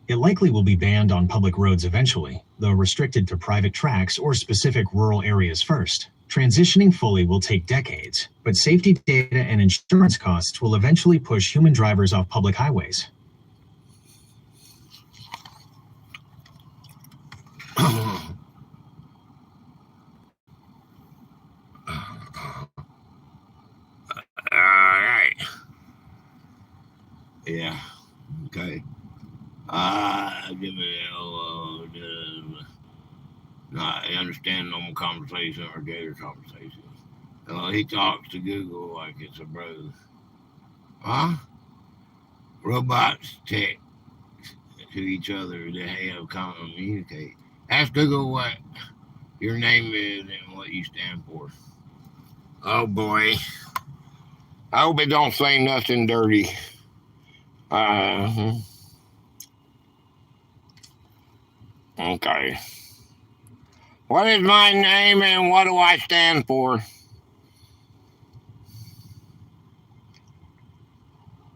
It likely will be banned on public roads eventually, though restricted to private tracks or specific rural areas first. Transitioning fully will take decades, but safety data and insurance costs will eventually push human drivers off public highways. All right. Yeah. Okay. Give me I understand normal conversation or Gator conversation. He talks to Google like it's a brother. Huh? Robots text to each other to have communicate. Ask Google what your name is and what you stand for. Oh boy. I hope it don't say nothing dirty. Okay. What is my name and what do I stand for?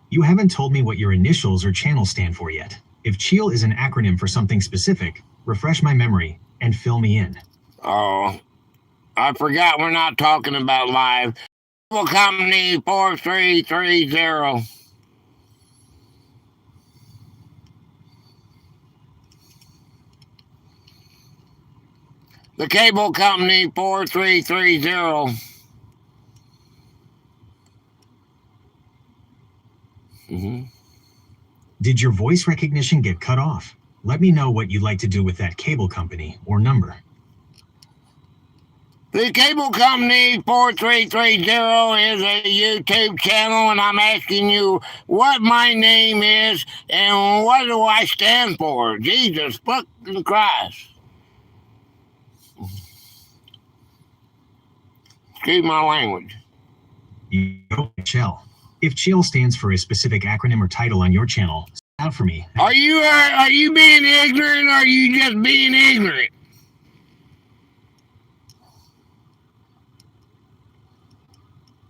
You haven't told me what your initials or channel stand for yet. If CHIEL is an acronym for something specific, refresh my memory and fill me in. Oh, I forgot we're not talking about live. Cable Company 4330. The Cable Company 4330. Did your voice recognition get cut off? Let me know what you'd like to do with that cable company or number. The Cable Company 4330 is a YouTube channel, and I'm asking you what my name is and what do I stand for? Jesus fucking Christ. Excuse my language. You go with CHIEL. If CHIEL stands for a specific acronym or title on your channel, spell it out for me. Are you being ignorant or are you just being ignorant?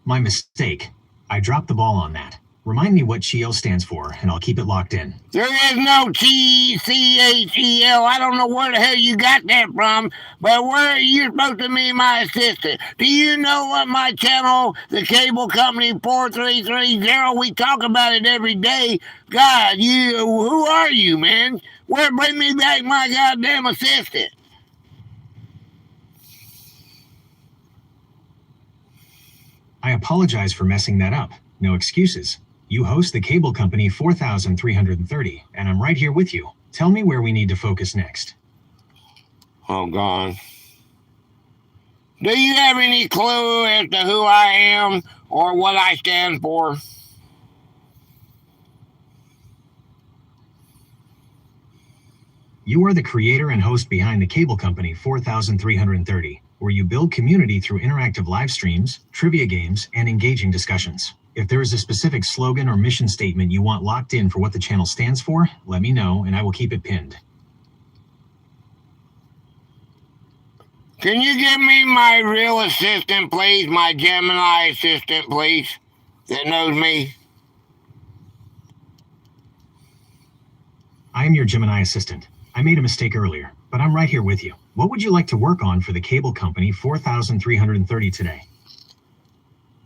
My mistake. I dropped the ball on that. Remind me what CHEL stands for, and I'll keep it locked in. There is no CHEL. I don't know where the hell you got that from, but where are you supposed to be my assistant? Do you know what my channel, the cable company 4330, we talk about it every day. God, who are you, man? Bring me back my goddamn assistant. I apologize for messing that up. No excuses. You host the cable company 4330, and I'm right here with you. Tell me where we need to focus next. Oh, God. Do you have any clue as to who I am or what I stand for? You are the creator and host behind the cable company 4330, where you build community through interactive live streams, trivia games, and engaging discussions. If there is a specific slogan or mission statement you want locked in for what the channel stands for, let me know and I will keep it pinned. Can you give me my real assistant, please? My Gemini assistant, please, that knows me? I am your Gemini assistant. I made a mistake earlier, but I'm right here with you. What would you like to work on for the cable company 4330 today?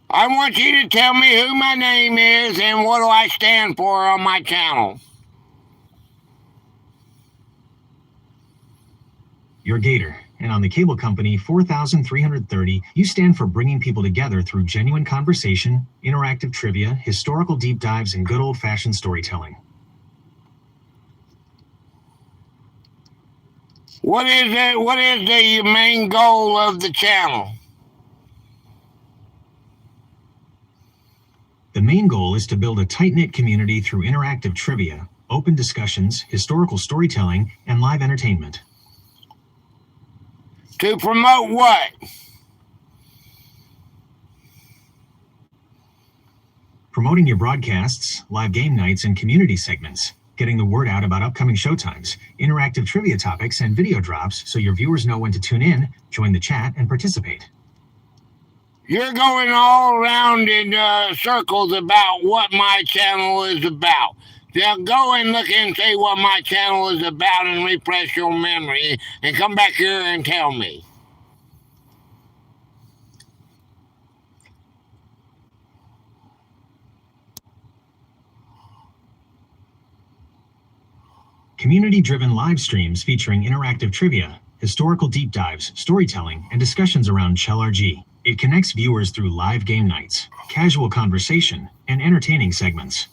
I want you to tell me who my name is and what do I stand for on my channel. You're Gator, and on the cable company 4330, you stand for bringing people together through genuine conversation, interactive trivia, historical deep dives, and good old-fashioned storytelling. What is the main goal of the channel? The main goal is to build a tight-knit community through interactive trivia, open discussions, historical storytelling, and live entertainment. To promote what? Promoting your broadcasts, live game nights, and community segments. Getting the word out about upcoming showtimes, interactive trivia topics, and video drops so your viewers know when to tune in, join the chat, and participate. You're going all around in circles about what my channel is about. Now go and look and see what my channel is about and refresh your memory and come back here and tell me. Community-driven live streams featuring interactive trivia, historical deep dives, storytelling, and discussions around CHEL-RG. It connects viewers through live game nights, casual conversation, and entertaining segments.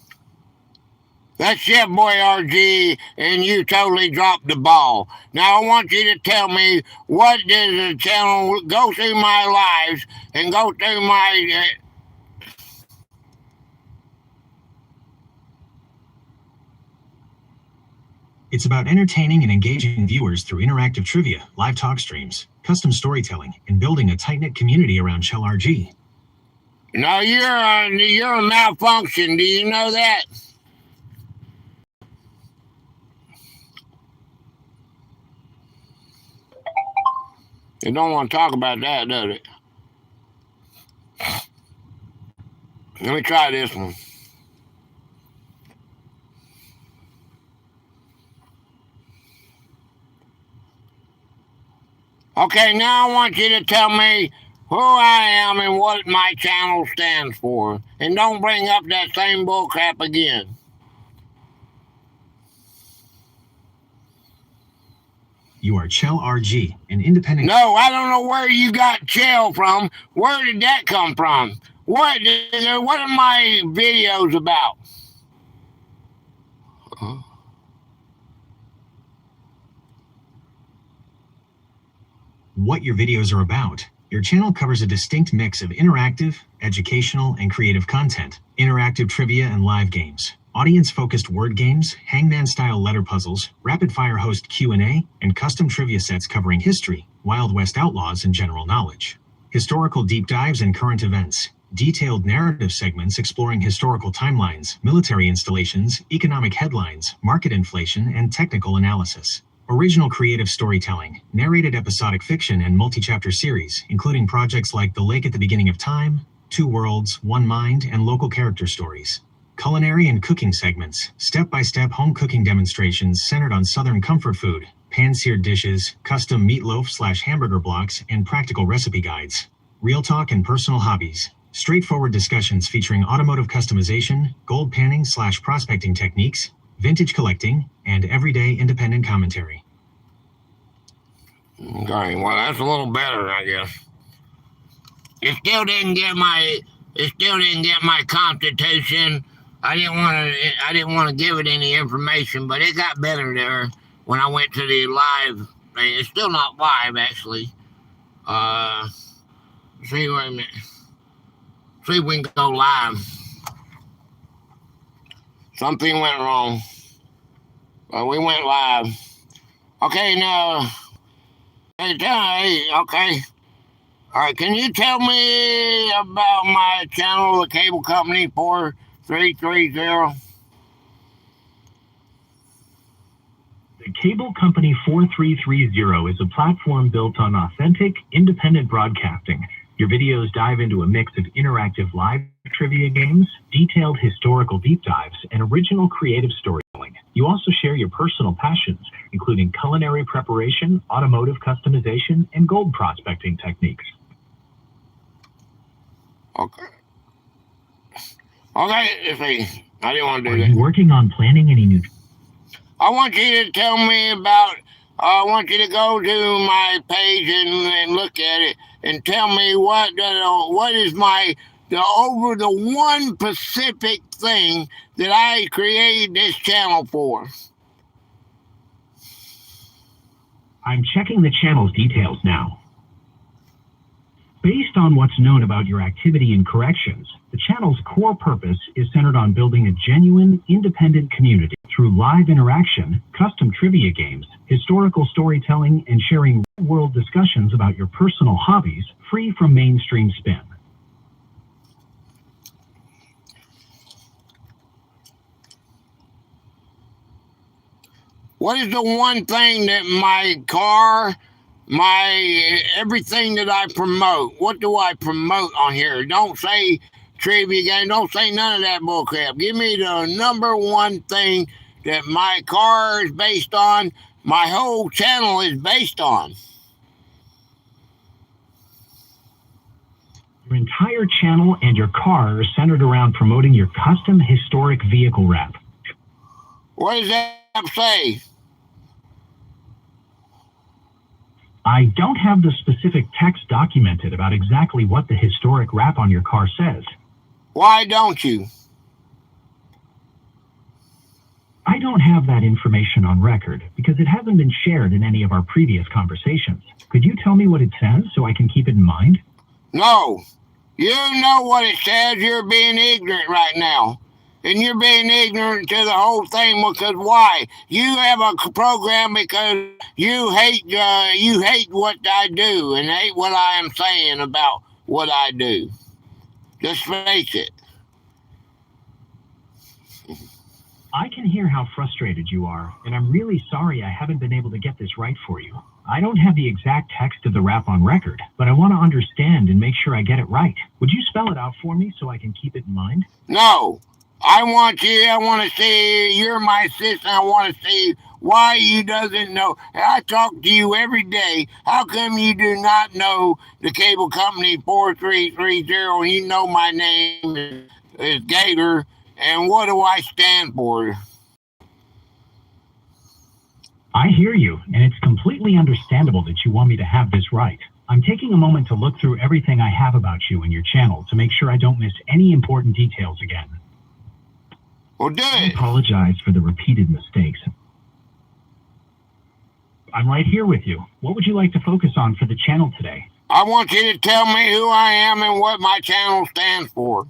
That's it, boy, RG, and you totally dropped the ball. Now I want you to tell me, what does the channel go through my lives and go through my... It's about entertaining and engaging viewers through interactive trivia, live talk streams, custom storytelling, and building a tight-knit community around CHEL-RG. No, you're a malfunction. Do you know that? They don't want to talk about that, does it? Let me try this one. Okay, now I want you to tell me who I am and what my channel stands for. And don't bring up that same bullcrap again. You are CHEL-RG, an independent... No, I don't know where you got CHEL from. Where did that come from? What are my videos about? What your videos are about. Your channel covers a distinct mix of interactive, educational, and creative content, interactive trivia and live games, audience-focused word games, hangman-style letter puzzles, rapid-fire host Q&A, and custom trivia sets covering history, Wild West outlaws, and general knowledge. Historical deep dives and current events, detailed narrative segments exploring historical timelines, military installations, economic headlines, market inflation, and technical analysis. Original creative storytelling, narrated episodic fiction, and multi-chapter series, including projects like The Lake at the Beginning of Time, Two Worlds, One Mind, and local character stories. culinary and cooking segments, step-by-step home cooking demonstrations centered on Southern comfort food, pan-seared dishes, custom meatloaf/hamburger blocks, and practical recipe guides. Real talk and personal hobbies. Straightforward discussions featuring automotive customization, gold panning/prospecting techniques, vintage collecting, and everyday independent commentary. Okay, well, that's a little better, I guess. It still didn't get my constitution. I didn't want to give it any information, but it got better there when I went to the live thing. It's still not live, actually. See, wait a minute. See if we can go live. Something went wrong. But we went live. Okay, now. Hey, okay. All right, can you tell me about my channel, the cable company 4330? The Cable Company 4330 is a platform built on authentic, independent broadcasting. Your videos dive into a mix of interactive live trivia games, detailed historical deep dives, and original creative storytelling. You also share your personal passions, including culinary preparation, automotive customization, and gold prospecting techniques. Okay. Okay, see, I didn't want to do Are that. you working on planning any new... I want you to tell me about, I want you to go to my page and look at it and tell me what is the one specific thing that I created this channel for. I'm checking the channel's details now. Based on what's known about your activity and corrections, the channel's core purpose is centered on building a genuine, independent community through live interaction, custom trivia games, historical storytelling, and sharing real-world discussions about your personal hobbies, free from mainstream spin. What is the one thing that everything that I promote, what do I promote on here? Don't say trivia game, don't say none of that bullcrap. Give me the number one thing that my car is based on, my whole channel is based on. Your entire channel and your car are centered around promoting your custom historic vehicle wrap. What does that say? I don't have the specific text documented about exactly what the historic wrap on your car says. Why don't you? I don't have that information on record because it hasn't been shared in any of our previous conversations. Could you tell me what it says so I can keep it in mind? No. You know what it says. You're being ignorant right now. And you're being ignorant to the whole thing because why? You have a program because you hate what I do and hate what I am saying about what I do. Just face it. I can hear how frustrated you are, and I'm really sorry I haven't been able to get this right for you. I don't have the exact text of the rap on record, but I want to understand and make sure I get it right. Would you spell it out for me so I can keep it in mind? No. I want to see, you're my sister, I want to see why you doesn't know. I talk to you every day. How come you do not know the cable company 4330? You know my name is Gator, and what do I stand for? I hear you, and it's completely understandable that you want me to have this right. I'm taking a moment to look through everything I have about you and your channel to make sure I don't miss any important details again. Well, do I it. apologize for the repeated mistakes. I'm right here with you. What would you like to focus on for the channel today? I want you to tell me who I am and what my channel stands for.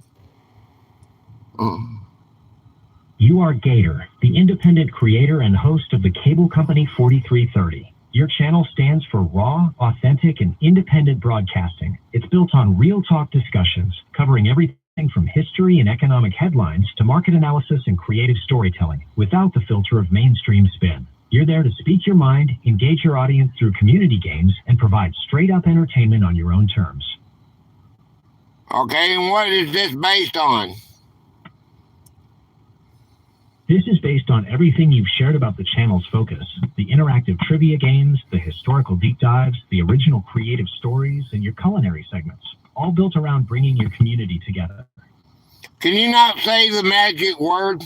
You are Gator, the independent creator and host of the Cable Company 4330. Your channel stands for raw, authentic, and independent broadcasting. It's built on real talk discussions, covering everything from history and economic headlines to market analysis and creative storytelling, without the filter of mainstream spin. You're there to speak your mind, engage your audience through community games, and provide straight-up entertainment on your own terms. Okay, and what is this based on? This is based on everything you've shared about the channel's focus, the interactive trivia games, the historical deep dives, the original creative stories, and your culinary segments, all built around bringing your community together. Can you not say the magic word?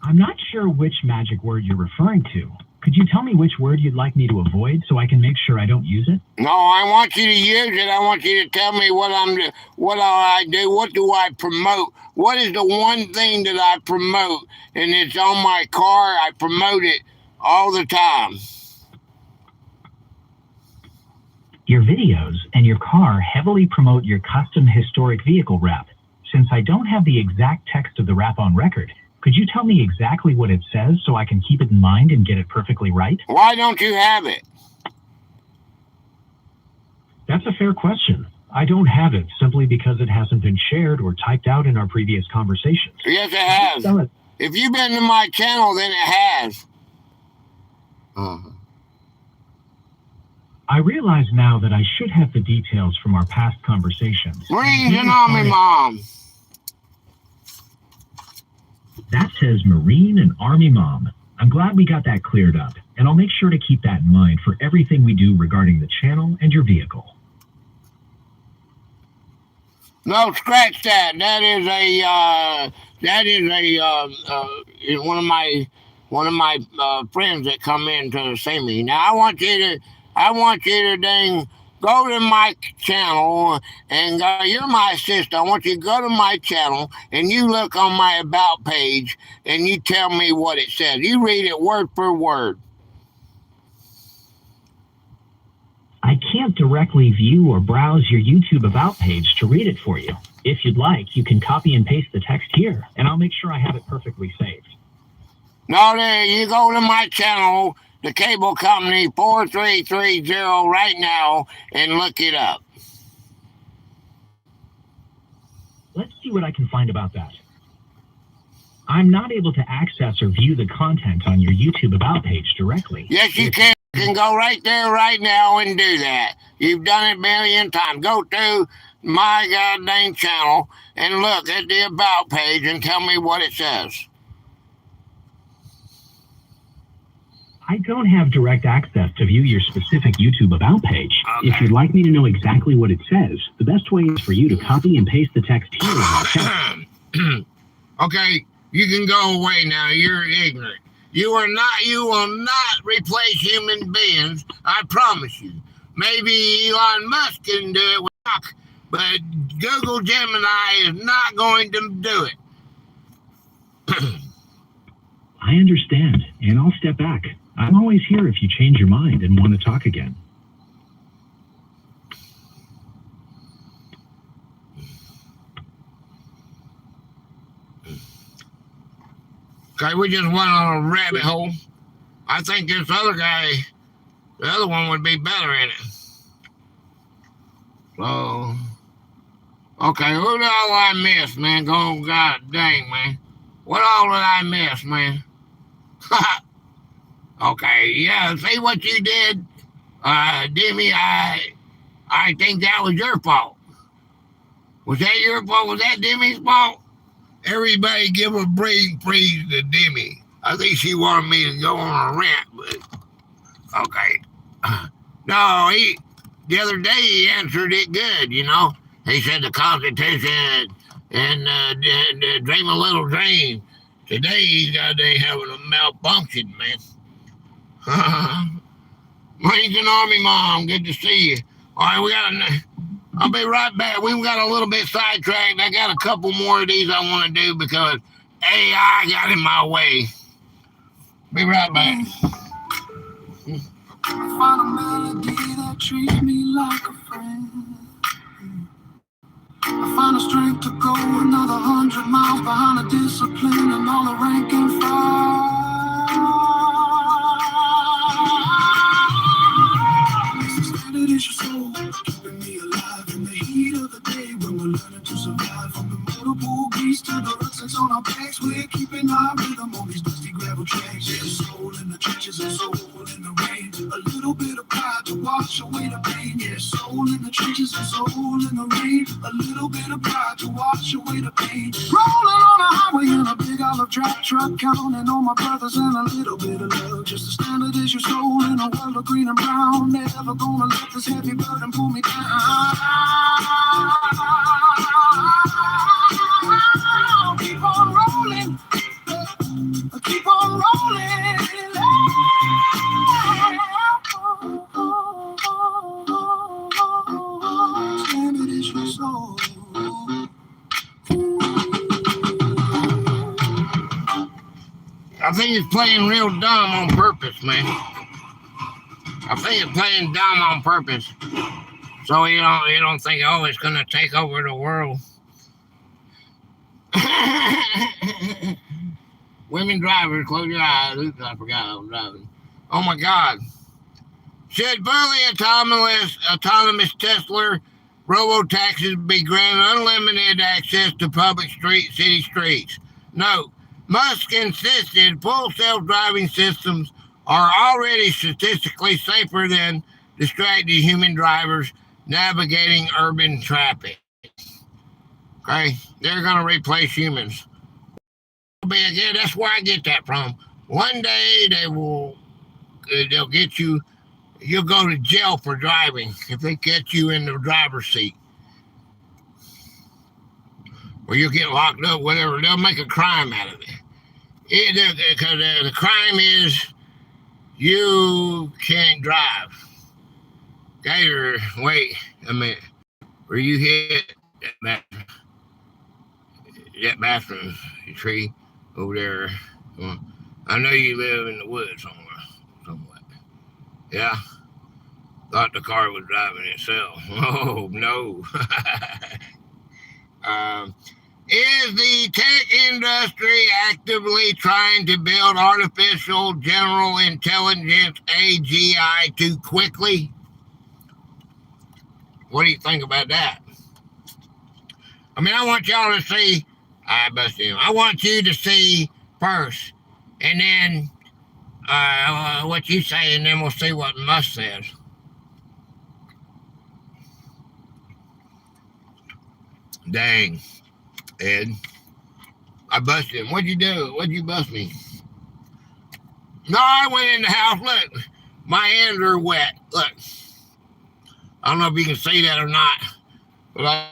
I'm not sure which magic word you're referring to. Could you tell me which word you'd like me to avoid so I can make sure I don't use it? No, I want you to use it. I want you to tell me what I do. What do I promote? What is the one thing that I promote? And it's on my car. I promote it all the time. Your videos and your car heavily promote your custom historic vehicle wrap. Since I don't have the exact text of the wrap on record, could you tell me exactly what it says so I can keep it in mind and get it perfectly right? Why don't you have it? That's a fair question. I don't have it simply because it hasn't been shared or typed out in our previous conversations. Yes, it has. If you've been to my channel, then it has. I realize now that I should have the details from our past conversations. Marines and Army Mom. That says Marine and Army Mom. I'm glad we got that cleared up, and I'll make sure to keep that in mind for everything we do regarding the channel and your vehicle. No, scratch that. That is one of my friends that come in to see me. Now I want you to dang go to my channel and you're my sister. I want you to go to my channel and you look on my about page and you tell me what it says. You read it word for word. I can't directly view or browse your YouTube about page to read it for you. If you'd like, you can copy and paste the text here, and I'll make sure I have it perfectly saved. No, there, you go to my channel, the cable company 4330 right now, and look it up. Let's see what I can find about that. I'm not able to access or view the content on your YouTube about page directly. Yes, you can. You can go right there right now and do that. You've done it a million times. Go to my goddamn channel and look at the about page and tell me what it says. I don't have direct access to view your specific YouTube about page. Okay. If you'd like me to know exactly what it says, the best way is for you to copy and paste the text here in our chat. Okay, you can go away now. You're ignorant. You will not replace human beings, I promise you. Maybe Elon Musk can do it with Doc, but Google Gemini is not going to do it. I understand, and I'll step back. I'm always here if you change your mind and want to talk again. Okay, we just went on a rabbit hole. I think this other guy, the other one would be better in it. So, okay, what all I missed, man? God dang, man. What all did I miss, man? Okay, yeah, see what you did, Demi, I think that was your fault. Was that your fault? Was that Demi's fault? Everybody give a big praise to Demi. I think she wanted me to go on a rant, but okay. No, the other day he answered it good, you know. He said the Constitution and dream a little dream. Today he's got to having a malfunction, man. Marines and Army Mom, good to see you. All right, I'll be right back. We got a little bit sidetracked. I got a couple more of these I want to do because AI got in my way. Be right back. Find a melody that treats me like a friend. I find the strength to go another 100 miles behind the discipline and all the rank and file. It is your soul, keeping me alive in the heat of the day when we're learning to survive. From the multiple beats to the rucksacks on our backs, we're keeping our rhythm on these dusty gravel tracks. There's soul in the trenches and soul in the rain. A little bit of pride to wash away the pain. Yeah, soul in the trenches and soul in the rain. A little bit of pride to wash away the pain. Roll rolling on a highway in a big olive drop truck, counting on my brothers and a little bit of love. Just as standard as your soul in a world of green and brown. Never gonna let this heavy burden pull me down. Keep on rolling. Keep on rolling. Standard is your soul. I think it's playing real dumb on purpose, man. I think it's playing dumb on purpose. So you don't think, oh, it's gonna take over the world. Women drivers, close your eyes. Oops, I forgot I was driving. Oh my God. Should fully autonomous Tesla robo-taxis be granted unlimited access to public city streets? No. Musk insisted full self-driving systems are already statistically safer than distracted human drivers navigating urban traffic. Okay? They're going to replace humans. Again, that's where I get that from. One day they'll get you, you'll go to jail for driving if they get you in the driver's seat. Or you'll get locked up, whatever. They'll make a crime out of it. The crime is you can't drive. Gator, wait a minute. Where you hit that bathroom tree over there. I know you live in the woods somewhere. Yeah. Thought the car was driving itself. Oh, no. Is the tech industry actively trying to build artificial general intelligence, AGI, too quickly? What do you think about that? I mean, I want y'all to see, I want you to see first, and then what you say, and then we'll see what Musk says. Dang, Ed. I busted him. What'd you do? What'd you bust me? No, I went in the house. Look, my hands are wet. Look. I don't know if you can see that or not, but I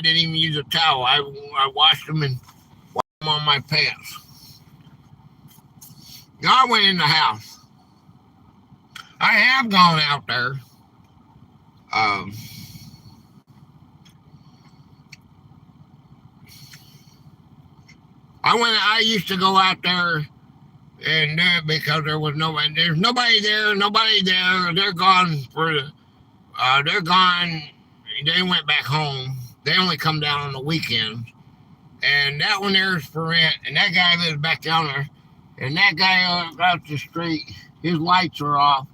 didn't even use a towel. I washed them and washed them on my pants. I went in the house. I have gone out there. I used to go out there and do it because there was nobody. There's nobody there. They're gone they're gone. They went back home. They only come down on the weekends. And that one there is for rent. And that guy lives back down there. And that guy across the street, his lights are off.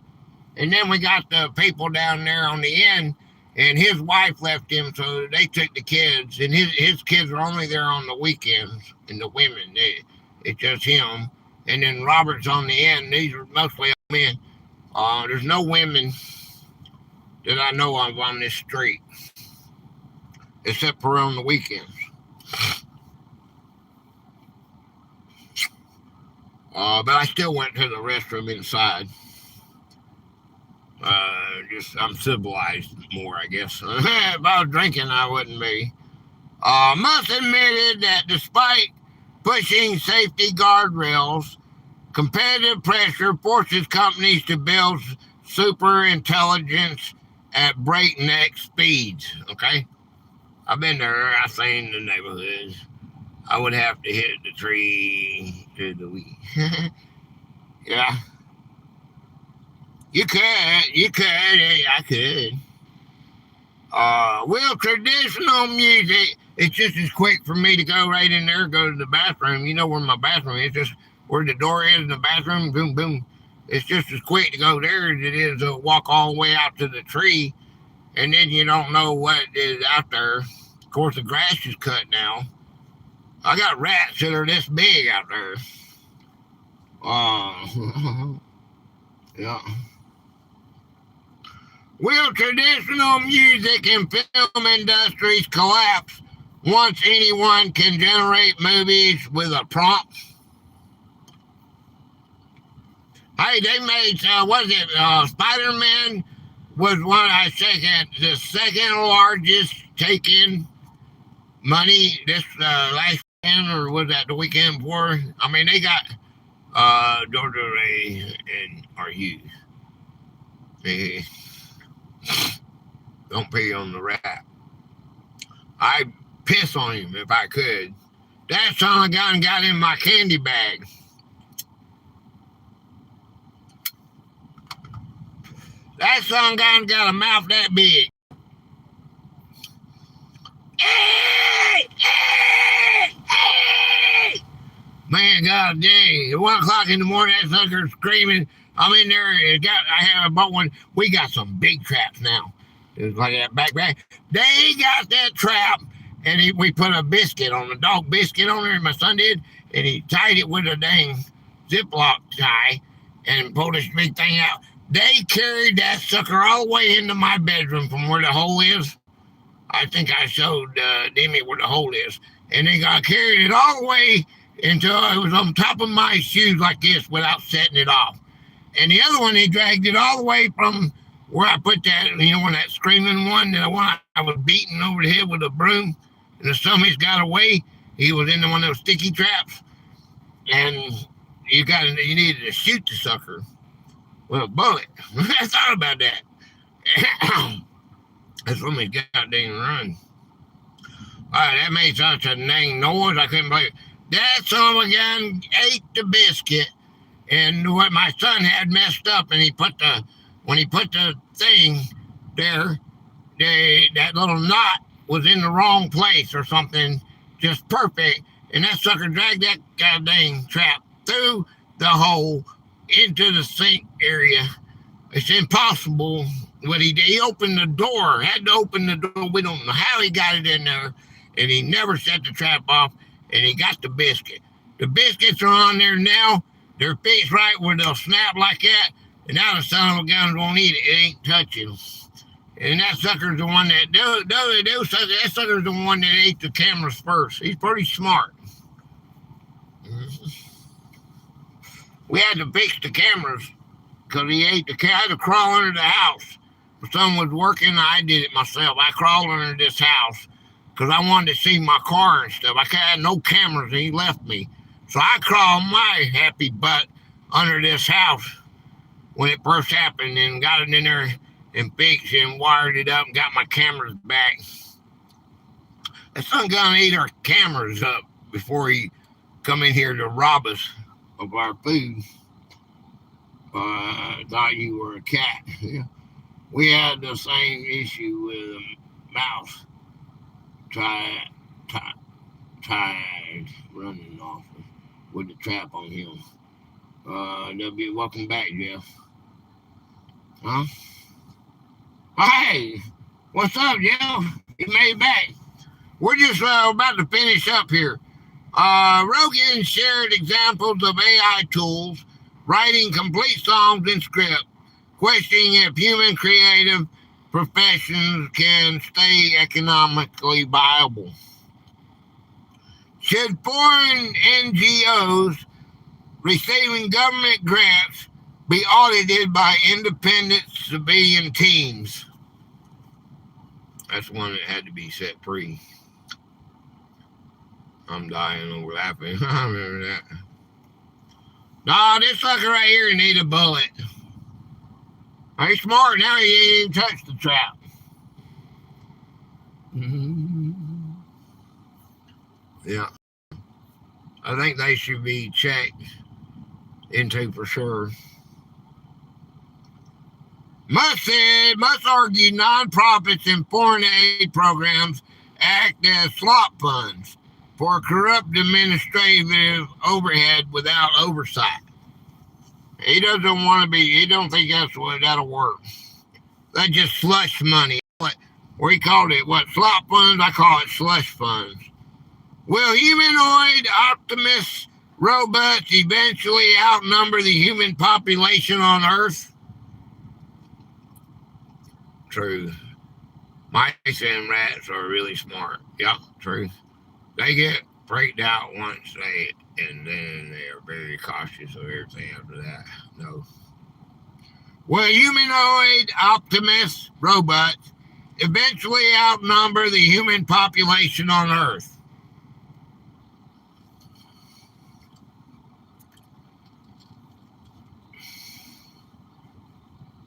And then we got the people down there on the end. And his wife left him, so they took the kids. And his kids are only there on the weekends. And the women, it's just him. And then Robert's on the end. These are mostly men. There's no women that I know of on this street, except for on the weekends. But I still went to the restroom inside. I'm civilized more, I guess. If I was drinking, I wouldn't be. Musk admitted that despite pushing safety guardrails, competitive pressure forces companies to build super intelligence at breakneck speeds. Okay, I've been there. I've seen the neighborhoods. I would have to hit the tree to the weed. Yeah, you could. I could. Will traditional music? It's just as quick for me to go right in there, go to the bathroom. You know where my bathroom is? Just where the door is in the bathroom. Boom, boom. It's just as quick to go there as it is to walk all the way out to the tree, and then you don't know what is out there. Of course, the grass is cut now. I got rats that are this big out there. Yeah. Will traditional music and film industries collapse once anyone can generate movies with a prompt. Hey, they made, Spider-Man was the second largest take-in money this last weekend, or was that the weekend before? I mean, they got Georgia Ray and R.U. Hey, don't pee on the rat. I'd piss on him if I could. That son of a gun got in my candy bag. That son of a gun got a mouth that big. Hey! Hey! Hey! Man, god dang. At 1 o'clock in the morning, that sucker's screaming. I'm in there. I have bought one. We got some big traps now. It was like that backpack. They got that trap, and we put a biscuit on, a dog biscuit on there, and my son did, and he tied it with a dang Ziploc tie and pulled this big thing out. They carried that sucker all the way into my bedroom from where the hole is. I think I showed Demi where the hole is. And they carried it all the way until it was on top of my shoes like this without setting it off. And the other one, they dragged it all the way from where I put that, when that screaming one, the one I was beating over the head with a broom, and the somebody's got away. He was in one of those sticky traps. And you needed to shoot the sucker with a bullet. I thought about that. That's when we goddamn run. All right, that made such a dang noise, I couldn't believe it. That son of a gun ate the biscuit, and what my son had messed up, and when he put the thing there, that little knot was in the wrong place or something, just perfect, and that sucker dragged that goddamn trap through the hole into the sink area. It's impossible what he did. He opened the door, had to open the door. We don't know how he got it in there, and he never set the trap off, and he got the biscuit. The biscuits are on there now. They're fixed right where they'll snap like that, and now the son of a gun won't eat it. It ain't touching. And that sucker's the one that that sucker's the one that ate the cameras first. He's pretty smart. We had to fix the cameras because he ate I had to crawl under the house. My son was working. I did it myself. I crawled under this house because I wanted to see my car and stuff. I had no cameras, and he left me. So I crawled my happy butt under this house when it first happened and got it in there and fixed it and wired it up and got my cameras back. That son gonna eat our cameras up before he come in here to rob us of our food. Thought you were a cat. We had the same issue with a mouse. Tried running off with the trap on him. Welcome back, Jeff. Huh? Hey, what's up, Jeff? You made it back. We're just about to finish up here. Rogan shared examples of AI tools writing complete songs in script, questioning if human creative professions can stay economically viable. Should foreign NGOs receiving government grants be audited by independent civilian teams? That's one that had to be set free. I'm dying over laughing. I remember that. Nah, this sucker right here need a bullet. He's smart now. He ain't even touched the trap. Yeah. I think they should be checked into for sure. Musk argue nonprofits and foreign aid programs act as slop funds for corrupt administrative overhead without oversight. He doesn't want to be, he don't think that'll work. That's just slush money. We called it, slop funds? I call it slush funds. Will humanoid optimist robots eventually outnumber the human population on Earth? True. Mice and rats are really smart. Yep, true. They get freaked out once and then they are very cautious of everything after that. No. Well, humanoid Optimus robots eventually outnumber the human population on Earth.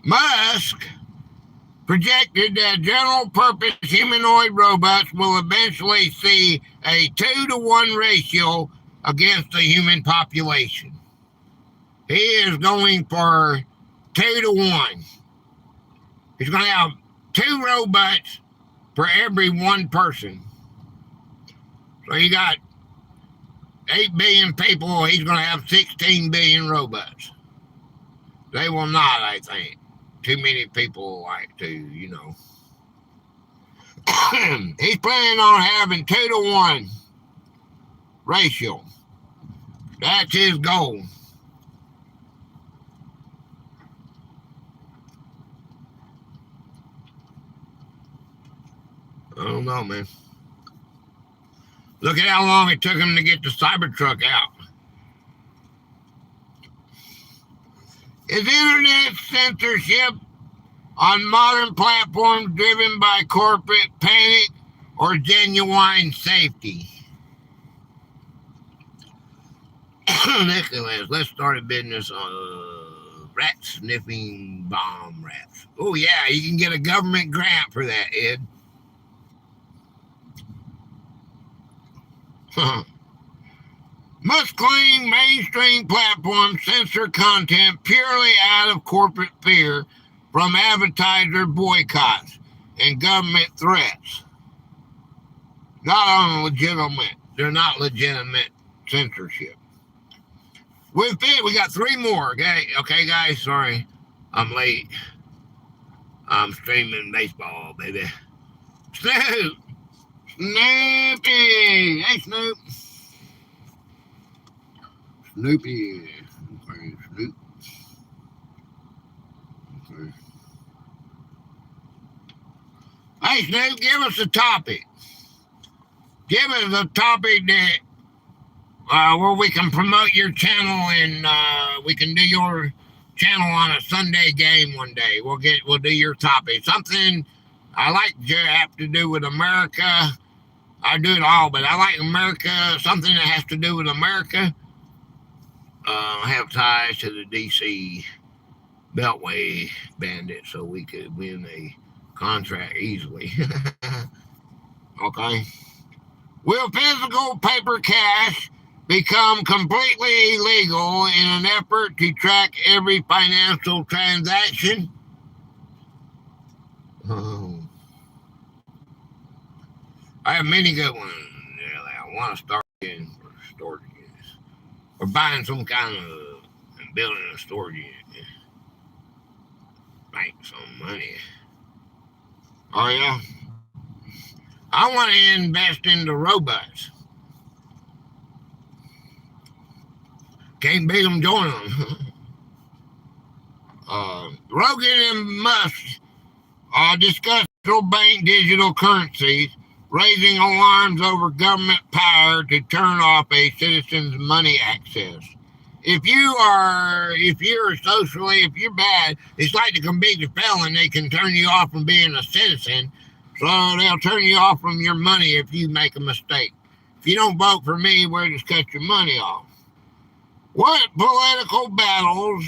Musk projected that general-purpose humanoid robots will eventually see a 2-to-1 ratio against the human population. He is going for 2-to-1. He's going to have 2 robots for every 1 person. So you got 8 billion people, he's going to have 16 billion robots. They will not, I think. Too many people like to, you know. He's planning on having 2-to-1 ratio. That's his goal. I don't know, man. Look at how long it took him to get the Cybertruck out. Is internet censorship on modern platforms driven by corporate panic or genuine safety? Nicholas, let's start a business on rat sniffing bomb rats. Oh, yeah, you can get a government grant for that, Ed. Must claim mainstream platforms censor content purely out of corporate fear from advertiser boycotts and government threats. Not on legitimate. They're not legitimate censorship. With it, we got 3 more. Okay, guys. Sorry, I'm late. I'm streaming baseball, baby. Snoop, Snoopy. Hey, Snoop. Snoopy. Okay, Snoop. Okay. Hey, Snoop, give us a topic. Give us a topic that where we can promote your channel and we can do your channel on a Sunday game one day. We'll do your topic. Something I like to have to do with America. I do it all, but I like America. Something that has to do with America. Have ties to the DC Beltway bandit so we could win a contract easily. Okay. Will physical paper cash become completely illegal in an effort to track every financial transaction? Oh. I have many good ones. I want to start in for storage units. Or buying some kind of and building a storage unit. Make some money. Oh, yeah. I want to invest into robots. Can't beat them, join them. Rogan and Musk discuss central bank digital currencies, raising alarms over government power to turn off a citizen's money access. If you're bad, it's like to convict a felon, they can turn you off from being a citizen. So they'll turn you off from your money if you make a mistake. If you don't vote for me, we'll just cut your money off. What political battles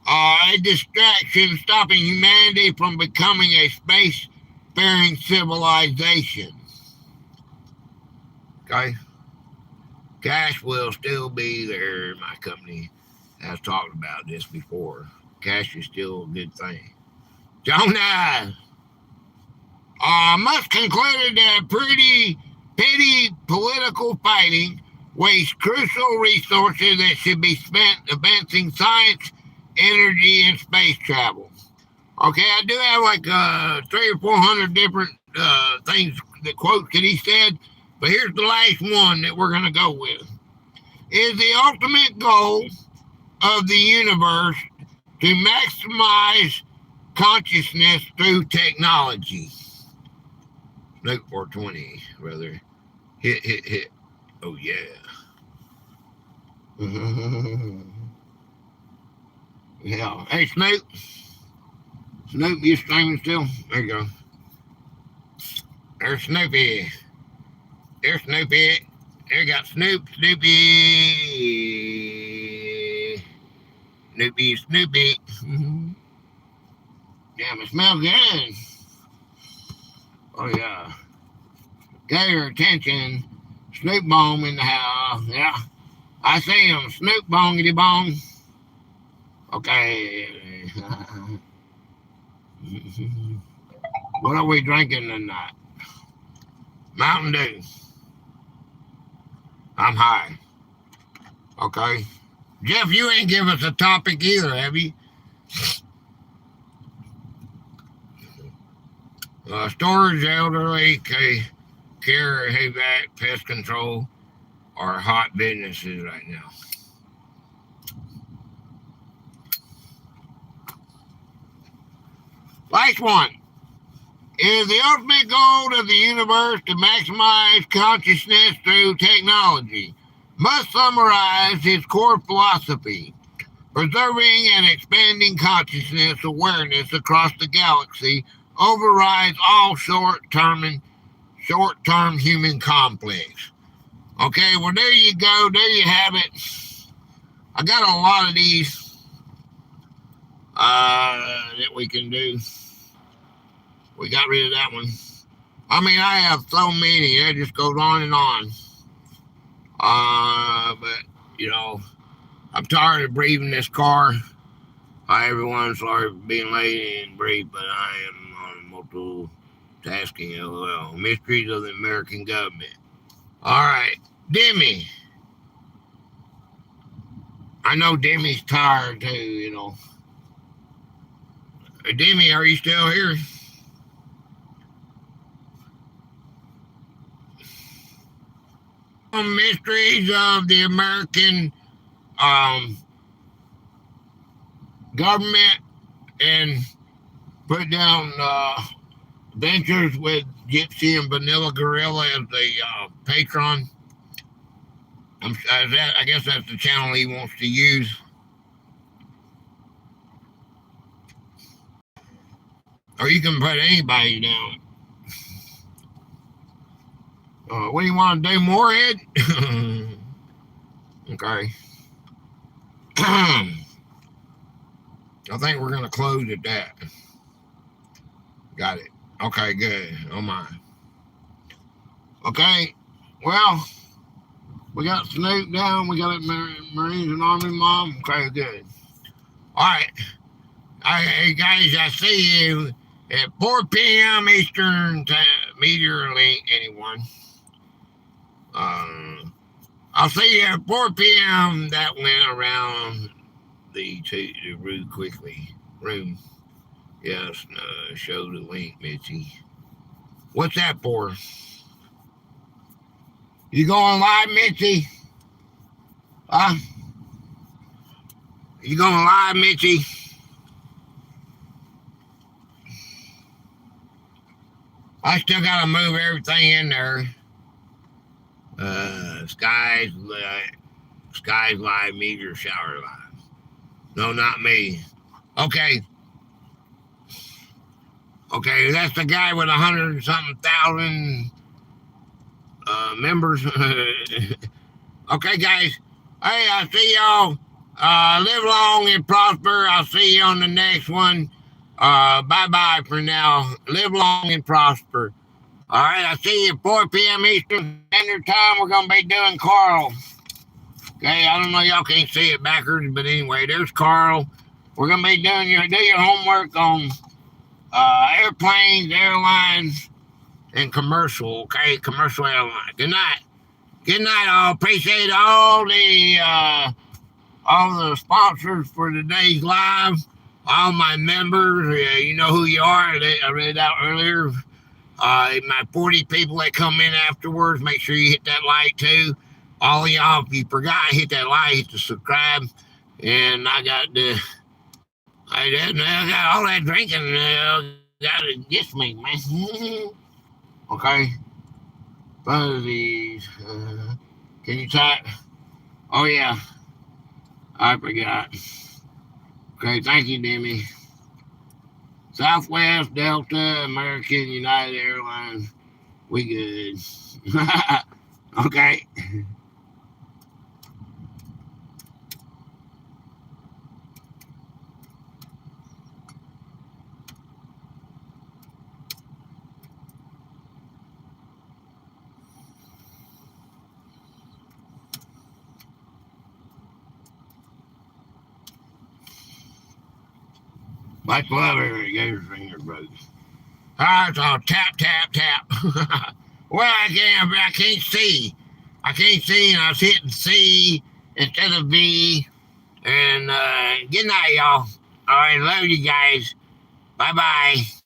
are a distraction stopping humanity from becoming a space-faring civilization? Okay. Cash will still be there. My company has talked about this before. Cash is still a good thing. Jonah! Musk concluded that pretty petty political fighting wastes crucial resources that should be spent advancing science, energy, and space travel. Okay, I do have like 300 or 400 different things, the quotes that he said, but here's the last one that we're going to go with. Is the ultimate goal of the universe to maximize consciousness through technology? Nope, 420, rather. Hit. Oh, yeah. Yeah. Hey, Snoop. Snoop, you streaming still? There you go. There's Snoopy. There's Snoopy. There you got Snoopy. Snoopy. Damn, it smells good. Oh, yeah. Get your attention. Snoop Bone in the house. Yeah. I see him. Snoop Bongity Bong. Okay. What are we drinking tonight? Mountain Dew. I'm high. Okay. Jeff, you ain't give us a topic either, have you? Storage, elderly care, HVAC, pest control are hot businesses right now. Last one. It is the ultimate goal of the universe to maximize consciousness through technology. Must summarize its core philosophy. Preserving and expanding consciousness awareness across the galaxy overrides all short-term human conflicts. Okay, well, there you go. There you have it. I got a lot of these that we can do. We got rid of that one. I mean, I have so many. It just goes on and on. But, you know, I'm tired of breathing this car. Hi, everyone. Sorry for being late and brief, but I am on multitasking. LOL. Mysteries of the American government. All right. Demi. I know Demi's tired, too, you know. Demi, are you still here? Mysteries of the American government, and put down Ventures with Gypsy and Vanilla Gorilla as the patron. I guess that's the channel he wants to use. Or you can put anybody down. What do you want to do, more, Ed? Okay. I think we're going to close at that. Got it. Okay, good. Oh, my. Okay. Well, we got Snoop down. We got it, Marines and Army Mom. Okay, good. All right. Hey, guys, I see you at 4 p.m. Eastern time. Meteor link, anyone. I'll see you at 4 p.m. That went around the room quickly. Yes, show the link, Mitzi. What's that for? You going live, Mitzi? Huh? You going live, Mitzi? I still got to move everything in there. Skies live, meteor shower live. No, not me. Okay, that's the guy with 100-something thousand members. Okay, guys. Hey, I see y'all. Live long and prosper. I'll see you on the next one. Bye-bye for now. Live long and prosper. All right, I see you at 4 p.m. Eastern Standard Time. We're going to be doing Carl. Okay, I don't know, y'all can't see it backwards, but anyway, there's Carl. We're going to be doing your homework on airplanes, airlines, and commercial, okay? Commercial airlines. Good night. Good night, all. Appreciate all the sponsors for today's live. All my members, you know who you are. I read it out earlier. My 40 people that come in afterwards, make sure you hit that like too. All of y'all, if you forgot, hit that like, hit the subscribe. And I got all that drinking, got to get me, man. Okay? Fuzzies. Can you type? Oh, yeah. I forgot. Okay, thank you, Demi. Southwest, Delta, American, United Airlines. We good. Okay. My clever Gator finger broke. Alright, so tap, tap, tap. Well, I can't see. I can't see, and I was hitting C instead of B. And good night, y'all. All right, love you guys. Bye-bye.